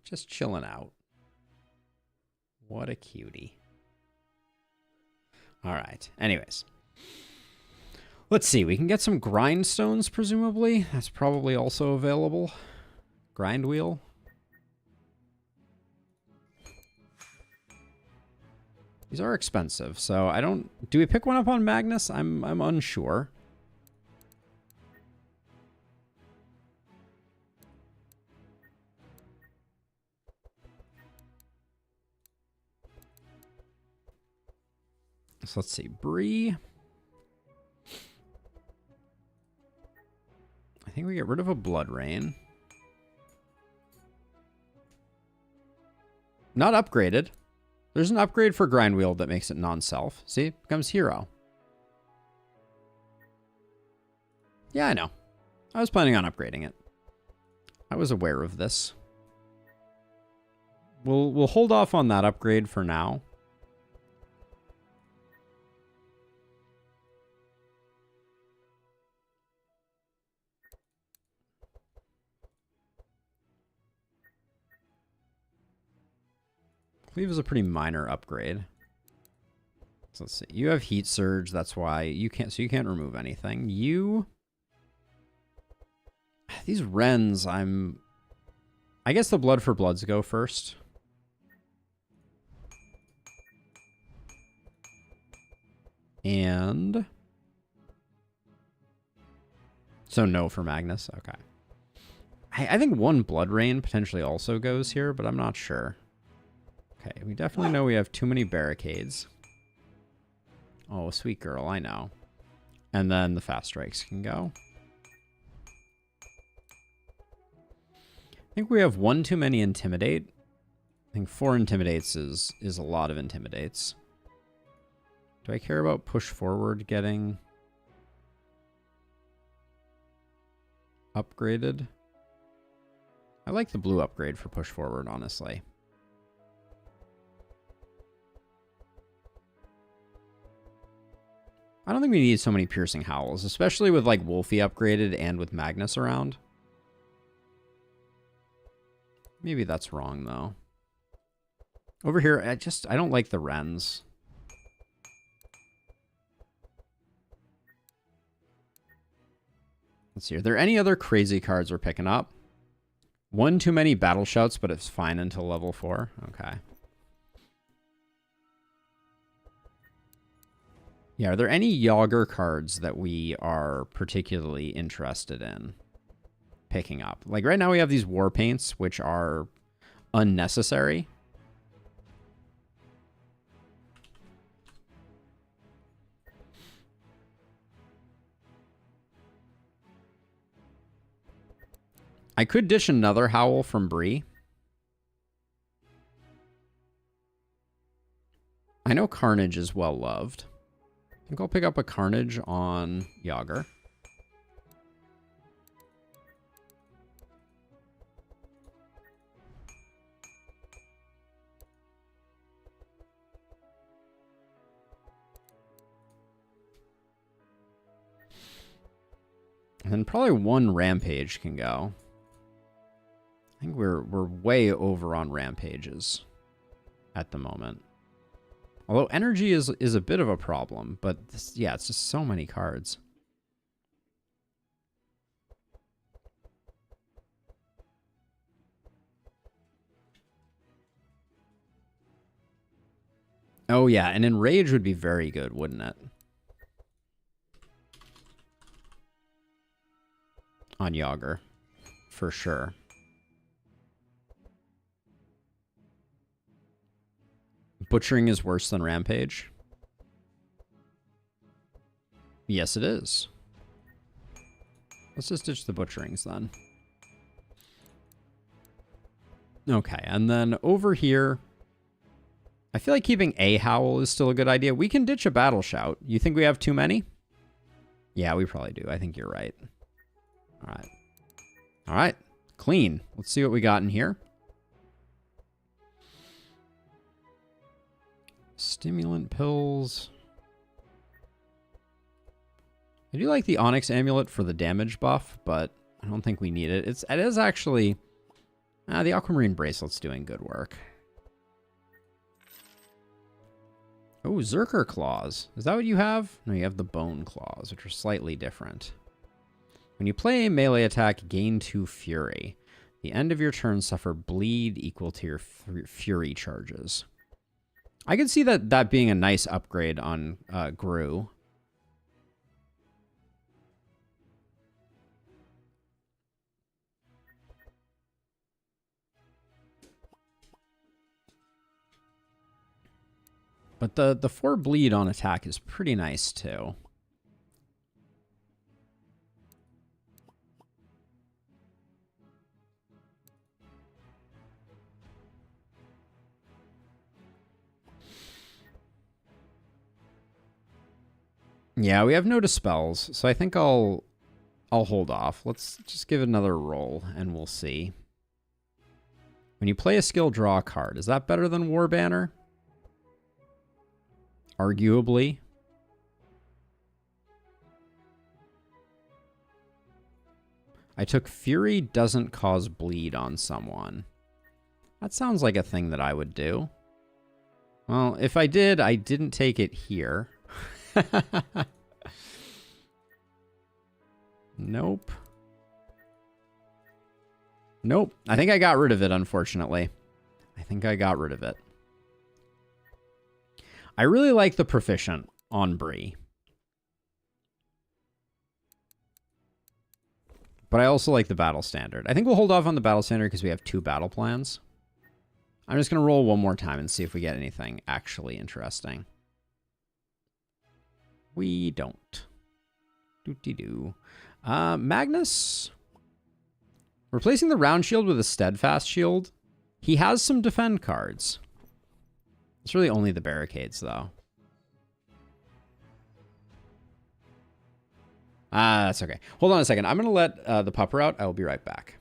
Just chilling out. What a cutie. All right. Anyways. Let's see. We can get some grindstones, presumably. That's probably also available. Grind wheel. These are expensive, so I don't... Do we pick one up on Magnus? I'm unsure. So let's see. Bree. I think we get rid of a Blood Rain. Not upgraded. There's an upgrade for Grind Wheel that makes it non-self. See? Becomes hero. Yeah, I know. I was planning on upgrading it. I was aware of this. We'll hold off on that upgrade for now. Cleave is a pretty minor upgrade. So let's see. You have Heat Surge, that's why you can't. So you can't remove anything. These Wrens, I guess the Blood for Bloods go first. And so no for Magnus. Okay. I think one Blood Rain potentially also goes here, but I'm not sure. Okay, we definitely know we have too many barricades. Oh, sweet girl, I know. And then the fast strikes can go. I think we have one too many Intimidate. I think 4 Intimidates is a lot of Intimidates. Do I care about push forward getting upgraded? I like the blue upgrade for push forward, honestly. I don't think we need so many piercing howls, especially with like Wolfie upgraded and with Magnus around. Maybe that's wrong though. Over here, I don't like the Wrens. Let's see, are there any other crazy cards we're picking up? One too many battle shouts, but it's fine until level 4. Okay. Yeah, are there any Yager cards that we are particularly interested in picking up? Like right now we have these War Paints, which are unnecessary. I could dish another Howl from Bree. I know Carnage is well loved. I think I'll pick up a Carnage on Yager. And then probably one Rampage can go. I think we're way over on Rampages at the moment. Although energy is a bit of a problem, but this, yeah, it's just so many cards. Oh yeah, and Enrage would be very good, wouldn't it? On Yager, for sure. Butchering is worse than Rampage. Yes, it is. Let's just ditch the Butcherings then. Okay, and then over here, I feel like keeping a Howl is still a good idea. We can ditch a Battle Shout. You think we have too many? Yeah, we probably do. I think you're right. All right. All right. Clean. Let's see what we got in here. Stimulant pills. I do like the Onyx Amulet for the damage buff, but I don't think we need it. It is actually... the Aquamarine Bracelet's doing good work. Oh, Zerker Claws. Is that what you have? No, you have the Bone Claws, which are slightly different. When you play a melee attack, gain 2 Fury. The end of your turn, suffer bleed equal to your Fury charges. I could see that being a nice upgrade on Gru. But the 4 bleed on attack is pretty nice too. Yeah, we have no dispels, so I think I'll hold off. Let's just give it another roll, and we'll see. When you play a skill, draw a card. Is that better than War Banner? Arguably. I took Fury doesn't cause bleed on someone. That sounds like a thing that I would do. Well, if I did, I didn't take it here. Nope. Nope. I think I got rid of it, unfortunately. I think I got rid of it. I really like the Proficient on Bree. But I also like the battle standard. I think we'll hold off on the battle standard because we have 2 battle plans. I'm just going to roll one more time and see if we get anything actually interesting. We don't. Doo-dee-doo. Magnus. Replacing the round shield with a steadfast shield. He has some defend cards. It's really only the barricades, though. That's okay. Hold on a second. I'm going to let the pupper out. I will be right back.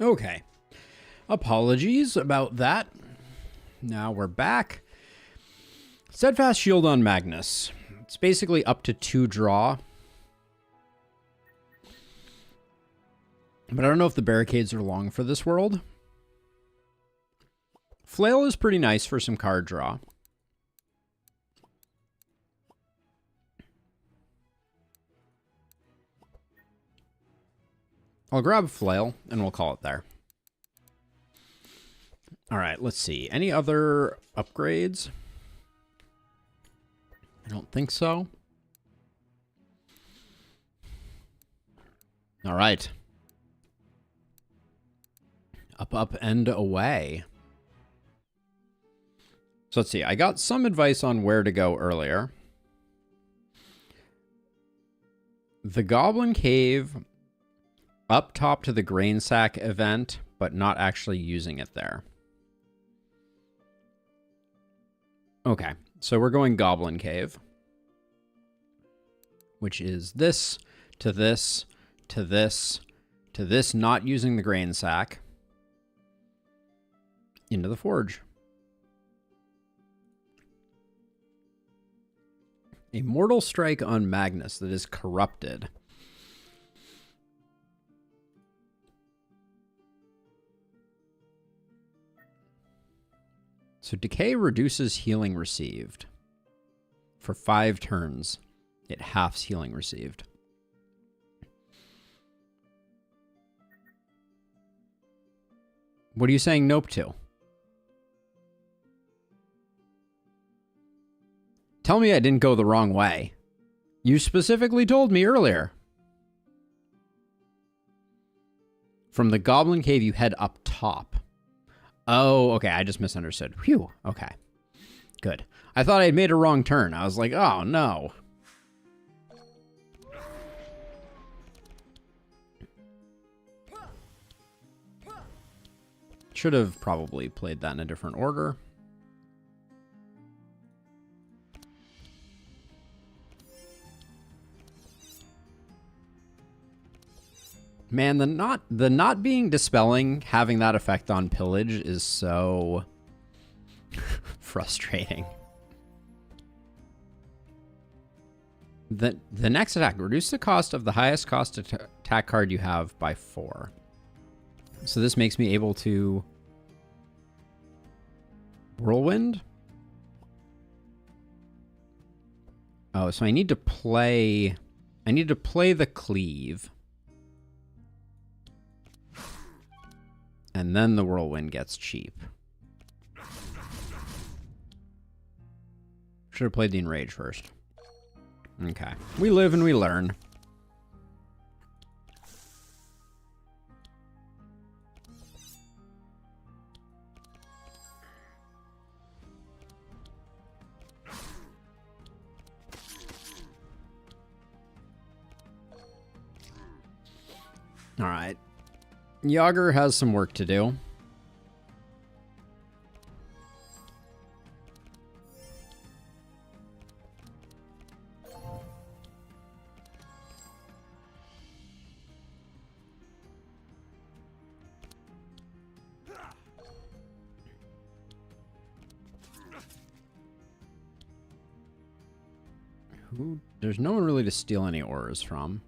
Okay. Apologies about that. Now we're back. Steadfast Shield on Magnus. It's basically up to 2 draw. But I don't know if the barricades are long for this world. Flail is pretty nice for some card draw. I'll grab Flail, and we'll call it there. All right, let's see. Any other upgrades? I don't think so. All right. Up, up, and away. So let's see. I got some advice on where to go earlier. The Goblin Cave up top to the Grain Sack event, but not actually using it there. Okay, so we're going Goblin Cave, which is this, to this, to this, to this not using the grain sack into the forge. A mortal strike on Magnus that is corrupted. So decay reduces healing received. For 5 turns, it halves healing received. What are you saying nope to? Tell me I didn't go the wrong way. You specifically told me earlier. From the Goblin Cave, you head up top. Oh, okay, I just misunderstood. Phew, okay. Good. I thought I had made a wrong turn. I was like, oh, no. Should have probably played that in a different order. Man, the not being dispelling having that effect on pillage is so frustrating. The next attack, reduce the cost of the highest cost attack card you have by 4. So this makes me able to whirlwind. Oh, so I need to play the cleave. And then the whirlwind gets cheap. Should have played the enrage first. Okay. We live and we learn. All right. Yager has some work to do. There's no one really to steal any ores from.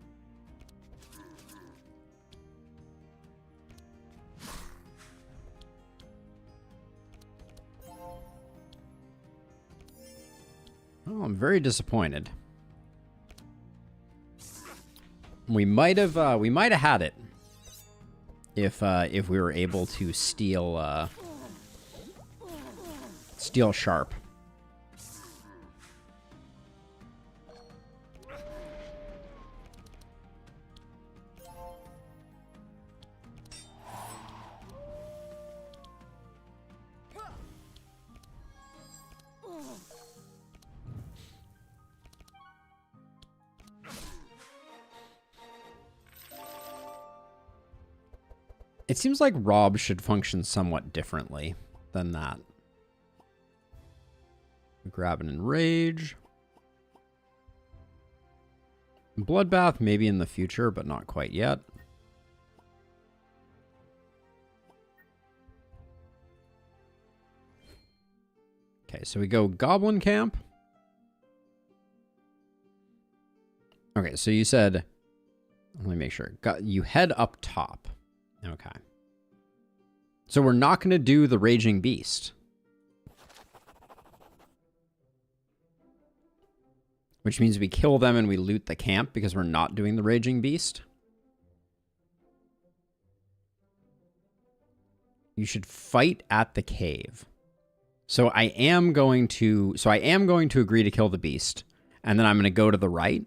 Oh, I'm very disappointed. We might have had it if we were able to steal sharp. It seems like Rob should function somewhat differently than that. Grab an enrage. Bloodbath maybe in the future, but not quite yet. Okay, so we go Goblin Camp. Okay, so you said, let me make sure. You head up top. Okay. So we're not going to do the Raging Beast. Which means we kill them and we loot the camp because we're not doing the Raging Beast. You should fight at the cave. So I am going to agree to kill the beast, and then I'm going to go to the right.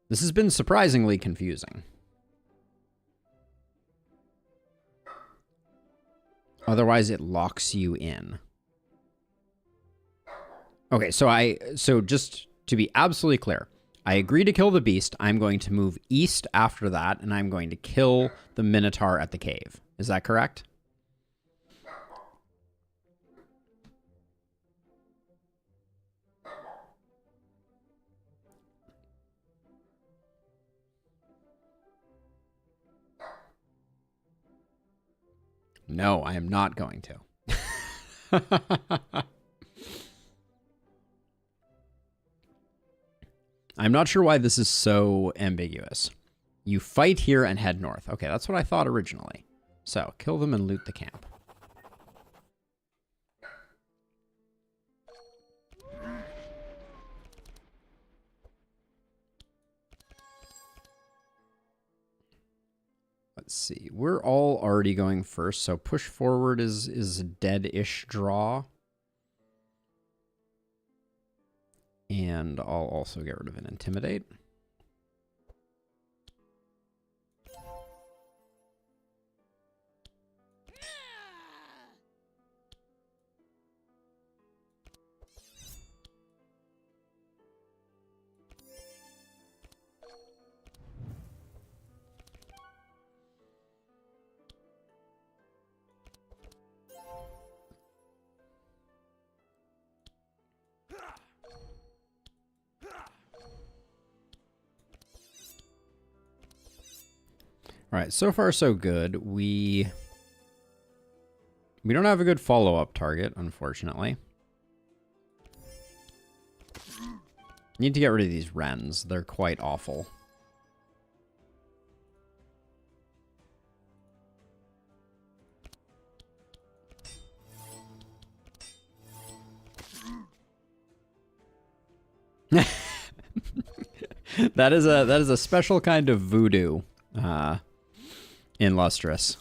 This has been surprisingly confusing. Otherwise, it locks you in. Okay, so just to be absolutely clear, I agree to kill the beast. I'm going to move east after that, and I'm going to kill the Minotaur at the cave. Is that correct? No, I am not going to. I'm not sure why this is so ambiguous. You fight here and head north. Okay, that's what I thought originally. So, kill them and loot the camp. Let's see. We're all already going first, so push forward is a dead-ish draw. And I'll also get rid of an intimidate. All right, so far so good. We don't have a good follow-up target, unfortunately. Need to get rid of these wrens. They're quite awful. That is a special kind of voodoo. In Lustrous.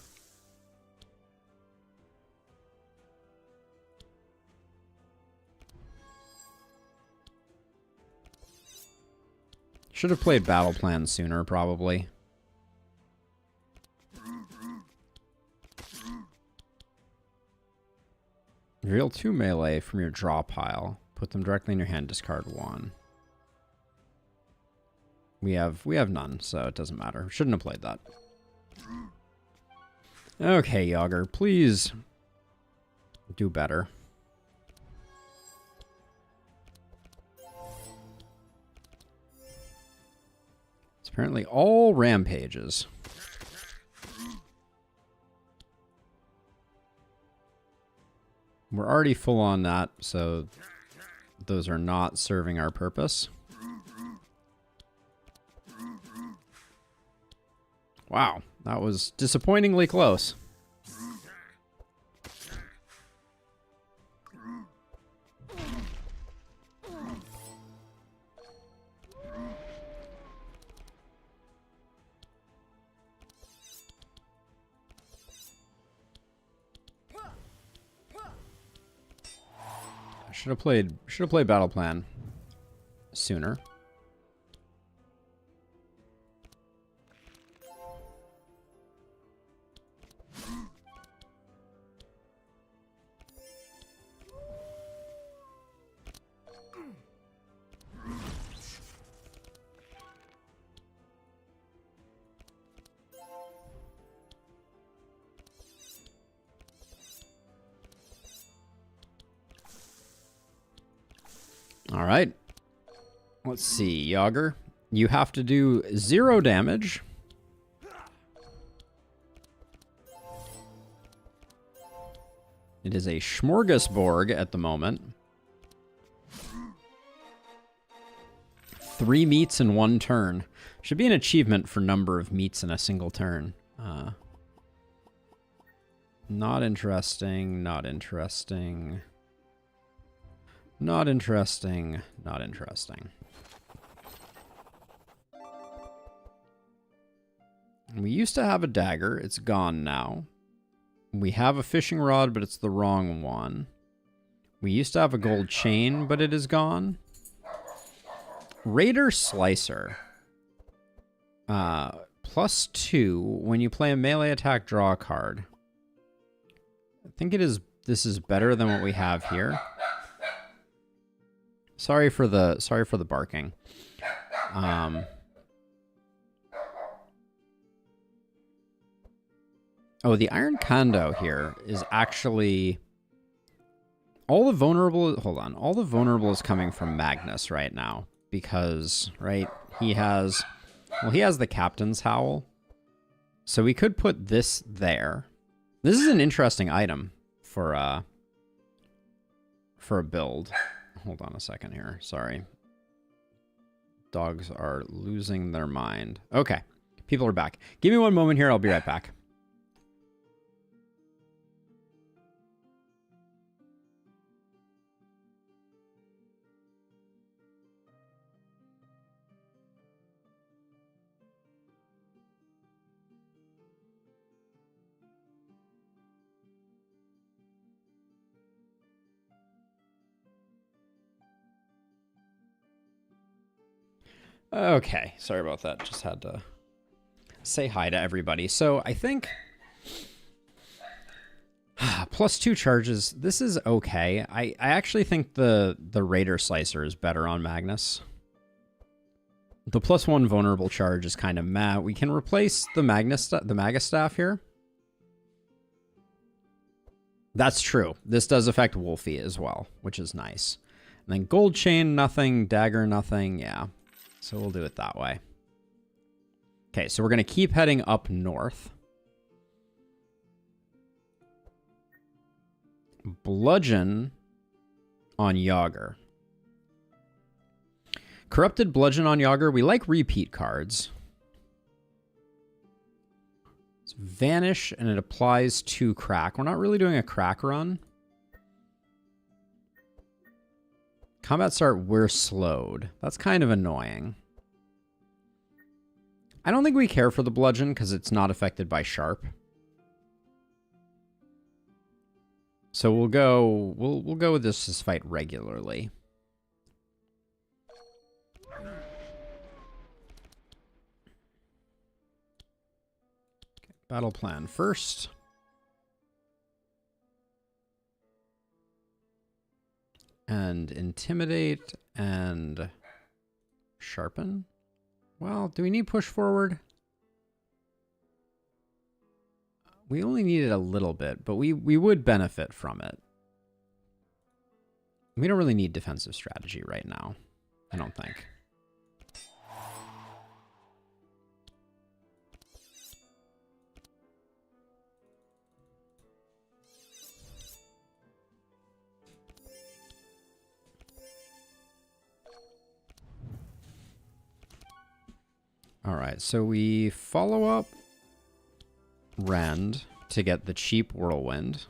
Should have played Battle Plan sooner, probably. Reveal 2 melee from your draw pile. Put them directly in your hand, discard 1. We have none, so it doesn't matter. Shouldn't have played that. Okay, Yager, please do better. It's apparently all rampages. We're already full on that, so those are not serving our purpose. Wow, that was disappointingly close. Should have played Battle Plan sooner. All right. Let's see, Yager. You have to do 0 damage. It is a smorgasbord at the moment. 3 meats in 1 turn. Should be an achievement for number of meats in a single turn. Not interesting, not interesting. Not interesting, not interesting. We used to have a dagger. It's gone now. We have a fishing rod, but it's the wrong one. We used to have a gold chain, but it is gone. Raider Slicer. +2. When you play a melee attack, draw a card. I think this is better than what we have here. Sorry for the barking. Oh, the Iron Kondo here is actually all the vulnerable. Hold on, all the vulnerable is coming from Magnus right now because he has the Captain's Howl, so we could put this there, This is an interesting item for a build. Hold on a second here. Sorry. Dogs are losing their mind. Okay. People are back. Give me one moment here. I'll be right back. Okay, sorry about that. Just had to say hi to everybody. So I think +2 charges. This is okay. I actually think the Raider Slicer is better on Magnus. The +1 vulnerable charge is kind of meh. We can replace the Maga Staff here. That's true. This does affect Wolfie as well, which is nice. And then Gold Chain, nothing. Dagger, nothing. Yeah. So we'll do it that way. Okay, so we're going to keep heading up north. Bludgeon on Yager. Corrupted Bludgeon on Yager. We like repeat cards. It's Vanish, and it applies to Crack. We're not really doing a Crack run. Combat start, we're slowed. That's kind of annoying. I don't think we care for the Bludgeon because it's not affected by Sharp. So we'll go with this fight regularly. Okay, battle plan first. And Intimidate and Sharpen. Well, do we need push forward? We only need it a little bit, but we would benefit from it. We don't really need defensive strategy right now, I don't think. All right, so we follow up Rend to get the cheap Whirlwind.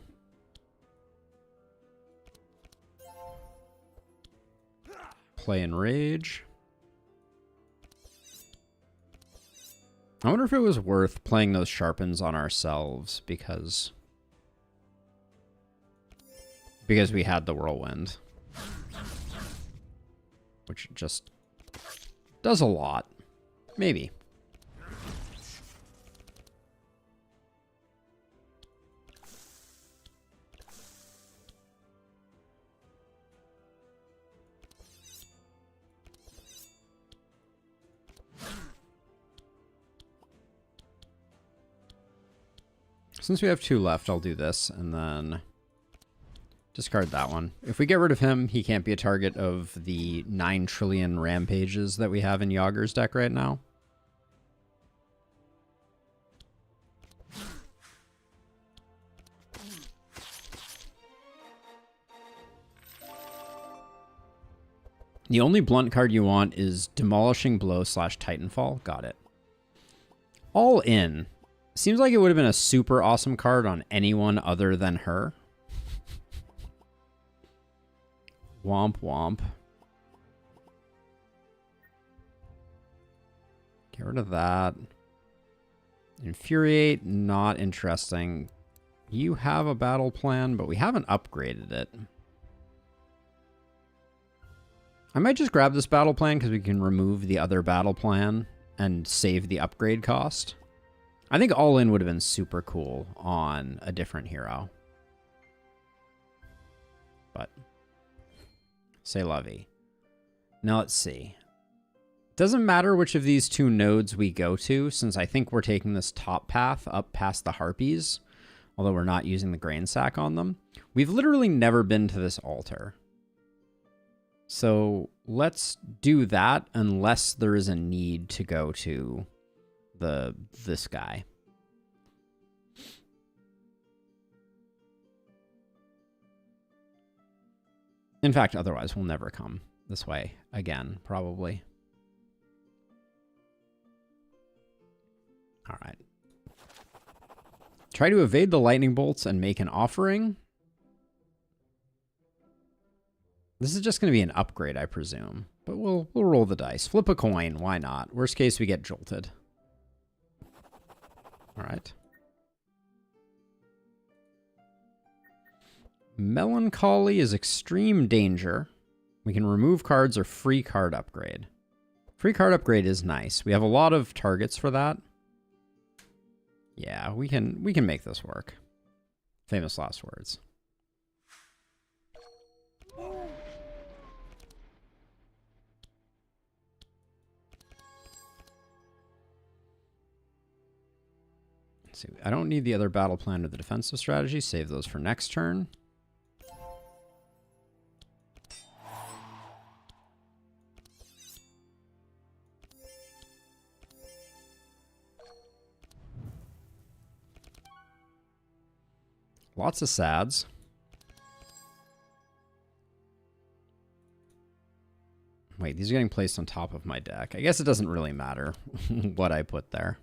Play Enrage. I wonder if it was worth playing those Sharpens on ourselves because we had the Whirlwind. Which just does a lot. Maybe. Since we have 2 left, I'll do this and then discard that one. If we get rid of him, he can't be a target of the 9 trillion rampages that we have in Yager's deck right now. The only blunt card you want is Demolishing Blow / Titanfall. Got it. All in. Seems like it would have been a super awesome card on anyone other than her. Womp womp. Get rid of that. Infuriate, not interesting. You have a battle plan, but we haven't upgraded it. I might just grab this battle plan because we can remove the other battle plan and save the upgrade cost. I think All In would have been super cool on a different hero. But c'est la vie. Now let's see. Doesn't matter which of these 2 nodes we go to, since I think we're taking this top path up past the Harpies, although we're not using the grain sack on them. We've literally never been to this altar. So let's do that unless there is a need to go to this guy. In fact, otherwise we'll never come this way again, probably. All right. Try to evade the lightning bolts and make an offering. This is just going to be an upgrade, I presume. But we'll roll the dice. Flip a coin. Why not? Worst case, we get jolted. All right. Melancholy is extreme danger. We can remove cards or free card upgrade. Free card upgrade is nice. We have a lot of targets for that. Yeah, we can make this work. Famous last words. Let's see. I don't need the other battle plan or the defensive strategy. Save those for next turn. Lots of sads. Wait, these are getting placed on top of my deck. I guess it doesn't really matter what I put there.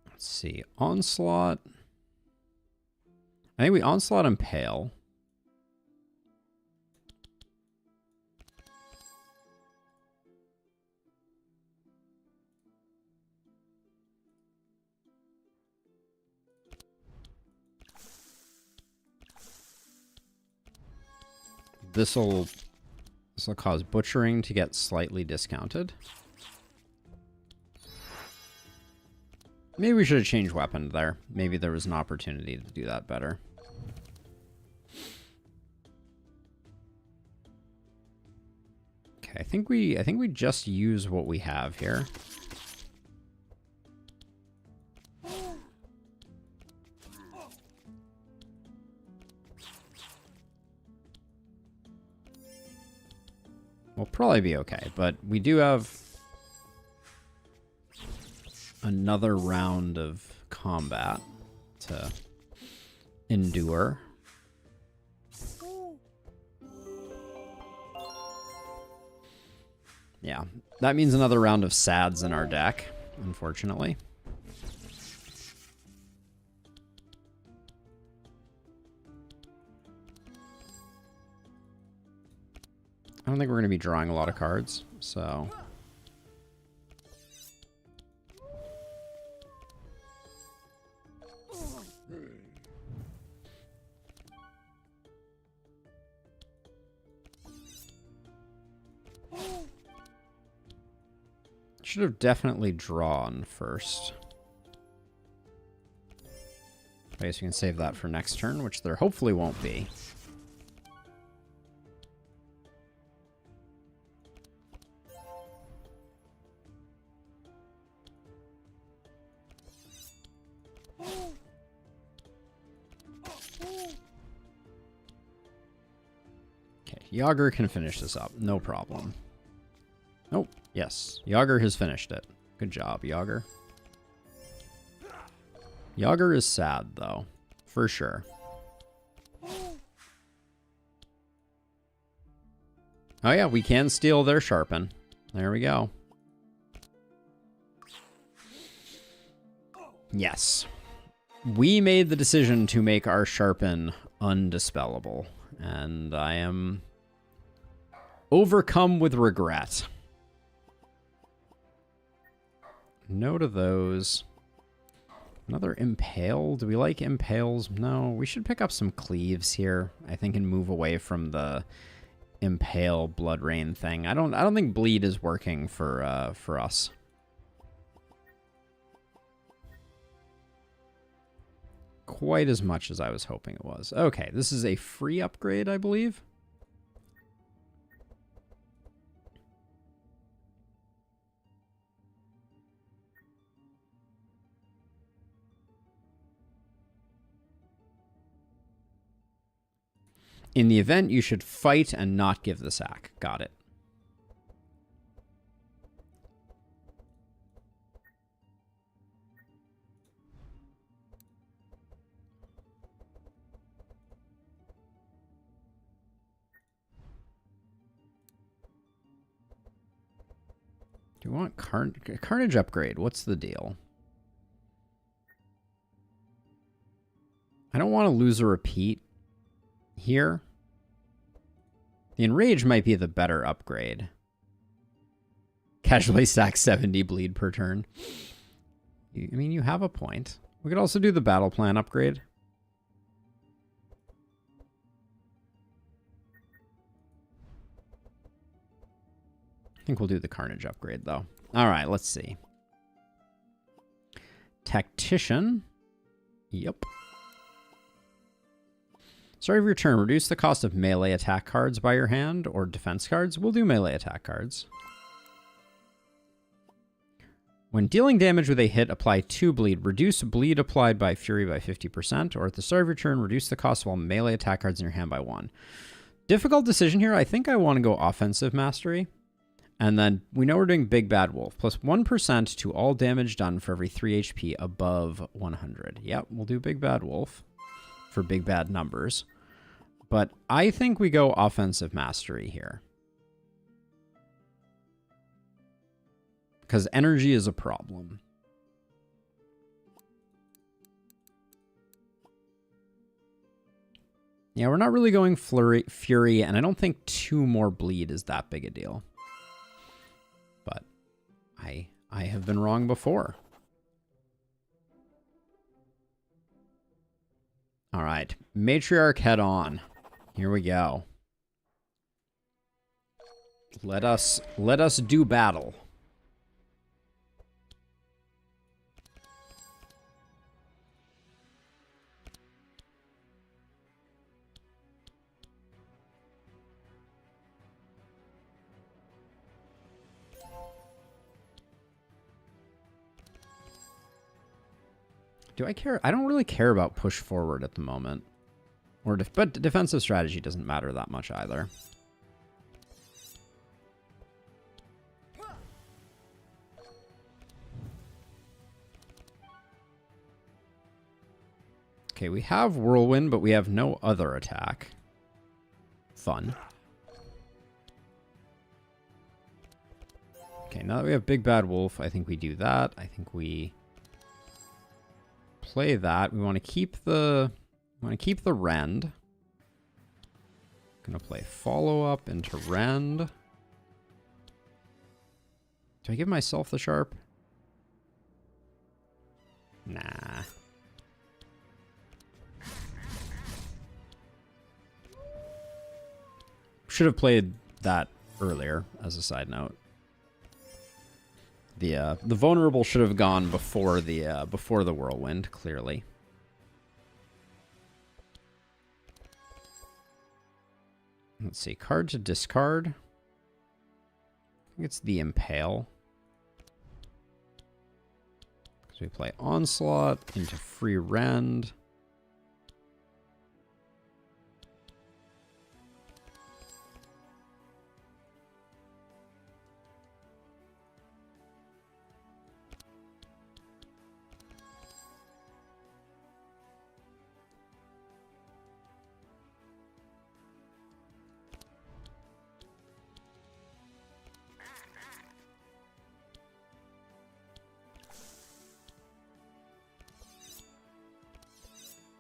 Let's see. Onslaught. I think we Onslaught Impale. This'll cause butchering to get slightly discounted. Maybe we should have changed weapon there. Maybe there was an opportunity to do that better. Okay, I think we just use what we have here. We'll probably be okay, but we do have another round of combat to endure. Yeah, that means another round of sads in our deck, unfortunately. I don't think we're going to be drawing a lot of cards, so... Should have definitely drawn first. I guess we can save that for next turn, which there hopefully won't be. Okay, Yager can finish this up, no problem. Nope. Yes, Yager has finished it. Good job, Yager. Yager is sad, though. For sure. Oh yeah, we can steal their Sharpen. There we go. Yes. We made the decision to make our Sharpen undispellable. And I am overcome with regret. No to those. Another Impale. Do we like Impales? No, we should pick up some Cleaves here, I think, and move away from the Impale Blood Rain thing. I don't think Bleed is working for us. Quite as much as I was hoping it was. Okay, this is a free upgrade, I believe. In the event, you should fight and not give the sack. Got it. Do you want Carnage upgrade? What's the deal? I don't want to lose a repeat here. The Enrage might be the better upgrade. Casually stack 70 bleed per turn. I mean, you have a point. We could also do the battle plan upgrade. I think we'll do the Carnage upgrade, though. All right, let's see. Tactician. Yep. Start of your turn, reduce the cost of melee attack cards by your hand or defense cards. We'll do melee attack cards. When dealing damage with a hit, apply 2 bleed. Reduce bleed applied by Fury by 50%, or at the start of your turn, reduce the cost of all melee attack cards in your hand by 1. Difficult decision here. I think I want to go Offensive Mastery. And then we know we're doing Big Bad Wolf. Plus 1% to all damage done for every 3 HP above 100. Yep, we'll do Big Bad Wolf for big bad numbers. But I think we go Offensive Mastery here. Because energy is a problem. Yeah, we're not really going Fury, and I don't think 2 more bleed is that big a deal. But I have been wrong before. All right, Matriarch head on. Here we go. Let us do battle. Do I care? I don't really care about push forward at the moment. But defensive strategy doesn't matter that much either. Okay, we have Whirlwind, but we have no other attack. Fun. Okay, now that we have Big Bad Wolf, I think we do that. I think we play that. We want to keep the Rend. Gonna play follow-up into Rend. Do I give myself the Sharp? Nah. Should have played that earlier, as a side note. The vulnerable should have gone before the Whirlwind, clearly. Let's see, card to discard. I think it's the Impale. Because we play Onslaught into free Rend.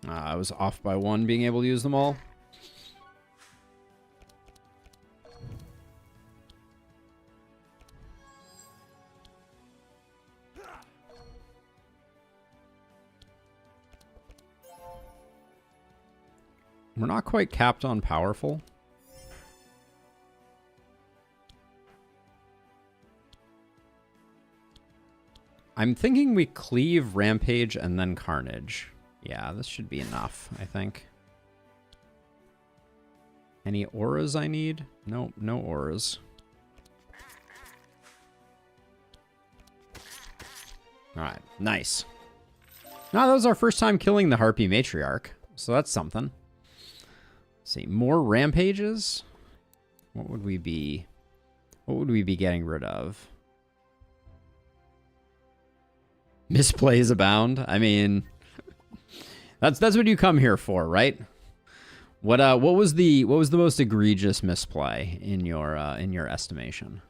I was off by 1 being able to use them all. We're not quite capped on powerful. I'm thinking we cleave, Rampage, and then Carnage. Yeah, this should be enough, I think. Any auras I need? Nope, no auras. Alright, nice. Now, that was our first time killing the Harpy Matriarch, so that's something. see. More rampages? What would we be getting rid of? Misplays abound. I mean, that's what you come here for, right? What was the most egregious misplay in your estimation?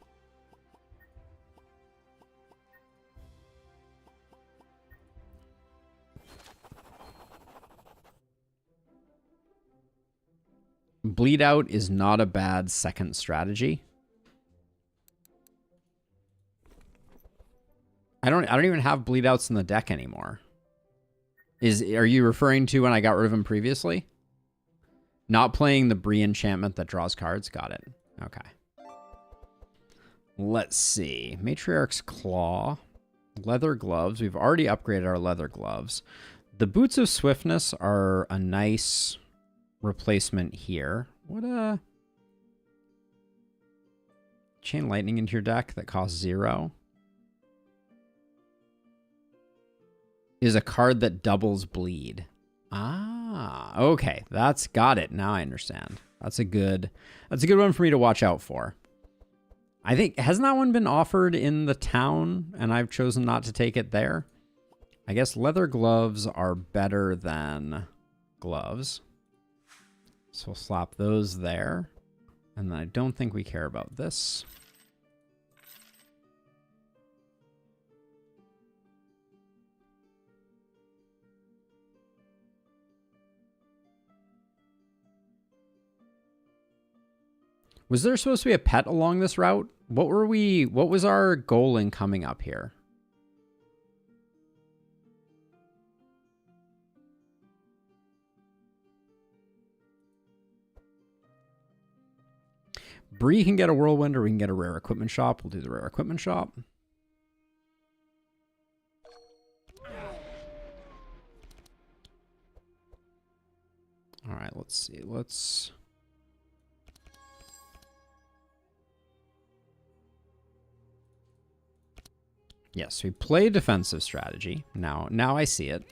Bleed out is not a bad second strategy. I don't even have bleed outs in the deck anymore. Are you referring to when I got rid of him previously? Not playing the Bree enchantment that draws cards? Got it. Okay. Let's see. Matriarch's Claw. Leather gloves. We've already upgraded our leather gloves. The Boots of Swiftness are a nice replacement here. What a... Chain Lightning into your deck that costs 0. Is a card that doubles bleed. Ah, okay. That's got it. Now I understand. That's a good one for me to watch out for. I think, hasn't that one been offered in the town and I've chosen not to take it there? I guess leather gloves are better than gloves. So we'll slap those there. And then I don't think we care about this. Was there supposed to be a pet along this route? What was our goal in coming up here? Bree can get a whirlwind or we can get a rare equipment shop. We'll do the rare equipment shop. All right, let's see. Yes, we play defensive strategy. Now I see it.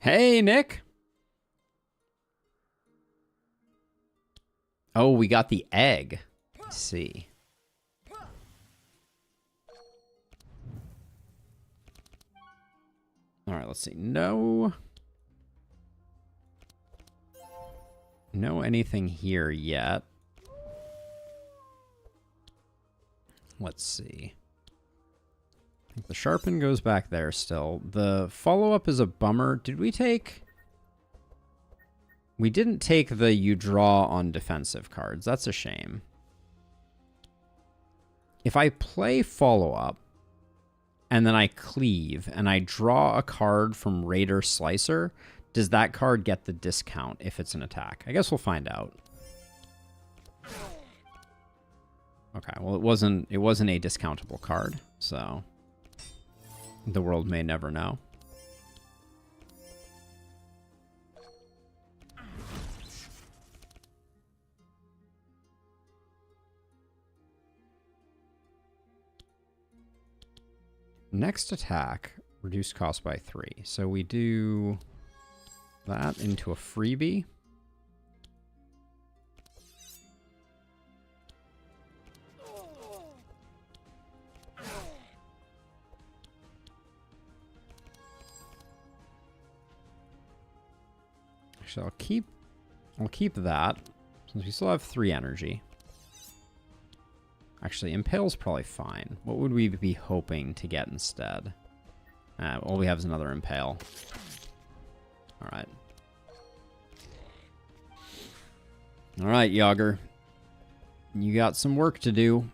Hey, Nick. Oh, we got the egg. Let's see. All right, let's see. No anything here yet. Let's see. I think the sharpen goes back there still. The follow-up is a bummer. Did we take... We didn't take the you draw on defensive cards. That's a shame. If I play follow-up, and then I cleave, and I draw a card from Raider Slicer, does that card get the discount if it's an attack? I guess we'll find out. Okay, well, it wasn't a discountable card, so the world may never know. Next attack, reduced cost by 3. So we do that into a freebie. Actually, I'll keep that since we still have 3 energy. Actually, Impale's probably fine. What would we be hoping to get instead? All we have is another Impale. Alright. Alright, Yager. You got some work to do.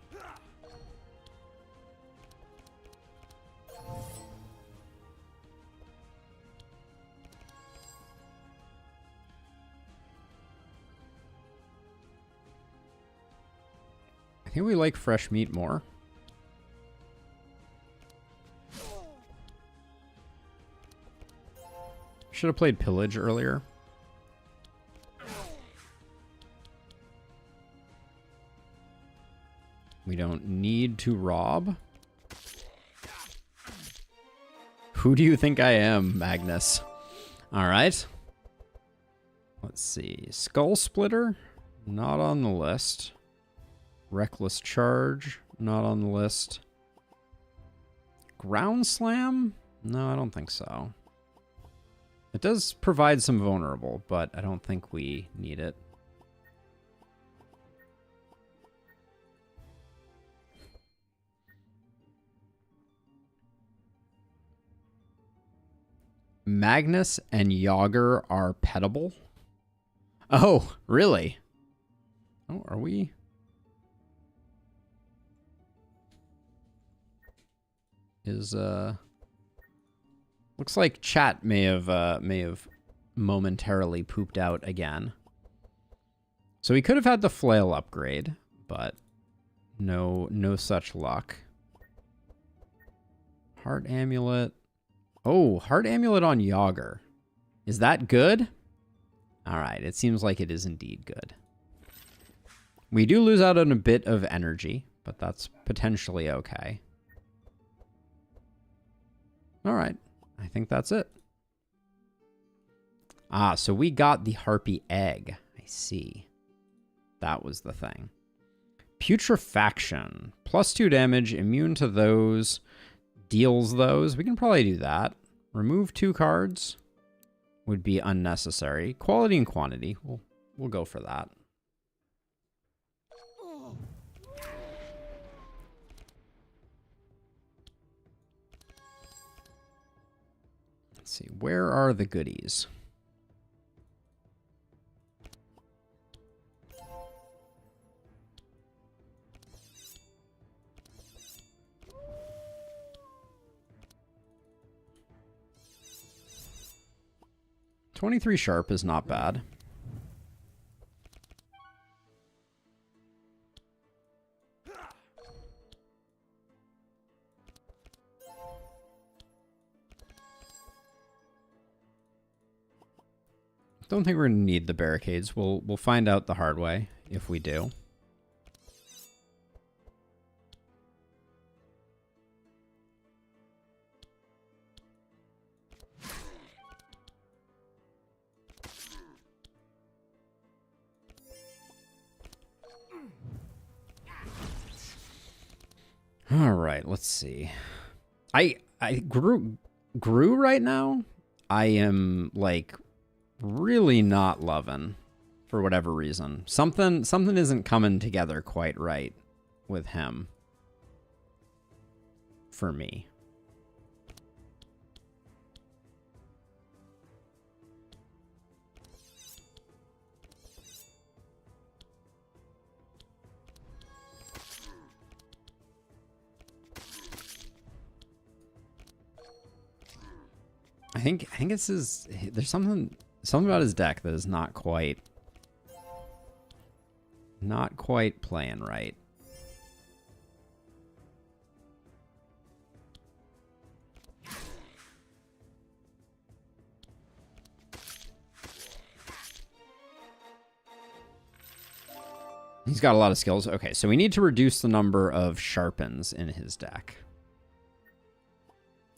I think we like fresh meat more. Should have played Pillage earlier. We don't need to rob. Who do you think I am, Magnus? All right. Let's see. Skull Splitter, not on the list. Reckless Charge, not on the list. Ground Slam? No, I don't think so. It does provide some vulnerable, but I don't think we need it. Magnus and Yager are pettable? Oh, really? Oh, are we? Looks like chat may have momentarily pooped out again. So we could have had the flail upgrade, but no such luck. Heart amulet. Oh, heart amulet on Yager. Is that good? All right, it seems like it is indeed good. We do lose out on a bit of energy, but that's potentially okay. All right, I think that's it. Ah, so we got the Harpy Egg. I see. That was the thing. Putrefaction. +2 damage, immune to those, deals those. We can probably do that. Remove 2 cards would be unnecessary. Quality and quantity. We'll go for that. Let's see. Where are the goodies? .23 sharp is not bad. Don't think we're gonna need the barricades. We'll find out the hard way if we do. All right, let's see. I grew right now. I am like really not loving for whatever reason. Something isn't coming together quite right with him for me. I think it's his. There's something about his deck that is not quite playing right. He's got a lot of skills. Okay, so we need to reduce the number of sharpens in his deck.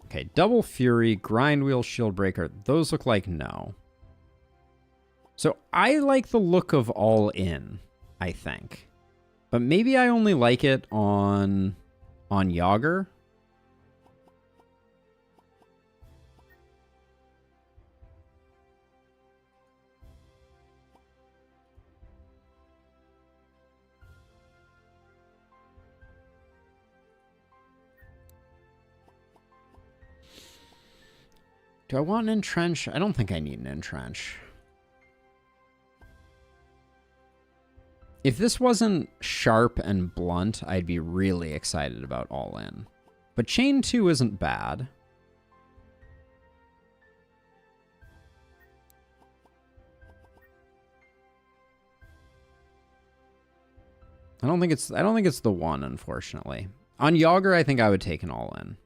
Okay, Double Fury, Grind Wheel, Shield Breaker. Those look like no. So I like the look of All In, I think. But maybe I only like it on Yager. Do I want an Entrench? I don't think I need an Entrench. If this wasn't sharp and blunt, I'd be really excited about All In. But Chain 2 isn't bad. I don't think it's the one, unfortunately. On Yager, I think I would take an All In.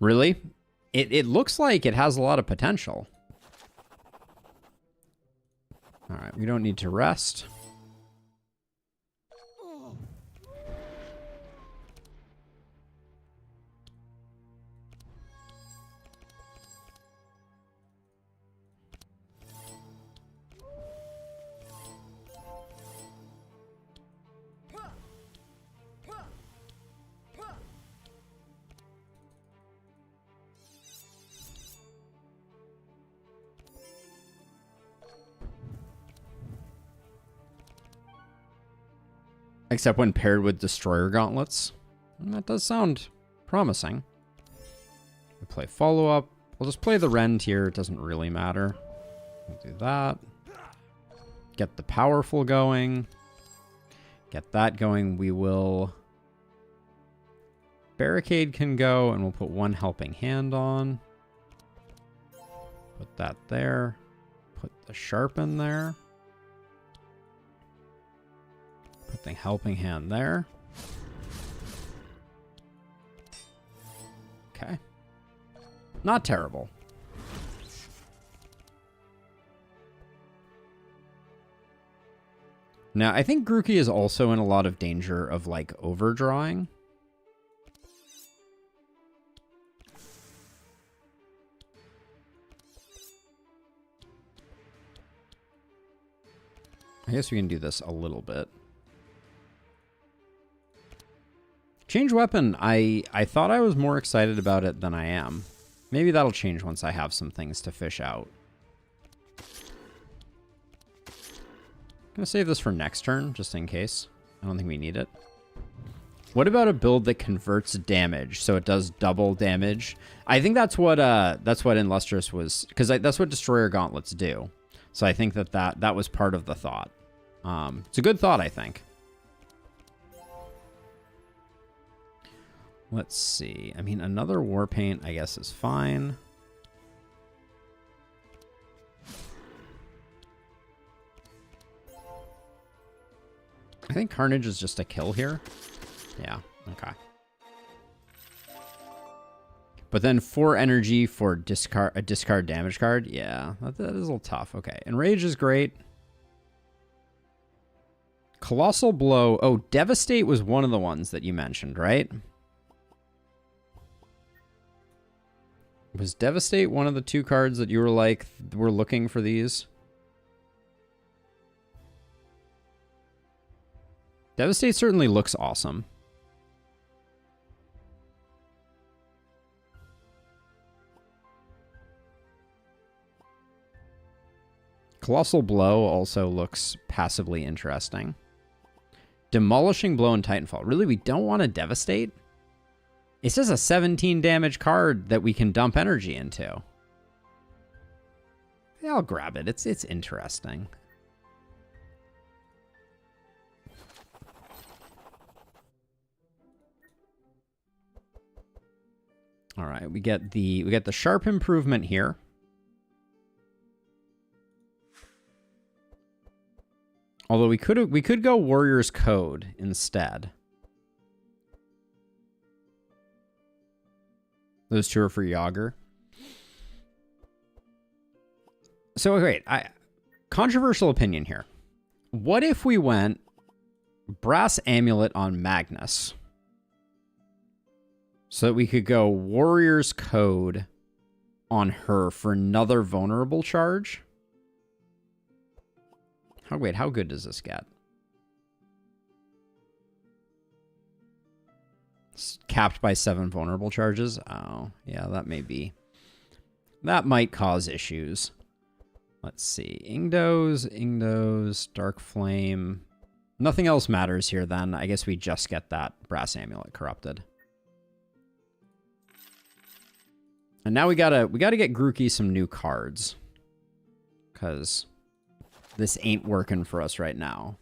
Really? It looks like it has a lot of potential. All right, we don't need to rest. Except when paired with Destroyer Gauntlets. And that does sound promising. We play follow-up. We'll just play the Rend here. It doesn't really matter. We'll do that. Get the Powerful going. Get that going. We will... Barricade can go, and we'll put one Helping Hand on. Put that there. Put the Sharpen there. Put the Helping Hand there. Okay. Not terrible. Now, I think Grookey is also in a lot of danger of, like, overdrawing. I guess we can do this a little bit. Change weapon, I thought I was more excited about it than I am. Maybe that'll change once I have some things to fish out. I'm gonna save this for next turn, just in case. I don't think we need it. What about a build that converts damage, so it does double damage? I think that's what Illustrious was, because that's what Destroyer Gauntlets do. So I think that was part of the thought. It's a good thought, I think. Let's see. I mean, another Warpaint, I guess, is fine. I think Carnage is just a kill here. Yeah, okay. But then 4 energy for a discard damage card. Yeah, that is a little tough. Okay, Enrage is great. Colossal Blow. Oh, Devastate was one of the ones that you mentioned, right? Was Devastate one of the 2 cards that you were like, we're looking for these? Devastate certainly looks awesome. Colossal Blow also looks passively interesting. Demolishing Blow and Titanfall. Really, we don't want to Devastate? It's just a 17 damage card that we can dump energy into. Yeah, I'll grab it. It's interesting. All right, we get the sharp improvement here. Although we could go Warrior's Code instead. Those 2 are for Yager. So wait, controversial opinion here. What if we went Brass Amulet on Magnus? So that we could go Warrior's Code on her for another vulnerable charge? Wait, how good does this get? It's capped by 7 vulnerable charges? Oh, yeah, that might cause issues. Let's see. Ingdos, Dark Flame. Nothing else matters here then. I guess we just get that Brass Amulet corrupted. And now we gotta get Grookey some new cards. Because this ain't working for us right now.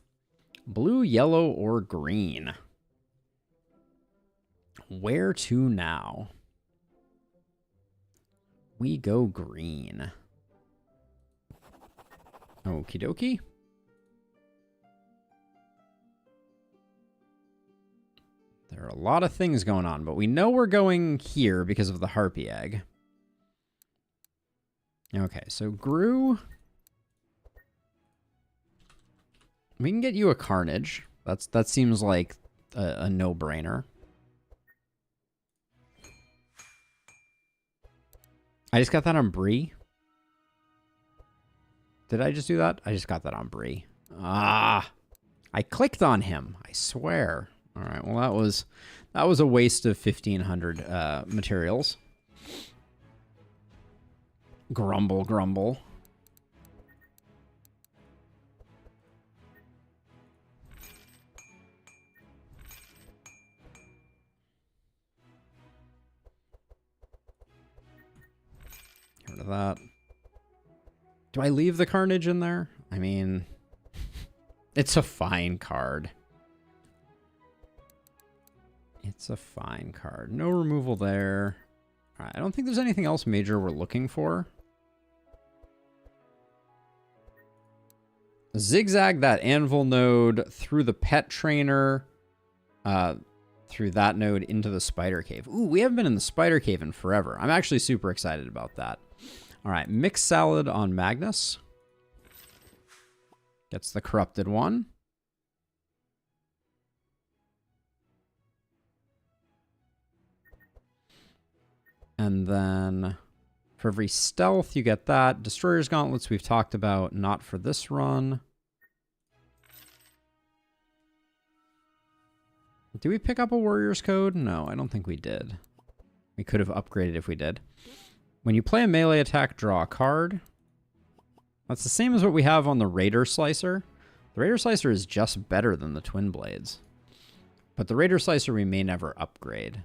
Blue, yellow, or green? Where to now? We go green. Okie dokie. There are a lot of things going on, but we know we're going here because of the Harpy Egg. Okay, so Gru. We can get you a Carnage. That seems like a no-brainer. I just got that on Bree. Did I just do that? I just got that on Bree. Ah, I clicked on him. I swear. All right. Well, that was a waste of 1,500 materials. Grumble, grumble. rid of that. Do I leave the Carnage in there? I mean, it's a fine card. It's a fine card. No removal there. All right, I don't think there's anything else major we're looking for. Zigzag that anvil node through the pet trainer, through that node into the spider cave. Ooh, we haven't been in the spider cave in forever. I'm actually super excited about that. All right, mixed salad on Magnus. Gets the corrupted one. And then for every stealth, you get that. Destroyer's Gauntlets we've talked about, not for this run. Do we pick up a Warrior's Code? No, I don't think we did. We could have upgraded if we did. When you play a melee attack, draw a card. That's the same as what we have on the Raider Slicer. The Raider Slicer is just better than the Twin Blades. But the Raider Slicer we may never upgrade.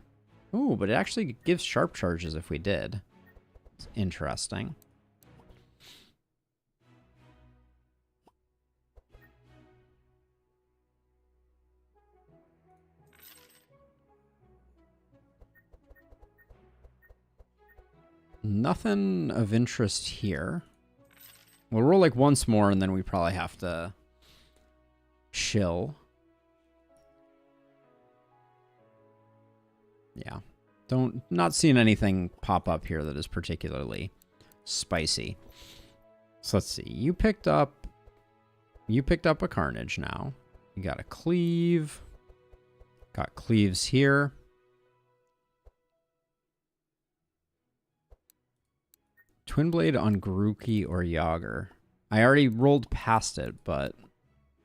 Ooh, but it actually gives sharp charges if we did. It's interesting. Nothing of interest here. We'll roll like once more and then we probably have to chill. Yeah. Not seeing anything pop up here that is particularly spicy. So let's see. You picked up a Carnage now. You got a Cleave. Got Cleaves here. Twin Blade on Grookey or Yager. I already rolled past it, but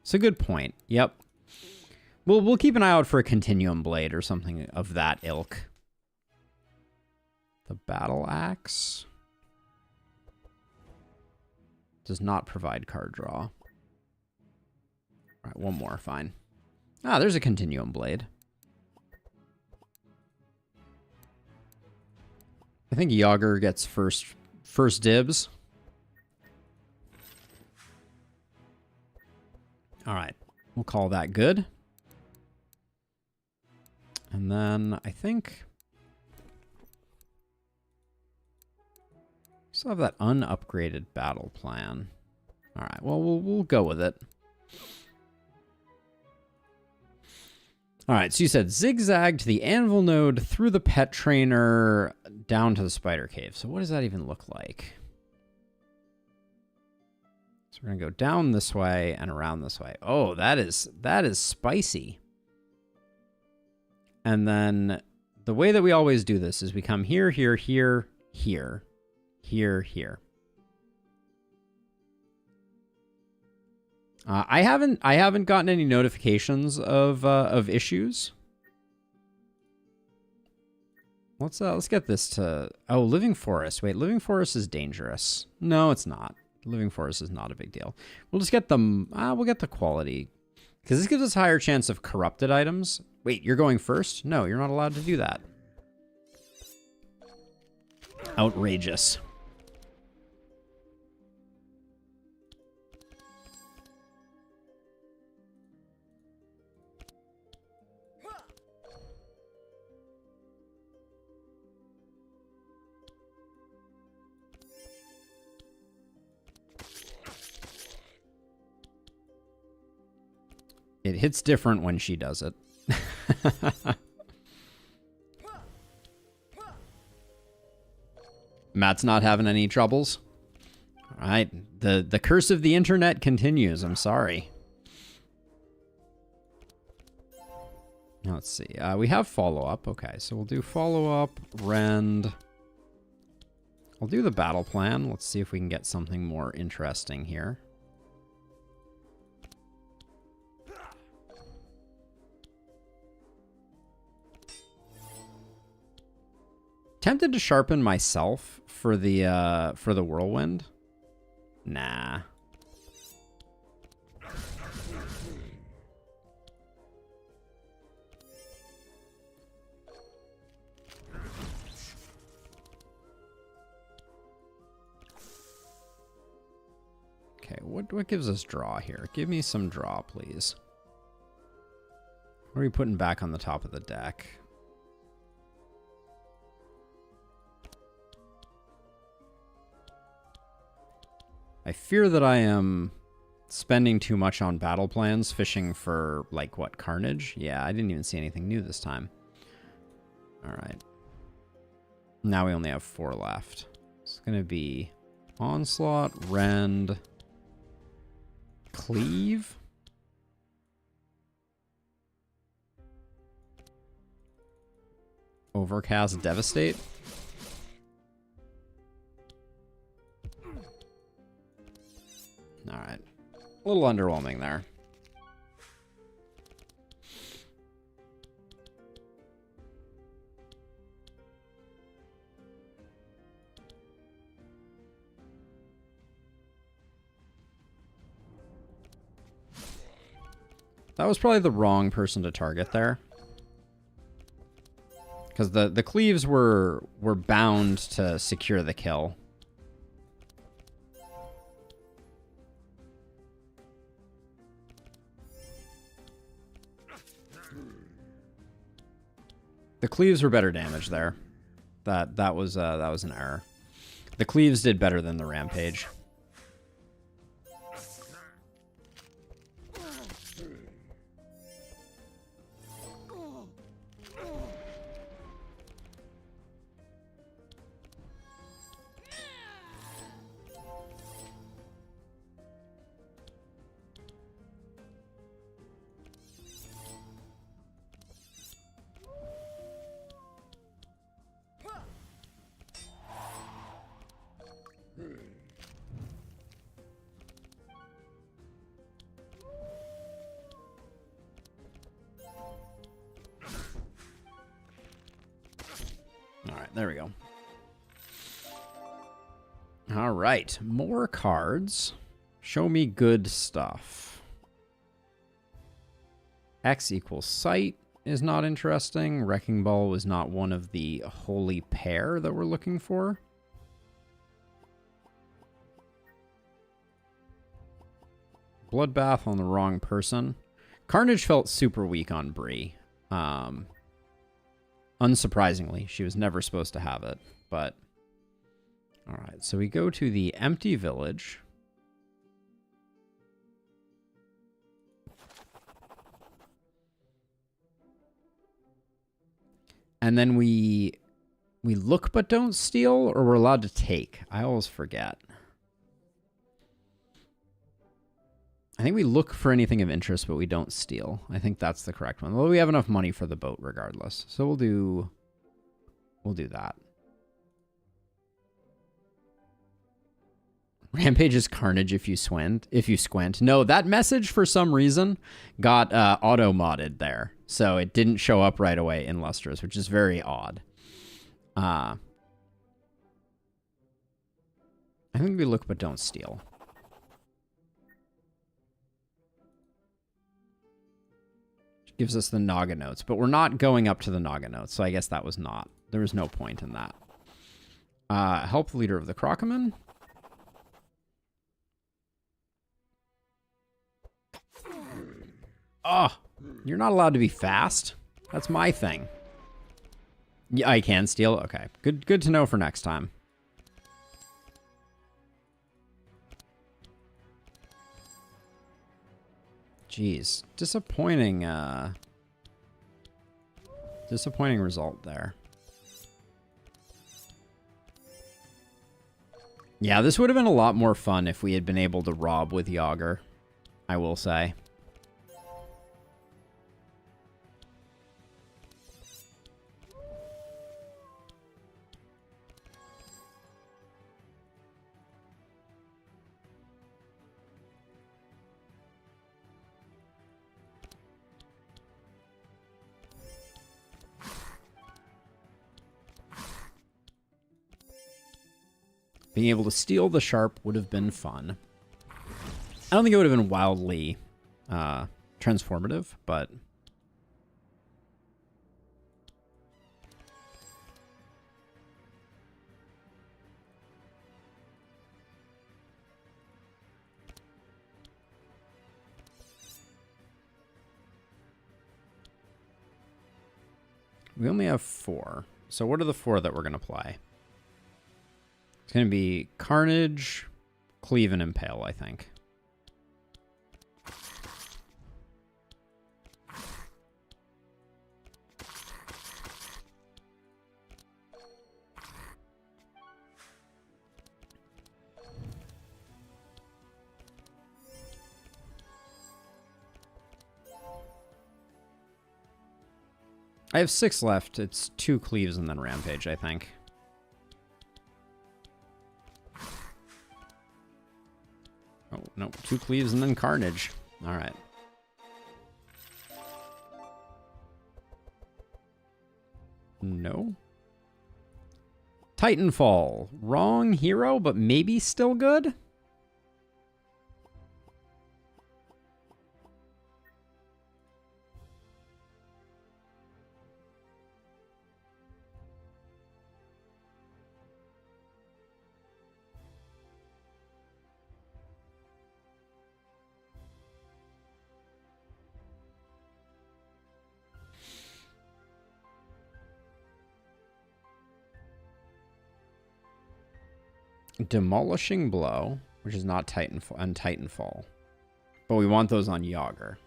it's a good point. Yep. We'll keep an eye out for a Continuum Blade or something of that ilk. The Battle Axe does not provide card draw. All right, one more, fine. Ah, there's a Continuum Blade. I think Yager gets first dibs. All right, we'll call that good. And then I think we still have that unupgraded battle plan. All right, well, we'll go with it. All right, so you said zigzag to the anvil node through the pet trainer down to the spider cave. So what does that even look like? So we're going to go down this way and around this way. Oh, that is spicy. And then the way that we always do this is we come here, here, here, here, here, here. I haven't gotten any notifications of issues. Let's get this to Living Forest. Wait, Living Forest is dangerous. No, it's not. Living Forest is not a big deal. We'll just get them. We'll get the quality because this gives us a higher chance of corrupted items. Wait, you're going first? No, you're not allowed to do that. Outrageous. It hits different when she does it. Matt's not having any troubles. All right. The curse of the internet continues. I'm sorry. Let's see. We have follow-up. Okay, so we'll do follow-up, rend. I'll do the battle plan. Let's see if we can get something more interesting here. Tempted to sharpen myself for the whirlwind. Nah. Okay, what gives us draw here? Give me some draw, please. What are we putting back on the top of the deck? I fear that I am spending too much on battle plans, fishing for, like, what, carnage? Yeah, I didn't even see anything new this time. Alright. Now we only have 4 left. It's going to be Onslaught, Rend, Cleave. Overcast, Devastate. Alright. A little underwhelming there. That was probably the wrong person to target there. Because the cleaves were bound to secure the kill. The cleaves were better damage there. That was an error. The cleaves did better than the rampage. There we go. All right, more cards. Show me good stuff. X equals sight is not interesting. Wrecking Ball was not one of the holy pair that we're looking for. Bloodbath on the wrong person. Carnage felt super weak on Bree. Unsurprisingly, she was never supposed to have it, but... Alright, so we go to the empty village. And then we look but don't steal, or we're allowed to take? I always forget. I think we look for anything of interest, but we don't steal. I think that's the correct one. Well, we have enough money for the boat regardless. So we'll do that. Rampage is carnage if you squint. No, that message for some reason got auto-modded there. So it didn't show up right away in Lustrous, which is very odd. I think we look but don't steal. Gives us the Naga notes, but we're not going up to the Naga notes, so I guess that was not. There was no point in that. Help the leader of the Crocoman. Oh, you're not allowed to be fast. That's my thing. Yeah, I can steal. Okay, good to know for next time. Jeez, disappointing result there. Yeah, this would have been a lot more fun if we had been able to rob with Yager, I will say. Being able to steal the sharp would have been fun. I don't think it would have been wildly transformative, but... We only have 4. So what are the 4 that we're going to play? It's going to be Carnage, Cleave, and Impale, I think. I have 6 left. It's 2 Cleaves and then Rampage, I think. Oh, no. 2 Cleaves and then Carnage. Alright. No. Titanfall. Wrong hero, but maybe still good? Demolishing Blow, which is not Titanfall, and Titanfall. But we want those on Yager.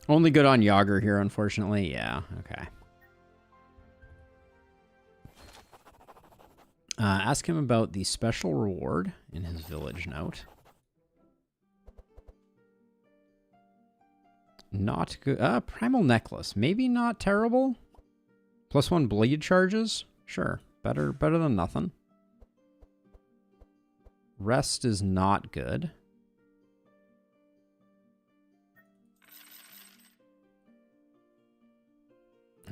Only good on Yager here, unfortunately. Yeah, okay. Ask him about the special reward in his village note. Not good. Primal Necklace. Maybe not terrible. +1 bleed charges. Sure. Better than nothing. Rest is not good.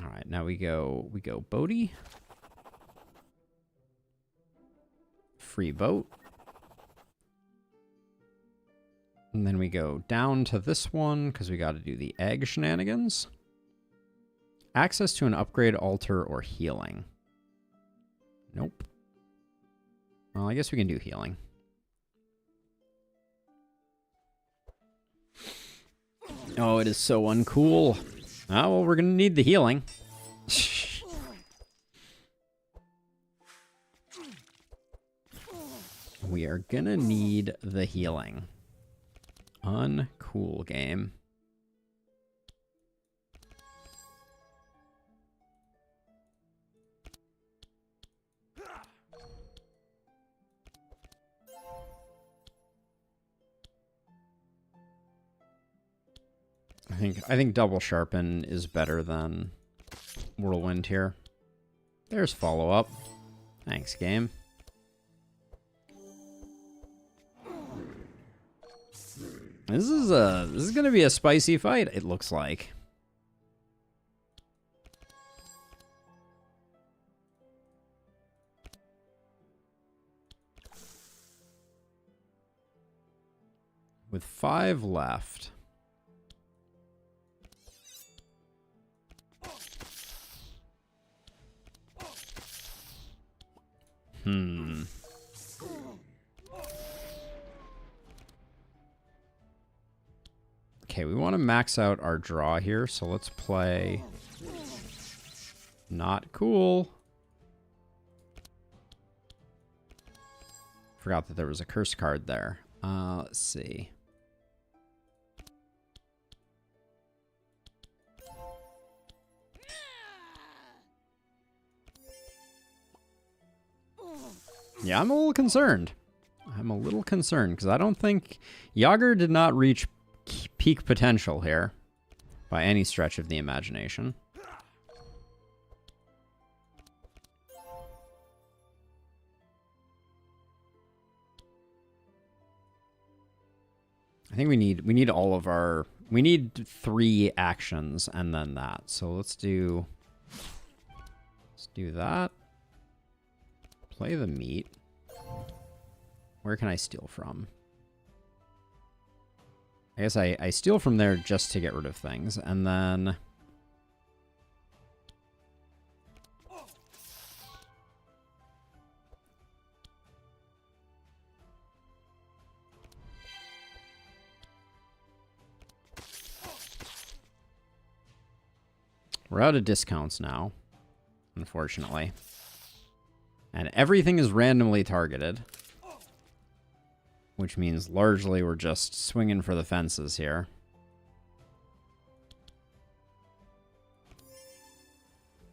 All right, now we go Bodhi. Free boat. And then we go down to this one because we got to do the egg shenanigans. Access to an upgrade, altar, or healing. Nope. Well, I guess we can do healing. Oh, it is so uncool. Oh, well, we're going to need the healing. We are going to need the healing. Uncool game. I think Double Sharpen is better than Whirlwind here. There's follow-up. Thanks, game. This is gonna be a spicy fight, it looks like. With 5 left. Okay, we want to max out our draw here, so let's play not cool. Forgot that there was a curse card there. Let's see. Yeah, I'm a little concerned. Because I don't think Yager did not reach peak potential here by any stretch of the imagination. I think we need all of our... We need 3 actions and then that. So let's do that. Play the meat. Where can I steal from? I guess I steal from there just to get rid of things, and then... We're out of discounts now, unfortunately. And everything is randomly targeted. Which means largely we're just swinging for the fences here.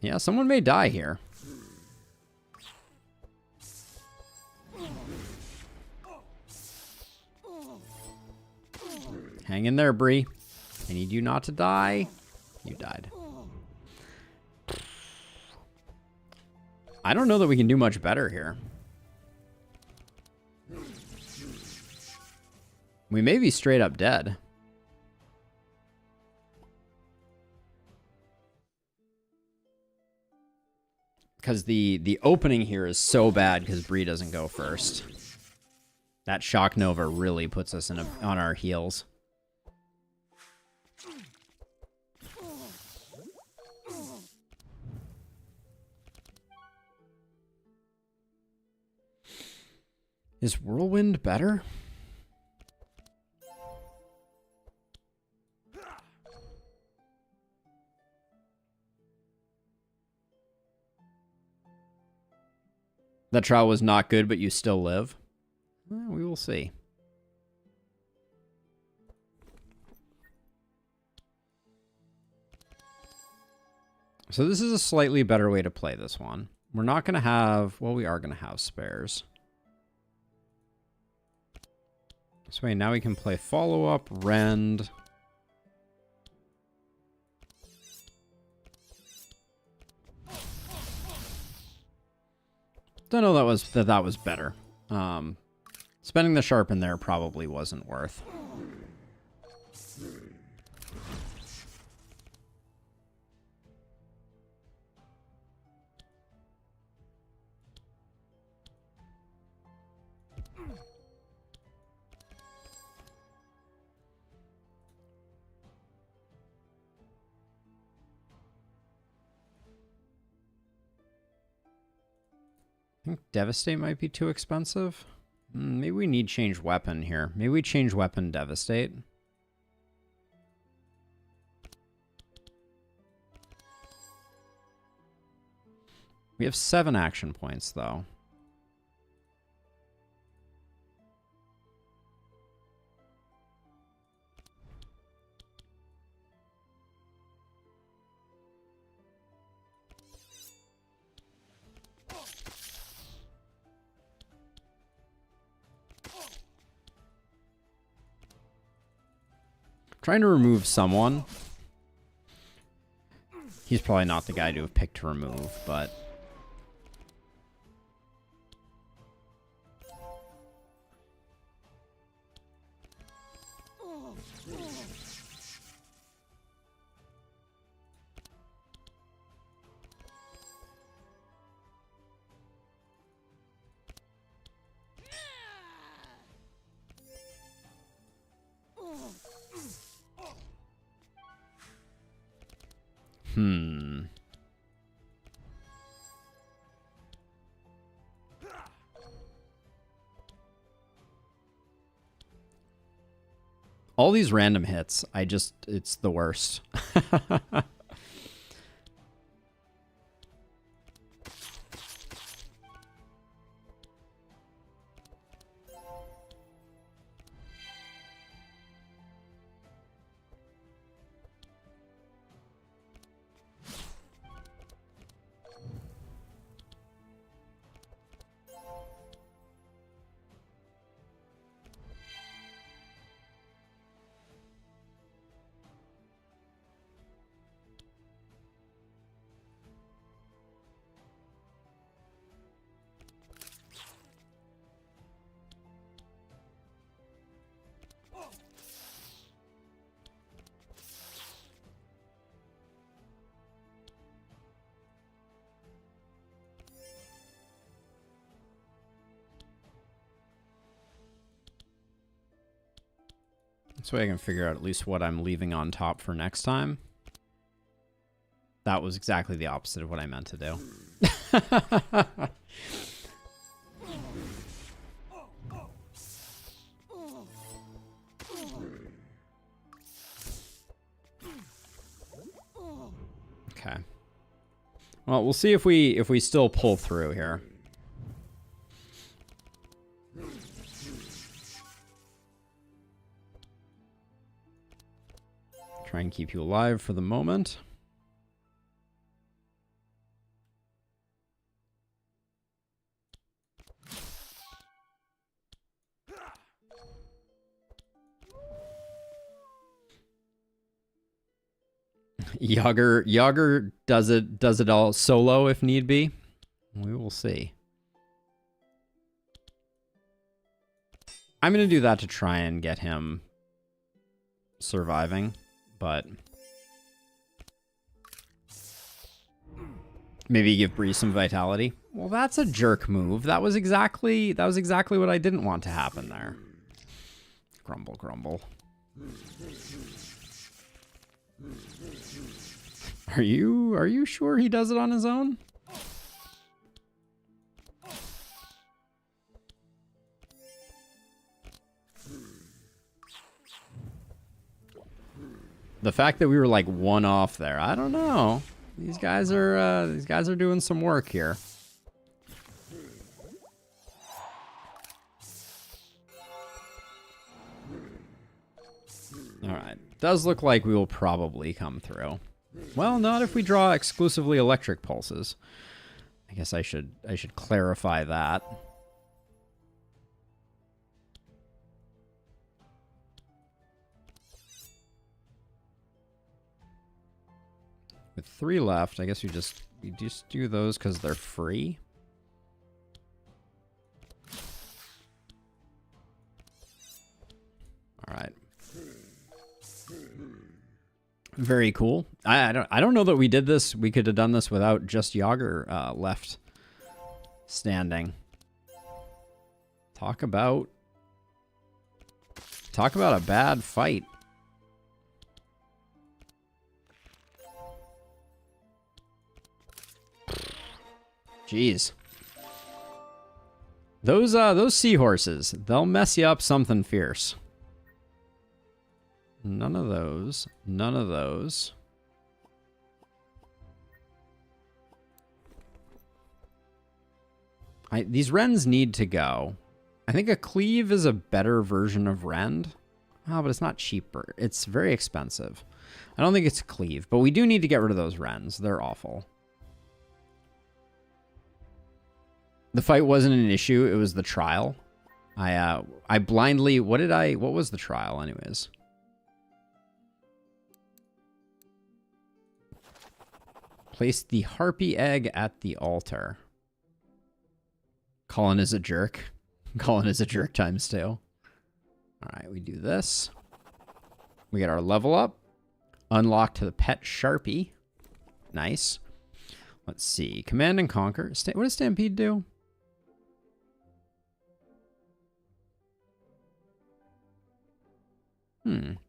Yeah, someone may die here. Hang in there, Bree. I need you not to die. You died. I don't know that we can do much better here. We may be straight up dead. Because the opening here is so bad because Bree doesn't go first. That Shock Nova really puts us on our heels. Is Whirlwind better? That trial was not good, but you still live. Well, we will see. So this is a slightly better way to play this one. We're not going to have... Well, we are going to have spares. So wait, now we can play follow-up, rend. Don't know that was better. Spending the sharpen there probably wasn't worth. I think Devastate might be too expensive. Maybe we need change weapon here. Maybe we change weapon Devastate. We have 7 action points, though. Trying to remove someone. He's probably not the guy to have picked to remove, but... All these random hits, it's the worst. This way I can figure out at least what I'm leaving on top for next time. That was exactly the opposite of what I meant to do. Okay. Well, we'll see if we still pull through here. Try and keep you alive for the moment. Yager does it all solo if need be. We will see. I'm gonna do that to try and get him surviving, but maybe give Bree some vitality. Well, that's a jerk move. That was exactly what I didn't want to happen there. Grumble, grumble. Are you sure he does it on his own? The fact that we were like one off there, I don't know. These guys are doing some work here. All right, does look like we will probably come through. Well, not if we draw exclusively electric pulses. I guess I should clarify that. With 3 left, I guess we just do those because they're free. All right. Very cool. I don't know that we did this. We could have done this without just Yager left standing. Talk about a bad fight. Jeez. Those seahorses, they'll mess you up something fierce. None of those. None of those. These Rens need to go. I think a Cleave is a better version of Rend. Oh, but it's not cheaper. It's very expensive. I don't think it's Cleave, but we do need to get rid of those Rens. They're awful. The fight wasn't an issue. It was the trial. I blindly... What was the trial anyways? Place the harpy egg at the altar. Colin is a jerk. Colin is a jerk times 2. All right, we do this. We get our level up. Unlock to the pet Sharpie. Nice. Let's see. Command and Conquer. What does Stampede do?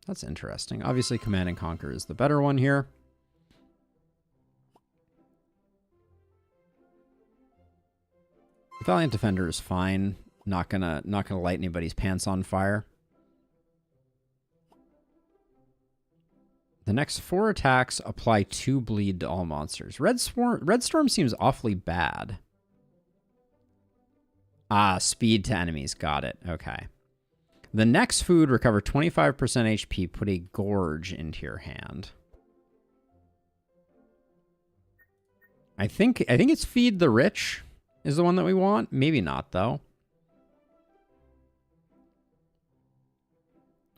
That's interesting. Obviously, Command and Conquer is the better one here. Valiant Defender is fine. Not gonna light anybody's pants on fire. The next 4 attacks apply 2 bleed to all monsters. Red Storm seems awfully bad. Ah, speed to enemies. Got it. Okay. The next food, recover 25% HP. Put a gorge into your hand. I think it's Feed the Rich is the one that we want. Maybe not though.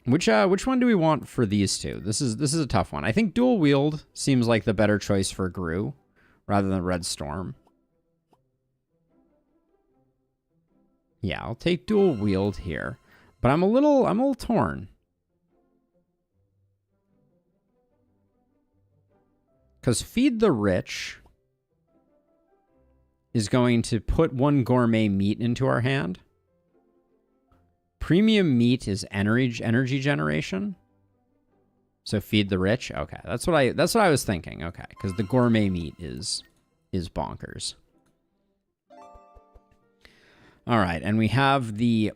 Which one do we want for these two? This is a tough one. I think Dual Wield seems like the better choice for Gru rather than Red Storm. Yeah, I'll take Dual Wield here. But I'm a little torn. Because Feed the Rich is going to put 1 gourmet meat into our hand. Premium meat is energy generation. So Feed the Rich. Okay, that's what I was thinking. Okay, because the gourmet meat is bonkers. All right, and we have the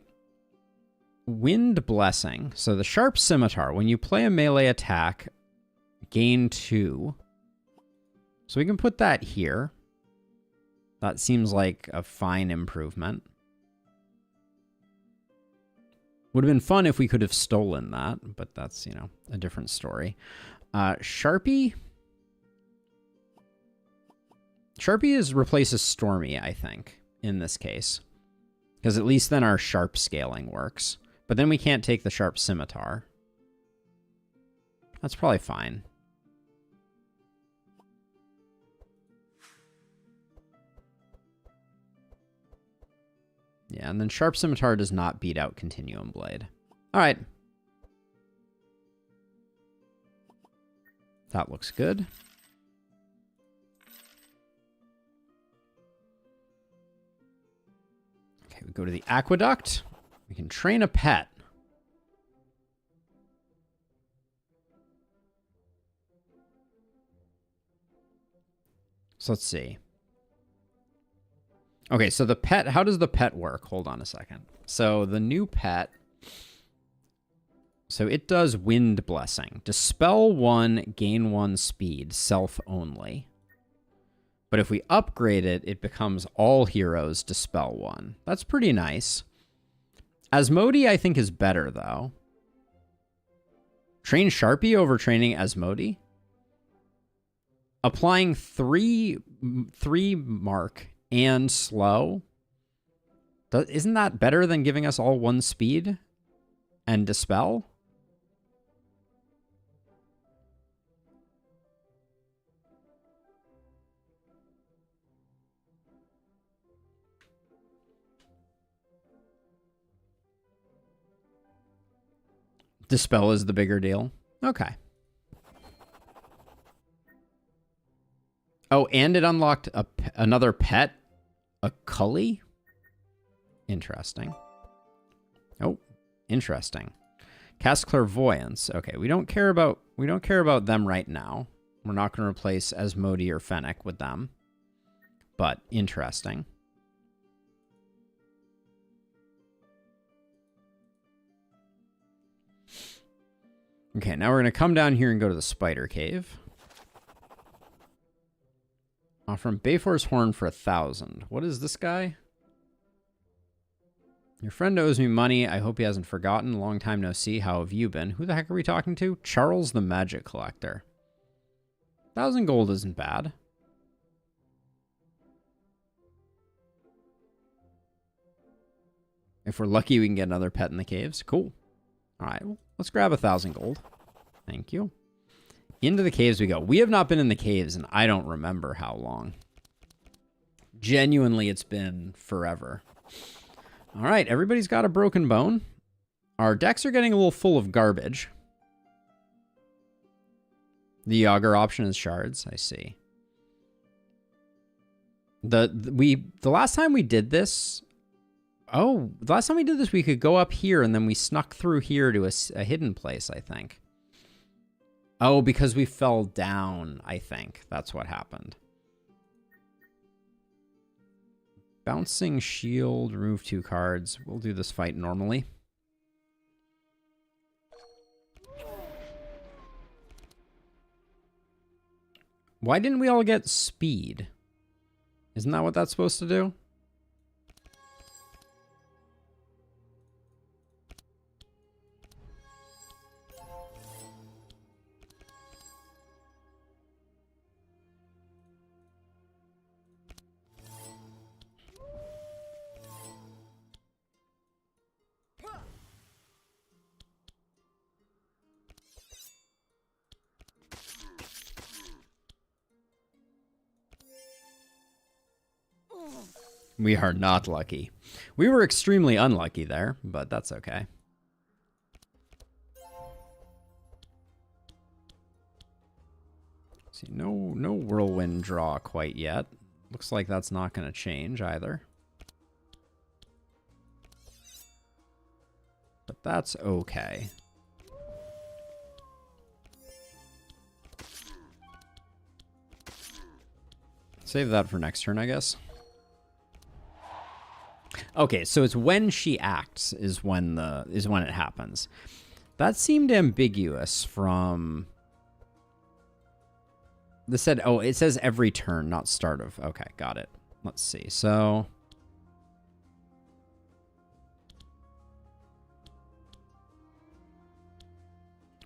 Wind Blessing. So the Sharp Scimitar. When you play a melee attack, gain 2. So we can put that here. That seems like a fine improvement. Would have been fun if we could have stolen that, but that's, you know, a different story. Sharpie? Sharpie replaces Stormy, I think, in this case. Because at least then our sharp scaling works. But then we can't take the sharp scimitar. That's probably fine. Yeah, and then Sharp Scimitar does not beat out Continuum Blade. All right. That looks good. Okay, we go to the Aqueduct. We can train a pet. So let's see. Okay, so the pet, how does the pet work? Hold on a second. So the new pet, so it does Wind Blessing. Dispel 1, gain 1 speed, self only. But if we upgrade it, it becomes all heroes Dispel 1. That's pretty nice. Asmodee, I think, is better, though. Train Sharpie over training Asmodee. Applying 3 mark and slow. Isn't that better than giving us all 1 speed and dispel? Dispel is the bigger deal. Okay. Oh, and it unlocked another pet? A Cully? Interesting. Oh, interesting. Cast Clairvoyance. Okay, we don't care about them right now. We're not going to replace Asmodee or Fennec with them. But interesting. Okay, now we're going to come down here and go to the Spider Cave. From Bayfor's Horn for 1,000. What is this guy? Your friend owes me money. I hope he hasn't forgotten. Long time no see. How have you been? Who the heck are we talking to? Charles the Magic Collector. 1,000 gold isn't bad. If we're lucky, we can get another pet in the caves. Cool. All right, well, let's grab 1,000 gold. Thank you. Into the caves we go. We have not been in the caves and I don't remember how long. Genuinely, it's been forever. All right, everybody's got a broken bone. Our decks are getting a little full of garbage. The Yager option is shards, I see. The last time we did this... Oh, the last time we did this, we could go up here and then we snuck through here to a hidden place, I think. Oh, because we fell down, I think. That's what happened. Bouncing shield, remove 2 cards. We'll do this fight normally. Why didn't we all get speed? Isn't that what that's supposed to do? We are not lucky. We were extremely unlucky there, but that's okay. See, no whirlwind draw quite yet. Looks like that's not going to change either. But that's okay. Save that for next turn, I guess. Okay, so it's when she acts is when it happens. That seemed ambiguous from... This said, oh, it says every turn, not start of... Okay, got it. Let's see. So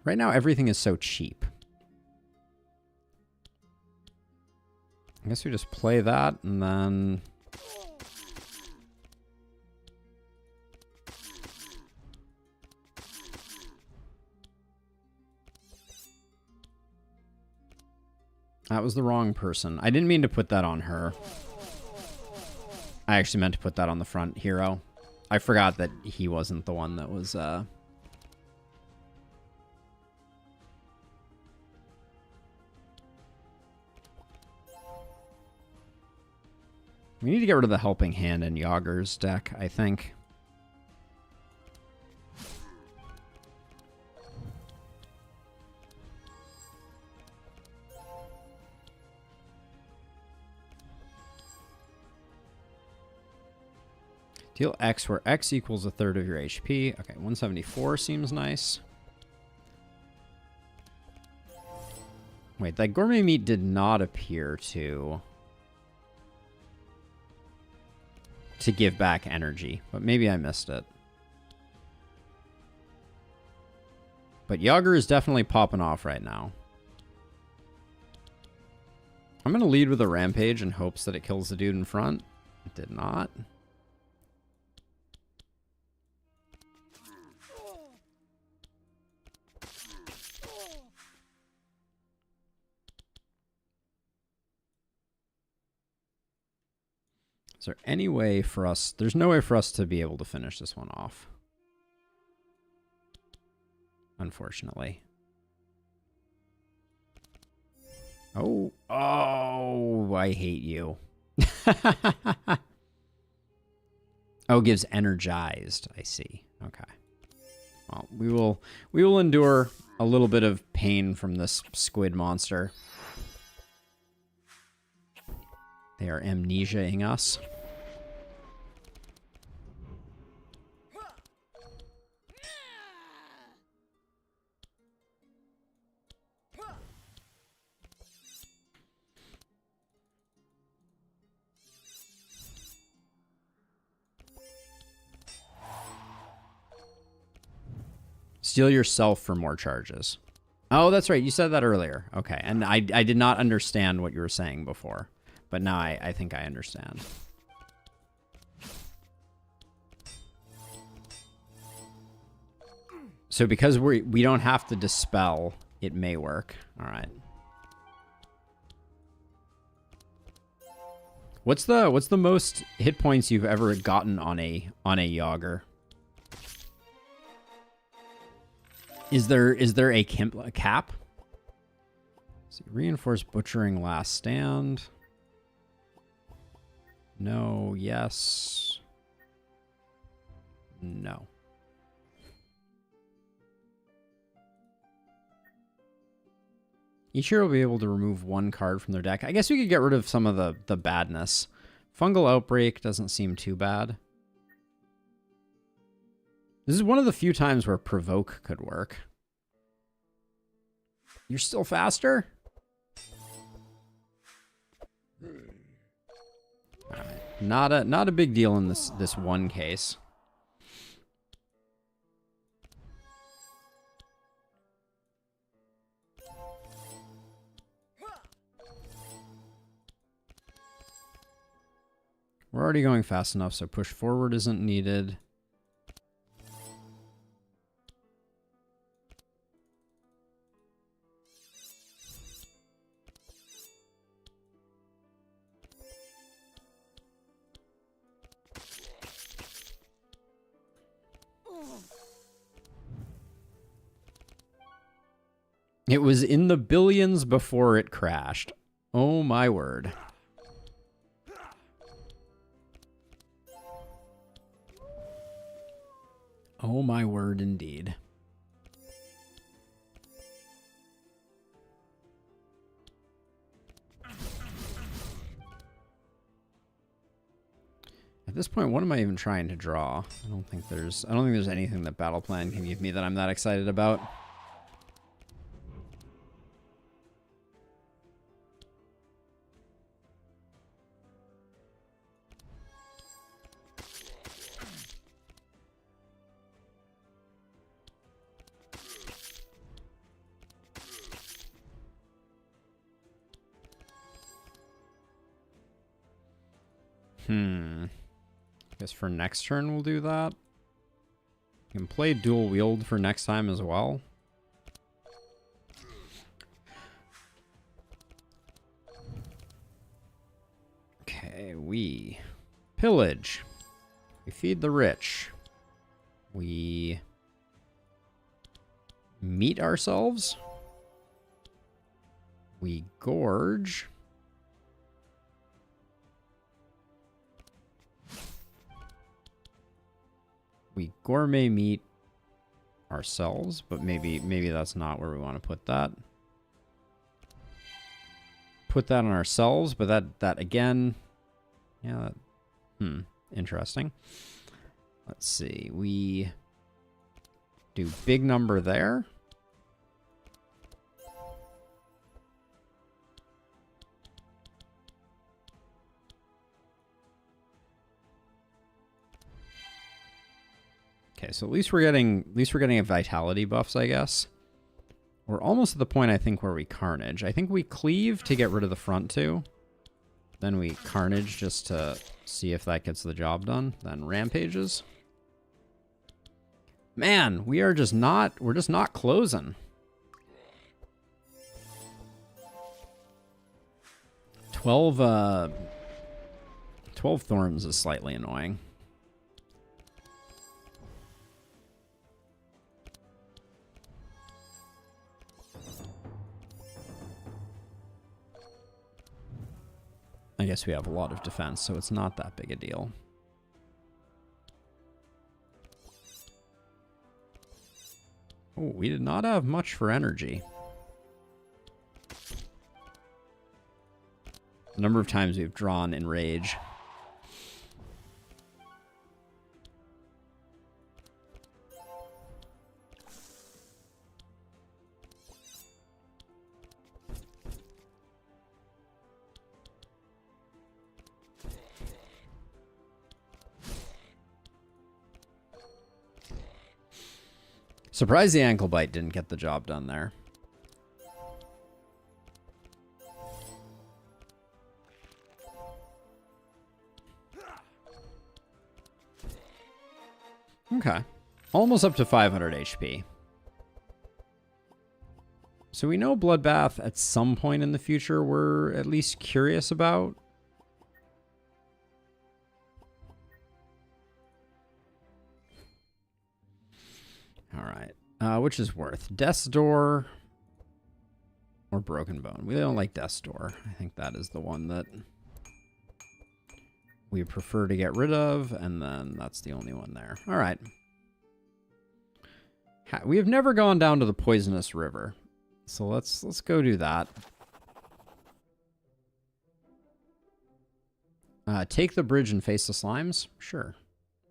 right now everything is so cheap. I guess we just play that and then that was the wrong person. I didn't mean to put that on her. I actually meant to put that on the front hero. I forgot that he wasn't the one that was, We need to get rid of the Helping Hand in Yager's deck, I think. Deal X where X equals a third of your HP. Okay, 174 seems nice. Wait, that gourmet meat did not appear to give back energy, but maybe I missed it. But Yager is definitely popping off right now. I'm going to lead with a Rampage in hopes that it kills the dude in front. It did not. Is there any way for us... There's no way for us to be able to finish this one off. Unfortunately. Oh. Oh, I hate you. Oh, it gives energized. I see. Okay. Well, we will endure a little bit of pain from this squid monster. They are amnesiaing us. Steal yourself for more charges. Oh, that's right. You said that earlier. Okay. And I did not understand what you were saying before. But now I think I understand. So because we don't have to dispel, it may work. All right. What's the most hit points you've ever gotten on a Yager? Is there a cap? See, reinforced butchering last stand. No, yes. No. Each hero will be able to remove one card from their deck. I guess we could get rid of some of the badness. Fungal Outbreak doesn't seem too bad. This is one of the few times where Provoke could work. You're still faster? All right. Not a big deal in this one case. We're already going fast enough, so push forward isn't needed. It was in the billions before it crashed. Oh my word. Oh my word indeed. At this point, what am I even trying to draw? I don't think there's anything that Battle Plan can give me that I'm that excited about. Guess for next turn we'll do that. You can play dual wield for next time as well. Okay, we pillage. We feed the rich. We meet ourselves. We gorge. We gourmet meat ourselves, but maybe that's not where we want to put that. Put that on ourselves, but that again, yeah, interesting. Let's see. We do big number there. Okay, so at least we're getting a vitality buffs, I guess. We're almost at the point, I think, where we carnage. I think we cleave to get rid of the front two. Then we carnage just to see if that gets the job done. Then rampages. Man, we're just not closing. 12 thorns is slightly annoying. I guess we have a lot of defense, so it's not that big a deal. Oh, we did not have much for energy. The number of times we've drawn in rage. Surprised the ankle bite didn't get the job done there. Okay. Almost up to 500 HP. So we know Bloodbath at some point in the future we're at least curious about. All right. Which is worth? Death's Door or Broken Bone? We don't like Death's Door. I think that is the one that we prefer to get rid of, and then that's the only one there. All right. We have never gone down to the Poisonous River, so let's go do that. Take the bridge and face the slimes? Sure.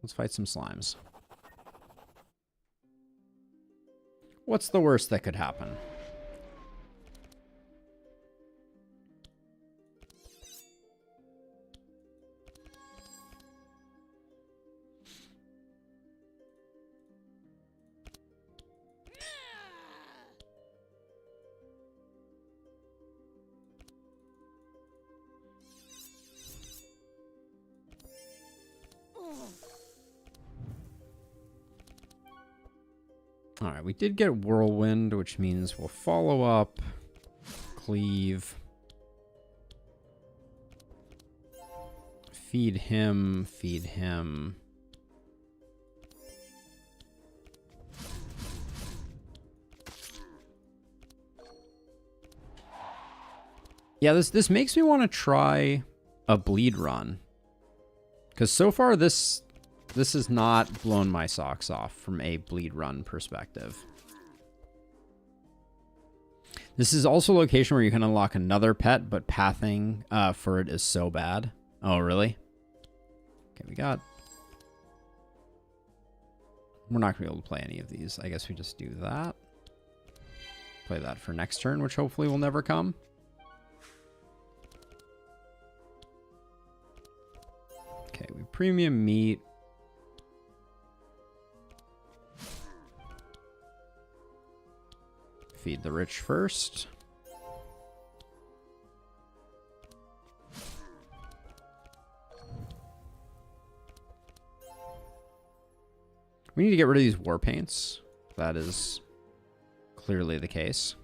Let's fight some slimes. What's the worst that could happen? All right, we did get Whirlwind, which means we'll follow up, cleave, feed him, feed him. Yeah, this makes me want to try a bleed run, because so far this has not blown my socks off from a bleed run perspective. This is also a location where you can unlock another pet, but pathing for it is so bad. Oh, really? Okay, we're not going to be able to play any of these. I guess we just do that. Play that for next turn, which hopefully will never come. Okay, we premium meat. Feed the rich first. We need to get rid of these war paints. That is clearly the case.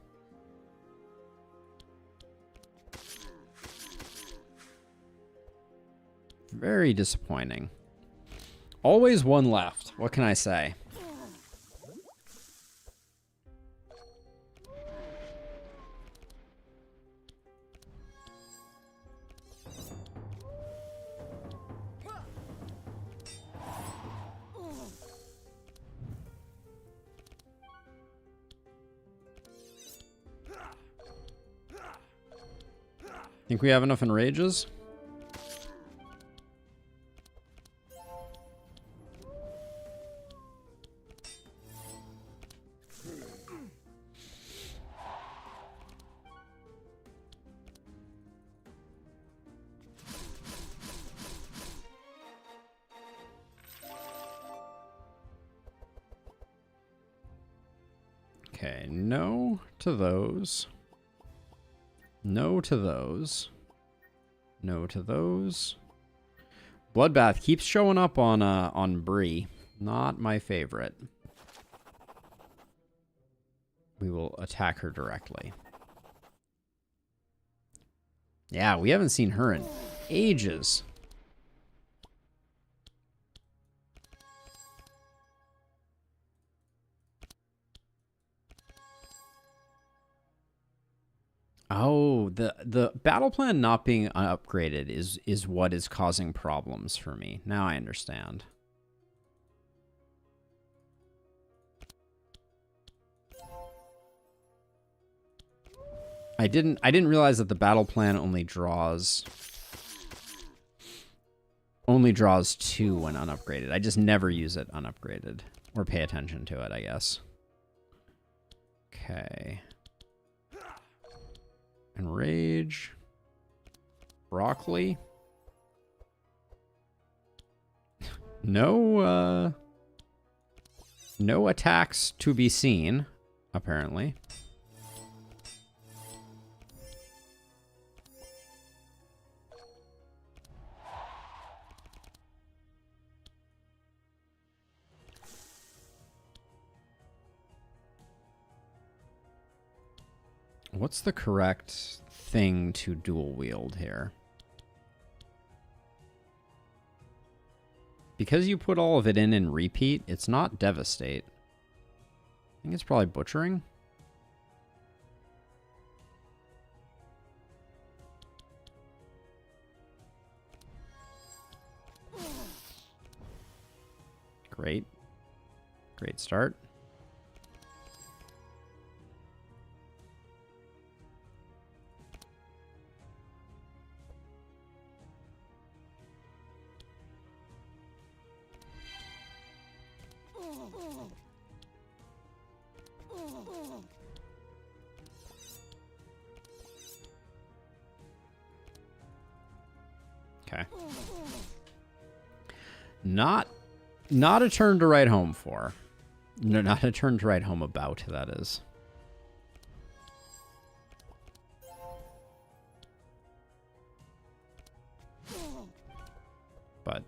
Very disappointing. Always one left. What can I say? Think we have enough enrages? Okay, no to those. No to those. No to those. Bloodbath keeps showing up on Bree. Not my favorite. We will attack her directly. Yeah, we haven't seen her in ages. Oh, the battle plan not being upgraded is what is causing problems for me. Now I understand. I didn't realize that the battle plan only draws 2 when unupgraded. I just never use it unupgraded or pay attention to it, I guess. Okay. Enrage. Broccoli. No attacks to be seen, apparently. What's the correct thing to dual wield here? Because you put all of it in repeat, it's not devastate. I think it's probably butchering. Great. Great start. Okay. Not a turn to write home for. No, not a turn to write home about, that is. But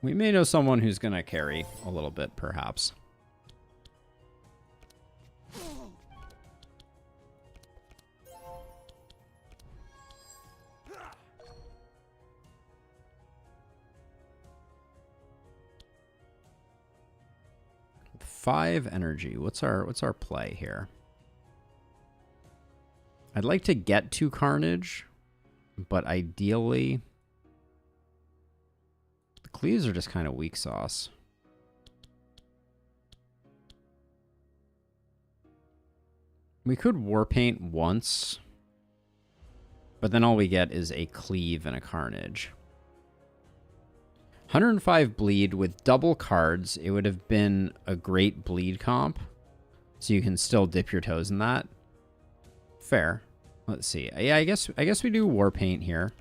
we may know someone who's going to carry a little bit, perhaps. With 5 energy, what's our play here? I'd like to get to Carnage, but ideally the cleaves are just kind of weak sauce. We could Warpaint once, but then all we get is a cleave and a Carnage. 105 bleed with double cards. It would have been a great bleed comp, so you can still dip your toes in that. Fair. Let's see. Yeah, I guess we do Warpaint here.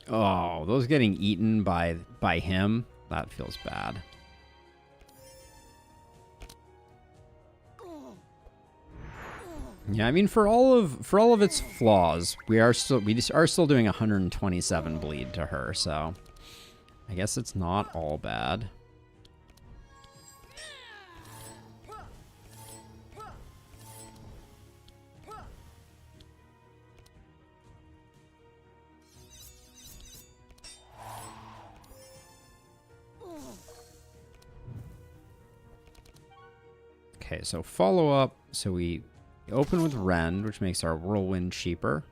Oh, those getting eaten by him, that feels bad. Yeah, I mean, for all of its flaws, we are still doing 127 bleed to her, so I guess it's not all bad. Okay, so follow up. So we open with Rend, which makes our Whirlwind cheaper.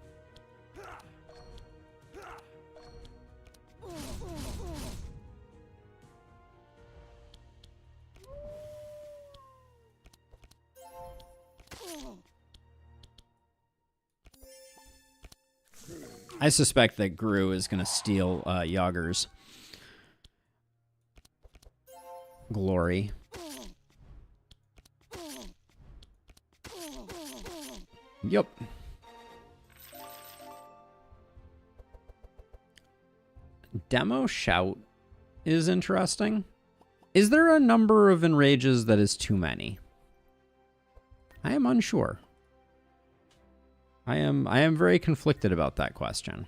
I suspect that Gru is going to steal Yager's glory. Yep. Demo Shout is interesting. Is there a number of enrages that is too many? I am unsure. I am very conflicted about that question.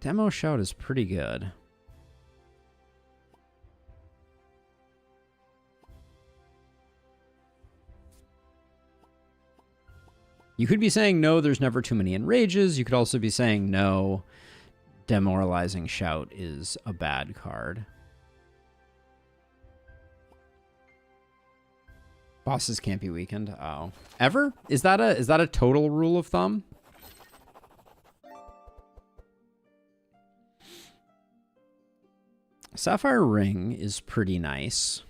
Demo Shout is pretty good. You could be saying, no, there's never too many enrages. You could also be saying, no, Demoralizing Shout is a bad card. Bosses can't be weakened. Oh. Ever? Is that a total rule of thumb? Sapphire Ring is pretty nice.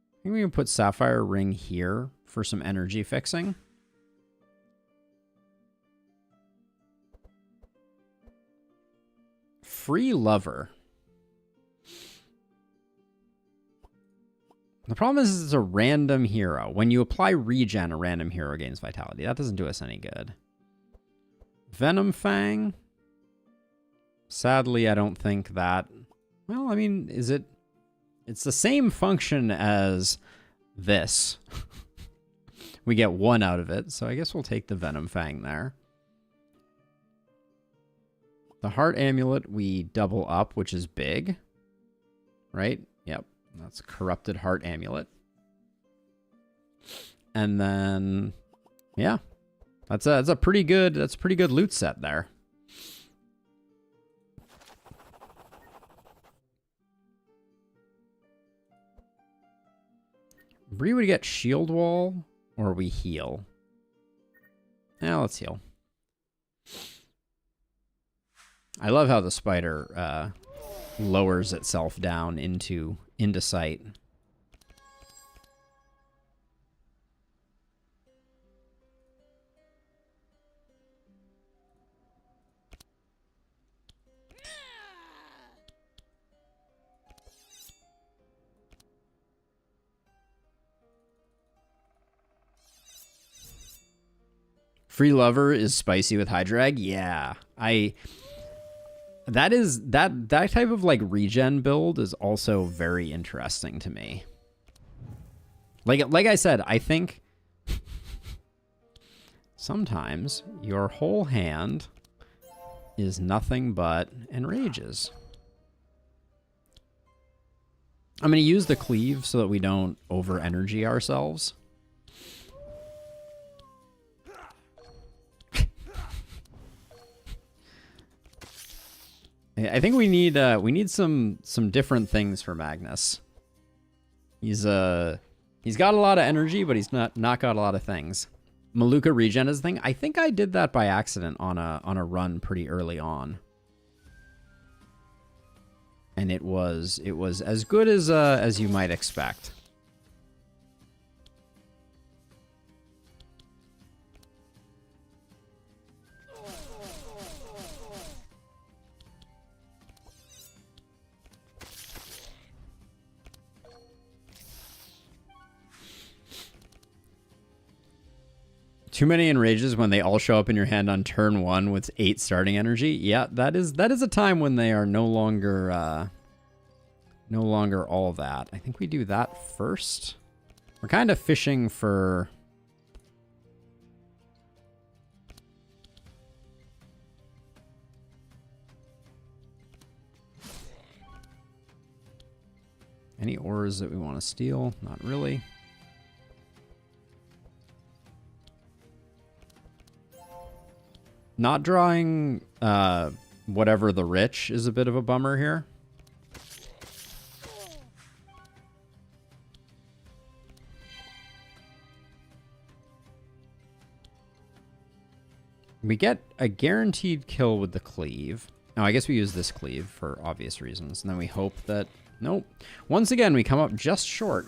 I think we can put Sapphire Ring here for some energy fixing. Free Lover. The problem is it's a random hero. When you apply regen, a random hero gains vitality. That doesn't do us any good. Venom Fang. Sadly, I don't think that... Well, I mean, is it... It's the same function as this. We get one out of it, so I guess we'll take the Venom Fang there. The Heart Amulet, we double up, which is big. Right? Yep. That's Corrupted Heart Amulet. And then, yeah. That's a pretty good loot set there. Bree would get Shield Wall, or we heal. Now let's heal. I love how the spider lowers itself down into sight. Free Lover is spicy with Hydrag? Yeah. That type of like regen build is also very interesting to me. Like I said, I think sometimes your whole hand is nothing but enrages. I'm going to use the cleave so that we don't over energy ourselves. I think we need some different things for Magnus. He's got a lot of energy, but he's not got a lot of things. Maluka regen is a thing. I think I did that by accident on a run pretty early on. And it was as good as you might expect. Too many enrages when they all show up in your hand on turn 1 with 8 starting energy. Yeah, that is a time when they are no longer No longer all that. I think we do that first. We're kind of fishing for... Any ores that we want to steal? Not really. Not drawing whatever the rich is a bit of a bummer here. We get a guaranteed kill with the cleave. Now, I guess we use this cleave for obvious reasons. And then we hope that... Nope. Once again, we come up just short.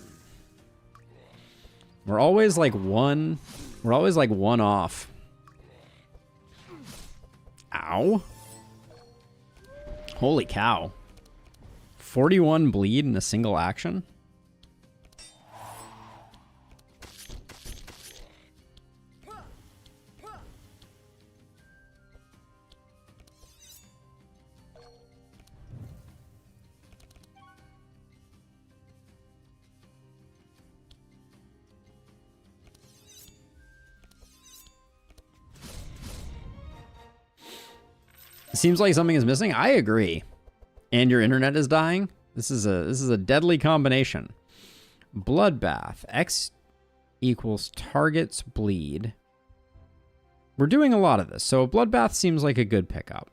We're always like one... We're always like one off. Ow. Holy cow. 41 bleed in a single action? Seems like something is missing. I agree. And your internet is dying. This is a deadly combination. Bloodbath. X equals target's bleed. We're doing a lot of this, so a bloodbath seems like a good pickup.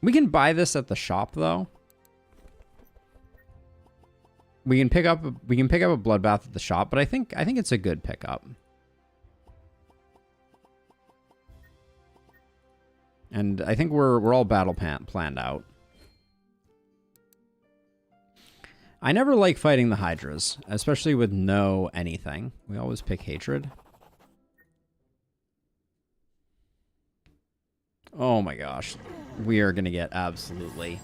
We can buy this at the shop though. We can pick up a bloodbath at the shop, but I think it's a good pickup. And I think we're all battle planned out. I never like fighting the Hydras, especially with no anything. We always pick hatred. Oh my gosh. We are going to get absolutely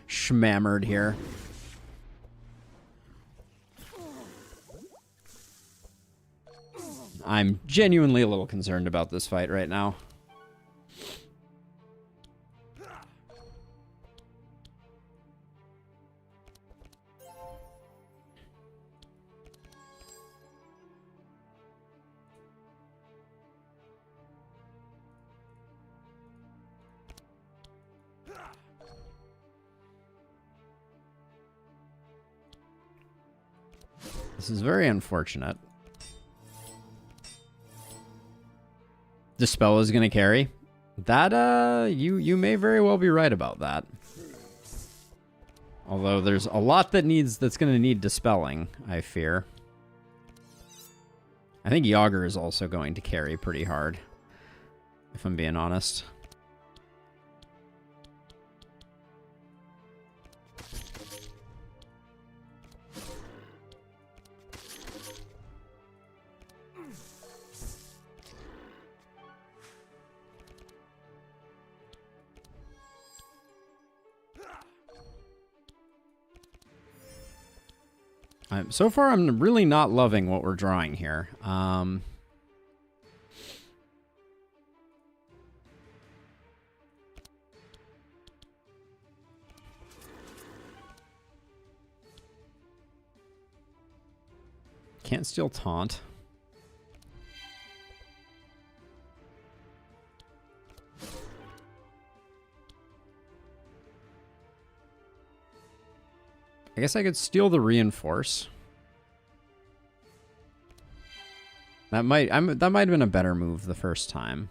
schmammered here. I'm genuinely a little concerned about this fight right now. This is very unfortunate. Dispel is going to carry. That, you may very well be right about that. Although there's a lot that's going to need dispelling, I fear. I think Yager is also going to carry pretty hard, if I'm being honest. So far, I'm really not loving what we're drawing here. Can't steal taunt. I guess I could steal the reinforce. That might have been a better move the first time.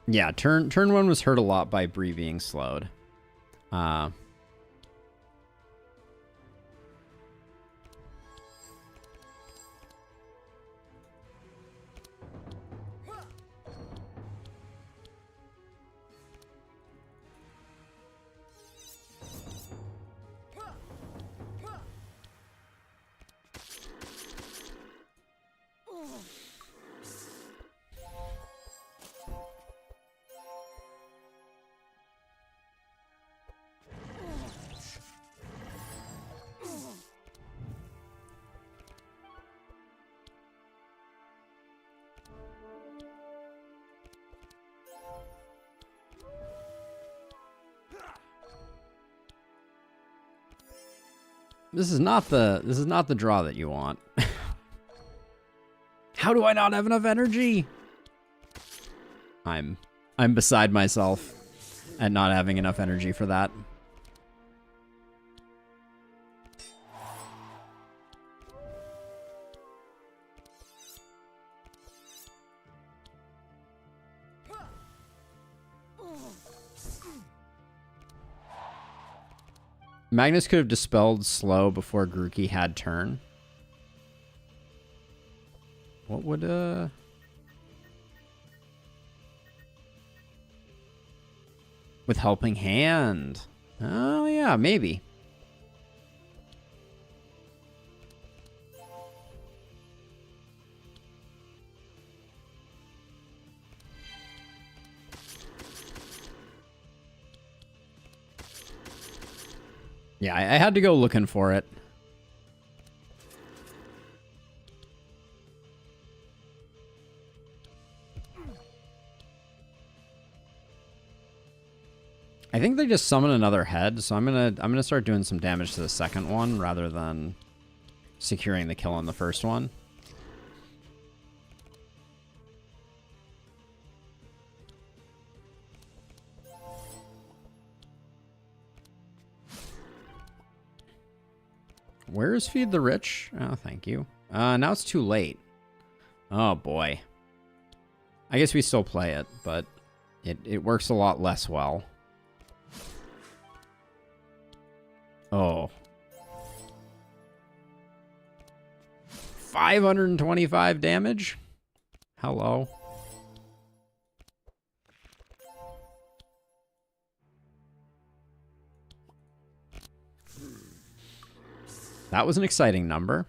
Yeah, turn one was hurt a lot by Bree being slowed. This is not the draw that you want. How do I not have enough energy? I'm beside myself at not having enough energy for that. Magnus could have dispelled slow before Grookey had turn. What would, with Helping Hand. Oh, yeah, maybe. Yeah, I had to go looking for it. I think they just summon another head, so I'm gonna start doing some damage to the second one rather than securing the kill on the first one. Where is Feed the Rich? Oh, thank you. Now it's too late. Oh, boy. I guess we still play it, but it works a lot less well. Oh. 525 damage? Hello. That was an exciting number.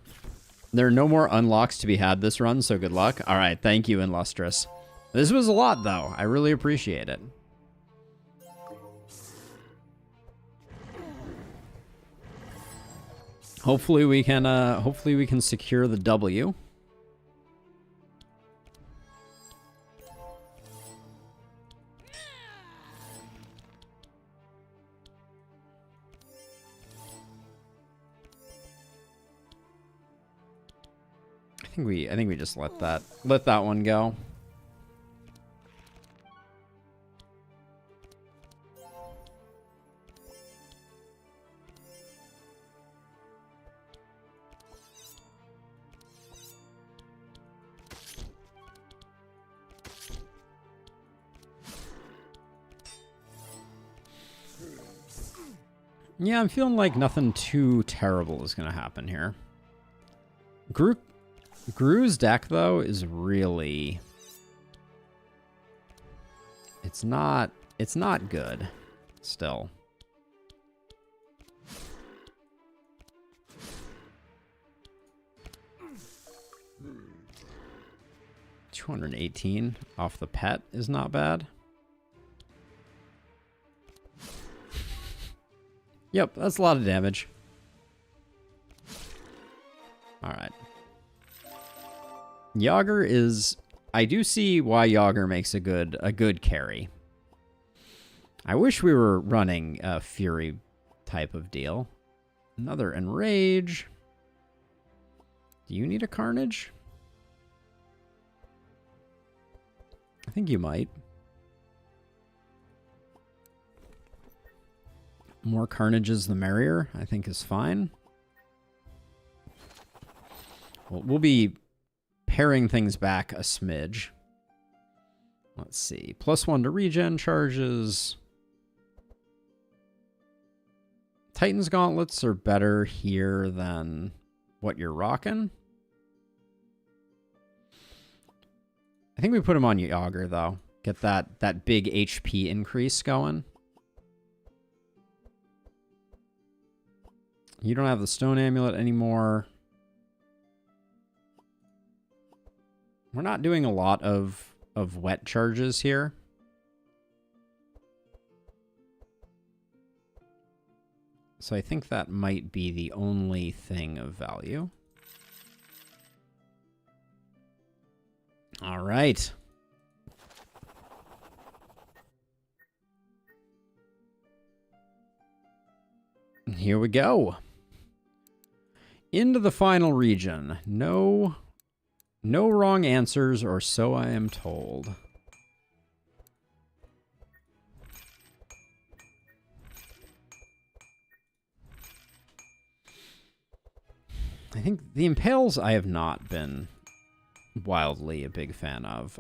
There are no more unlocks to be had this run, so good luck. All right, thank you, Illustrious. This was a lot, though. I really appreciate it. Hopefully we can secure the W. I think we just let that one go. Yeah, I'm feeling like nothing too terrible is going to happen here. Gru's deck, though, is really... It's not good, still. $218 off the pet is not bad. Yep, that's a lot of damage. Alright. Yager is... I do see why Yager makes a good carry. I wish we were running a Fury type of deal. Another Enrage. Do you need a Carnage? I think you might. More Carnages the merrier, I think is fine. We'll be paring things back a smidge. Let's see. +1 to regen charges. Titan's Gauntlets are better here than what you're rocking. I think we put him on Yager, though. Get that big HP increase going. You don't have the Stone Amulet anymore. We're not doing a lot of wet charges here. So I think that might be the only thing of value. All right. Here we go. Into the final region. No wrong answers, or so I am told. I think the Impales I have not been wildly a big fan of.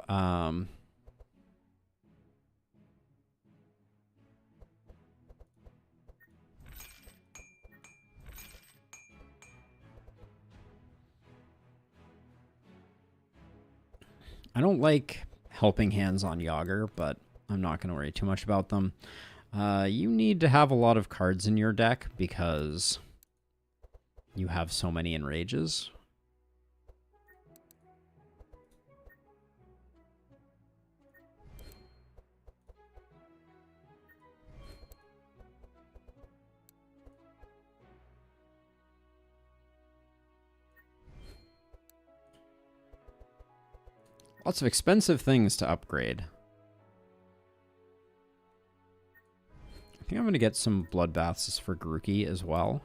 I don't like helping hands on Yager, but I'm not going to worry too much about them. You need to have a lot of cards in your deck because you have so many enrages. Lots of expensive things to upgrade. I think I'm going to get some bloodbaths for Grookey as well.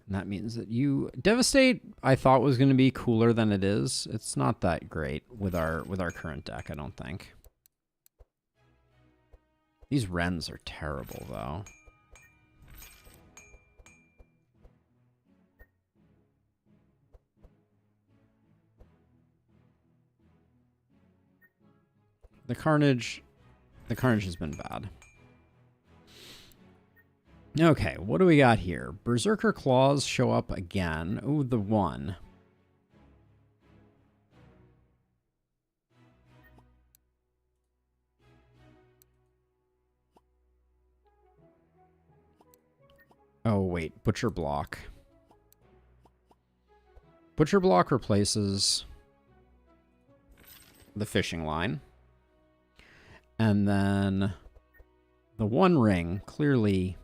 And that means that you Devastate I thought was going to be cooler than it is. It's not that great with our current deck, I don't think. These Wrens are terrible though. The Carnage has been bad. Okay, what do we got here? Berserker Claws show up again. Ooh, the 1. Oh, wait. Butcher Block. Butcher Block replaces the fishing line. And then the One Ring, clearly.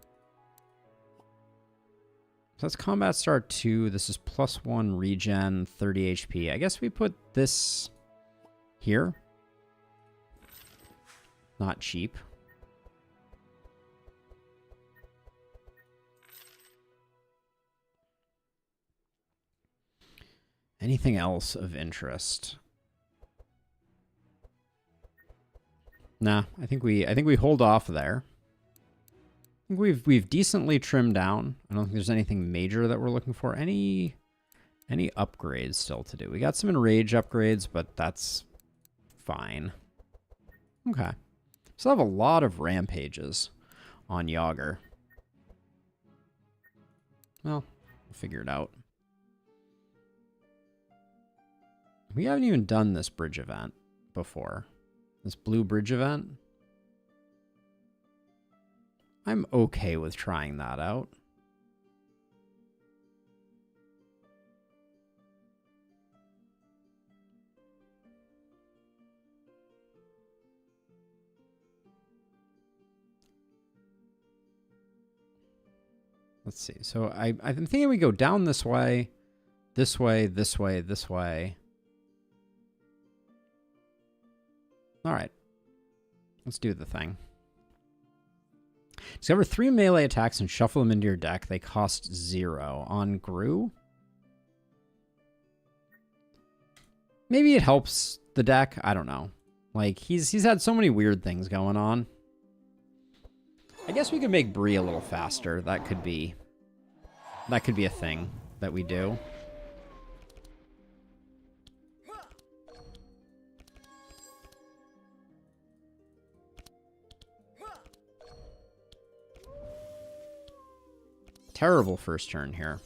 So that's Combat Star 2. This is +1 regen, 30 HP. I guess we put this here. Not cheap. Anything else of interest? Nah, I think we hold off there. I think we've decently trimmed down. I don't think there's anything major that we're looking for. Any upgrades still to do? We got some enrage upgrades, but that's fine. Okay. Still have a lot of rampages on Yager. Well, we'll figure it out. We haven't even done this bridge event before. This blue bridge event. I'm okay with trying that out. Let's see. So I'm thinking we go down this way, this way, this way, this way. All right. Let's do the thing. Discover 3 melee attacks and shuffle them into your deck. They cost 0. On Gru? Maybe it helps the deck. I don't know. Like, he's had so many weird things going on. I guess we could make Bree a little faster. That could be a thing that we do. Terrible first turn here.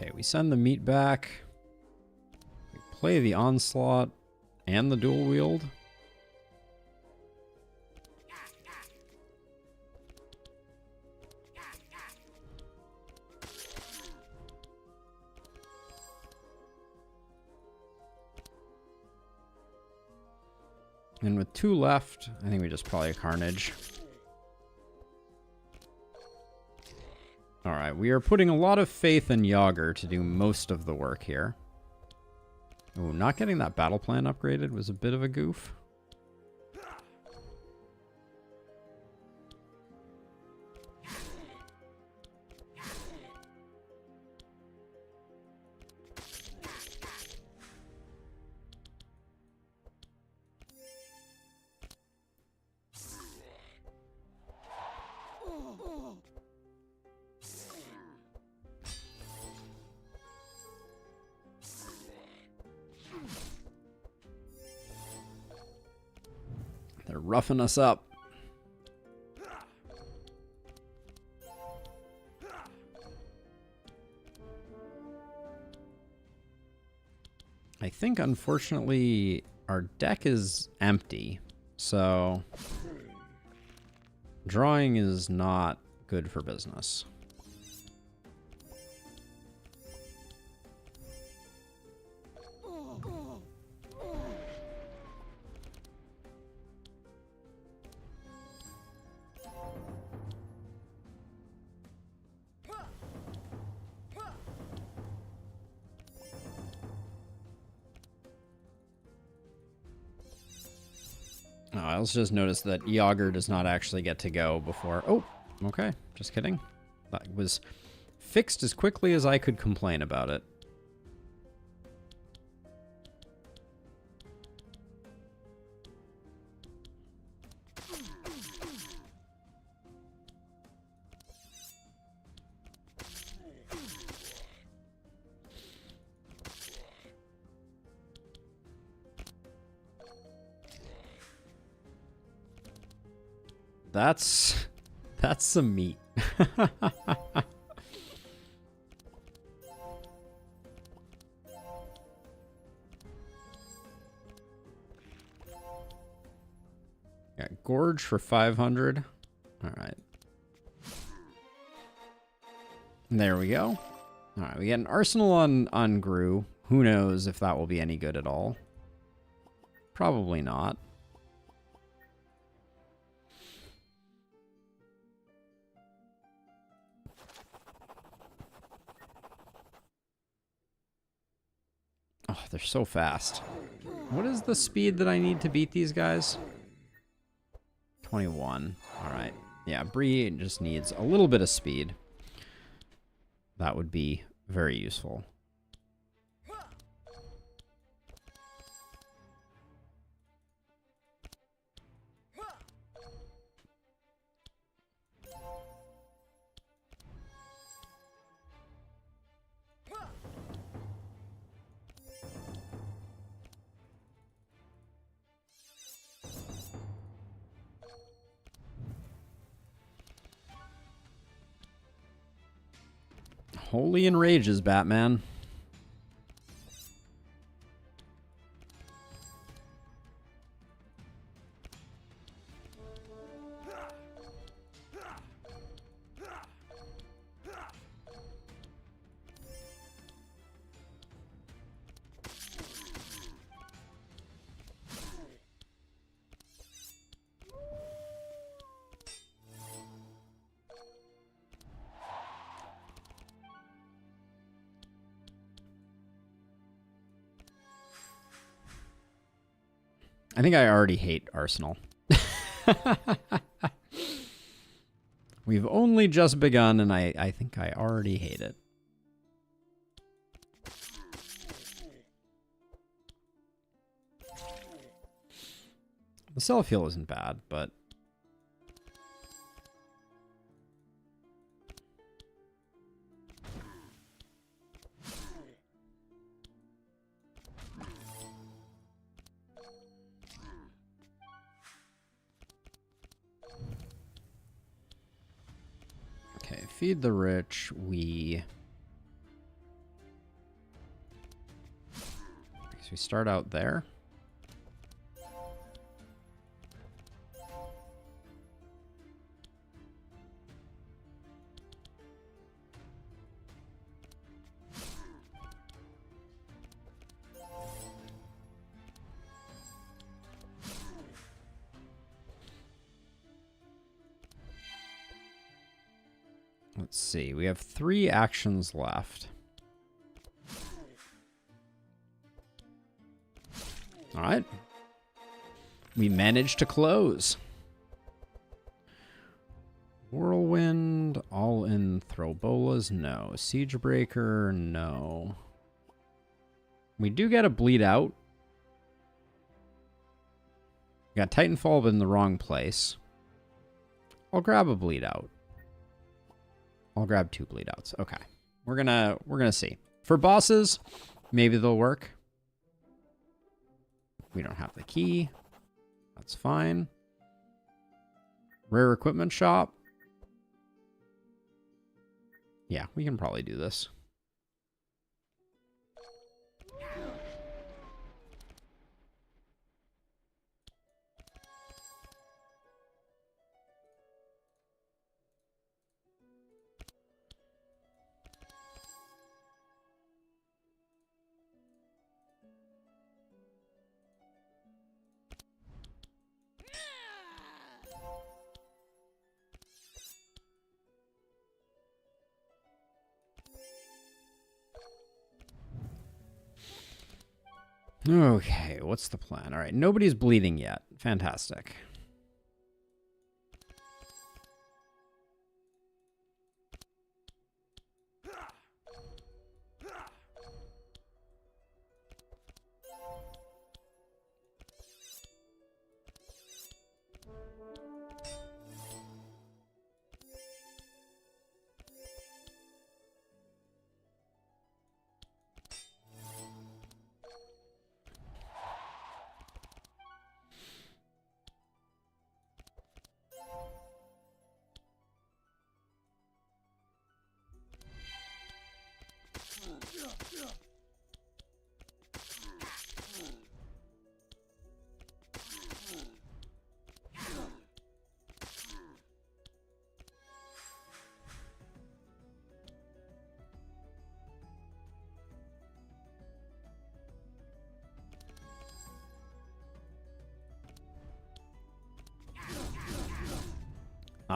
Okay, we send the meat back. We play the onslaught and the dual wield. And with 2 left, I think we just probably a Carnage. Alright, we are putting a lot of faith in Yager to do most of the work here. Oh, not getting that battle plan upgraded was a bit of a goof. They're roughing us up. I think, unfortunately, our deck is empty, so drawing is not good for business. Oh, I also just noticed that Yager does not actually get to go before... Oh, okay. Just kidding. That was fixed as quickly as I could complain about it. That's some meat. Got Gorge for 500. All right. There we go. All right, we get an Arsenal on Gru. Who knows if that will be any good at all? Probably not. Oh, they're so fast. What is the speed that I need to beat these guys? 21. All right. Yeah, Bree just needs a little bit of speed. That would be very useful. Holy enrages, Batman. I think I already hate Arsenal. We've only just begun, and I think I already hate it. The Celestial isn't bad, but... Okay, feed the rich. We we start out there. Let's see, we have 3 actions left. All right. We managed to close. Whirlwind, all in throw bolas, no. Siegebreaker, no. We do get a bleed out. We got Titanfall but in the wrong place. I'll grab a bleed out. I'll grab 2 bleed outs. Okay. We're gonna see. For bosses, maybe they'll work. We don't have the key. That's fine. Rare equipment shop. Yeah, we can probably do this. Okay, what's the plan? All right, nobody's bleeding yet. Fantastic.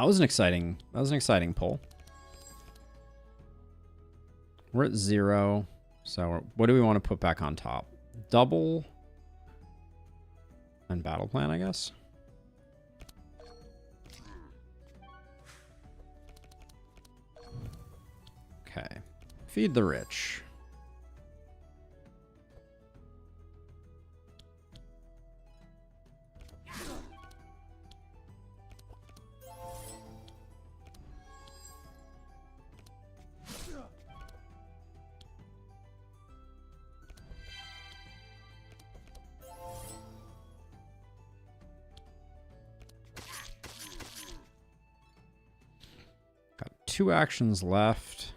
That was an exciting pull. We're at 0. So what do we want to put back on top? Double and battle plan, I guess. Okay. Feed the rich. Got 2 actions left.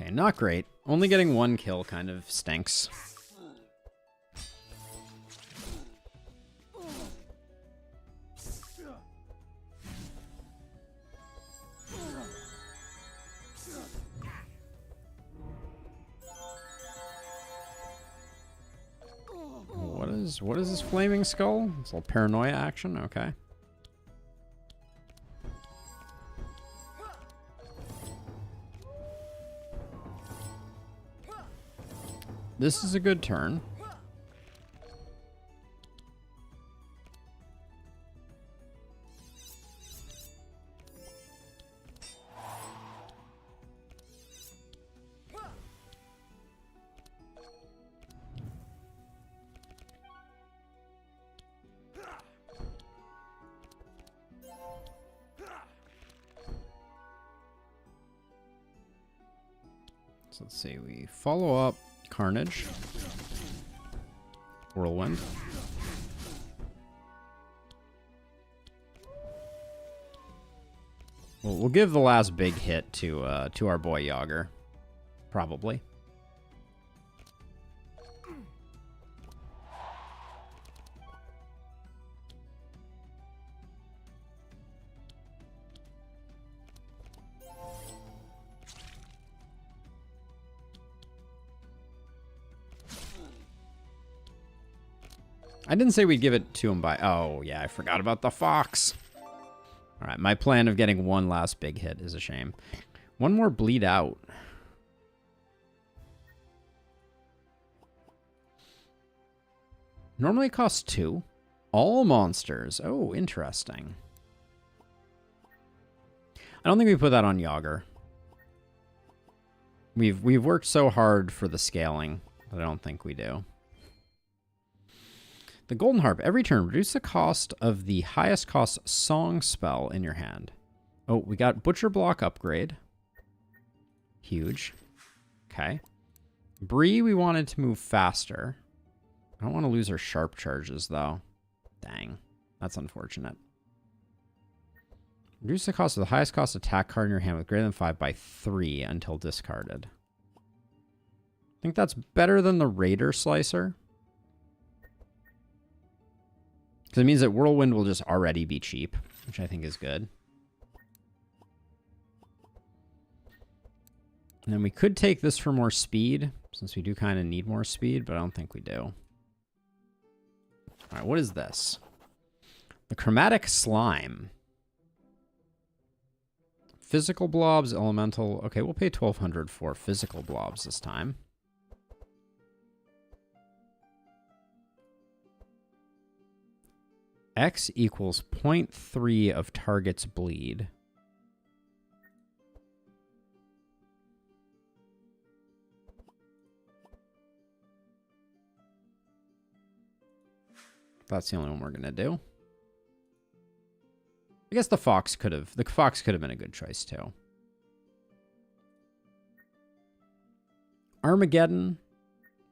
Okay, not great. Only getting 1 kill kind of stinks. What is this flaming skull? It's a little paranoia action, okay. This is a good turn. So let's see, we follow up Carnage. Whirlwind. We'll give the last big hit to our boy Yager, probably. I didn't say we'd give it to him by... Oh, yeah, I forgot about the fox. All right, my plan of getting one last big hit is a shame. One more bleed out. Normally it costs 2. All monsters. Oh, interesting. I don't think we put that on Yager. We've worked so hard for the scaling that I don't think we do. The Golden Harp. Every turn, reduce the cost of the highest cost song spell in your hand. Oh, we got Butcher Block upgrade. Huge. Okay. Bree, we wanted to move faster. I don't want to lose our sharp charges, though. Dang. That's unfortunate. Reduce the cost of the highest cost attack card in your hand with greater than 5 by 3 until discarded. I think that's better than the Raider Slicer. Because it means that Whirlwind will just already be cheap, which I think is good. And then we could take this for more speed, since we do kind of need more speed, but I don't think we do. All right, what is this? The Chromatic Slime. Physical blobs, elemental. Okay, we'll pay 1,200 for physical blobs this time. X equals 0.3 of target's bleed. That's the only one we're gonna do. I guess the fox could have been a good choice too. Armageddon.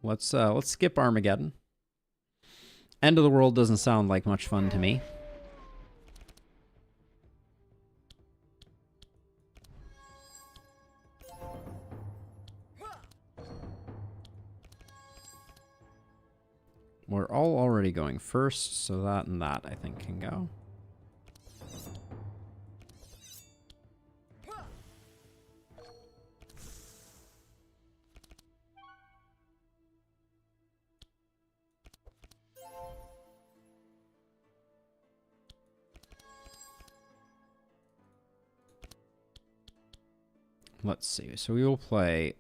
Let's skip Armageddon. End of the world doesn't sound like much fun to me. We're all already going first, so that and that I think can go. Let's see. So we will play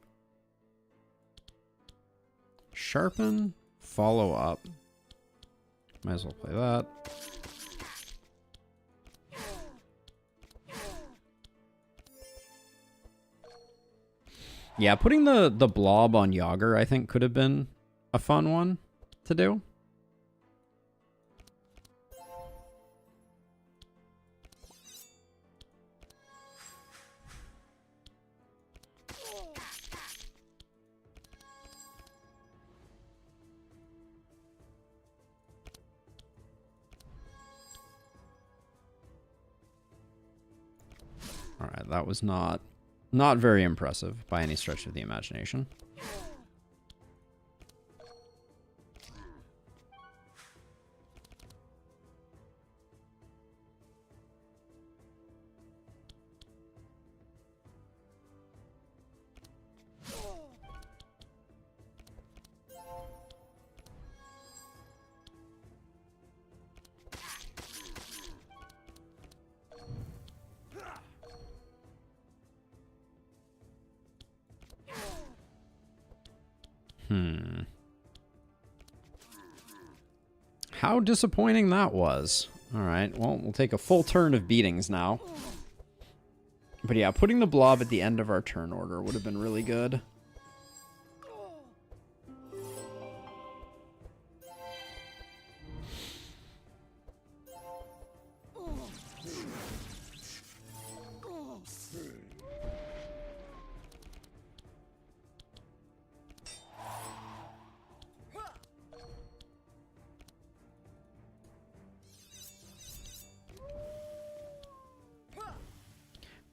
Sharpen, Follow Up. Might as well play that. Yeah, putting the blob on Yager, I think, could have been a fun one to do. All right, that was not very impressive by any stretch of the imagination. How disappointing that was. All right, well, we'll take a full turn of beatings now. But yeah, putting the blob at the end of our turn order would have been really good.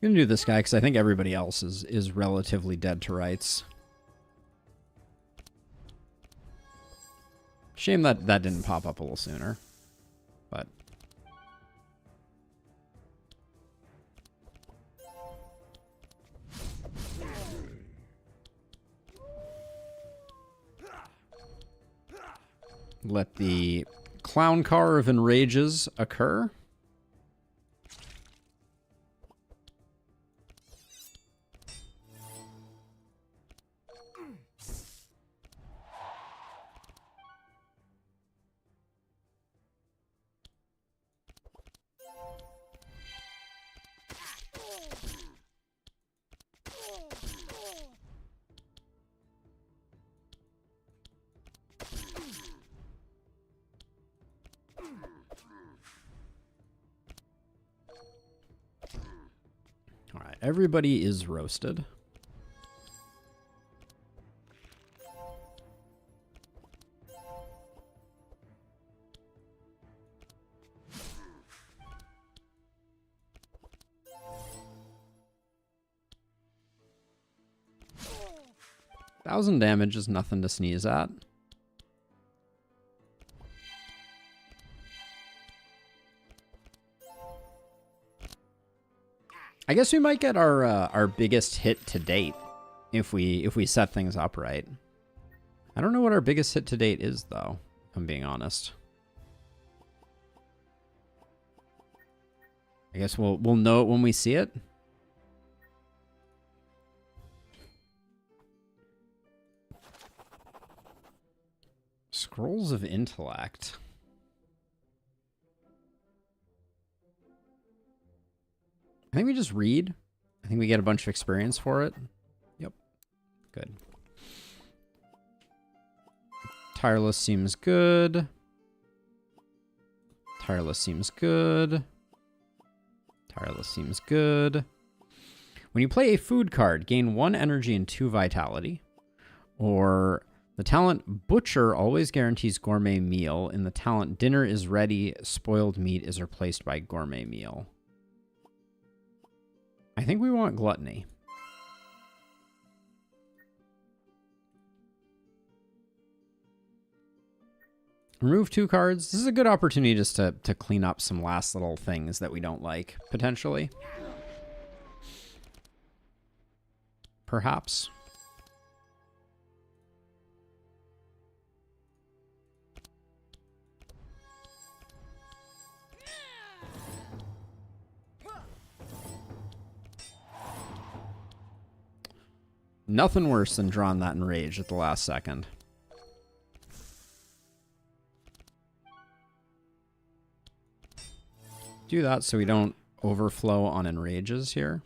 I'm gonna do this guy because I think everybody else is relatively dead to rights. Shame that that didn't pop up a little sooner, but let the clown car of enrages occur. All right, everybody is roasted. $1,000 damage is nothing to sneeze at. I guess we might get our biggest hit to date if we set things up right. I don't know what our biggest hit to date is though, if I'm being honest. I guess we'll know it when we see it. Scrolls of Intellect. I think we just read. I think we get a bunch of experience for it. Yep. Good. Tireless seems good. Tireless seems good. Tireless seems good. When you play a food card, gain 1 energy and 2 vitality. Or the talent Butcher always guarantees gourmet meal. In the talent Dinner is ready, spoiled meat is replaced by gourmet meal. I think we want Gluttony. Remove 2 cards. This is a good opportunity just to clean up some last little things that we don't like, potentially. Perhaps. Nothing worse than drawing that enrage at the last second. Do that so we don't overflow on enrages here.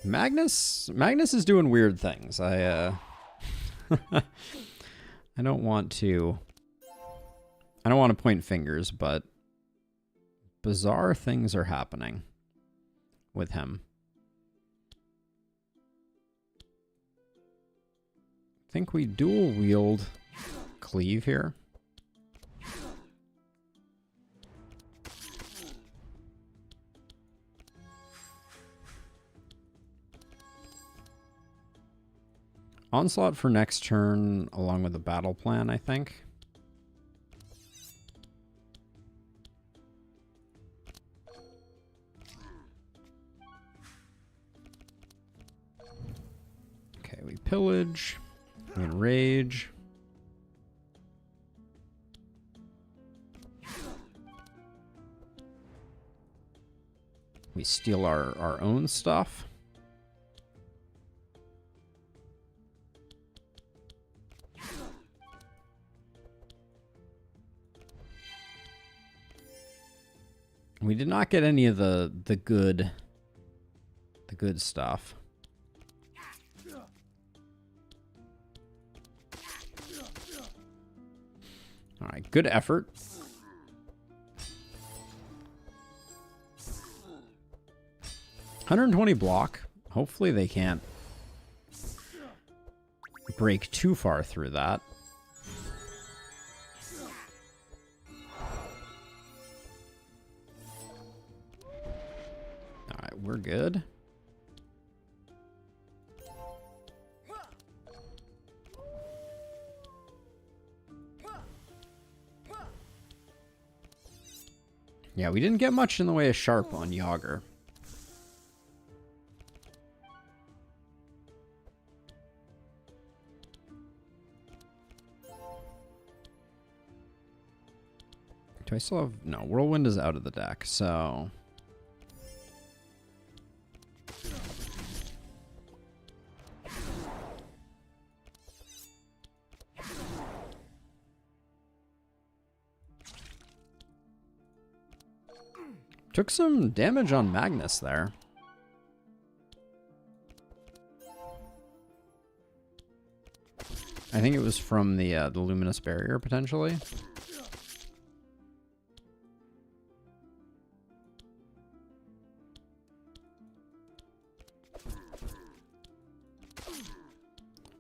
Magnus is doing weird things. I don't want to point fingers, but bizarre things are happening with him. I think we dual wield cleave here. Onslaught for next turn, along with the battle plan, I think. Okay, we pillage, we enrage. We steal our own stuff. We did not get any of the good stuff. All right, good effort. $120 block. Hopefully they can't break too far through that. All right, we're good. Yeah, we didn't get much in the way of sharp on Yager. Do I still have... No, Whirlwind is out of the deck, so... Took some damage on Magnus there. I think it was from the Luminous Barrier, potentially.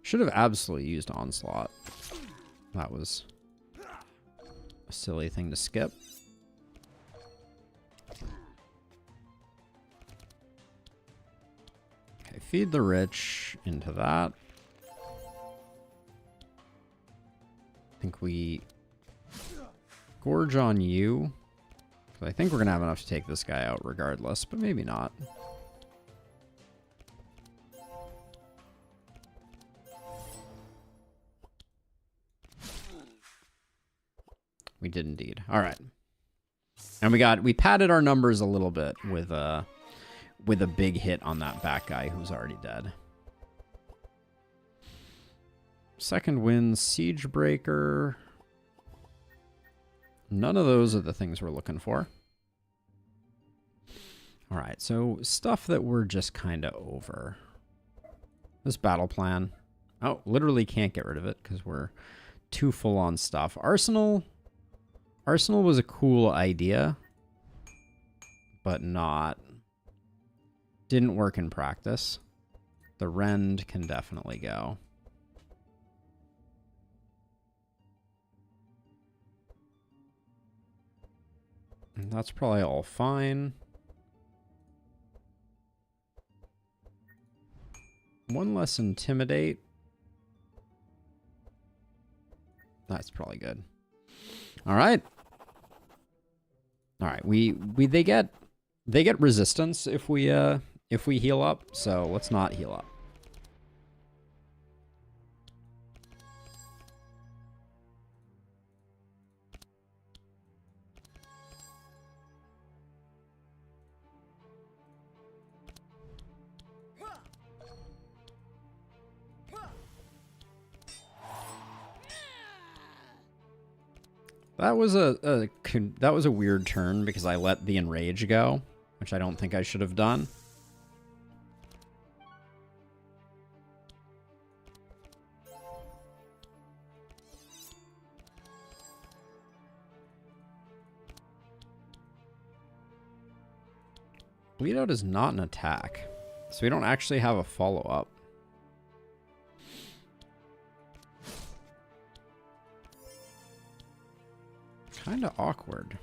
Should have absolutely used Onslaught. That was a silly thing to skip. Okay, feed the rich into that. I think we gorge on you. I think we're going to have enough to take this guy out regardless, but maybe not. We did indeed. All right. And we padded our numbers a little bit with a big hit on that back guy who's already dead. Second win, Siege Breaker. None of those are the things we're looking for. All right, so stuff that we're just kind of over. This battle plan. Oh, literally can't get rid of it because we're too full on stuff. Arsenal was a cool idea, but didn't work in practice. The Rend can definitely go. And that's probably all fine. One less Intimidate. That's probably good. All right. All right. They get resistance if we heal up, so let's not heal up. That was a weird turn because I let the Enrage go, which I don't think I should have done. Bleed Out is not an attack, so we don't actually have a follow-up. Kind of awkward.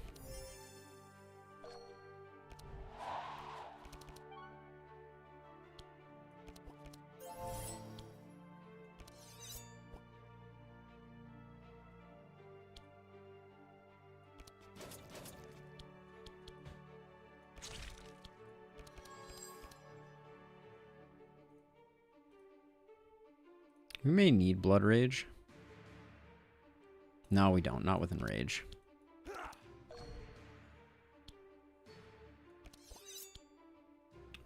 We may need Blood Rage. No, we don't. Not with Enrage.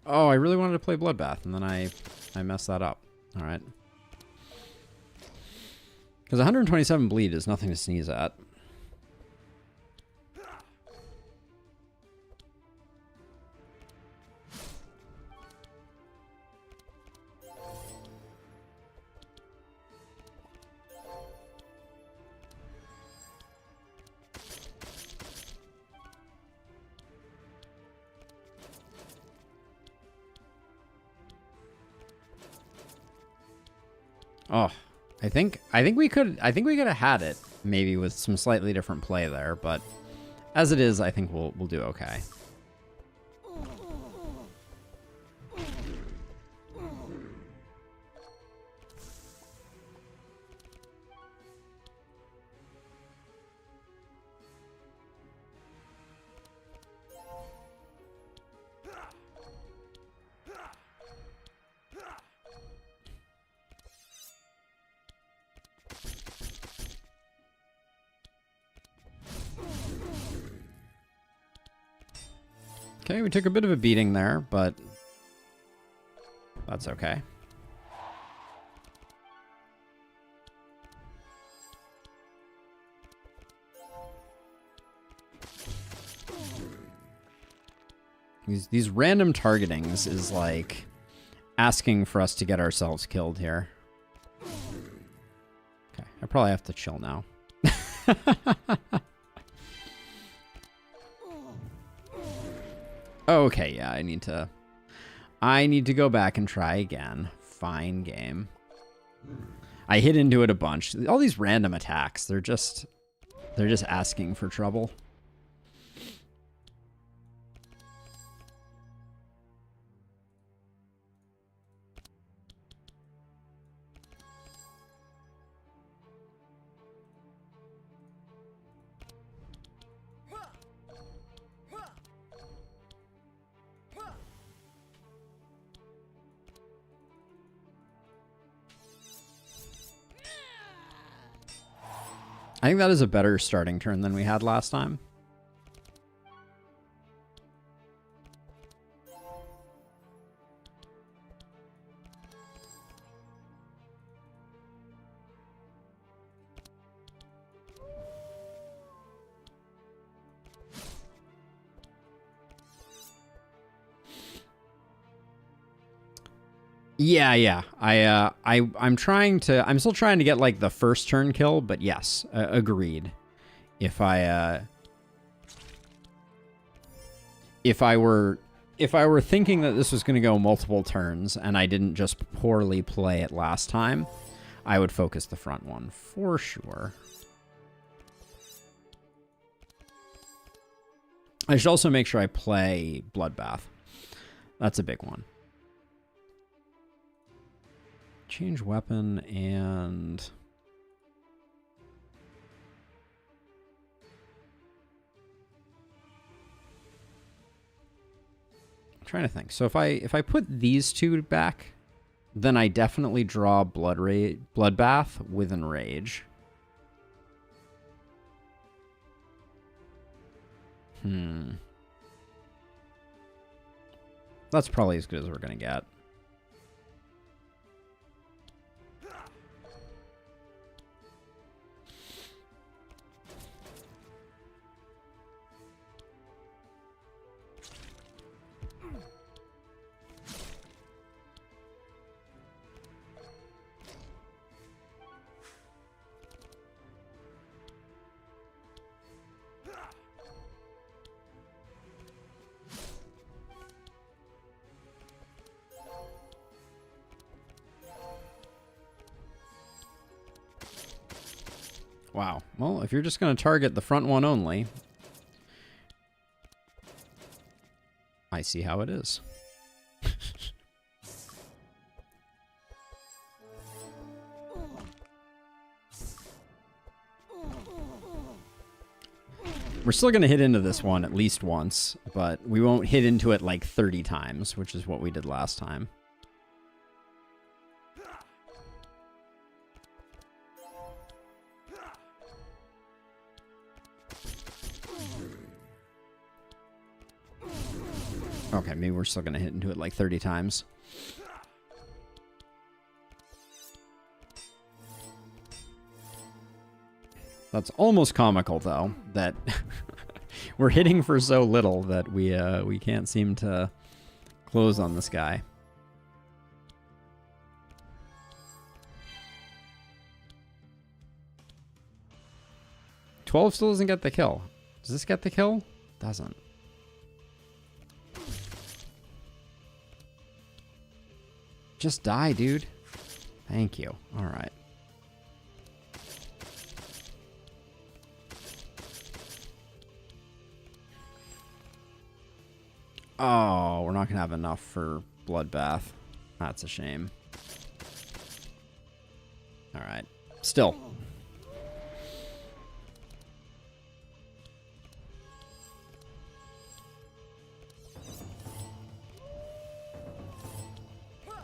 Oh, I really wanted to play Bloodbath, and then I messed that up. All right. Because 127 bleed is nothing to sneeze at. Oh, I think we could have had it maybe with some slightly different play there, but as it is, I think we'll do okay. Okay, we took a bit of a beating there, but that's okay. These random targetings is like asking for us to get ourselves killed here. Okay, I probably have to chill now. Okay, yeah, I need to go back and try again. Fine game. I hit into it a bunch. All these random attacks, they're just asking for trouble. I think that is a better starting turn than we had last time. Yeah. I'm still trying to get like the first turn kill, but yes, agreed. If I were thinking that this was going to go multiple turns and I didn't just poorly play it last time, I would focus the front one for sure. I should also make sure I play Bloodbath. That's a big one. Change weapon and... I'm trying to think. So if I put these two back, then I definitely draw Bloodbath with Enrage. That's probably as good as we're gonna get. Wow. Well, if you're just going to target the front one only, I see how it is. We're still going to hit into this one at least once, but we won't hit into it like 30 times, which is what we did last time. Okay, maybe we're still going to hit into it like 30 times. That's almost comical, though, that we're hitting for so little that we can't seem to close on this guy. $12 still doesn't get the kill. Does this get the kill? Doesn't. Just die, dude. Thank you. All right. Oh, we're not going to have enough for Bloodbath. That's a shame. All right. Still.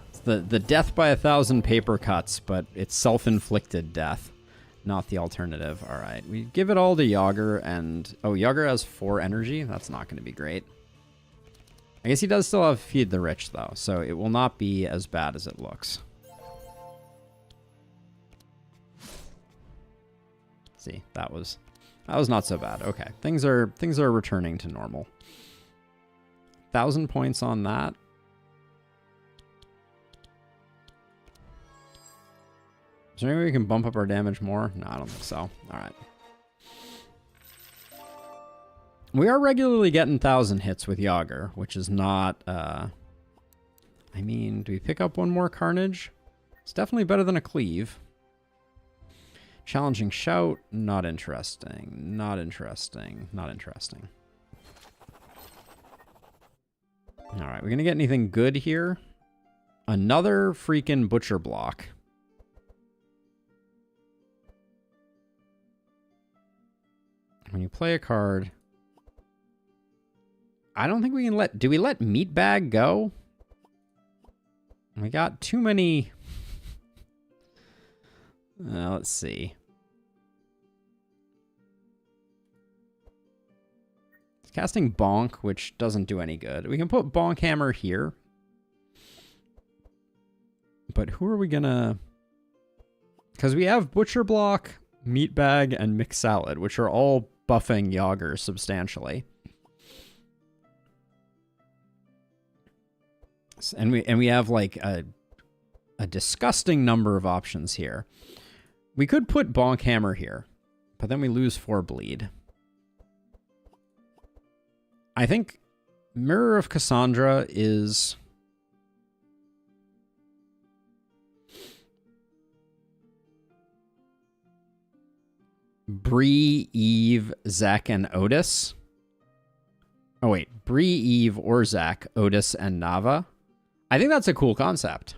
It's the death by 1,000 paper cuts, but it's self-inflicted death, not the alternative. All right. We give it all to Yager, and... Oh, Yager has 4 energy? That's not going to be great. I guess he does still have Feed the Rich, though, so it will not be as bad as it looks. See, that was not so bad. Okay, things are returning to normal. 1,000 points on that. Is there any way we can bump up our damage more? No, I don't think so. All right. We are regularly getting 1,000 hits with Yager, which is not... I mean, do we pick up one more Carnage? It's definitely better than a Cleave. Challenging Shout, not interesting. Not interesting. Not interesting. All right, we're going to get anything good here? Another freaking Butcher Block. When you play a card... I don't think we can let... Do we let Meatbag go? We got too many... let's see. It's casting Bonk, which doesn't do any good. We can put Bonk Hammer here. But who are we gonna... Because we have Butcher Block, Meatbag, and Mixed Salad, which are all buffing Yager substantially. And we have like a disgusting number of options here. We could put Bonk Hammer here, but then we lose 4 bleed. I think Mirror of Cassandra is... Bree, Eve, Zek, and Otis. Oh wait, Bree, Eve, Orzak, Otis, and Nava. I think that's a cool concept.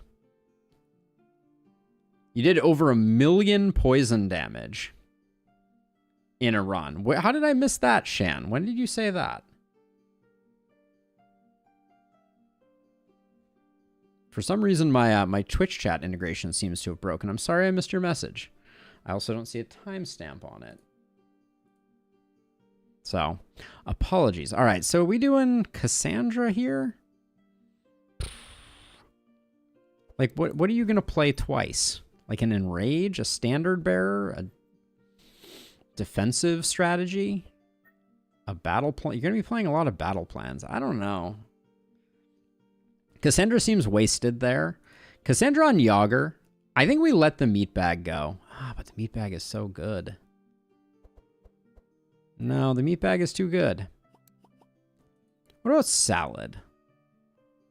You did over 1 million poison damage in a run. How did I miss that, Shan? When did you say that? For some reason, my Twitch chat integration seems to have broken. I'm sorry I missed your message. I also don't see a timestamp on it. So, apologies. All right, so are we doing Cassandra here? Like, what are you going to play twice? Like an Enrage, a Standard Bearer, a defensive strategy, a battle plan? You're going to be playing a lot of battle plans. I don't know. Cassandra seems wasted there. Cassandra on Yager. I think we let the Meatbag go. Ah, but the Meatbag is so good. No, the Meatbag is too good. What about Salad?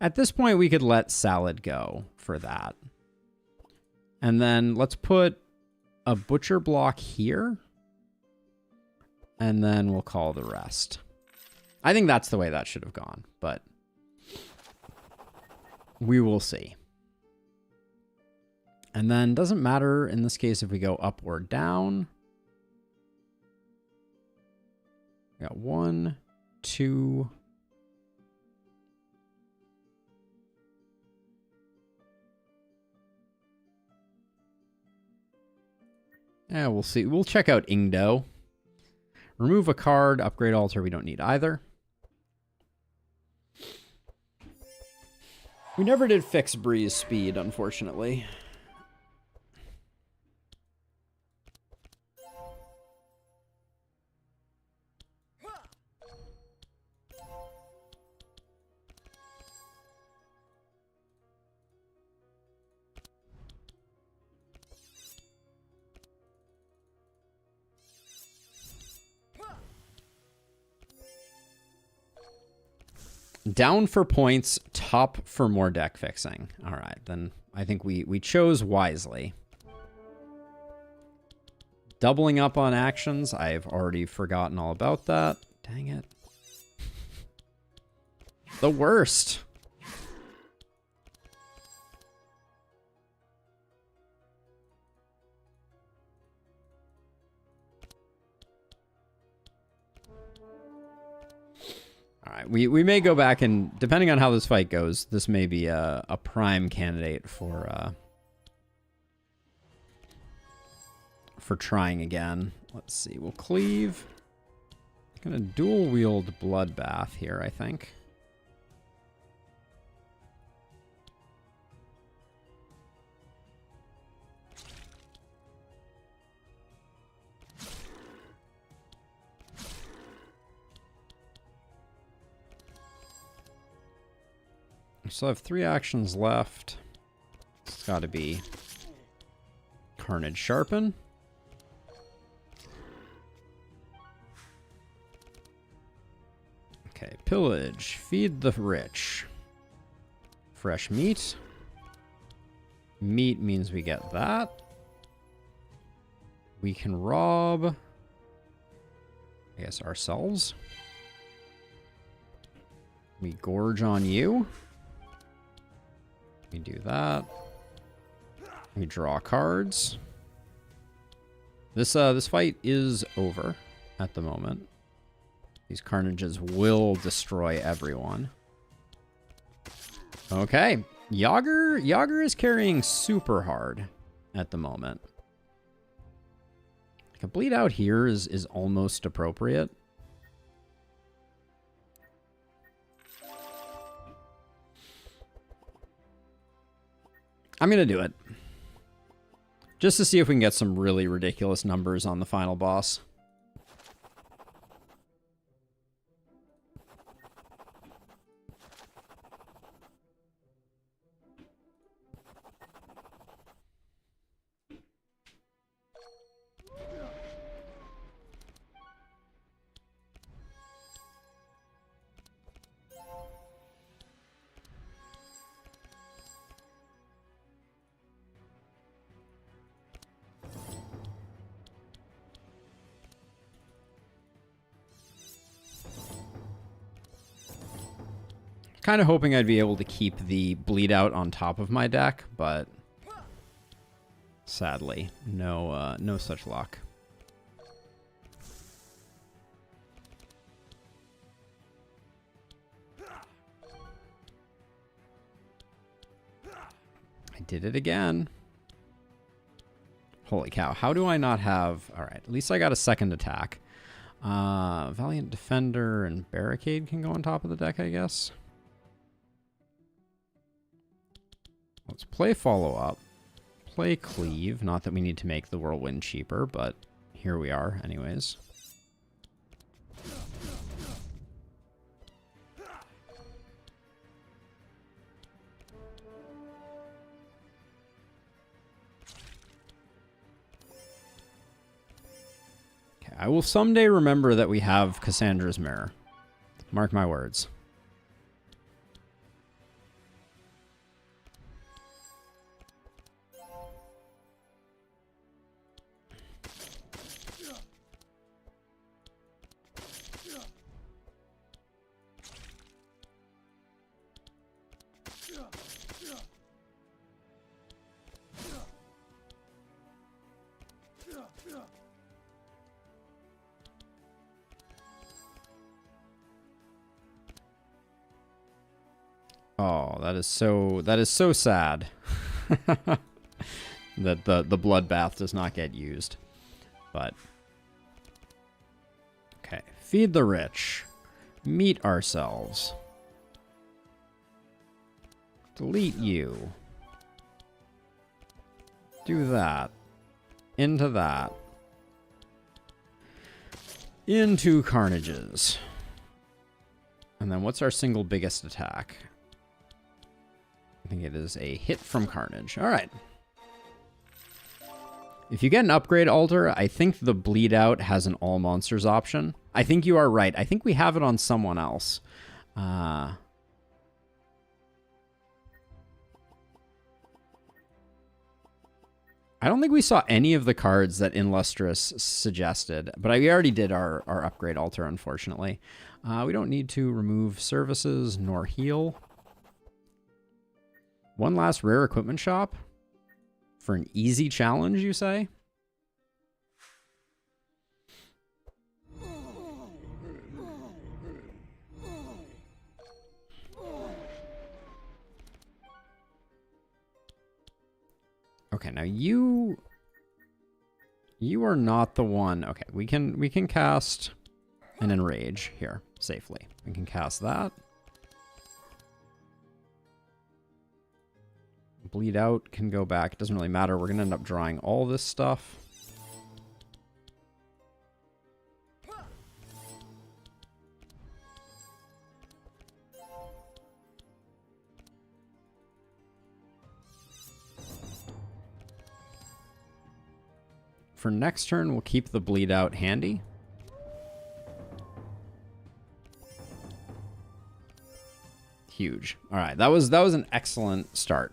At this point, we could let Salad go for that. And then let's put a Butcher Block here. And then we'll call the rest. I think that's the way that should have gone, but we will see. And then doesn't matter in this case if we go up or down. We got 1, 2... Yeah, we'll see. We'll check out Ingdo. Remove a card, upgrade altar. We don't need either. We never did fix Bree's speed, unfortunately. Down for points, top for more deck fixing. All right, then I think we chose wisely. Doubling up on actions. I've already forgotten all about that. Dang it. The worst. All right, we may go back and, depending on how this fight goes, this may be a prime candidate for trying again. Let's see, we'll cleave. Gonna dual wield Bloodbath here, I think. We still have 3 actions left. It's got to be Carnage Sharpen. Okay, Pillage. Feed the rich. Fresh meat. Meat means we get that. We can rob, I guess, ourselves. We gorge on you. We do that. We draw cards. This fight is over at the moment. These carnages will destroy everyone. Okay. Yager is carrying super hard at the moment. Like a bleed out here is almost appropriate. I'm going to do it. Just to see if we can get some really ridiculous numbers on the final boss. Kind of hoping I'd be able to keep the bleed out on top of my deck, but sadly, no such luck. I did it again. Holy cow, how do I not have... All right, at least I got a second attack. Valiant Defender and Barricade can go on top of the deck, I guess. Let's play Follow Up. Play Cleave. Not that we need to make the Whirlwind cheaper, but here we are anyways. Okay, I will someday remember that we have Cassandra's Mirror. Mark my words. Oh, that is so sad that the bloodbath does not get used. But okay, feed the rich, meet ourselves, delete you, do that, into that, into carnages, and then what's our single biggest attack? I think it is a hit from Carnage. All right. If you get an upgrade altar, I think the bleed out has an all monsters option. I think you are right. I think we have it on someone else. I don't think we saw any of the cards that Illustrious suggested, but we already did our upgrade altar, unfortunately. We don't need to remove services nor heal. One last rare equipment shop for an easy challenge, you say? Okay, now you are not the one. Okay, we can cast an enrage here safely. We can cast that. Bleed out can go back. It doesn't really matter. We're gonna end up drawing all this stuff. For next turn, we'll keep the bleed out handy. Huge. All right, that was an excellent start.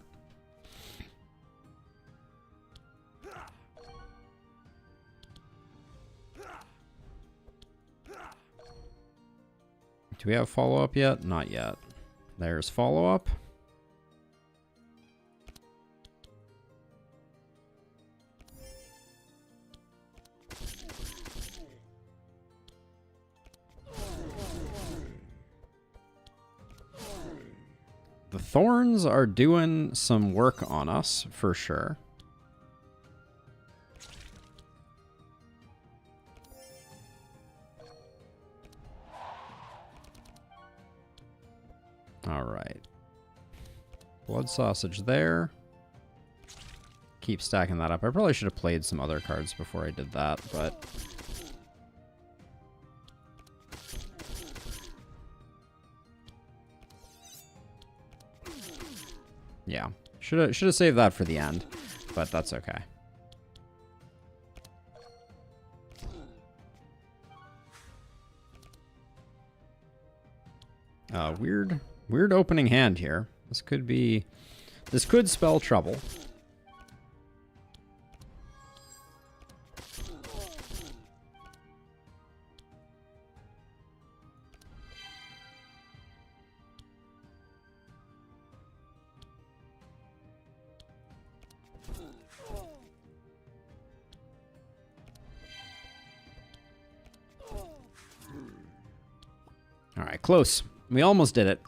Do we have follow-up yet? Not yet. There's follow-up. The thorns are doing some work on us, for sure. All right. Blood sausage there. Keep stacking that up. I probably should have played some other cards before I did that, but... yeah. Should have saved that for the end, but that's okay. Weird opening hand here. This could spell trouble. All right, close. We almost did it.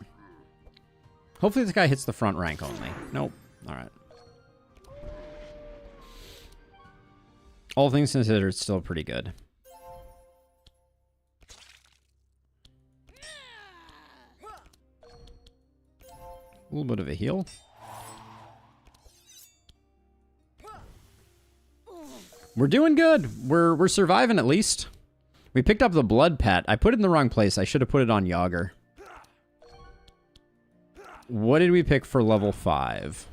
Hopefully this guy hits the front rank only. Nope. All right. All things considered, still pretty good. A little bit of a heal. We're doing good. We're surviving at least. We picked up the blood pet. I put it in the wrong place. I should have put it on Yager. What did we pick for level 5?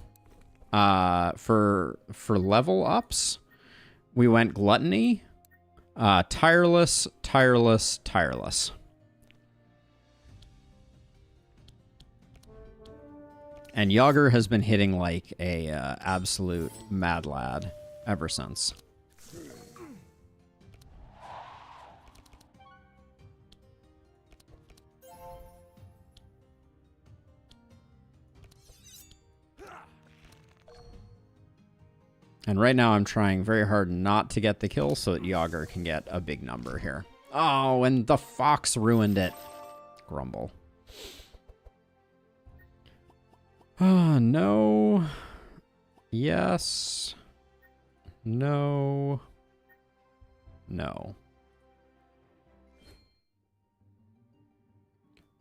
For level ups, we went Gluttony, Tireless, Tireless, Tireless. And Yager has been hitting like a absolute mad lad ever since. And right now I'm trying very hard not to get the kill so that Yager can get a big number here. Oh, and the fox ruined it. Grumble. Oh, no. Yes. No. No.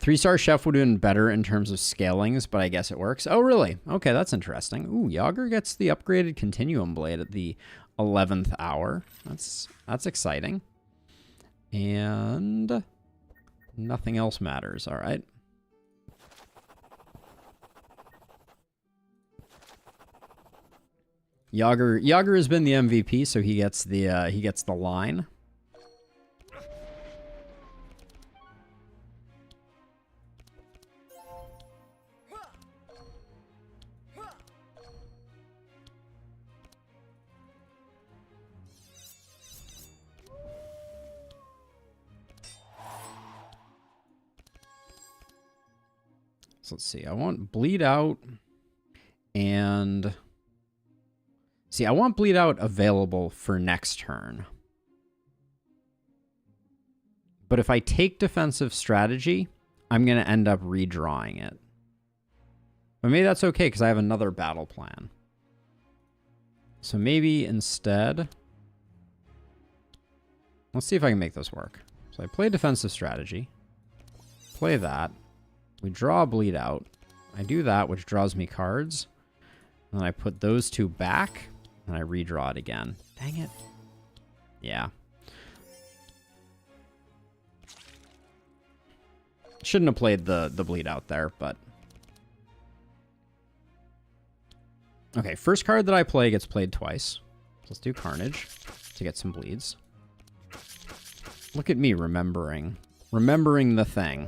3-star chef would have been better in terms of scalings, but I guess it works. Oh, really? Okay, that's interesting. Ooh, Yager gets the upgraded Continuum Blade at the 11th hour. That's exciting. And nothing else matters. All right. Yager has been the MVP, so he gets the line. So let's see. I want bleed out and... See, I want bleed out available for next turn. But if I take defensive strategy, I'm going to end up redrawing it. But maybe that's okay because I have another battle plan. So maybe instead... Let's see if I can make this work. So I play defensive strategy. Play that. We draw a bleed out. I do that, which draws me cards. And then I put those two back. And I redraw it again. Dang it. Yeah. Shouldn't have played the bleed out there, but... Okay, first card that I play gets played twice. Let's do Carnage to get some bleeds. Look at me remembering. Remembering the thing.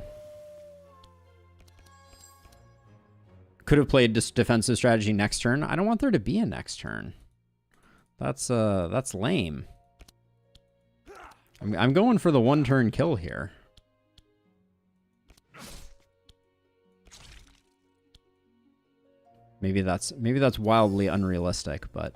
Could have played defensive strategy next turn. I don't want there to be a next turn. That's lame. I'm going for the one-turn kill here. Maybe that's wildly unrealistic, but...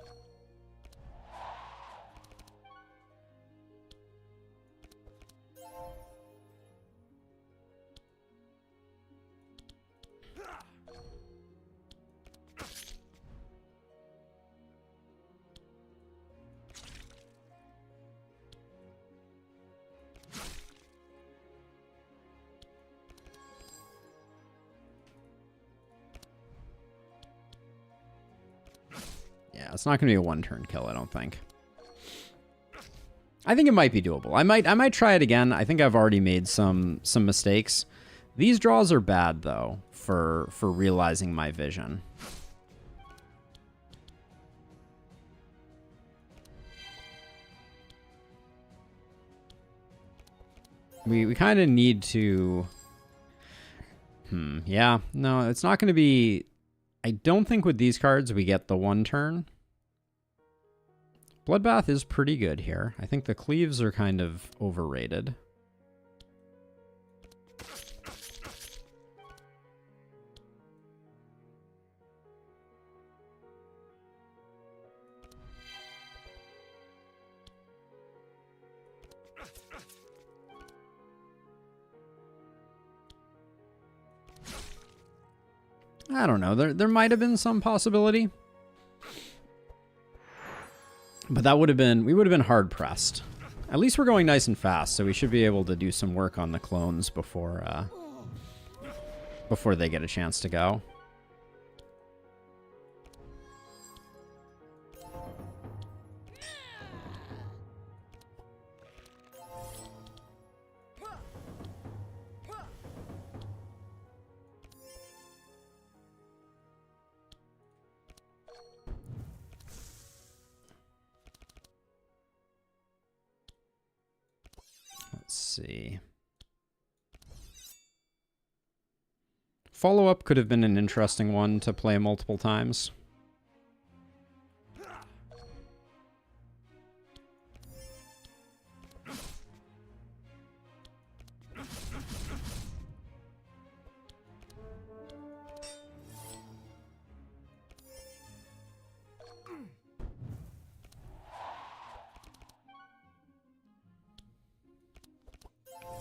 Yeah, it's not going to be a one-turn kill, I don't think. I think it might be doable. I might try it again. I think I've already made some mistakes. These draws are bad, though, for realizing my vision. We kind of need to... Yeah, no, it's not going to be... I don't think with these cards we get the one turn. Bloodbath is pretty good here. I think the cleaves are kind of overrated. I don't know. There might have been some possibility. But that would have been... We would have been hard pressed. At least we're going nice and fast, so we should be able to do some work on the clones before they get a chance to go. Let's see. Follow-up could have been an interesting one to play multiple times.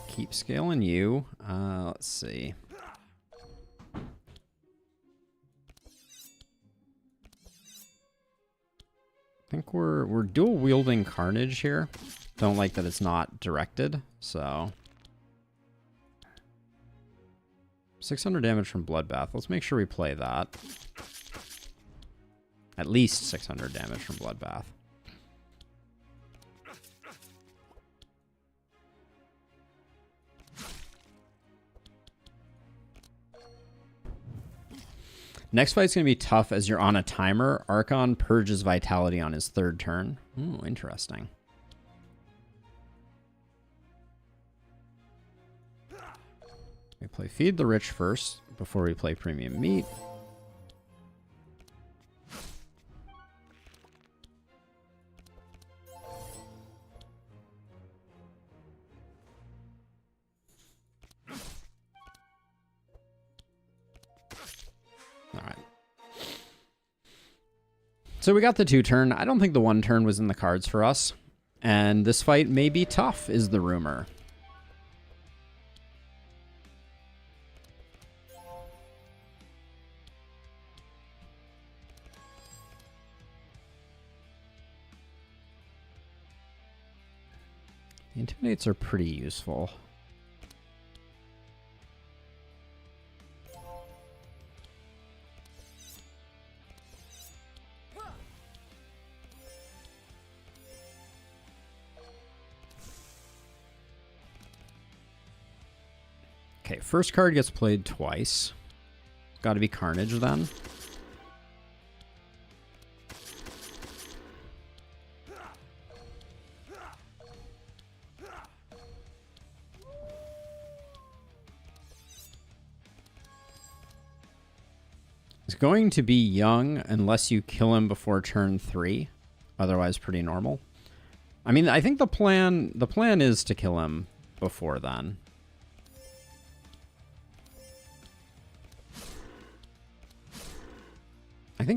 Keep scaling you. Let's see. I think we're dual wielding Carnage here. Don't like that it's not directed, so 600 damage from Bloodbath. Let's make sure we play that. At least 600 damage from Bloodbath. Next fight's going to be tough as you're on a timer. Archon purges vitality on his third turn. Ooh, interesting. We play Feed the Rich first before we play Premium Meat. So we got the 2-turn. I don't think the 1-turn was in the cards for us. And this fight may be tough, is the rumor. The Intimidates are pretty useful. Okay, first card gets played twice. Got to be Carnage then. It's going to be Young unless you kill him before turn 3. Otherwise, pretty normal. I mean, I think the plan is to kill him before then.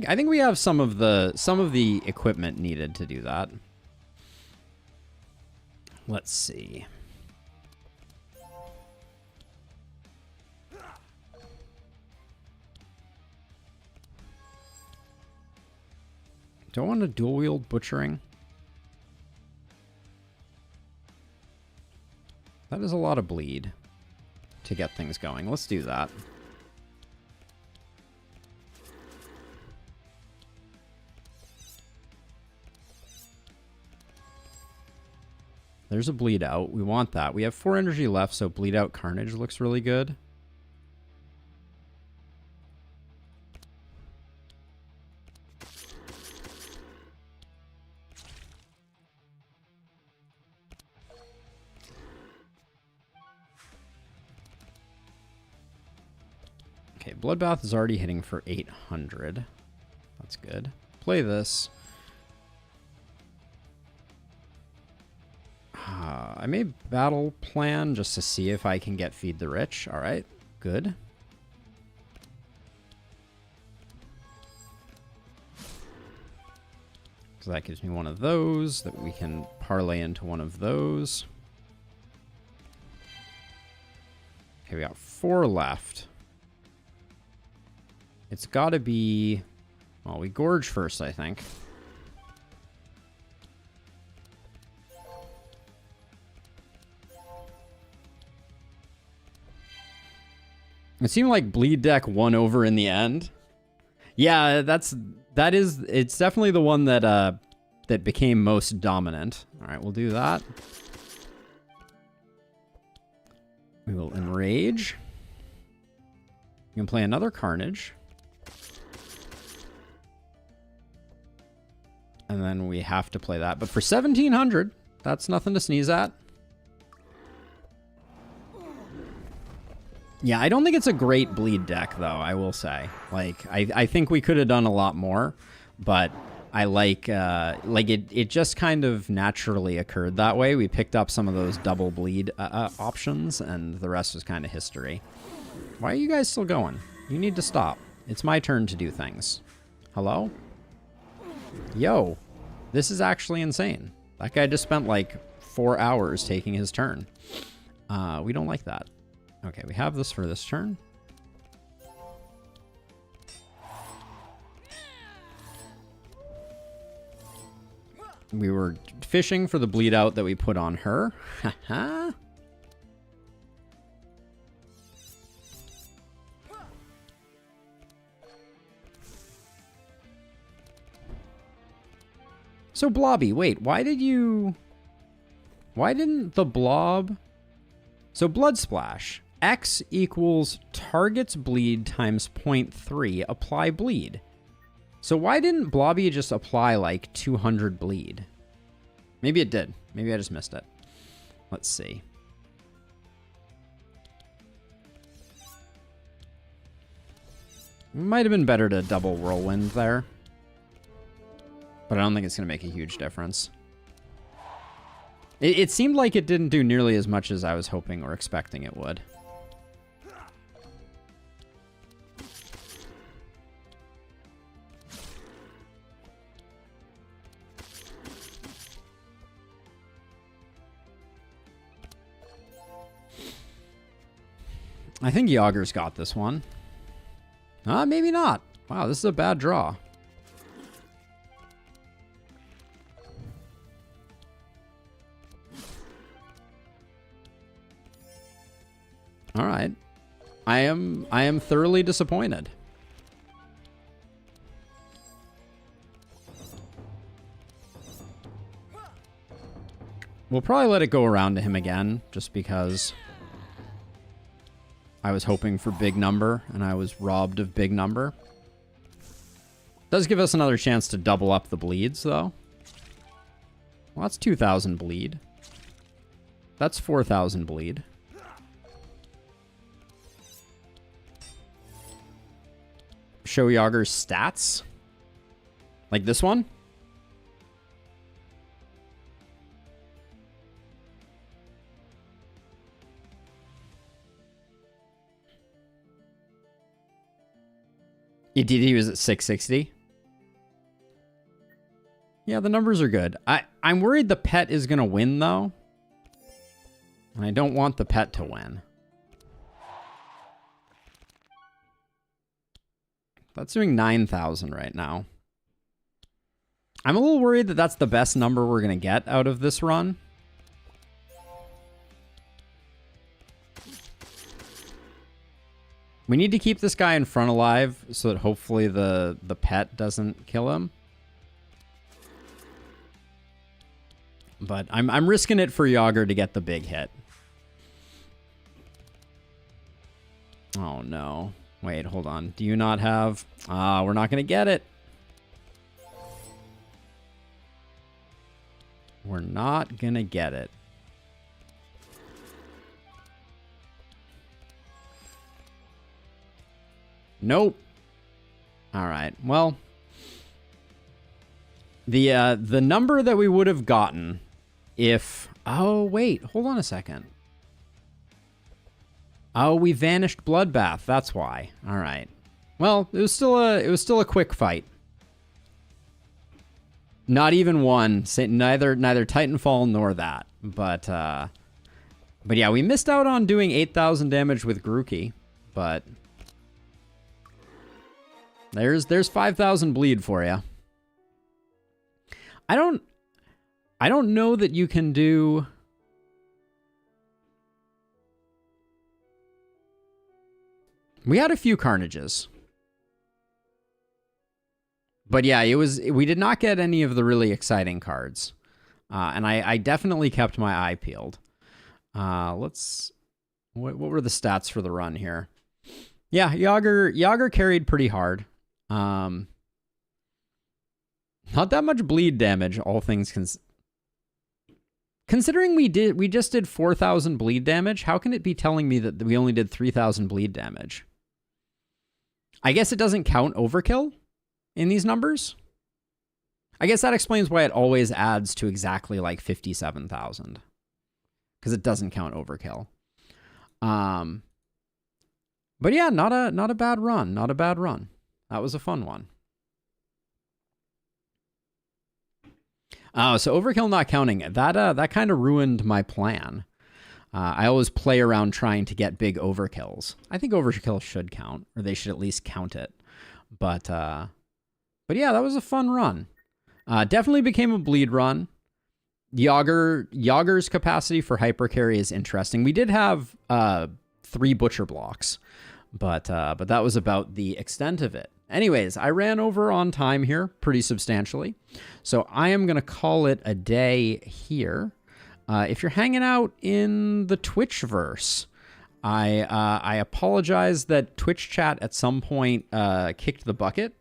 I think we have some of the equipment needed to do that. Let's see. Do I want to dual wield butchering? That is a lot of bleed to get things going. Let's do that. There's a bleed out. We want that. We have 4 energy left, so bleed out Carnage looks really good. Okay, Bloodbath is already hitting for 800. That's good. Play this. I may battle plan just to see if I can get Feed the Rich. All right, good. So that gives me one of those that we can parlay into one of those. Okay, we got 4 left. It's got to be... Well, we gorge first, I think. It seemed like Bleed deck won over in the end. Yeah, it's definitely the one that that became most dominant. All right, we'll do that. We will Enrage. You can play another Carnage. And then we have to play that. But for 1,700, that's nothing to sneeze at. Yeah, I don't think it's a great bleed deck, though, I will say. Like, I think we could have done a lot more, but I like it just kind of naturally occurred that way. We picked up some of those double bleed options, and the rest was kind of history. Why are you guys still going? You need to stop. It's my turn to do things. Hello? Yo, this is actually insane. That guy just spent like 4 hours taking his turn. We don't like that. Okay, we have this for this turn. We were fishing for the bleed out that we put on her. Haha. So Blobby, wait, why didn't the blob... So Blood Splash. X equals target's bleed times 0.3, apply bleed. So why didn't Blobby just apply like 200 bleed? Maybe it did. Maybe I just missed it. Let's see. Might have been better to double Whirlwind there. But I don't think it's going to make a huge difference. It seemed like it didn't do nearly as much as I was hoping or expecting it would. I think Yager's got this one. Maybe not. Wow, this is a bad draw. All right. I am thoroughly disappointed. We'll probably let it go around to him again, just because I was hoping for big number, and I was robbed of big number. Does give us another chance to double up the bleeds, though. Well, that's 2,000 bleed. That's 4,000 bleed. Show Yager's stats. Like this one. He was at 660. Yeah, the numbers are good. I'm worried the pet is going to win, though. And I don't want the pet to win. That's doing 9,000 right now. I'm a little worried that that's the best number we're going to get out of this run. We need to keep this guy in front alive so that hopefully the pet doesn't kill him. But I'm risking it for Yager to get the big hit. Oh no. Wait, hold on. Do you not have... we're not going to get it. We're not going to get it. Nope. All right. Well, the number that we would have gotten if... Oh, wait. Hold on a second. Oh, we vanished Bloodbath. That's why. All right. Well, it was still a quick fight. Not even one. Neither Titanfall nor that. But yeah, we missed out on doing 8,000 damage with Grookey. But there's 5,000 bleed for you. I don't know that you can do... We had a few Carnages. But yeah, we did not get any of the really exciting cards. And I definitely kept my eye peeled. What were the stats for the run here? Yeah, Yager carried pretty hard. Not that much bleed damage, all things considering we just did 4,000 bleed damage, how can it be telling me that we only did 3,000 bleed damage? I guess it doesn't count overkill in these numbers. I guess that explains why it always adds to exactly like 57,000. Because it doesn't count overkill. But yeah, not a bad run. Not a bad run. That was a fun one. Oh, so overkill not counting. That kind of ruined my plan. I always play around trying to get big overkills. I think overkill should count, or they should at least count it. But yeah, that was a fun run. Definitely became a bleed run. Yager's capacity for hypercarry is interesting. We did have 3 butcher blocks, but that was about the extent of it. Anyways, I ran over on time here pretty substantially, so I am going to call it a day here. If you're hanging out in the Twitchverse, I apologize that Twitch chat at some point kicked the bucket,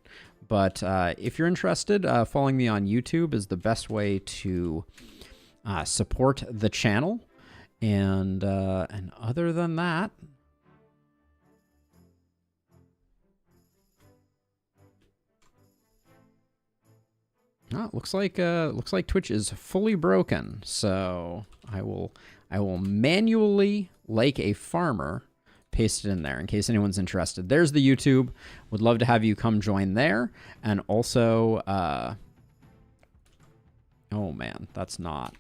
but if you're interested, following me on YouTube is the best way to support the channel. And other than that, looks like Twitch is fully broken. So I will manually, like a farmer, paste it in there in case anyone's interested. There's the YouTube. Would love to have you come join there. And also, oh man, that's not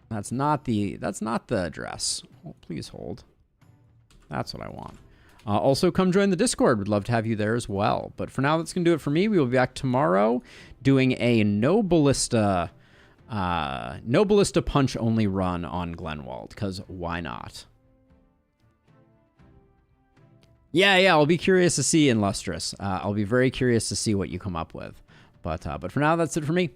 the address. Oh, please hold. That's what I want. Also, come join the Discord. We'd love to have you there as well. But for now, that's going to do it for me. We will be back tomorrow doing a no ballista punch only run on Glenwald, because why not? Yeah, I'll be curious to see in Lustrous. I'll be very curious to see what you come up with. But for now, that's it for me.